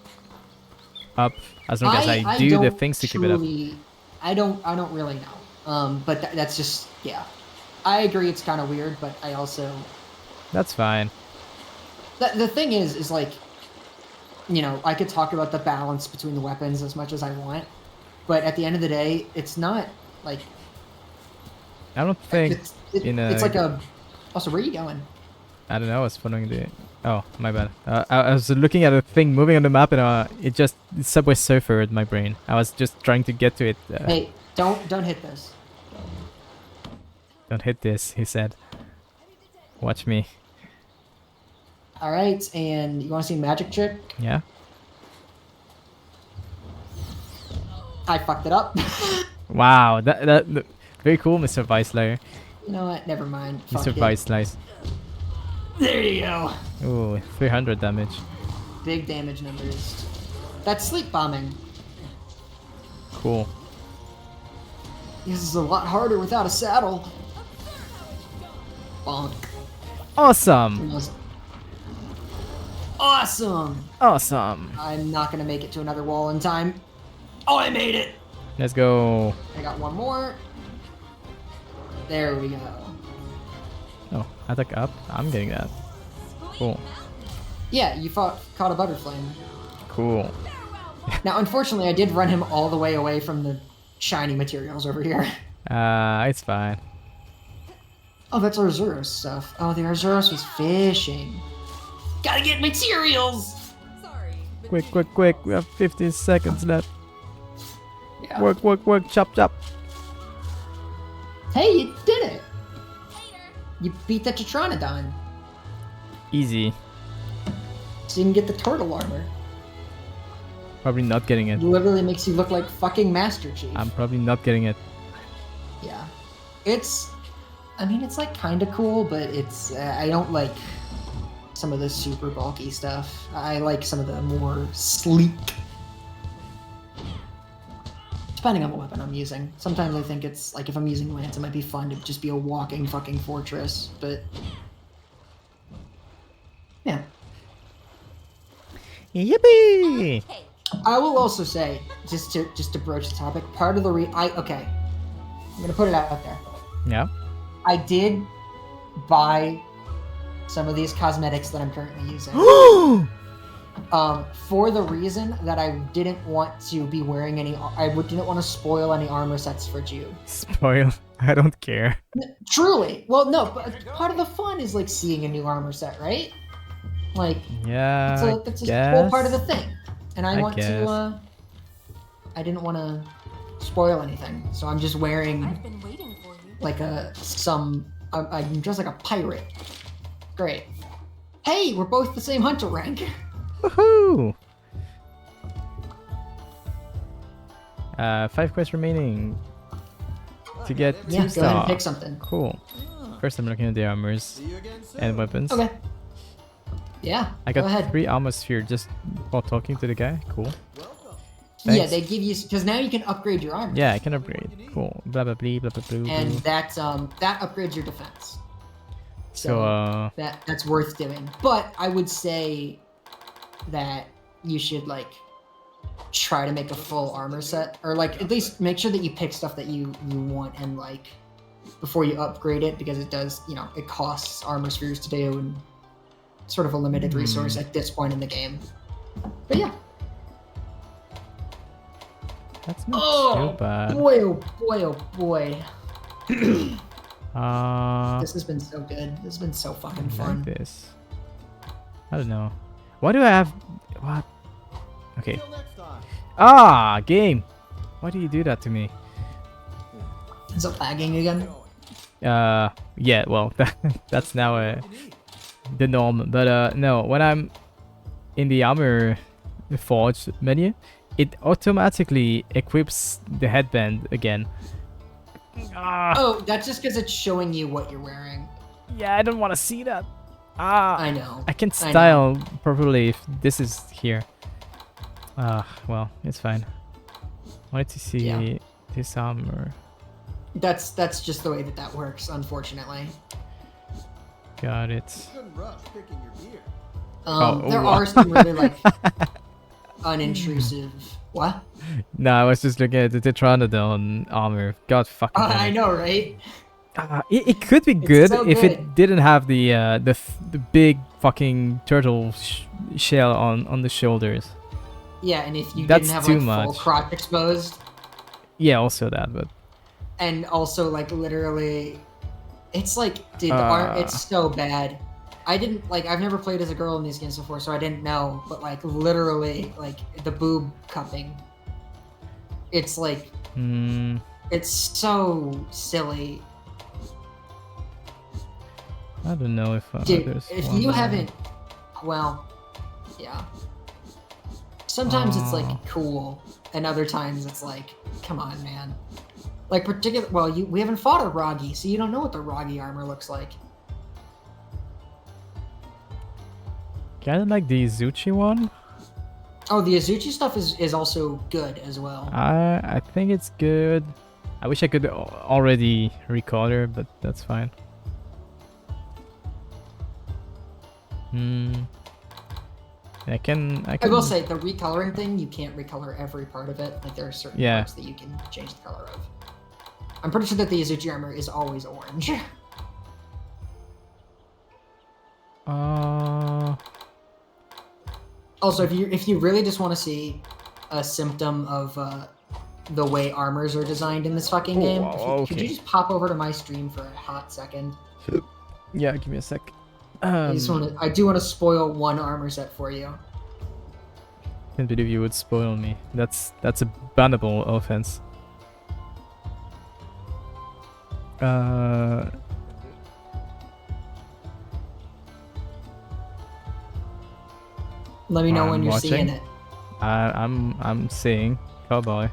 up as long as I do the things to keep it up. I don't really know. But that's just, yeah. I agree it's kind of weird, but I also... That's fine. The thing is like, you know, I could talk about the balance between the weapons as much as I want, but at the end of the day, it's not like... I don't think it's like a... Also, where are you going? I don't know, I was following the... Oh, my bad. I was looking at a thing moving on the map and it just... Subway Surfered my brain. I was just trying to get to it. Hey, don't hit this. Don't hit this, he said. Watch me. Alright, and you want to see a magic trick? Yeah? I fucked it up. Wow, that very cool, Mr. VyceLyre. You know what? Never mind. Mr. VyceLyre. There you go. Ooh, 300 damage. Big damage numbers. That's sleep bombing. Cool. This is a lot harder without a saddle. Bonk. Awesome! Awesome! Awesome! I'm not gonna make it to another wall in time. Oh, I made it! Let's go. I got one more. There we go. Oh, attack up? I'm getting that. Cool. Yeah, you caught a butterflame. Cool. Now, unfortunately, I did run him all the way away from the shiny materials over here. It's fine. Oh, that's Arzuros stuff. Oh, the Arzuros was fishing. Gotta get materials! Sorry. Quick. We have 15 seconds left. Yeah. Work. Chop. Hey, you did it! You beat the Tetranodon. Easy. So you can get the turtle armor. Probably not getting it. It literally makes you look like fucking Master Chief. I'm probably not getting it. Yeah. I mean, it's like kind of cool, but it's, I don't like some of the super bulky stuff. I like some of the more sleek. Depending on what weapon I'm using. Sometimes I think it's, like, if I'm using Lance, it might be fun to just be a walking fucking fortress, but... Yeah. Yippee! I will also say, just to broach the topic, part of the okay. I'm gonna put it out there. Yeah. I did buy some of these cosmetics that I'm currently using. For the reason that I didn't want to be wearing any, didn't want to spoil any armor sets for Jude. Spoil? I don't care. Truly. Well, no, but part of the fun is like seeing a new armor set, right? Like, yeah, that's a whole part of the thing. And I didn't want to spoil anything, so I'm just wearing I've been waiting for you. like I'm dressed like a pirate. Great. Hey, we're both the same hunter rank. Woohoo! 5 quests remaining to get 2 Yeah, go ahead star. and pick something. Cool. First, I'm looking at the armors See you again soon. and weapons. Okay. Yeah, I go got ahead. 3 armor sphere just while talking to the guy. Cool. Welcome. Yeah, Thanks. they give you because now you can upgrade your armor. Yeah, I can upgrade. Cool. Blah blah blah blah blah blah. And blah. that upgrades your defense. So That's worth doing. But I would say that you should like try to make a full armor set, or like at least make sure that you pick stuff that you want and like before you upgrade it, because it does, you know, it costs armor spheres to do and sort of a limited resource at this point in the game. But yeah. that's not Oh too bad. boy! Oh boy! Oh boy! I This has been so good. This has been so fucking like fun. this. I don't know. Why do I have what? Okay. Till next time. Ah, game. Why do you do that to me? Is it lagging again? Yeah. Well, that's now the norm. But no, when I'm in the armor forge menu, it automatically equips the headband again. Ah, Oh, that's just because it's showing you what you're wearing. yeah, I don't want to see that. Ah, I know. I can I know. style properly if this is here. Well, it's fine. Wanted to see Yeah. this armor. That's just the way that works, unfortunately. Got it. Shouldn't rush picking your gear. There wow. are some really like unintrusive. What? No, I was just looking at the Tetranodon armor. God fucking. damn I it. know, right? It could be good so if good. it didn't have the big fucking turtle shell on the shoulders. Yeah, and if you That's didn't have too like full much. crotch exposed, Yeah, also that, but and also like literally, it's like, dude, it's so bad. I've never played as a girl in these games before, so I didn't know, but like literally, like the boob cupping, it's like, it's so silly. I don't know if Dude, there's if one you more. haven't, well, yeah. Sometimes it's like cool, and other times it's like, come on, man. Like we haven't fought a Ragi, so you don't know what the Ragi armor looks like. Kind of like the Izuchi one. Oh, the Azuchi stuff is also good as well. I think it's good. I wish I could already recolor, but that's fine. I can. I will say the recoloring thing, you can't recolor every part of it. Like there are certain Yeah. parts that you can change the color of. I'm pretty sure that the Azuchi armor is always orange. Also, if you really just want to see a symptom of the way armors are designed in this fucking game, could you just pop over to my stream for a hot second? Yeah, give me a sec. I do want to spoil one armor set for you. Can't believe you would spoil me. That's a bannable offense. Let me know I'm when you're watching. seeing it. I'm seeing cowboy.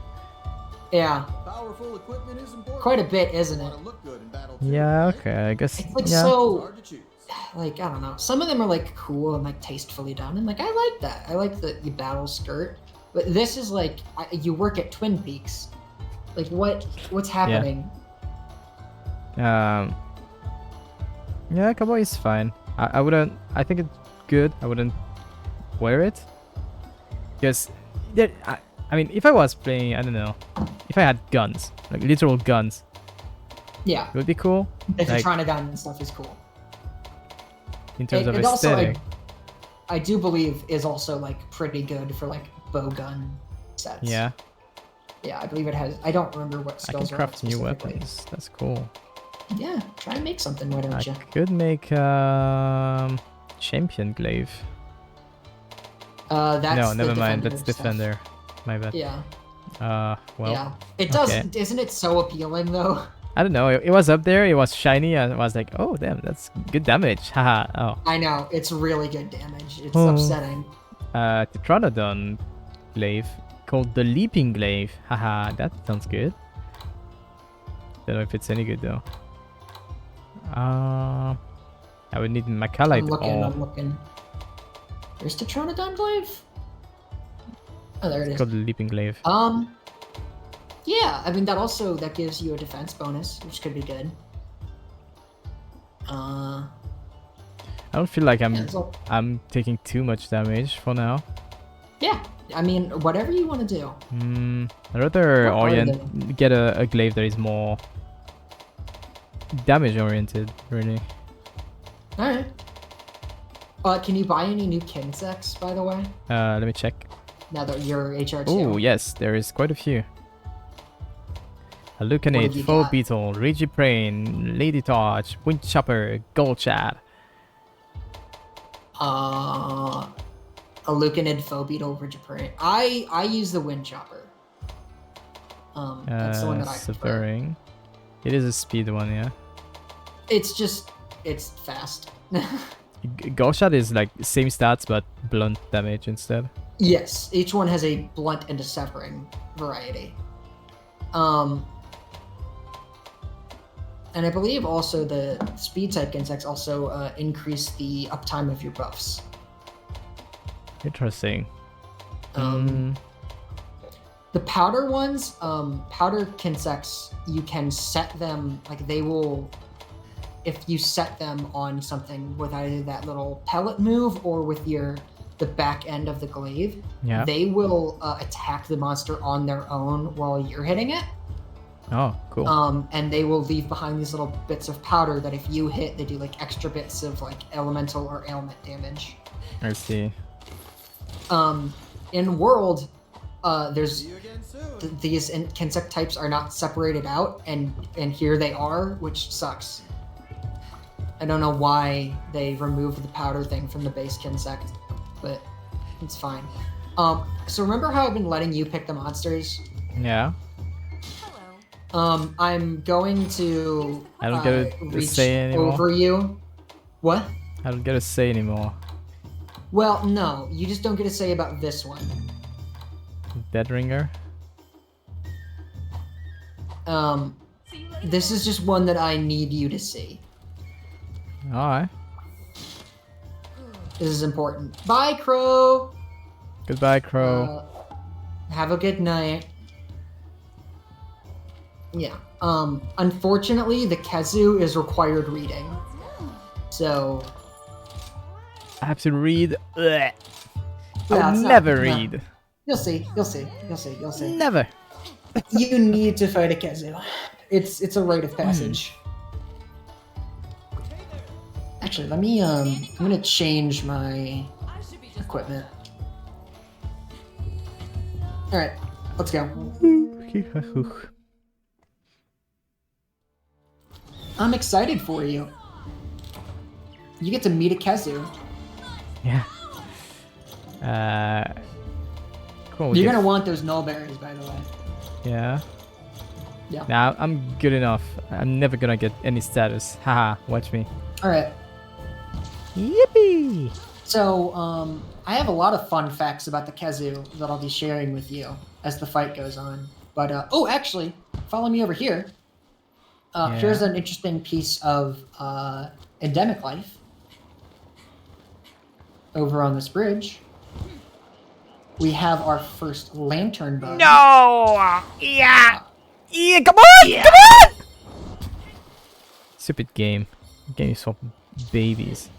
Yeah, Powerful equipment is important. quite a bit, isn't it? Want to look good in battle too, Yeah, right? okay, I guess. It's like yeah. so, Hard to choose. like, I don't know. Some of them are like cool and like tastefully done, and like I like that. I like the battle skirt, but this is like you work at Twin Peaks. Like what's happening? Yeah, cowboy is fine. I wouldn't. I think it's good. I wouldn't wear it because I mean, if I was playing, I don't know, if I had guns, like literal guns, Yeah, it would be cool. if Like, you're trying to gun and stuff is cool. in terms of It also, aesthetic. I do believe is also like pretty good for like bow gun sets. Yeah, Yeah, I believe it has. I don't remember what I can skills are on it craft new specifically. weapons. That's cool. Yeah, try and make something. Why don't I you? could make champion glaive. That's No, the never mind. That's stuff. defender. My bad. Yeah. Well, Yeah. It does. okay. Isn't it so appealing though? I don't know. It was up there. It was shiny. I was like, oh damn, that's good damage. Haha. Oh. I know it's really good damage. It's Oh. upsetting. Tetranodon glaive called the Leaping Glaive. Haha, that sounds good. Don't know if it's any good though. I would need Macalite I'm looking. There's Tetranodon glaive? Oh, there it It's is. called the Leaping Glaive. Yeah, I mean, that gives you a defense bonus, which could be good. I don't feel like I'm taking too much damage for now. Yeah, I mean, whatever you want to do. I'd rather What are get a glaive that is more damage oriented, really. Alright. Can you buy any new Kinsects, by the way? Let me check. Now that you're HR2. Oh, yes, there is quite a few. Alucanate, you Foe got? Beetle, Regiprane, Lady Torch, Wind Chopper, Gold Chat. A Lucanid, Foe Beetle, Regiprane. I use the Wind Chopper. That's the one that I prefer. Severing. It is a speed one, yeah. It's fast. Gold Shot is like same stats but blunt damage instead. Yes, each one has a blunt and a severing variety. And I believe also the speed type insects also increase the uptime of your buffs. Interesting. The powder ones, powder insects, you can set them, like they will, if you set them on something with either that little pellet move or with the back end of the glaive, Yeah. they will attack the monster on their own while you're hitting it. Oh, cool. And they will leave behind these little bits of powder that if you hit, they do like extra bits of like elemental or ailment damage. I see. In World, there's See you again soon. these insect types are not separated out, and here they are, which sucks. I don't know why they removed the powder thing from the base insect, but it's fine. So remember how I've been letting you pick the monsters? Yeah. Hello. I'm going to I don't get to reach say anymore. over you. What? I don't get to say anymore. Well, no, you just don't get to say about this one. Dead Ringer. See you later. This is just one that I need you to see. Alright. This is important. Bye, Crow. Goodbye, Crow. Have a good night. Yeah. Unfortunately, the Kezu is required reading. So. I have to read. Ugh. Yeah, I'll it's not- never no. read. You'll see. You'll see. You'll see. You'll see. Never. You need to fight a Kezu. It's a rite of passage. Actually, let me I'm gonna change my I should be just equipment. All right, let's go. I'm excited for you. You get to meet a Kezu. Yeah. Cool. You're gonna want those null berries, by the way. Yeah. Yeah. Nah, I'm good enough. I'm never gonna get any status. Haha, watch me. All right. Yippee! So, I have a lot of fun facts about the Kezu that I'll be sharing with you as the fight goes on. But, oh, actually, follow me over here. Here's an interesting piece of endemic life. Over on this bridge, we have our first lantern bug. No! Yeah! Yeah, come on! Come on! Stupid game. Game is for babies.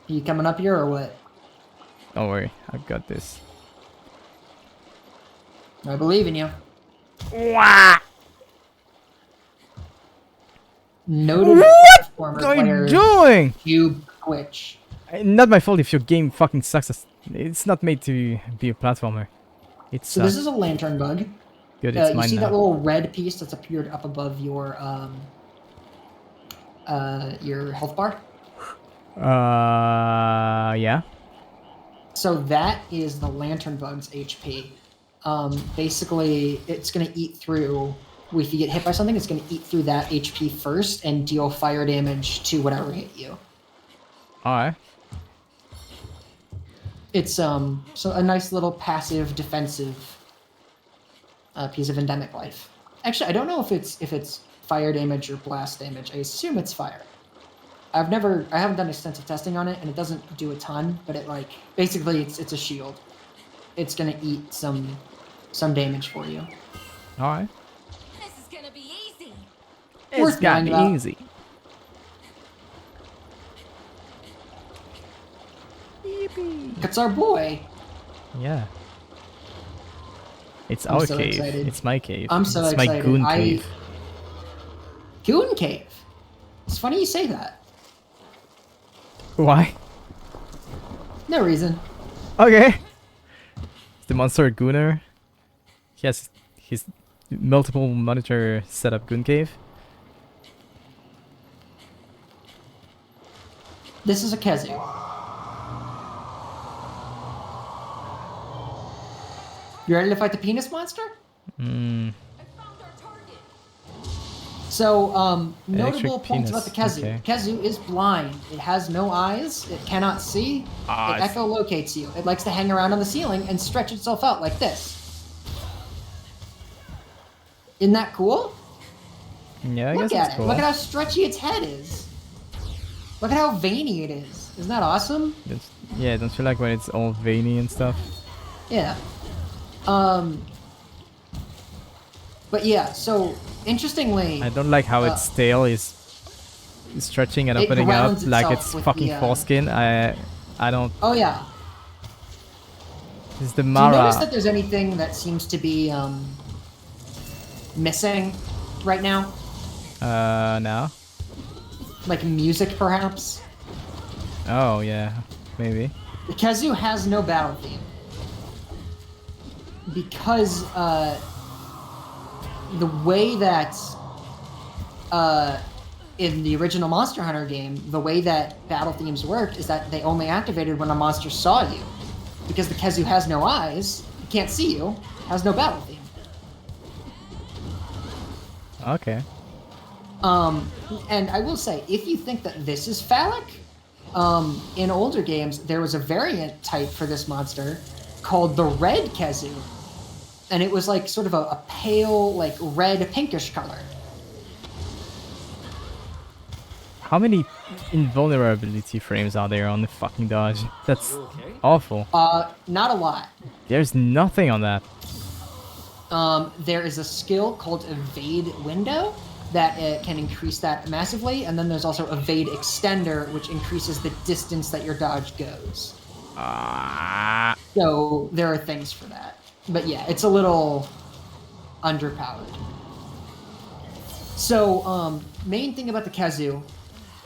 You coming up here or what? Don't worry, I've got this. I believe in you. Wah! Noted What platformer are you player doing? Cube Twitch. Not my fault if your game fucking sucks. It's not made to be a platformer. It's So this is a lantern bug. good. It's You mine see now. that little red piece that's appeared up above your health bar? Yeah. So that is the lantern bug's HP. Basically, it's gonna eat through. If you get hit by something, it's gonna eat through that HP first and deal fire damage to whatever hit you. Alright. It's so a nice little passive defensive piece of endemic life. Actually, I don't know if it's fire damage or blast damage. I assume it's fire. I haven't done extensive testing on it, and it doesn't do a ton, but it like basically it's a shield. It's gonna eat some damage for you. All right. This is gonna be easy. Worth knowing about. easy. It's our boy. Yeah. It's I'm our so cave. excited. It's my cave. I'm so it's excited. my goon cave. Goon cave. It's funny you say that. Why? No reason. Okay. Is the monster a gooner? He has his multiple monitor setup goon cave. This is a Kezu. You ready to fight the penis monster? Hmm. I found our target. So, Electric notable points about the Kezu. okay. Kezu is blind. It has no eyes. It cannot see. It it's- echolocates you. It likes to hang around on the ceiling and stretch itself out like this. Isn't that cool? Yeah, I Look guess at it's it. cool. Look at how stretchy its head is. Look at how veiny it is. Isn't that awesome? Yeah, don't you like when it's all veiny and stuff? Yeah. But yeah, so interestingly, I don't like how its tail is stretching and it opening up grounds like itself it's with fucking the, foreskin. I don't. oh yeah. This is the Do you notice that Mara. there's anything that seems to be missing right now? Now. Like music, perhaps? Oh yeah, maybe. The Kezu has no battle theme. Because the way that in the original Monster Hunter game, the way that battle themes worked is that they only activated when a monster saw you. Because the Kezu has no eyes, it can't see you, has no battle theme. Okay. And I will say, if you think that this is phallic, in older games, there was a variant type for this monster called the Red Kezu. And it was like sort of a pale, like red pinkish color. How many invulnerability frames are there on the fucking dodge? That's awful. Not a lot. There's nothing on that. There is a skill called Evade Window that can increase that massively, and then there's also Evade Extender, which increases the distance that your dodge goes. So there are things for that. But yeah, it's a little underpowered. So, main thing about the Kezu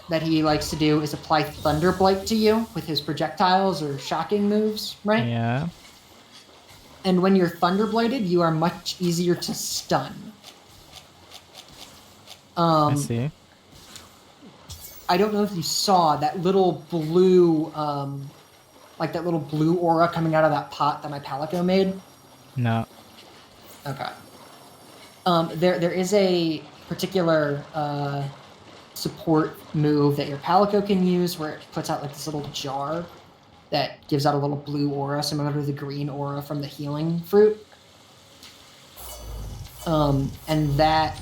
that he likes to do is apply Thunderblight to you with his projectiles or shocking moves, right? Yeah. And when you're Thunderblighted, you are much easier to stun. I see. I don't know if you saw that little blue, like that little blue aura coming out of that pot that my Palico made. No. Okay. There is a particular support move that your Palico can use where it puts out like this little jar that gives out a little blue aura similar to the green aura from the healing fruit. And that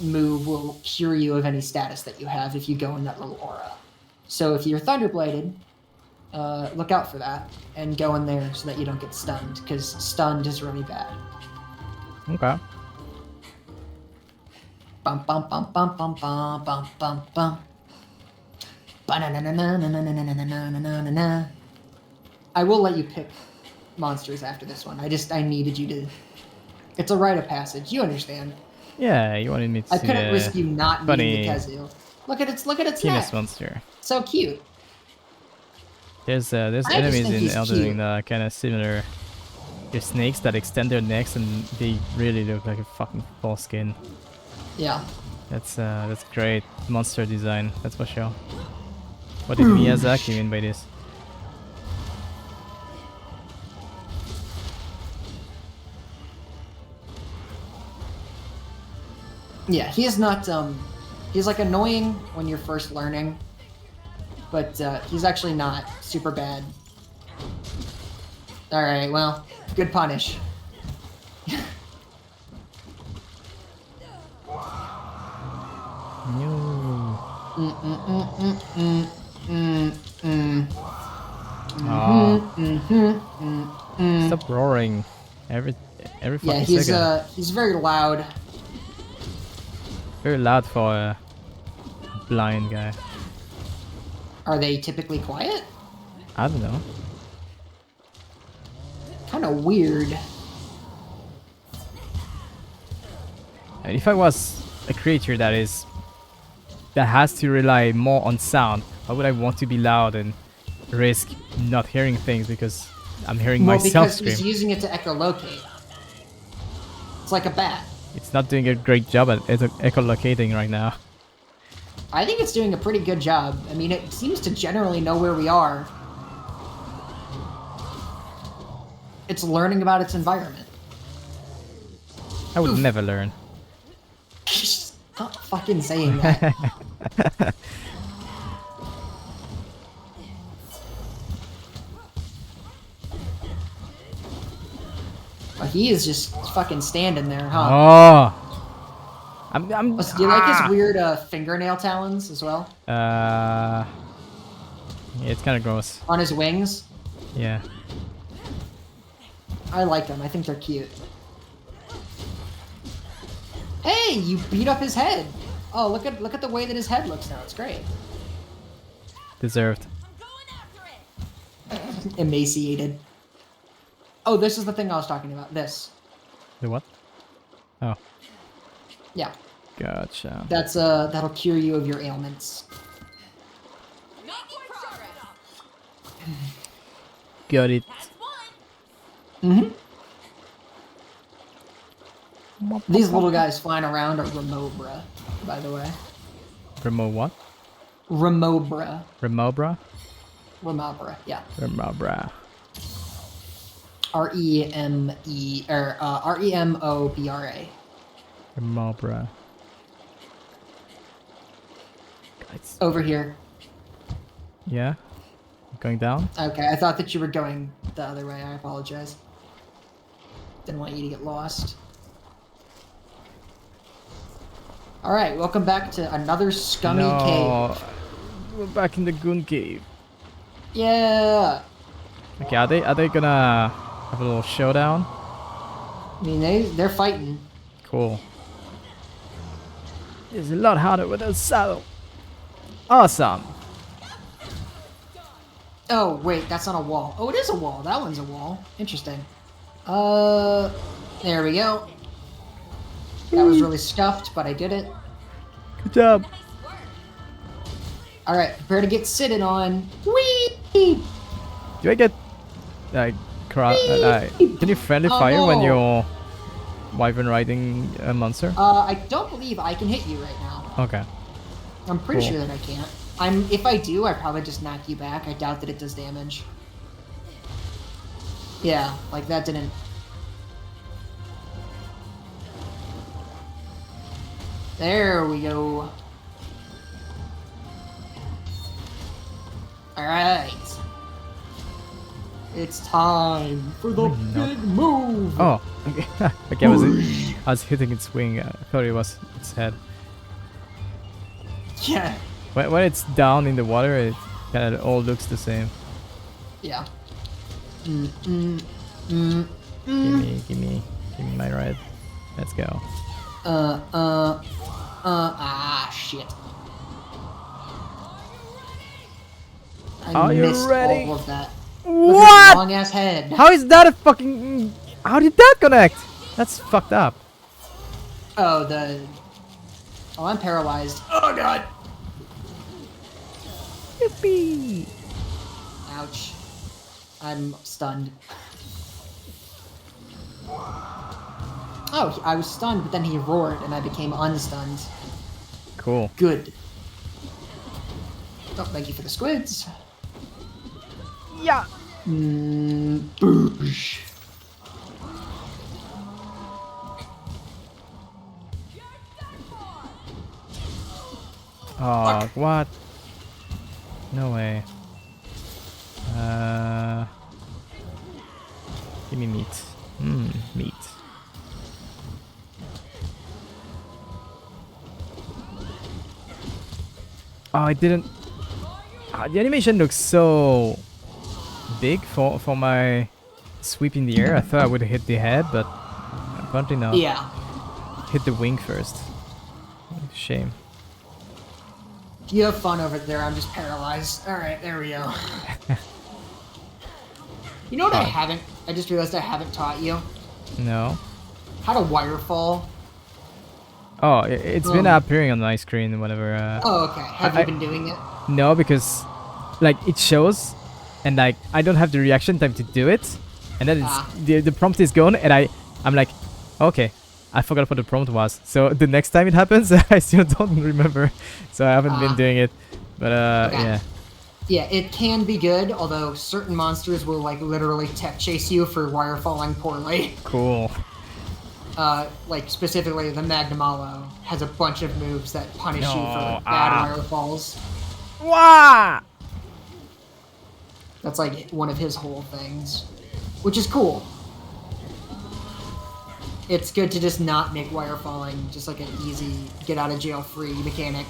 move will cure you of any status that you have if you go in that little aura. So if you're Thunderbladed, look out for that and go in there so that you don't get stunned, because stunned is really bad. Okay. Bum bum bum bum bum bum bum bum bum. Ba-na-na-na-na-na-na-na-na-na-na-na-na-na. I will let you pick monsters after this one. I needed you to. It's a rite of passage. You understand. Yeah, you wanted me to I see couldn't the risk you not funny meeting the Kezu. Look at its penis neck. monster. So cute. There's I just enemies think in he's Elden cute. Ring that are kind of similar. There's snakes that extend their necks and they really look like a fucking foreskin. Yeah. That's great monster design. That's for sure. What did Miyazaki mean by this? Yeah, he is not, he's like annoying when you're first learning, but he's actually not super bad. Alright, well, good punish. No. Stop roaring. Every Yeah, fucking second. he's very loud. Very loud for a blind guy. Are they typically quiet? I don't know. Kind of weird. And if I was a creature that has to rely more on sound, why would I want to be loud and risk not hearing things because I'm hearing Well, myself because scream? he's using it to echolocate. It's like a bat. It's not doing a great job at echolocating right now. I think it's doing a pretty good job. I mean, it seems to generally know where we are. It's learning about its environment. I would never learn. Stop fucking saying that. But he is just fucking standing there, huh? Oh! I'm Do you like his weird fingernail talons as well? Yeah, it's kind of gross. On his wings? Yeah. I like them. I think they're cute. Hey, you beat up his head. Oh, look at the way that his head looks now. It's great. Deserved. Emaciated. Oh, this is the thing I was talking about. This. The what? Oh, Yeah. gotcha. That's that'll cure you of your ailments. Got it. Mm-hmm. These little guys flying around are Remobra, by the way. Remo what? Remobra. Remobra? Remobra, yeah. Remobra. R-E-M-O-B-R-A. Remobra. Guys. Over here. Yeah? Going down? Okay, I thought that you were going the other way. I apologize. Didn't want you to get lost. Alright, welcome back to another scummy cave. We're back in the Goon Cave. Yeah! Okay, are they gonna have a little showdown? I mean, they're fighting. Cool. It's a lot harder with a saddle. Awesome. Oh, wait, that's not a wall. Oh, it is a wall. That one's a wall. Interesting. There we go. That was really scuffed, but I did it. Good job. Alright, prepare to get sitted on. Whee! Do I get like can you friendly Oh, fire when no. you're wyvern riding a monster? I don't believe I can hit you right now. Okay. I'm pretty Cool. sure that I can't. If I do, I probably just knock you back. I doubt that it does damage. Yeah, like that didn't. There we go. Alright. It's time for the big move! Oh, okay. Okay, I was hitting its wing. I thought it was its head. Yeah. When it's down in the water, it kind of all looks the same. Yeah. Give me my ride. Let's go. Shit. I Are you missed ready? all of that. Look at his long ass head. How is that a fucking? How did that connect? That's fucked up. Oh, I'm paralyzed. Oh god. Yippee! Ouch. I'm stunned. Oh, I was stunned, but then he roared and I became unstunned. Cool. Good. Oh, thank you for the squids. Yeah. Boosh. Oh, what? No way. Give me meat. Meat. Oh, I didn't. The animation looks so big for my sweep in the air. I thought I would hit the head, but apparently not. Yeah. Hit the wing first. Shame. You have fun over there. I'm just paralyzed. All right, there we go. You know what I just realized I haven't taught you? No. How to wire fall. Oh, it's been appearing on my screen whenever. Oh, okay. Have you been doing it? No, because like it shows, and like I don't have the reaction time to do it, and then it's the prompt is gone, and I'm like, okay, I forgot what the prompt was. So the next time it happens, I still don't remember, so I haven't been doing it. But Okay. yeah. Yeah, it can be good, although certain monsters will like literally tech chase you for wire falling poorly. Cool. Like specifically the Magnamalo has a bunch of moves that punish you for bad wire falls. Wow. That's like one of his whole things, which is cool. It's good to just not make wire falling just like an easy get out of jail free mechanic.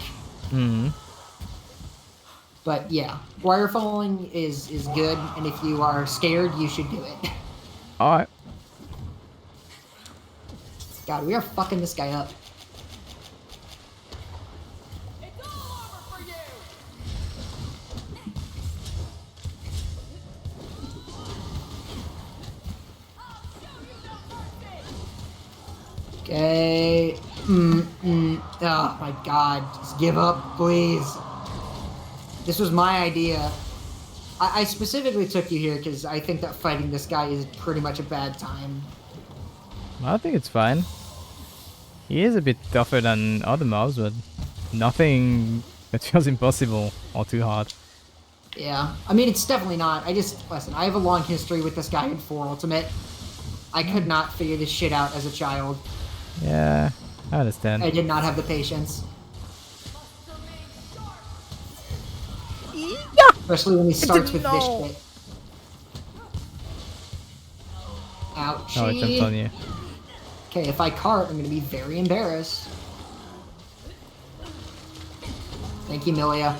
But yeah, wire falling is good, and if you are scared, you should do it. Alright. God, we are fucking this guy up. Okay. Oh my god. Just give up, please. This was my idea. I specifically took you here because I think that fighting this guy is pretty much a bad time. I think it's fine. He is a bit tougher than other mobs, but nothing that feels impossible or too hard. Yeah. I mean, it's definitely not. Listen, I have a long history with this guy in 4 Ultimate. I could not figure this shit out as a child. Yeah, I understand. I did not have the patience. Especially when he starts with this shit. Ouchie. Oh, I jumped on you. Okay, if I cart, I'm gonna be very embarrassed. Thank you, Milia.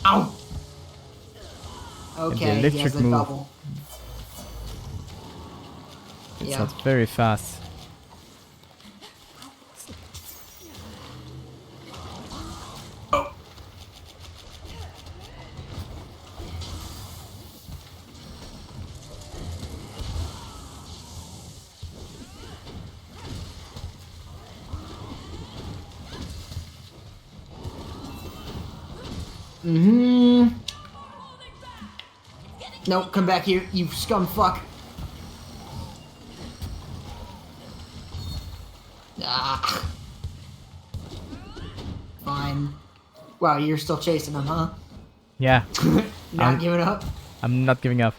Ow! Okay, he has the move. double. It's Yeah. not very fast. Nope, come back here, you scum fuck. Ah. Fine. Wow, you're still chasing him, huh? Yeah, Not giving up? I'm not giving up.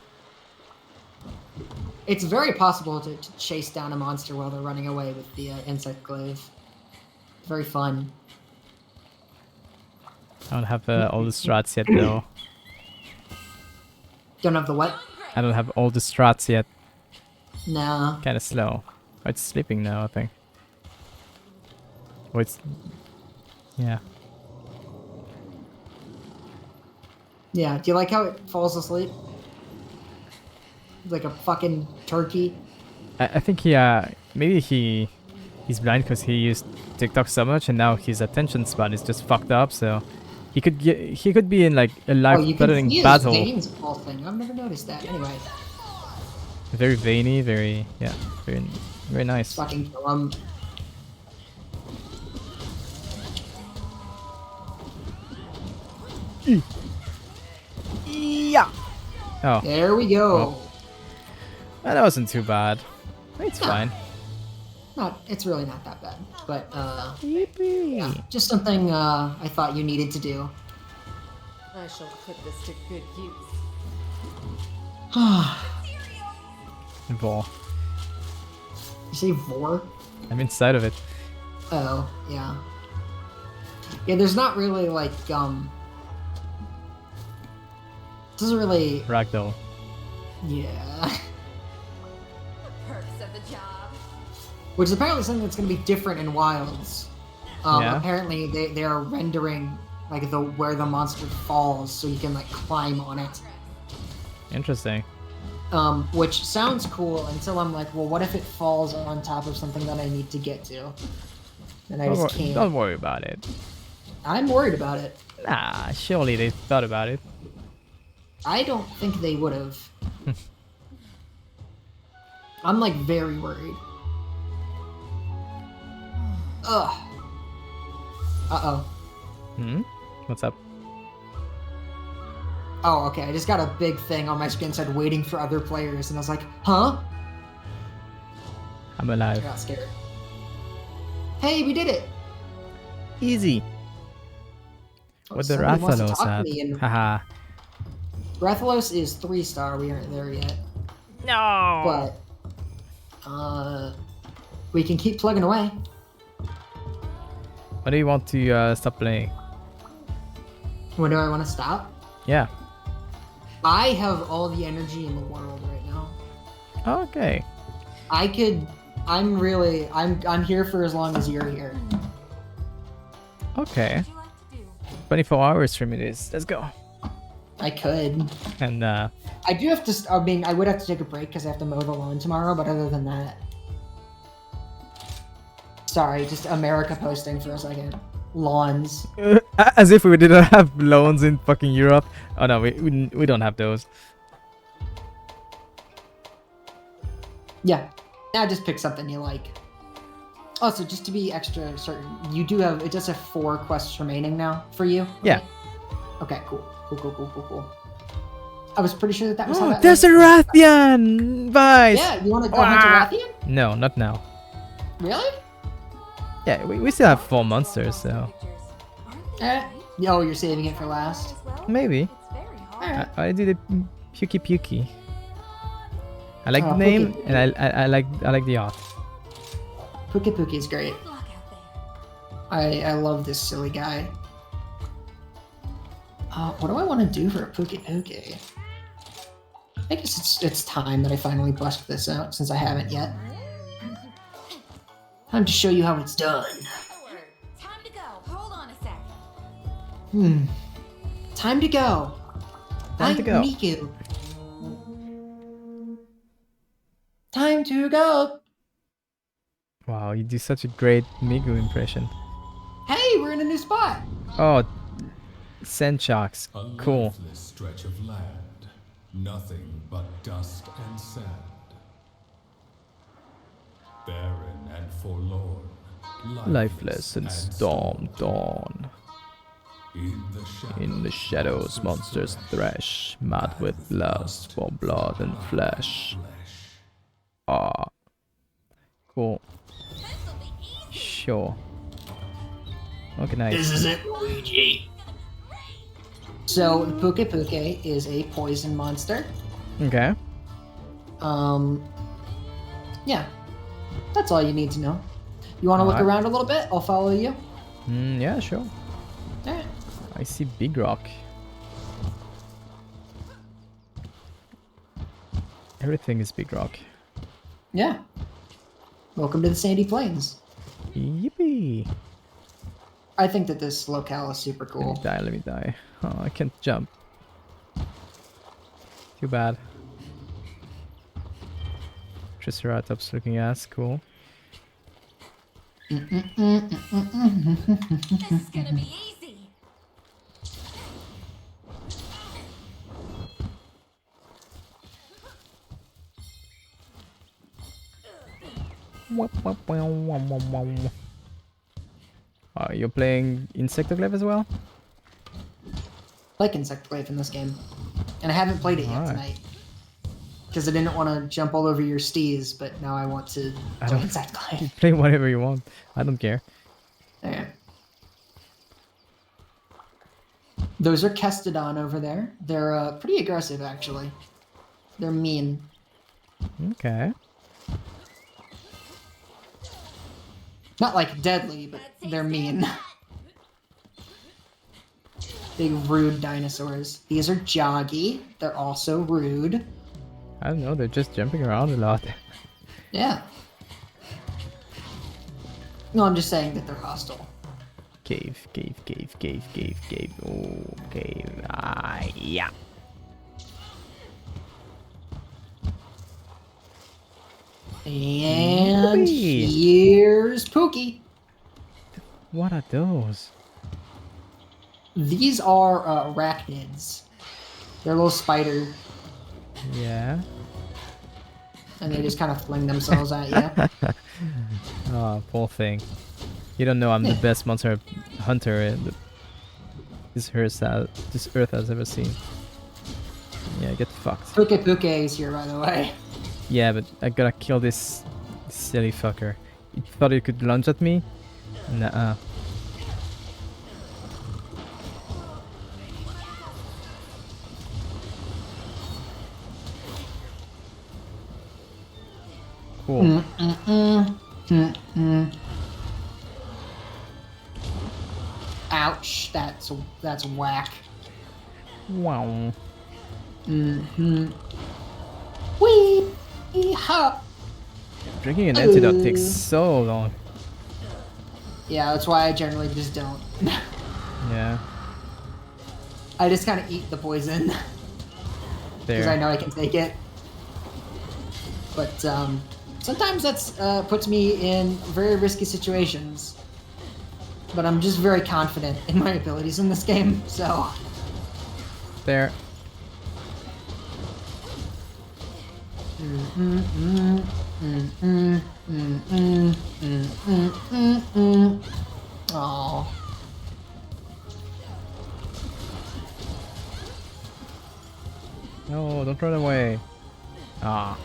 It's very possible to chase down a monster while they're running away with the insect glaive. Very fun. I don't have all the strats yet, though. Don't have the what? I don't have all the strats yet. No. Kind of slow. Oh, it's sleeping now, I think. Oh, it's... Yeah. Yeah, do you like how it falls asleep? Like a fucking turkey? I think he, maybe he's blind because he used TikTok so much, and now his attention span is just fucked up, so... He could be in like a life-threatening battle. Veins pulsing. I've never noticed that. Anyway. Very veiny, very very nice. Fucking kill him. Yeah. Oh. There we go. Well, that wasn't too bad. It's fine. It's really not that bad. But yeah, just something I thought you needed to do. I shall put this to good use. Vor. You say vor? I'm inside of it. Oh, yeah. Yeah, there's not really like Doesn't really. Ragdoll. Yeah. Perks of the job. Which is apparently something that's going to be different in Wilds. Yeah. Apparently, they are rendering like where the monster falls, so you can like climb on it. Interesting. Which sounds cool until I'm like, well, what if it falls on top of something that I need to get to? And I just can't. Don't worry about it. I'm worried about it. Nah, surely they thought about it. I don't think they would have. I'm like very worried. Ugh. Uh-oh. Hmm? What's up? Oh, okay. I just got a big thing on my screen that said waiting for other players, and I was like, huh? I'm I alive. got scared. Hey, we did it! Easy. Oh, What the somebody wants to Rathalos talk to at? me, and Haha. Rathalos is 3-star. We aren't there yet. No! But, we can keep plugging away. When do you want to stop playing? When do I want to stop? Yeah. I have all the energy in the world right now. Okay. I'm here for as long as you're here. Okay. What would you like to do? 24 hours stream it is. Let's go. I could. And I do have to. I mean, I would have to take a break because I have to mow the lawn tomorrow. But other than that, sorry, just America posting for a second. Lawns. as if we didn't have loans in fucking Europe. Oh no, we don't have those. Yeah. Now just pick something you like. Also, just to be extra certain, you do have. It does have 4 quests remaining now for you. Yeah. Okay. Cool. Cool. I was pretty sure that was how Oh, that there's a worked. Rathian! Vice! Yeah. You want to go hunt a Rathian? No, not now. Really? Yeah, we still have 4 monsters, so Pictures. Aren't they great? Oh, you're saving it for last. Might as well. maybe. It's very hard. Alright. I do the Puki. I like Oh, the name Puki. and I like the art. Puki is great. Good luck out there. I love this silly guy. What do I want to do for a Puki? I guess it's time that I finally bust this out since I haven't yet. Time to show you how it's done. Forward. Time to go. Hold on a sec. Time to go. Time to I'm go. Miku. Time to go. Wow, you do such a great Migu impression. Hey, we're in a new spot. Oh, Sand Sharks. A Cool. lifeless stretch of land, nothing but dust and sand. Barren and forlorn, Lifeless and storm dawn. In the shadows, monsters thresh, mad with lust for blood and flesh. Ah. Cool. Sure. Okay, nice. This is it, Luigi. So, the Puke is a poison monster. Okay. Yeah. That's all you need to know. You want to look Alright. around a little bit? I'll follow you. Yeah, sure. Alright. I see Big Rock. Everything is Big Rock. Yeah. Welcome to the Sandy Plains. Yippee! I think that this locale is super cool. Let me die. Oh, I can't jump. Too bad. Triceratops looking ass, cool. This is gonna be easy. You're playing Insectoclave as well? Like Insectoclave in this game. And I haven't played it yet Alright. tonight. Because I didn't want to jump all over your steez, but now I want to I play don't- Insectoclave. Play whatever you want. I don't care. Alright. Those are Kestodon over there. They're pretty aggressive, actually. They're mean. Okay. Not like deadly, but they're mean. Big rude dinosaurs. These are joggy. They're also rude. I don't know, they're just jumping around a lot. Yeah. No, I'm just saying that they're hostile. Cave. Oh, cave. Ah, yeah. And Yippee. here's Pookie. What are those? These are arachnids. They're a little spider, Yeah. and they just kind of fling themselves at you. Oh, poor thing. You don't know I'm the best monster hunter this earth has ever seen. Yeah, get fucked. Puke is here, by the way. Yeah, but I gotta kill this silly fucker. You thought you could lunge at me? Nuh-uh. Cool. Ouch! That's whack. Wow. Wee ha. Drinking an antidote takes so long. Yeah, that's why I generally just don't. Yeah. I just kind of eat the poison because I There. know I can take it. But sometimes that's puts me in very risky situations. But I'm just very confident in my abilities in this game, so. There. Oh. No, don't run away. Ah.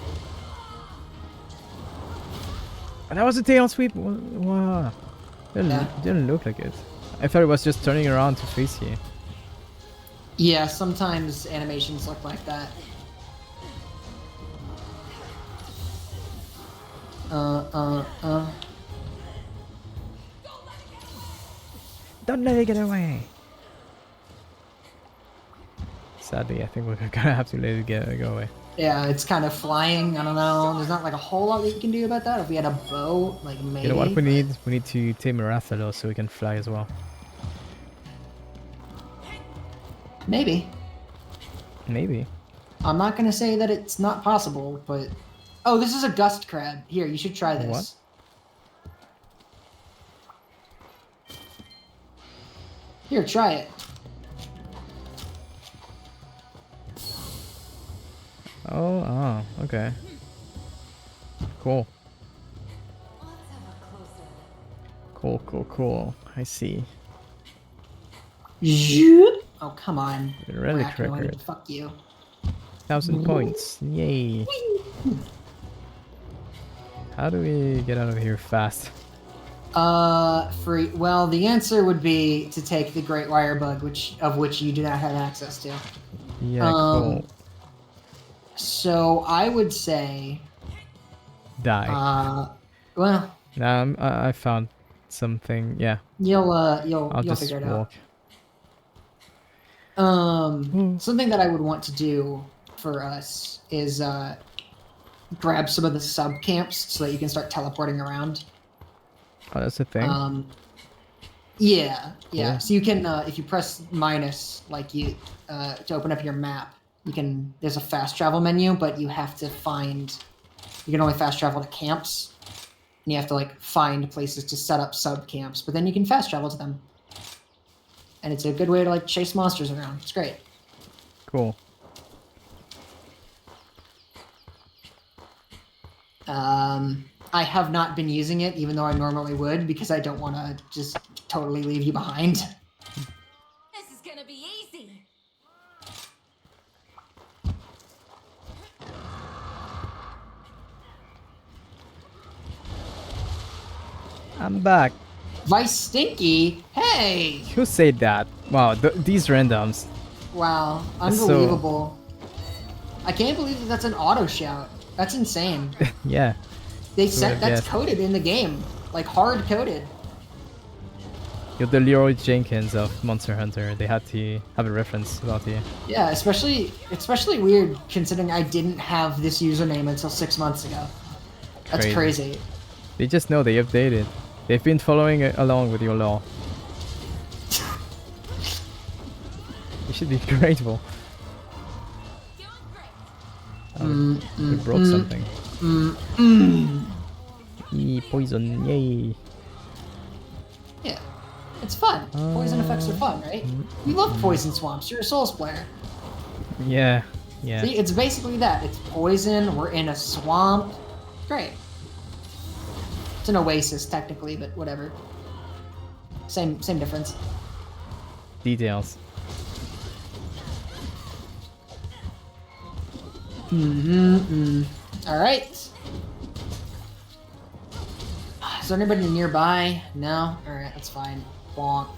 And that was a tail sweep. Wow. Didn't look like it. I thought it was just turning around to face you. Yeah, sometimes animations look like that. Don't let it get away. Sadly, I think we're gonna have to let it go away. Yeah, it's kind of flying. I don't know. There's not like a whole lot that you can do about that. If we had a bow, like maybe. You know what we need? We need to tame a Rathalos so we can fly as well. Maybe. Maybe. I'm not gonna say that it's not possible, but oh, this is a gust crab. Here, you should try this. What? Here, try it. Oh, okay. Cool. Cool. I see. Zoop. Oh, come on. Relic Arachnoid, record. Fuck you. 1,000 points. Yay. How do we get out of here fast? Free. Well, the answer would be to take the Great Wire Bug, which you do not have access to. Yeah, cool. So I would say, Die. well, Nah, I found something. Yeah, you'll I'll just figure it walk. out. Something that I would want to do for us is grab some of the sub camps so that you can start teleporting around. Oh, that's the thing. Yeah. Cool. So you can, if you press minus, like to open up your map, there's a fast travel menu, but you have to you can only fast travel to camps, and you have to like find places to set up sub camps, but then you can fast travel to them. And it's a good way to like chase monsters around. It's great. Cool. I have not been using it, even though I normally would, because I don't want to just totally leave you behind. This is gonna be easy. I'm back. Vice Stinky, hey! Who said that? Wow, these randoms. Wow, That's so- unbelievable. I can't believe that that's an auto shout. That's insane. Yeah. They That's what I said that's guessed. coded in the game, like hard coded. You're the Leroy Jenkins of Monster Hunter. They had to have a reference about you. Yeah, especially weird considering I didn't have this username until 6 months ago. That's crazy. They just know they updated. They've been following along with your law. You should be grateful. We brought something. Poison, yay. Yeah, it's fun. Poison effects are fun, right? You love poison swamps. You're a Souls player. Yeah, yeah. See, it's basically that. It's poison. We're in a swamp. Great. It's an oasis technically, but whatever. Same difference. Details. All right. Is there anybody nearby? No? Alright, that's fine. Bonk.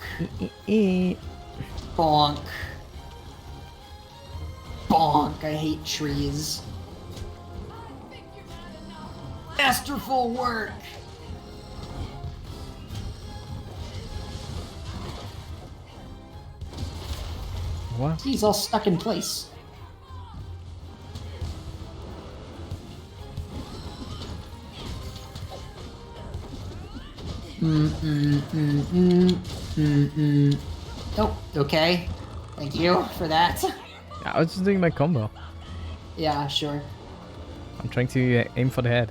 Bonk. Bonk. I hate trees. Masterful work! What? He's all stuck in place. Oh, okay. Thank you for that. I was just doing my combo. Yeah, sure. I'm trying to aim for the head.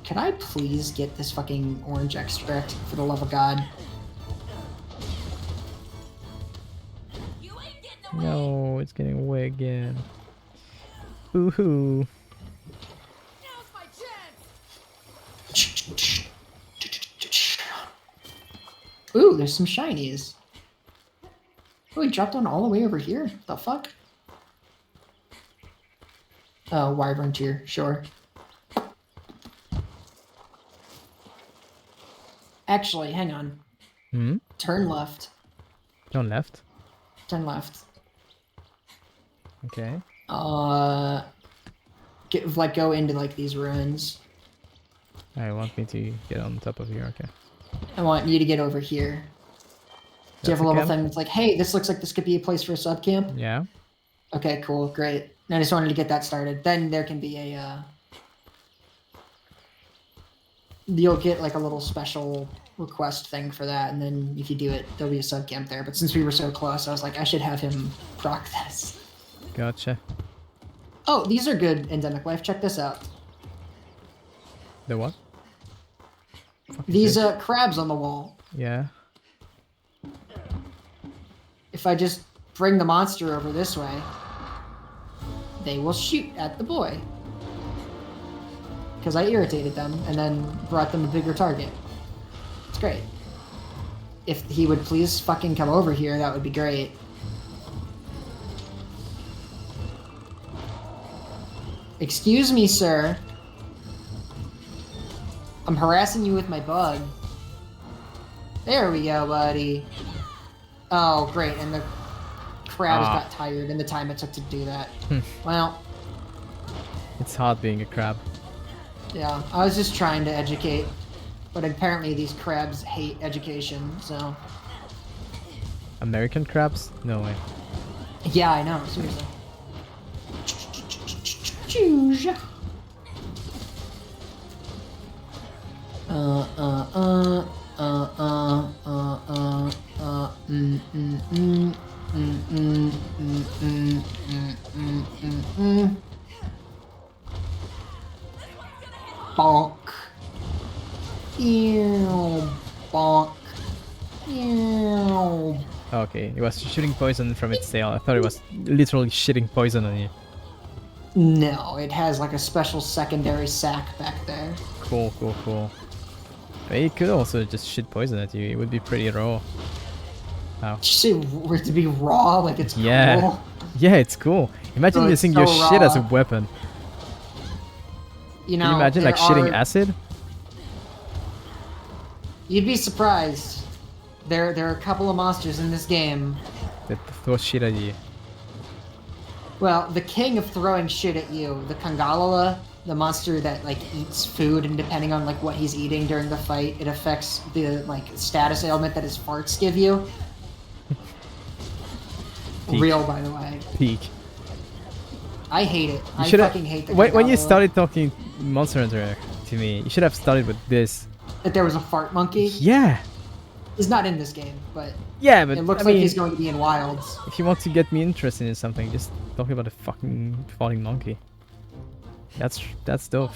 Can I please get this fucking orange extract for the love of God? No, it's getting away again. Boo-hoo. Ooh, there's some shinies. Oh, he dropped down all the way over here? The fuck? Oh, Wyvern tier, sure. Actually, hang on. Turn left. Turn left. Turn left. Okay. Go into like these ruins. I want me to get on top of here, okay. I want you to get over here. Do you have a little thing that's like, hey, this looks like this could be a place for a sub camp? Yeah. Okay, cool, great. I just wanted to get that started. Then there can be a, you'll get like a little special request thing for that, and then if you do it, there'll be a sub camp there. But since we were so close, I was like, I should have him proc this. Gotcha. Oh, these are good endemic life. Check this out. The what? These crabs on the wall. Yeah. If I just bring the monster over this way, they will shoot at the boy. Because I irritated them and then brought them a bigger target. It's great. If he would please fucking come over here, that would be great. Excuse me, sir. I'm harassing you with my bug. There we go, buddy. Oh, great, and the crabs got tired in the time it took to do that. Well. It's hard being a crab. Yeah, I was just trying to educate. But apparently these crabs hate education, so... American crabs? No way. Yeah, I know, seriously. Choose. Bonk. Ew. Bonk. Ew. Okay, it was shooting poison from its tail. I thought it was literally shitting poison on you. No, it has like a special secondary sac back there. Cool, cool, cool. But it could also just shit poison at you. It would be pretty raw. Wow. Did you say to be raw? Like it's Yeah. cool? Yeah, it's cool. Imagine Oh, it's using so your shit as a raw. weapon. You know, Can you imagine like shitting acid? You'd be surprised. There are a couple of monsters in this game. That throw shit at you. Well, the king of throwing shit at you, the Kangalala, the monster that like eats food, and depending on like what he's eating during the fight, it affects the like status ailment that his farts give you. Peak. Real, by the way. Peak. I hate it. I Should've- fucking hate the when you Kangala. started talking Monster Hunter to me, you should have started with this. That there was a fart monkey. Yeah. He's not in this game, but Yeah, but it looks I like mean, he's going to be in Wilds. if you want to get me interested in something, just talk about a fucking falling monkey. That's dope.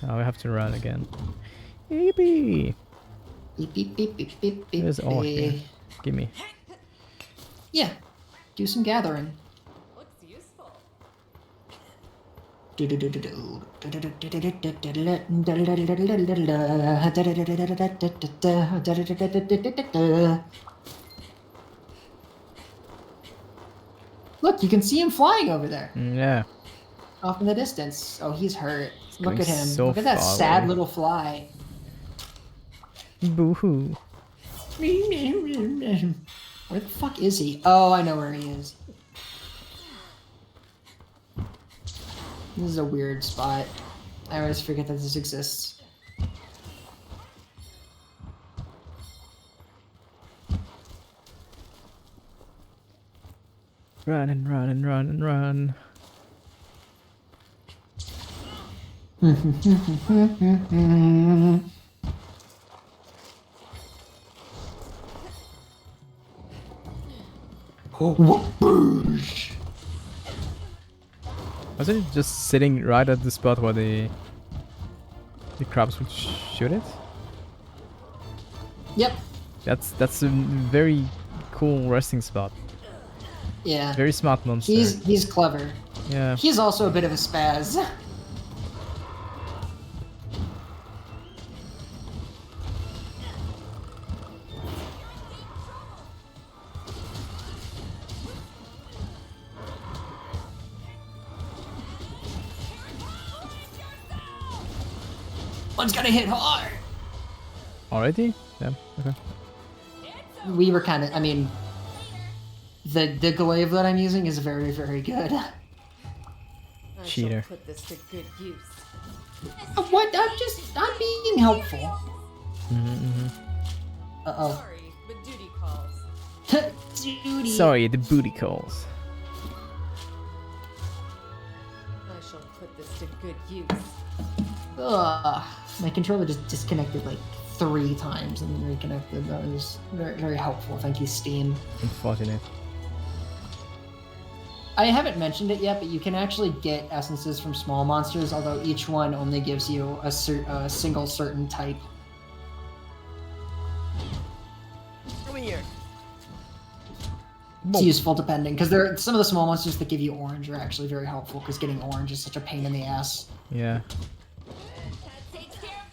Oh, we have to run again. Yippee! Beep, beep, beep, beep, beep, beep, There's all here. beep. Give me. Yeah, do some gathering. Looks useful. Look, you can see him flying over there, Yeah. off in the distance. Oh, he's hurt. Look going at him. so Look at that far sad away. little fly. Boo-hoo. Where the fuck is he? Oh, I know where he is. This is a weird spot. I always forget that this exists. Run and run and run and run. Wasn't it just sitting right at the spot where the crabs would shoot it? Yep. That's a very cool resting spot. Yeah. Very smart monster. He's clever. Yeah. He's also a bit of a spaz. One's gonna hit hard. Already? Yeah. Okay. We were kind of. I mean, the glaive that I'm using is very, very good. I Cheater. shall put this to good use. What? I'm being helpful. Uh oh. Sorry, but duty calls. Duty. Sorry, the booty calls. I shall put this to good use. Ugh. My controller just disconnected like 3 times and then reconnected. That was very, very helpful. Thank you, Steam. Unfortunate. I haven't mentioned it yet, but you can actually get essences from small monsters, although each one only gives you a single certain type. Come here. It's useful depending, because there some of the small monsters that give you orange are actually very helpful, because getting orange is such a pain in the ass. Yeah. That takes care of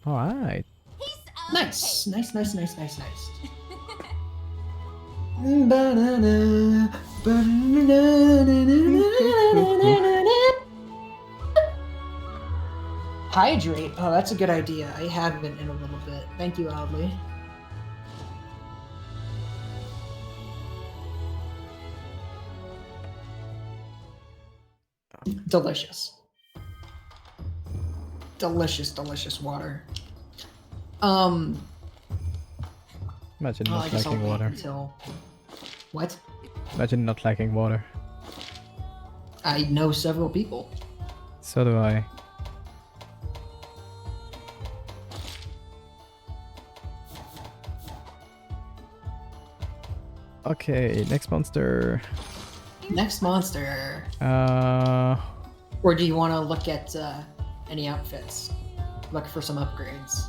that. Alright. Nice. Banana, Hydrate. Oh, that's a good idea. I haven't in a little bit. Thank you, Oddly. Delicious. Delicious water. Imagine Oh, I not guess I'll liking wait water. until... What? Imagine not liking water. I know several people. So do I. Okay, next monster. Next monster. Or do you want to look at any outfits? Look for some upgrades.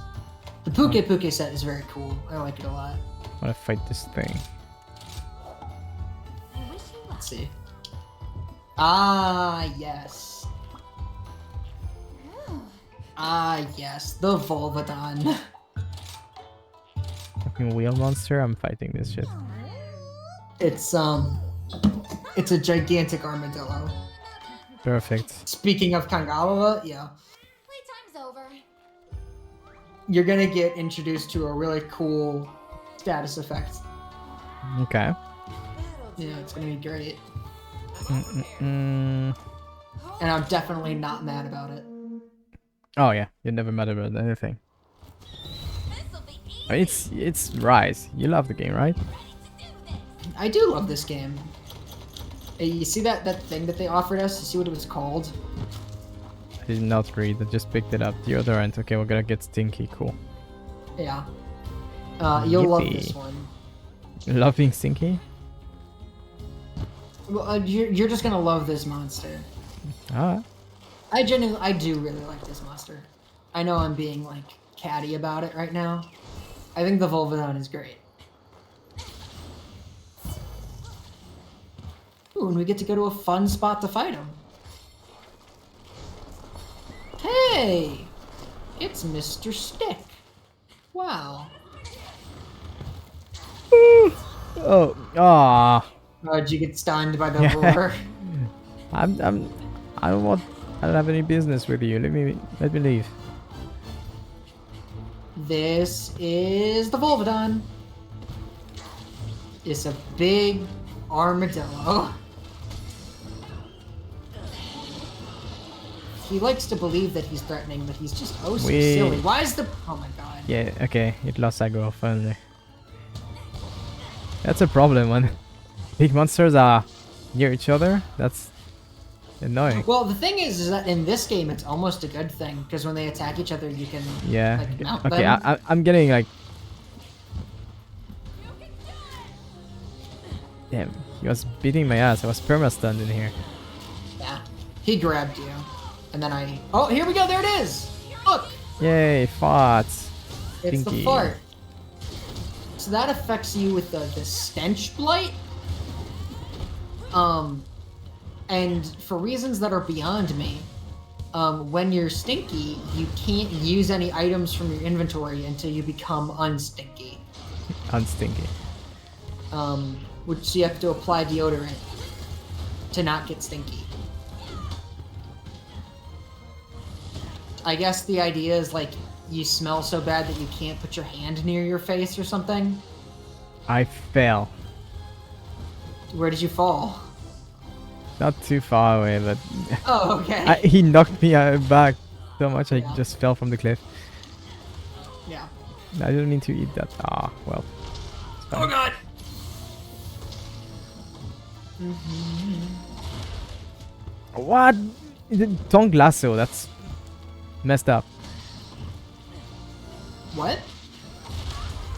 The Puke Puke set is very cool. I like it a lot. I wanna fight this thing. I wish you luck. Let's see. Ah, yes. Ah, yes. The Volvodon. Fucking wheel monster, I'm fighting this shit. It's a gigantic armadillo. Perfect. Speaking of Kangalawa, yeah. Playtime's over. You're gonna get introduced to a really cool status effect. Okay. That'll do. Yeah, it's gonna be great. Mm-mm-mm. And I'm definitely not mad about it. Oh yeah, you're never mad about anything. This'll be easy. I mean, it's Rise. You love the game, right? I do love this game. Hey, you see that thing that they offered us? You see what it was called? I did not read. I just picked it up. Deodorant. Okay, we're gonna get stinky. Cool. Yeah. You'll love Yippee. this one. Love being stinky? Well, you're just gonna love this monster. Ah. I do really like this monster. I know I'm being like catty about it right now. I think the Volvidon is great. Ooh, and we get to go to a fun spot to fight him. Hey! It's Mr. Stick. Wow. Oh. Ah. Oh, did you get stunned by the Yeah. roar? I don't have any business with you. Let me leave. This is the Volvidon. It's a big armadillo. He likes to believe that he's threatening, but he's just so Wait. silly. Why is the... Oh my god. Yeah, okay. It lost aggro finally. That's a problem when big monsters are near each other. That's annoying. Well, the thing is that in this game, it's almost a good thing, because when they attack each other, you can, Yeah. like, mount Okay, them. I'm getting like... Damn, he was beating my ass. I was perma-stunned in here. Yeah. He grabbed you. And then I... Oh, here we go! There it is! Look! Yay, farts. It's the Stinky. fart. So that affects you with the stench blight. And for reasons that are beyond me, when you're stinky, you can't use any items from your inventory until you become unstinky. Unstinky. Which you have to apply deodorant to not get stinky. I guess the idea is like you smell so bad that you can't put your hand near your face or something. I fell. Where did you fall? Not too far away, but Oh, okay. he knocked me back so much I Yeah. just fell from the cliff. Yeah. I didn't mean to eat that. Ah, well. It's fine. Oh god! What? Tongue lasso, that's messed up. What?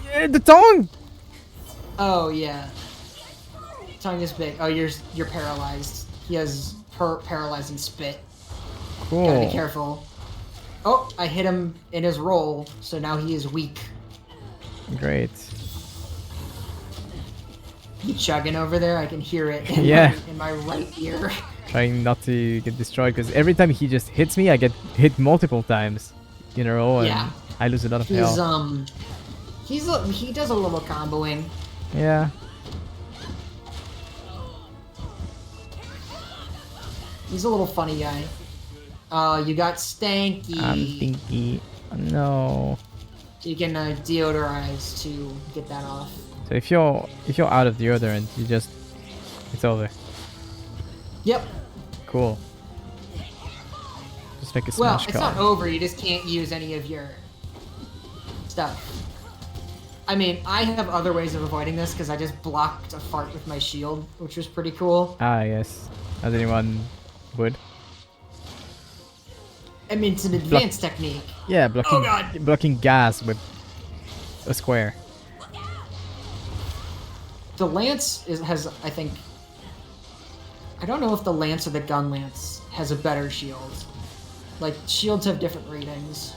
Yeah, the tongue! Oh yeah. Tongue is big. Oh, you're paralyzed. He has paralyzing spit. Gotta be Cool. careful. Oh, I hit him in his roll, so now he is weak. Great. He chugging over there. I can hear it in, Yeah. in my right ear. Trying not to get destroyed because every time he just hits me, I get hit multiple times in a row and Yeah. I lose a lot of He's health. he does a little comboing. Yeah. He's a little funny guy. You got Stanky. I'm stinky. No. You can deodorize to get that off. So if you're out of deodorant, it's over. Yep. Cool. Just make a Well, smash it's call. not over. You just can't use any of your stuff. I mean, I have other ways of avoiding this because I just blocked a fart with my shield, which was pretty cool. Ah, yes. As anyone would. I mean, it's an advanced technique. Yeah, blocking God. blocking gas with a square. The lance has, I think, I don't know if the lance or the gun lance has a better shield. Like, shields have different ratings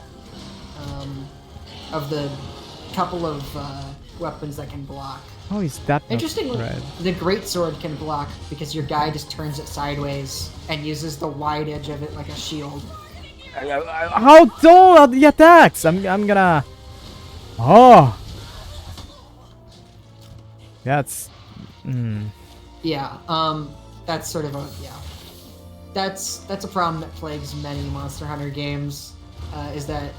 of the couple of weapons that can block. Oh, is that not Interestingly, red? the greatsword can block because your guy just turns it sideways and uses the wide edge of it like a shield. How tall are the attacks? I'm gonna. Oh. That's. Yeah, that's sort of a That's a problem that plagues many Monster Hunter games, is that.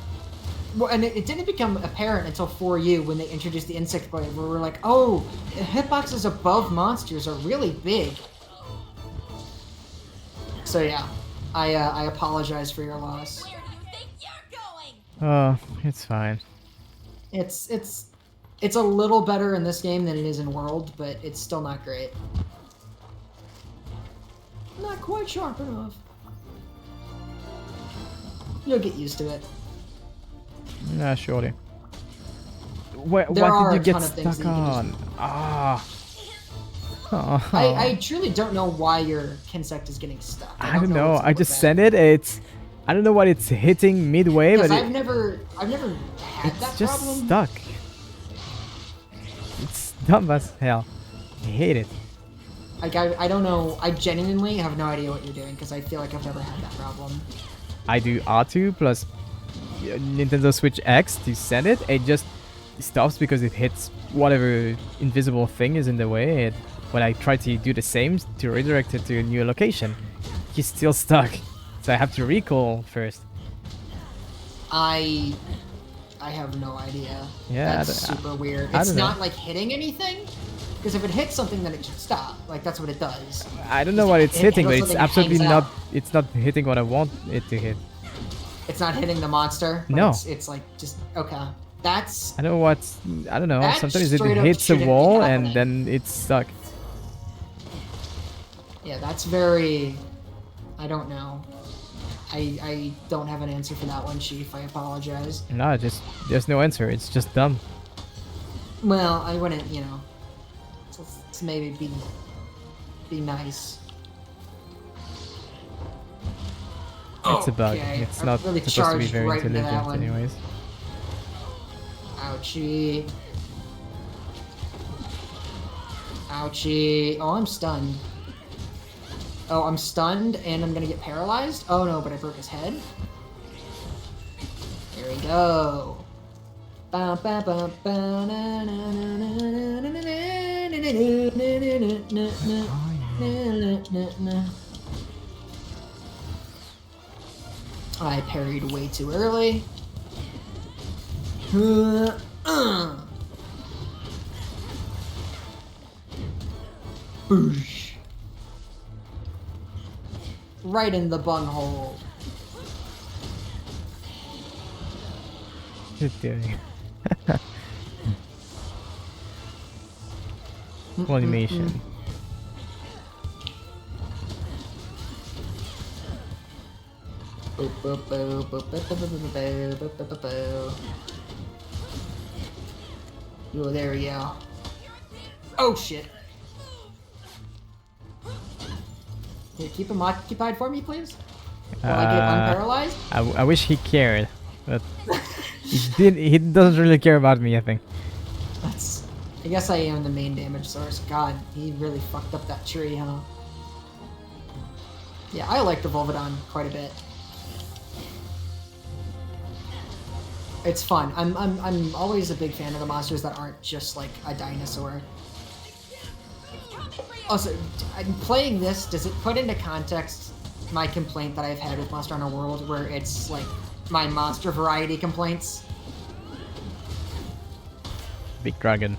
Well, and it didn't become apparent until 4U when they introduced the insect blade, where we're like, oh, the hitboxes above monsters are really big. So yeah, I apologize for your loss. Where do you think you're going? Oh, it's fine. It's a little better in this game than it is in World, but it's still not great. Not quite sharp enough. You'll get used to it. Nah, surely. What There are did you a get ton of things stuck that you can on? just- Ah. Oh. I truly don't know why your Kinsect is getting stuck. I don't know. what's I up just with sent it. It's I don't know what it's hitting midway, that. but I've never had it's that just problem. stuck. It's dumb as hell. I hate it. Like I don't know. I genuinely have no idea what you're doing because I feel like I've never had that problem. I do R2 plus Nintendo Switch X to send it. It just stops because it hits whatever invisible thing is in the way. And when I try to do the same to redirect it to a new location, he's still stuck. So I have to recall first. I have no idea. Yeah, That's super weird. I It's don't know. not like hitting anything. Because if it hits something, then it should stop. Like that's what it does. I don't know what it's It hitting, but handles it's something, it absolutely hangs not. out. It's not hitting what I want it to hit. It's not hitting the monster. But No. It's like just okay. That's I don't know what's. I don't know. That Sometimes it straight up hits a shouldn't be wall happening. and then it's stuck. yeah. That's very. I don't know. I don't have an answer for that one, Chief. I apologize. No, just there's no answer. It's just dumb. Well, I wouldn't. You know. Let's maybe be nice. It's a bug. Okay, It's I not really supposed to be charged very right into that intelligent, one. anyways. Ouchie. Ouchie. Oh, I'm stunned. Oh, I'm stunned and I'm gonna get paralyzed? Oh no, but I broke his head. There we go. Ba, ba, ba, ba, na, na, na, na, na, na, na, na, na, na, na. I parried way too early. Boosh. Right in the bunghole. What are you doing? Cool animation. Boop, boop, boop, boop, boop, boop, boop, boop, boop, boop, boop, boop. Oh, there we go. Oh shit. Can you keep him occupied for me, please? Will I get unparalyzed? I wish he cared, but he doesn't really care about me, I think. That's. I guess I am the main damage source. God, he really fucked up that tree, huh? Yeah, I like the Volvidon quite a bit. It's fun. I'm always a big fan of the monsters that aren't just like a dinosaur. Also, I'm playing this. Does it put into context my complaint that I've had with Monster Hunter World, where it's like my monster variety complaints? Big dragon.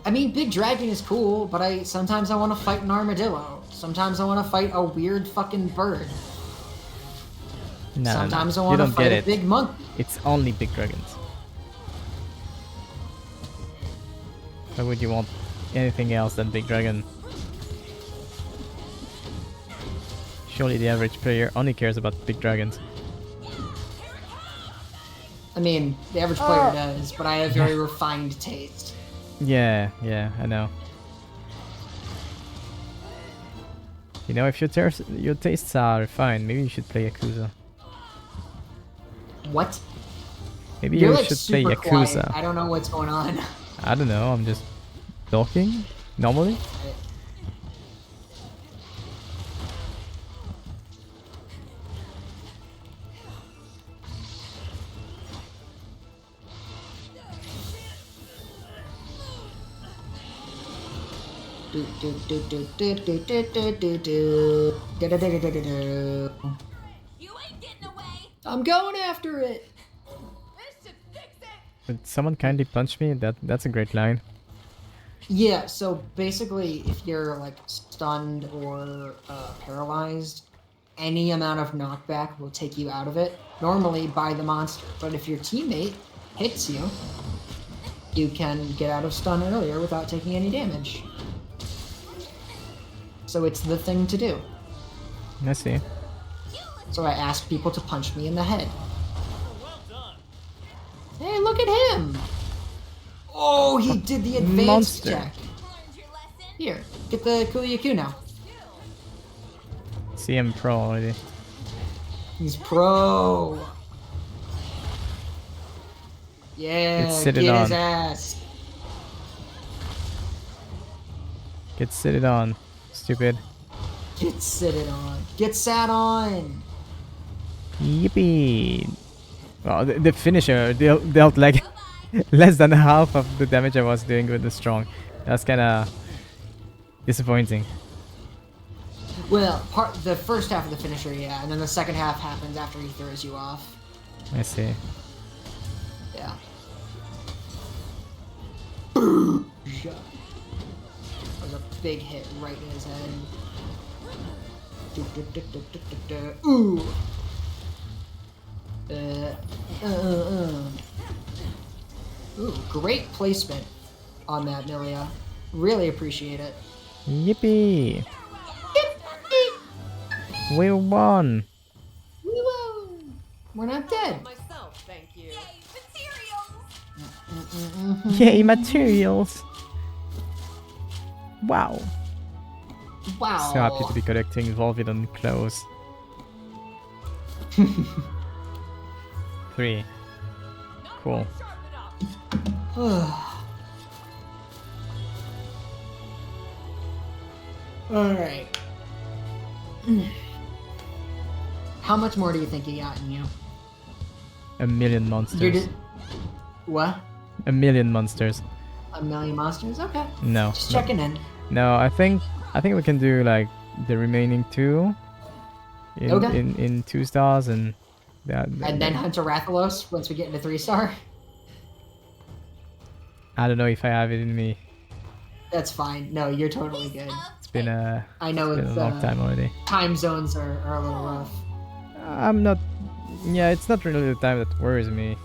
I mean, Big Dragon is cool, but sometimes I want to fight an armadillo. Sometimes I want to fight a weird fucking bird. No, Sometimes no, I no. You want to don't fight get a it. big monkey. It's only big dragons. Why would you want anything else than big dragon? Surely the average player only cares about big dragons. I mean, the average player does, but I have very refined taste. Yeah, I know. You know, if your tastes are fine, maybe you should play Yakuza. What? Maybe You're you like should play super quiet. Yakuza. I don't know what's going on. I don't know, I'm just talking normally. Do, do, do, do, do, do, do, do, do, do. Do, do, do, do, do, do. You ain't getting away. I'm going after it. This should fix it. Would someone kindly punch me? That's a great line. Yeah, so basically, if you're like stunned or paralyzed, any amount of knockback will take you out of it, normally by the monster. But if your teammate hits you, you can get out of stun earlier without taking any damage. So it's the thing to do. I see. So I ask people to punch me in the head. Hey, look at him! Oh, he did the advanced Monster. check. Here, get the Kuliyaku now. See him pro already. He's pro. Yeah, It's get sitting his on. ass. Get sitted on. Stupid. Get sitted on. Get sat on. Yippee! Well, the finisher dealt like less than half of the damage I was doing with the strong. That's kind of disappointing. Well, the first half of the finisher, yeah, and then the second half happens after he throws you off. I see. Yeah. That was a big hit right in his head. Ooh. Ooh, great placement on that, Milia. Really appreciate it. Yippee! We won! We won! We're not dead. Myself, thank you. Yay, materials! Wow. Wow. So happy to be collecting Volvidon clothes. 3. Cool. Alright. How much more do you think you got in you? A million You're monsters. just... What? A million monsters. A million monsters? Okay. No. Just no. checking in. No, I think we can do like the remaining 2 in Okay. in 2 stars and And then Hunter Rathalos once we get into 3-star? I don't know if I have it in me. That's fine. No, you're totally good. It's been a I know it's it's been a long time already. time zones are a little rough. I'm not. Yeah, it's not really the time that worries me.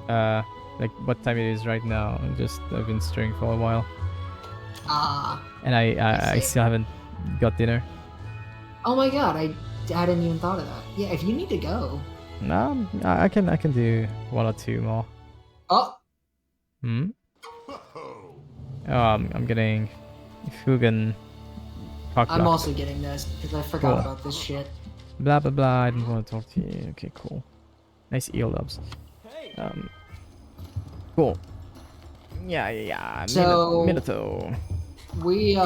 Like what time it is right now. I've been streaming for a while, Ah. and I see. still haven't got dinner. Oh my god, I hadn't even thought of that. Yeah, if you need to go. No, I can do 1 or 2 more. Oh, Hmm. Oh, I'm getting Fugan. I'm also getting this because I forgot Cool. about this shit. Blah blah blah. I didn't want to talk to you. Okay, cool. Nice earlobes. Cool. Yeah. So- Minato. We're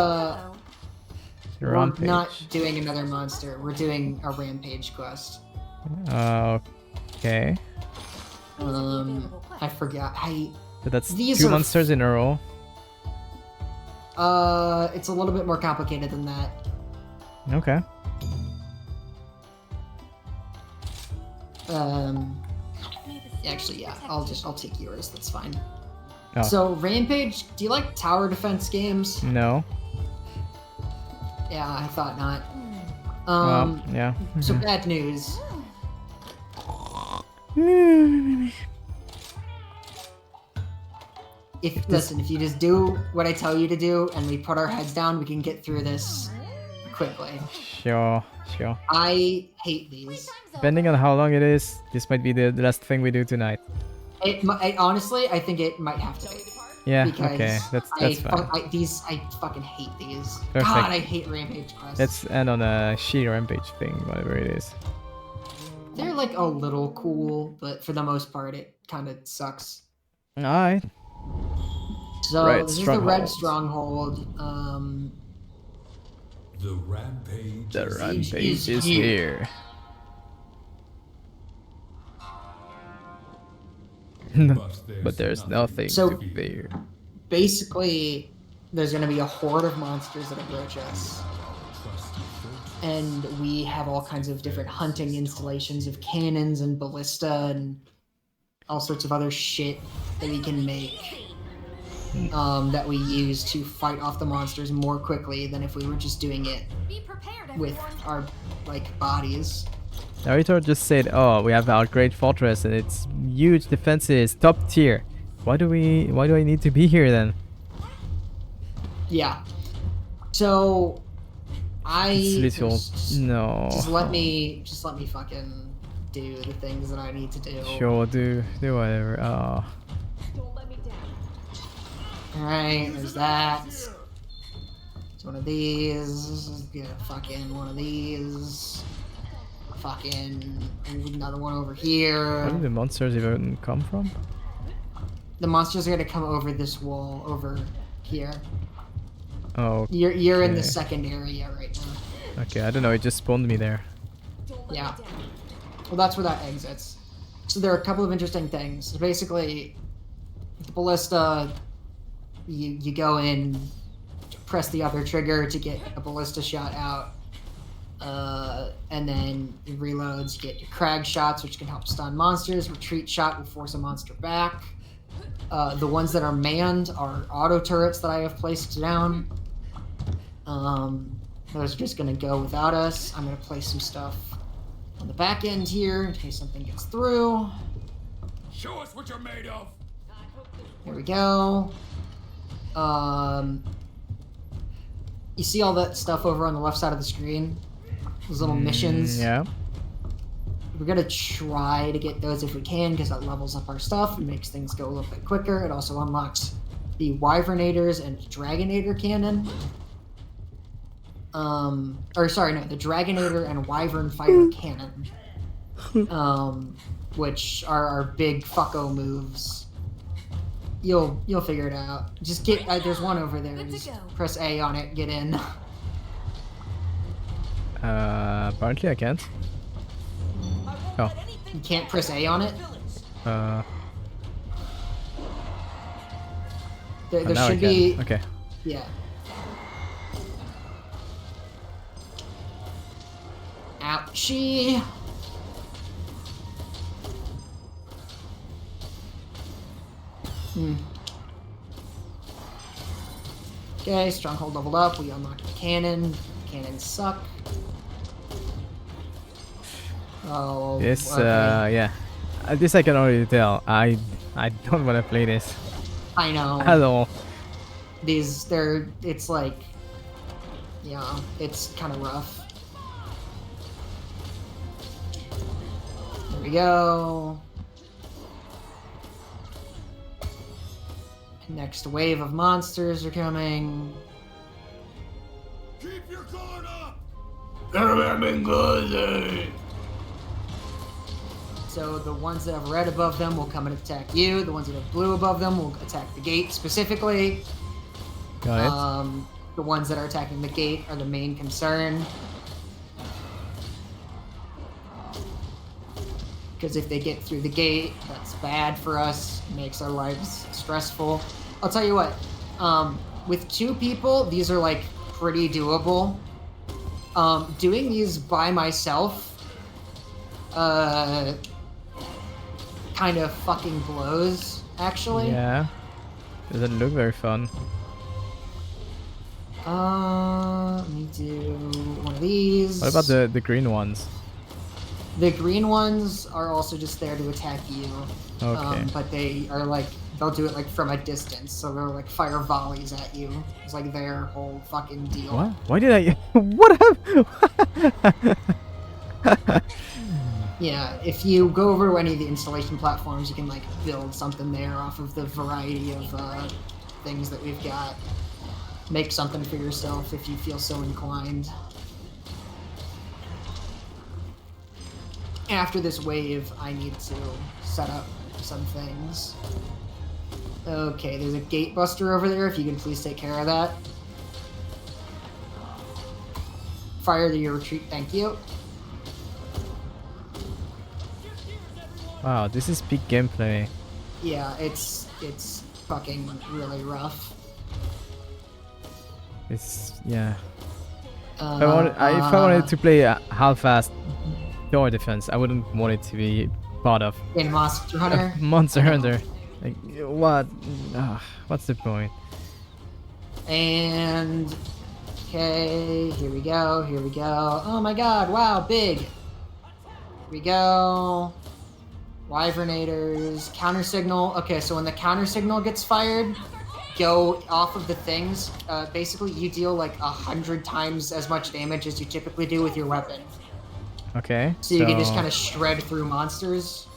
Rampage. not doing another monster. We're doing a rampage quest. Okay. I forgot. So that's These 2 are monsters in a row. It's a little bit more complicated than that. Okay. Actually, yeah. I'll take yours. That's fine. Oh. So, Rampage, do you like tower defense games? No. Yeah, I thought not. Well, yeah. So bad news. If you just do what I tell you to do and we put our heads down, we can get through this quickly. Sure. I hate these. Depending on how long it is, this might be the last thing we do tonight. Honestly, I think it might have to be. Yeah. Because Okay. That's fine. I fucking hate these. Perfect. God, I hate rampage quests. Let's end on a shitty rampage thing, whatever it is. They're like a little cool, but for the most part, it kind of sucks. Alright. So Right, this is the red stronghold. stronghold. The rampage. The is rampage is here. here. But there's nothing So- to fear. Basically, there's gonna be a horde of monsters that approach us. And we have all kinds of different hunting installations of cannons and ballista and all sorts of other shit that we can make. that we use to fight off the monsters more quickly than if we were just doing it Be prepared, with everyone. our like bodies. Narrator just said, "Oh, we have our great fortress and its huge defenses, top tier. Why do I need to be here then?" Yeah. So It's little. No. just let me fucking do the things that I need to do. Sure, do whatever. Oh. Alright, there's that. It's one of these. Get a fucking one of these. Fucking another one over Where here. did the monsters even come from? The monsters are gonna come over this wall over here. Oh. You're in the Okay. second area right now. Okay, I don't know. It just spawned me there. Yeah. Well, that's where that exits. So there are a couple of interesting things. So basically, the ballista, you go in, press the other trigger to get a ballista shot out, and then it reloads. You get your crag shots, which can help stun monsters. Retreat shot will force a monster back. The ones that are manned are auto turrets that I have placed down. Those are just gonna go without us. I'm gonna place some stuff on the back end here in case something gets through. Show us what you're made of. There we go. You see all that stuff over on the left side of the screen? Those little missions? Yeah. We're gonna try to get those if we can, because that levels up our stuff and makes things go a little bit quicker. It also unlocks the Wyvernators and Dragonator cannon. The Dragonator and Wyvern Fire cannon. Which are our big fucko moves. You'll figure it out. Just get there's one over there. Good to Just go. press A on it, get in. Apparently I can't. Oh. You can't press A on it. There now I should can. be Okay. yeah. Ouchie. Okay, stronghold leveled up. We unlocked the cannon. Cannons suck. Oh. This, okay. yeah. This I can already tell. I don't want to play this I know. at all. It's like, yeah, it's kind of rough. There we go. Next wave of monsters are coming. Keep your guard up. So the ones that have red above them will come and attack you. The ones that have blue above them will attack the gate specifically. Got it. The ones that are attacking the gate are the main concern. Because if they get through the gate, that's bad for us. It makes our lives stressful. I'll tell you what, with 2 people, these are like pretty doable. Doing these by myself, kind of fucking blows, actually. Yeah. Doesn't look very fun. Let me do one of these. What about the green ones? The green ones are also just there to attack you. Okay. But they are like, they'll do it like from a distance, so they'll like fire volleys at you. It's like their whole fucking deal. What? Why did I? What happened? Yeah, if you go over to any of the installation platforms, you can like build something there off of the variety of things that we've got. Make something for yourself if you feel so inclined. After this wave, I need to set up some things. Okay, there's a gate buster over there, if you can please take care of that. Fire to your retreat, thank you. Wow, this is peak gameplay. Yeah, it's fucking really rough. It's yeah. If I Uh, wanted to play half-fast tower defense, I wouldn't want it to be part of in Monster Hunter. Monster Hunter. Like, what? What's the point? And okay, here we go. Here we go. Oh my god! Wow, big. Here we go. Wyvernators, counter signal. Okay, so when the counter signal gets fired, go off of the things. Basically, you deal like 100 times as much damage as you typically do with your weapon. Okay. So you can just kind of shred through monsters.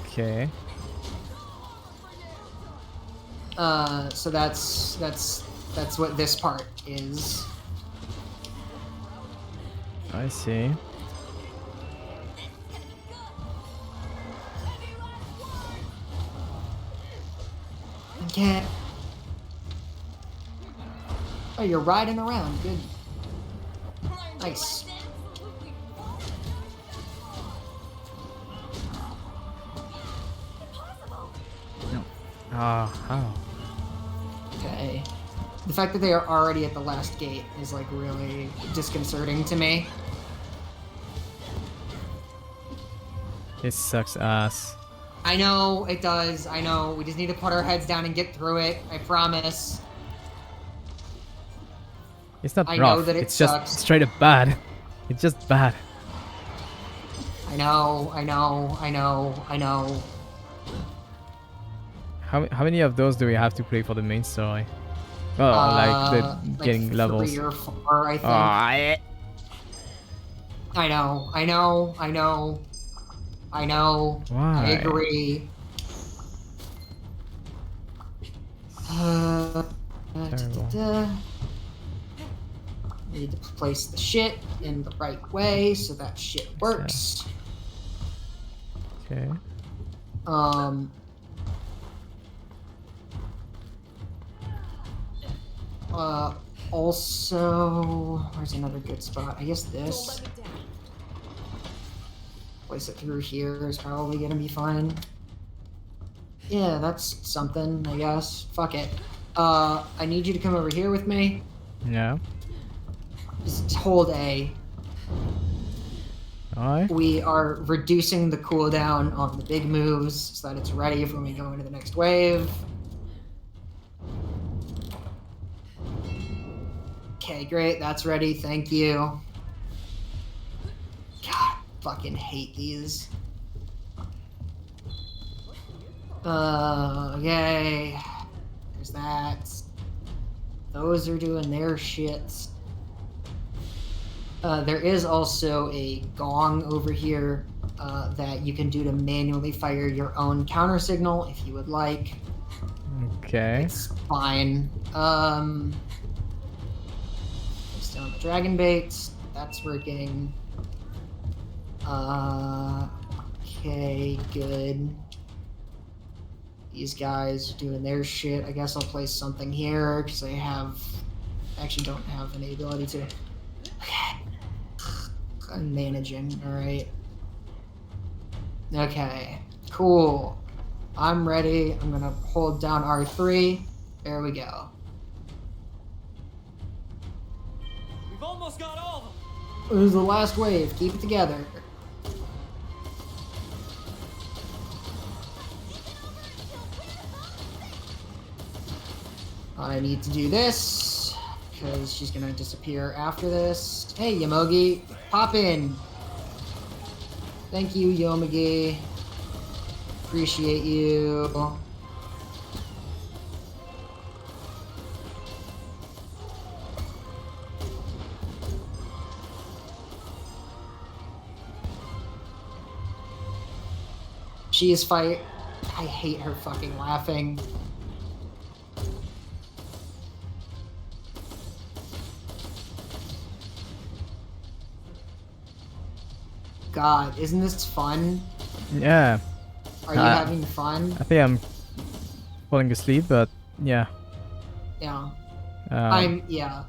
Okay. So that's what this part is. I see. Okay. Oh, you're riding around. Good. Nice. No. How? Okay. The fact that they are already at the last gate is like really disconcerting to me. This sucks ass. I know it does. I know. We just need to put our heads down and get through it. I promise. It's not I rough. know that it it's sucks. just straight up bad. It's just bad. I know. I know. I know. I know. How many of those do we have to play for the main story? Oh, like the getting levels. 3 or 4, I think. I know. I know. I know. I know. Why? I agree. Terrible. Need to place the shit in the right way so that shit works. Okay. Also, where's another good spot? I guess this. Place it through here is probably gonna be fine. Yeah, that's something, I guess. Fuck it. I need you to come over here with me. Yeah. Just hold A. Alright. We are reducing the cooldown on the big moves so that it's ready for when we go into the next wave. Okay, great. That's ready. Thank you. God, fucking hate these. Yay. There's that. Those are doing their shits. There is also a gong over here that you can do to manually fire your own counter signal if you would like. Okay. It's fine. Still on the dragon baits. That's working. Okay, good. These guys doing their shit. I guess I'll place something here because I actually don't have any ability to. Okay. I'm managing. All right. Okay. Cool. I'm ready. I'm gonna hold down R3. There we go. We've almost got all of them. This is the last wave. Keep it together. I need to do this because she's gonna disappear after this. Hey, Yomogi, pop in. Thank you, Yomogi. Appreciate you. She is fight. I hate her fucking laughing. God, isn't this fun? Yeah. Are you having fun? I think I'm falling asleep, but yeah. Yeah. Yeah.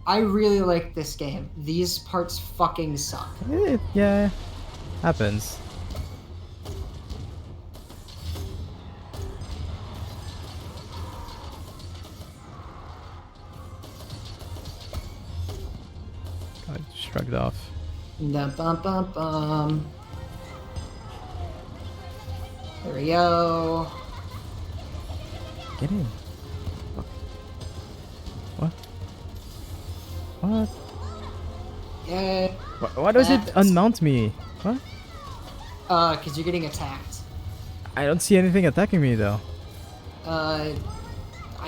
I really like this game. These parts fucking suck. Yeah. Happens. I shrugged off. Dum bum bum bum. There we go. Get in. What? What? Yeah. Why does it That's- unmount me? What? Cause you're getting attacked. I don't see anything attacking me though. I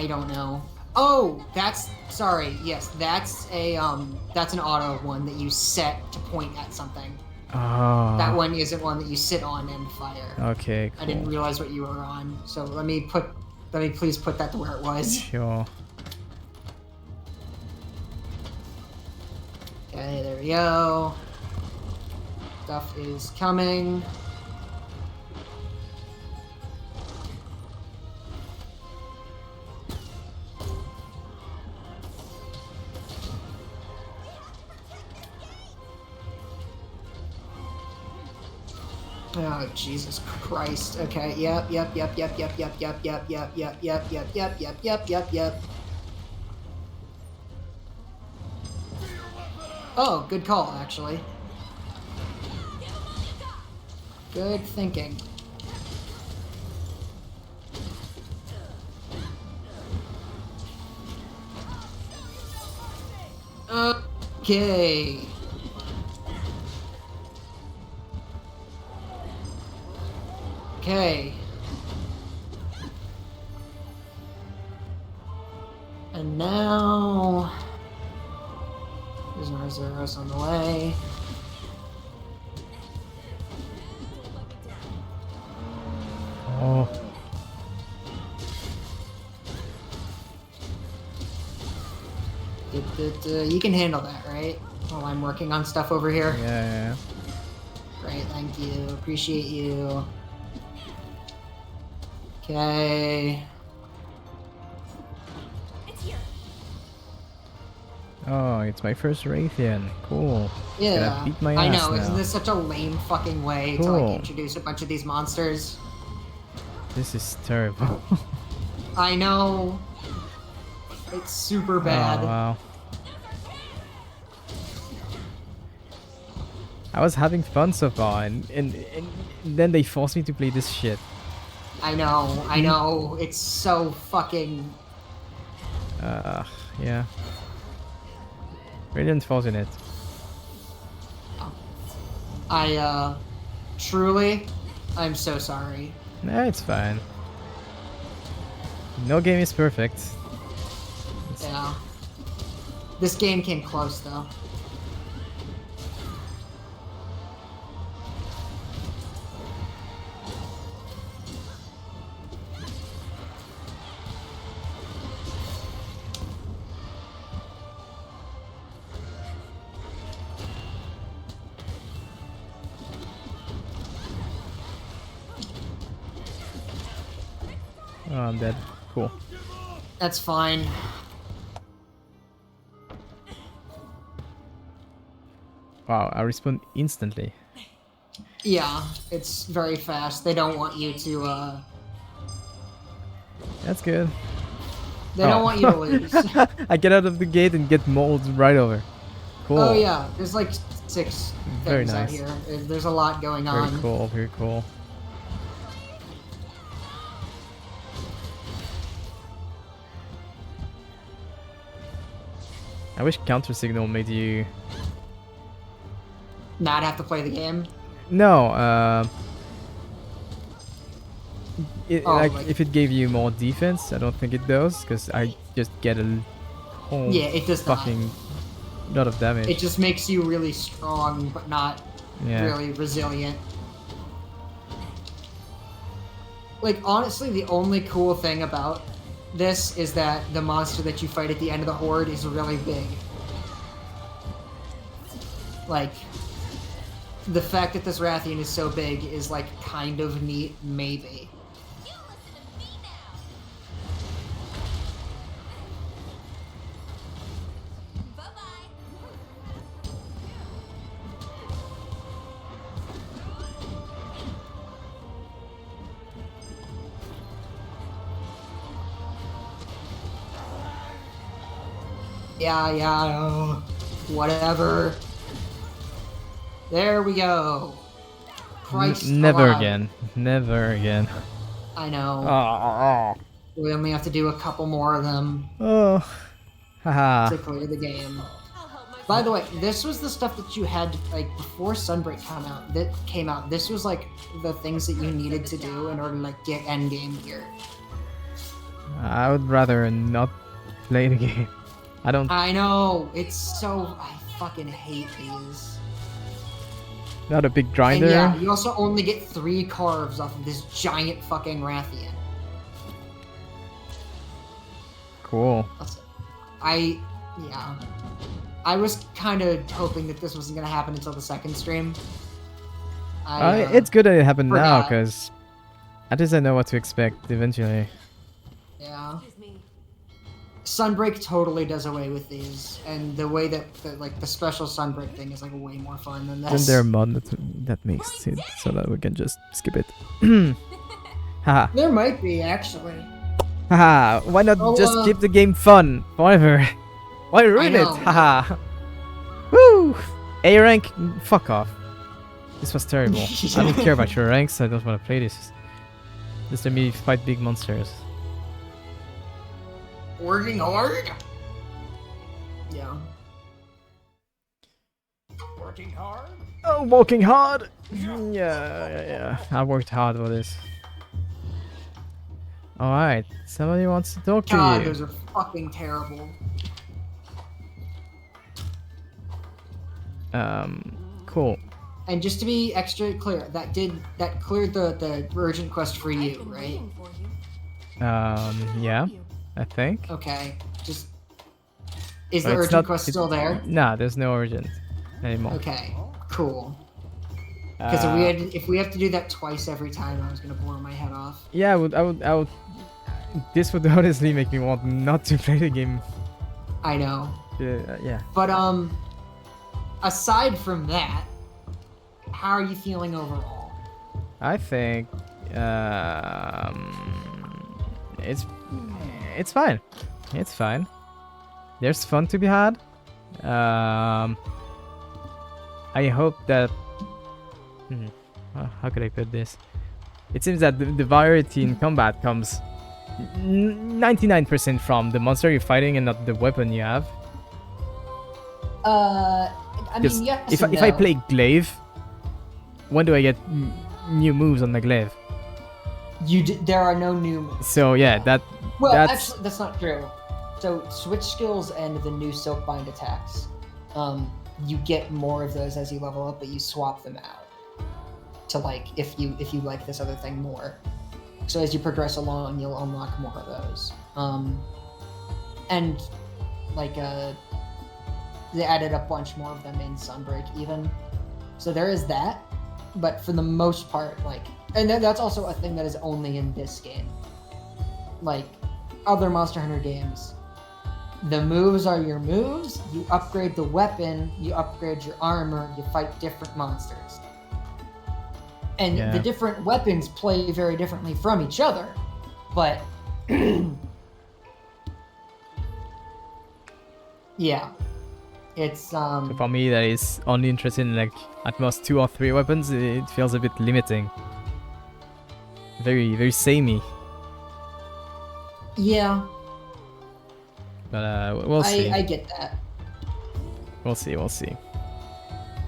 don't know. Oh, sorry. Yes, that's that's an auto one that you set to point at something. Ah. That one isn't one that you sit on and fire. Okay, cool. I didn't realize what you were on. So let me please put that to where it was. Sure. Okay, there we go. Stuff is coming. Oh, Jesus Christ. Okay, yep. Oh, good call, actually. Good thinking. Okay. Okay. And now... There's no zeros on the way. Oh. You can handle that, right? While I'm working on stuff over here. Yeah. Great, thank you. Appreciate you. Okay. It's here. Oh, it's my first Raytheon. Cool. Yeah. Gonna beat my I ass know, now. isn't this such a lame fucking way to Cool. like introduce a bunch of these monsters? This is terrible. I know. It's super bad. Oh, wow. I was having fun so far, and then they forced me to play this shit. I know. It's so fucking... Yeah. Really unfortunate. Truly, I'm so sorry. Nah, it's fine. No game is perfect. Yeah. This game came close, though. Oh, I'm dead. Cool. That's fine. Wow, I respawn instantly. Yeah, it's very fast. They don't want you to, That's good. They don't Oh. want you to lose. I get out of the gate and get mauled right over. Cool. Oh yeah, there's like 6 Very things out nice. here. There's a lot going Very on. cool, very cool. I wish counter signal made you... Not have to play the game. No, Oh, like, like- if it gave you more defense, I don't think it does, because I just get a whole Yeah, it does not. fucking lot of damage. It just makes you really strong, but not Yeah. really resilient. Like, honestly, the only cool thing about this is that the monster that you fight at the end of the horde is really big. Like, the fact that this Rathian is so big is, like, kind of neat, maybe. You listen to me now. Bye-bye. Yeah, whatever. There we go. Christ Never alive. again. Never again. I know. Oh. We only have to do a couple more of them Oh. Haha. to clear the game. I'll help myself. By the way, this was the stuff that you had like before Sunbreak came out. This was like the things that you needed to do in order to like get endgame gear. I would rather not play the game. I don't. I know. It's so I fucking hate these. Not a big And grinder. yeah, you also only get 3 carves off of this giant fucking Rathian. Cool. I was kind of hoping that this wasn't gonna happen until the second stream. It's good that it happened now, forgot. because at least I know what to expect eventually. Yeah. Excuse me. Sunbreak totally does away with these, and the way that the special Sunbreak thing is like way more fun than this. Isn't there a mod that makes it so that we can just skip it? Haha. There might be actually. Haha. Why not Oh, just keep the game fun forever? Why ruin it? know. Haha. Woo! A rank? Fuck off. This was terrible. I don't care about your ranks. I don't want to play this. Just let me fight big monsters. Working hard. Yeah. Working hard? Oh, working hard. Yeah. I worked hard for this. All right. Somebody wants to talk to God, you. those are fucking terrible. Cool. And just to be extra clear, that cleared the urgent quest for I've you, been right? waiting for you. Yeah. You. I think. Okay. Just is But the it's urgent not- quest it- still there? Nah, there's no urgent anymore. Okay. Cool. Because if we have to do that twice every time, I was gonna blow my head off. Yeah, I would. This would honestly make me want not to play the game. I know. Yeah. But aside from that, how are you feeling overall? I think it's fine. It's fine. There's fun to be had. I hope that. How could I put this? It seems that the variety in combat comes 99% from the monster you're fighting and not the weapon you have. I Because mean, yes if and I no. play glaive, when do I get new moves on my glaive? There are no new moves. So yeah, Well, that's actually, that's not true. So switch skills and the new Silkbind attacks, you get more of those as you level up, but you swap them out to like if you like this other thing more. So as you progress along, you'll unlock more of those. And like they added a bunch more of them in Sunbreak even. So there is that, but for the most part, like, and that's also a thing that is only in this game. Like other Monster Hunter games, the moves are your moves, you upgrade the weapon, you upgrade your armor, you fight different monsters. And Yeah. the different weapons play very differently from each other, but yeah, it's So for me, that is only interested in like at most 2 or 3 weapons. It feels a bit limiting. Very, very samey. yeah, But we'll see. I get that. We'll see. We'll see.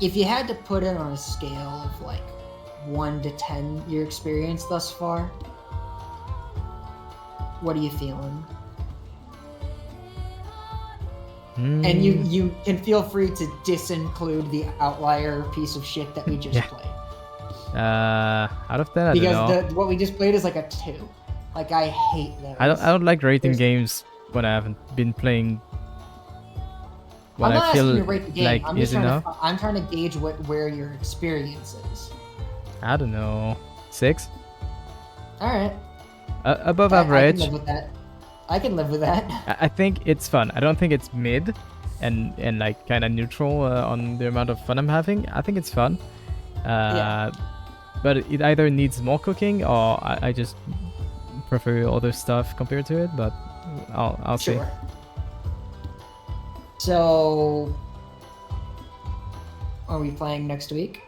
If you had to put it on a scale of like 1 to 10, your experience thus far, what are you feeling? And you can feel free to disinclude the outlier piece of shit that we just Yeah. played. Out of 10, I don't know. Because what we just played is like a 2. Like I hate those. I don't like rating There's- games when I haven't been playing. When I'm not I feel asking you to rate the game. like I'm just is trying enough. to. I'm trying to gauge where your experience is. I don't know. 6? All right. Above I average. can live with that. I can live with that. I think it's fun. I don't think it's mid and like kind of neutral on the amount of fun I'm having. I think it's fun. But it either needs more cooking or I just prefer other stuff compared to it. But I'll see. Sure. So, are we playing next week?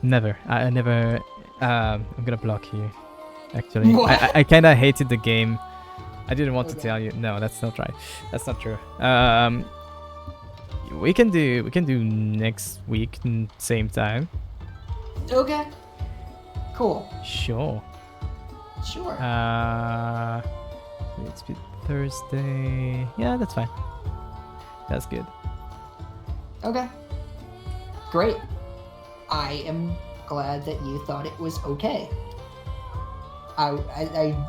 Never. I never. I'm gonna block you. Actually, What? I kind of hated the game. I didn't want to Okay. tell you. No, that's not right. That's not true. We can do next week same time. Okay. Cool. Sure. Sure. It's be Thursday. Yeah, that's fine. That's good. Okay. Great. I am glad that you thought it was okay. I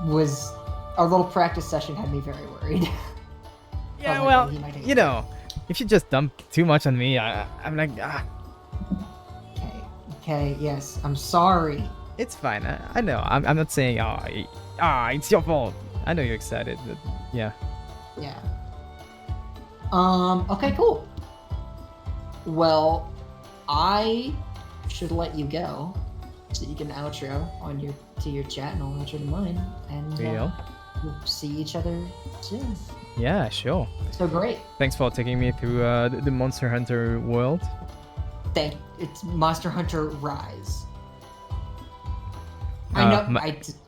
was. Our little practice session had me very worried. Yeah, like, well, he might hate you it. know, if you just dump too much on me, I'm like, Okay. Okay. Yes. I'm sorry. it's fine. I know. I'm not saying, it's your fault. I know you're excited, but yeah. Yeah. Okay. Cool. Well, I should let you go so you can outro on your chat and I'll outro to mine, and Deal. we'll see each other soon. Yeah, sure. So great. Thanks for taking me through the Monster Hunter world. It's Monster Hunter Rise. I Uh, know. ma-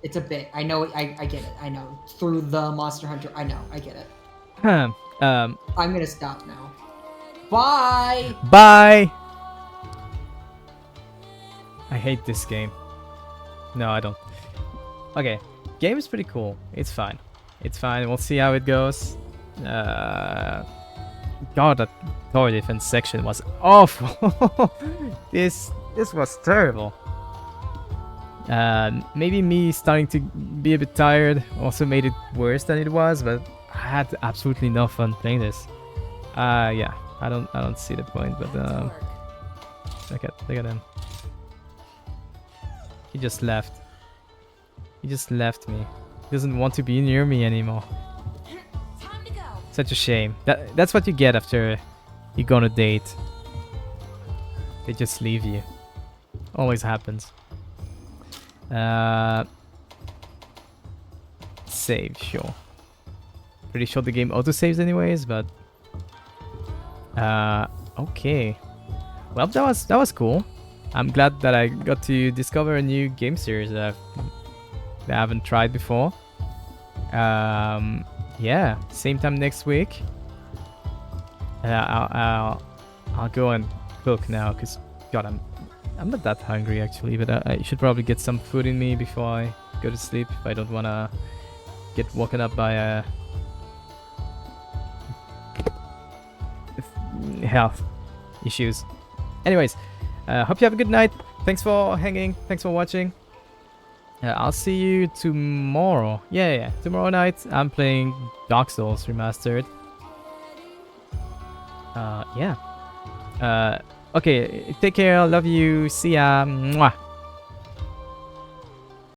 It's a bit. I know. I get it. I know. Through the Monster Hunter. I know. I get it. I'm I'm gonna stop now. Bye. Bye! I hate this game. No, I don't. Okay, game is pretty cool. It's fine. It's fine. We'll see how it goes. God, that tower defense section was awful. This was terrible. Maybe me starting to be a bit tired also made it worse than it was, but I had absolutely no fun playing this. Yeah, I don't see the point, but Back to work. look at him. He just left. He just left me. He doesn't want to be near me anymore. Time to go. Such a shame. That's what you get after you go on a date. They just leave you. Always happens. Save, sure. Pretty sure the game autosaves anyways, but okay. Well, that was cool. I'm glad that I got to discover a new game series that I haven't tried before. Yeah, same time next week. I'll go and cook now, cause God, I'm not that hungry actually, but I should probably get some food in me before I go to sleep if I don't wanna get woken up by health issues. Anyways, hope you have a good night. Thanks for hanging. Thanks for watching. I'll see you tomorrow. Yeah. Tomorrow night, I'm playing Dark Souls Remastered. Yeah. Okay, take care. Love you. See ya. Mwah.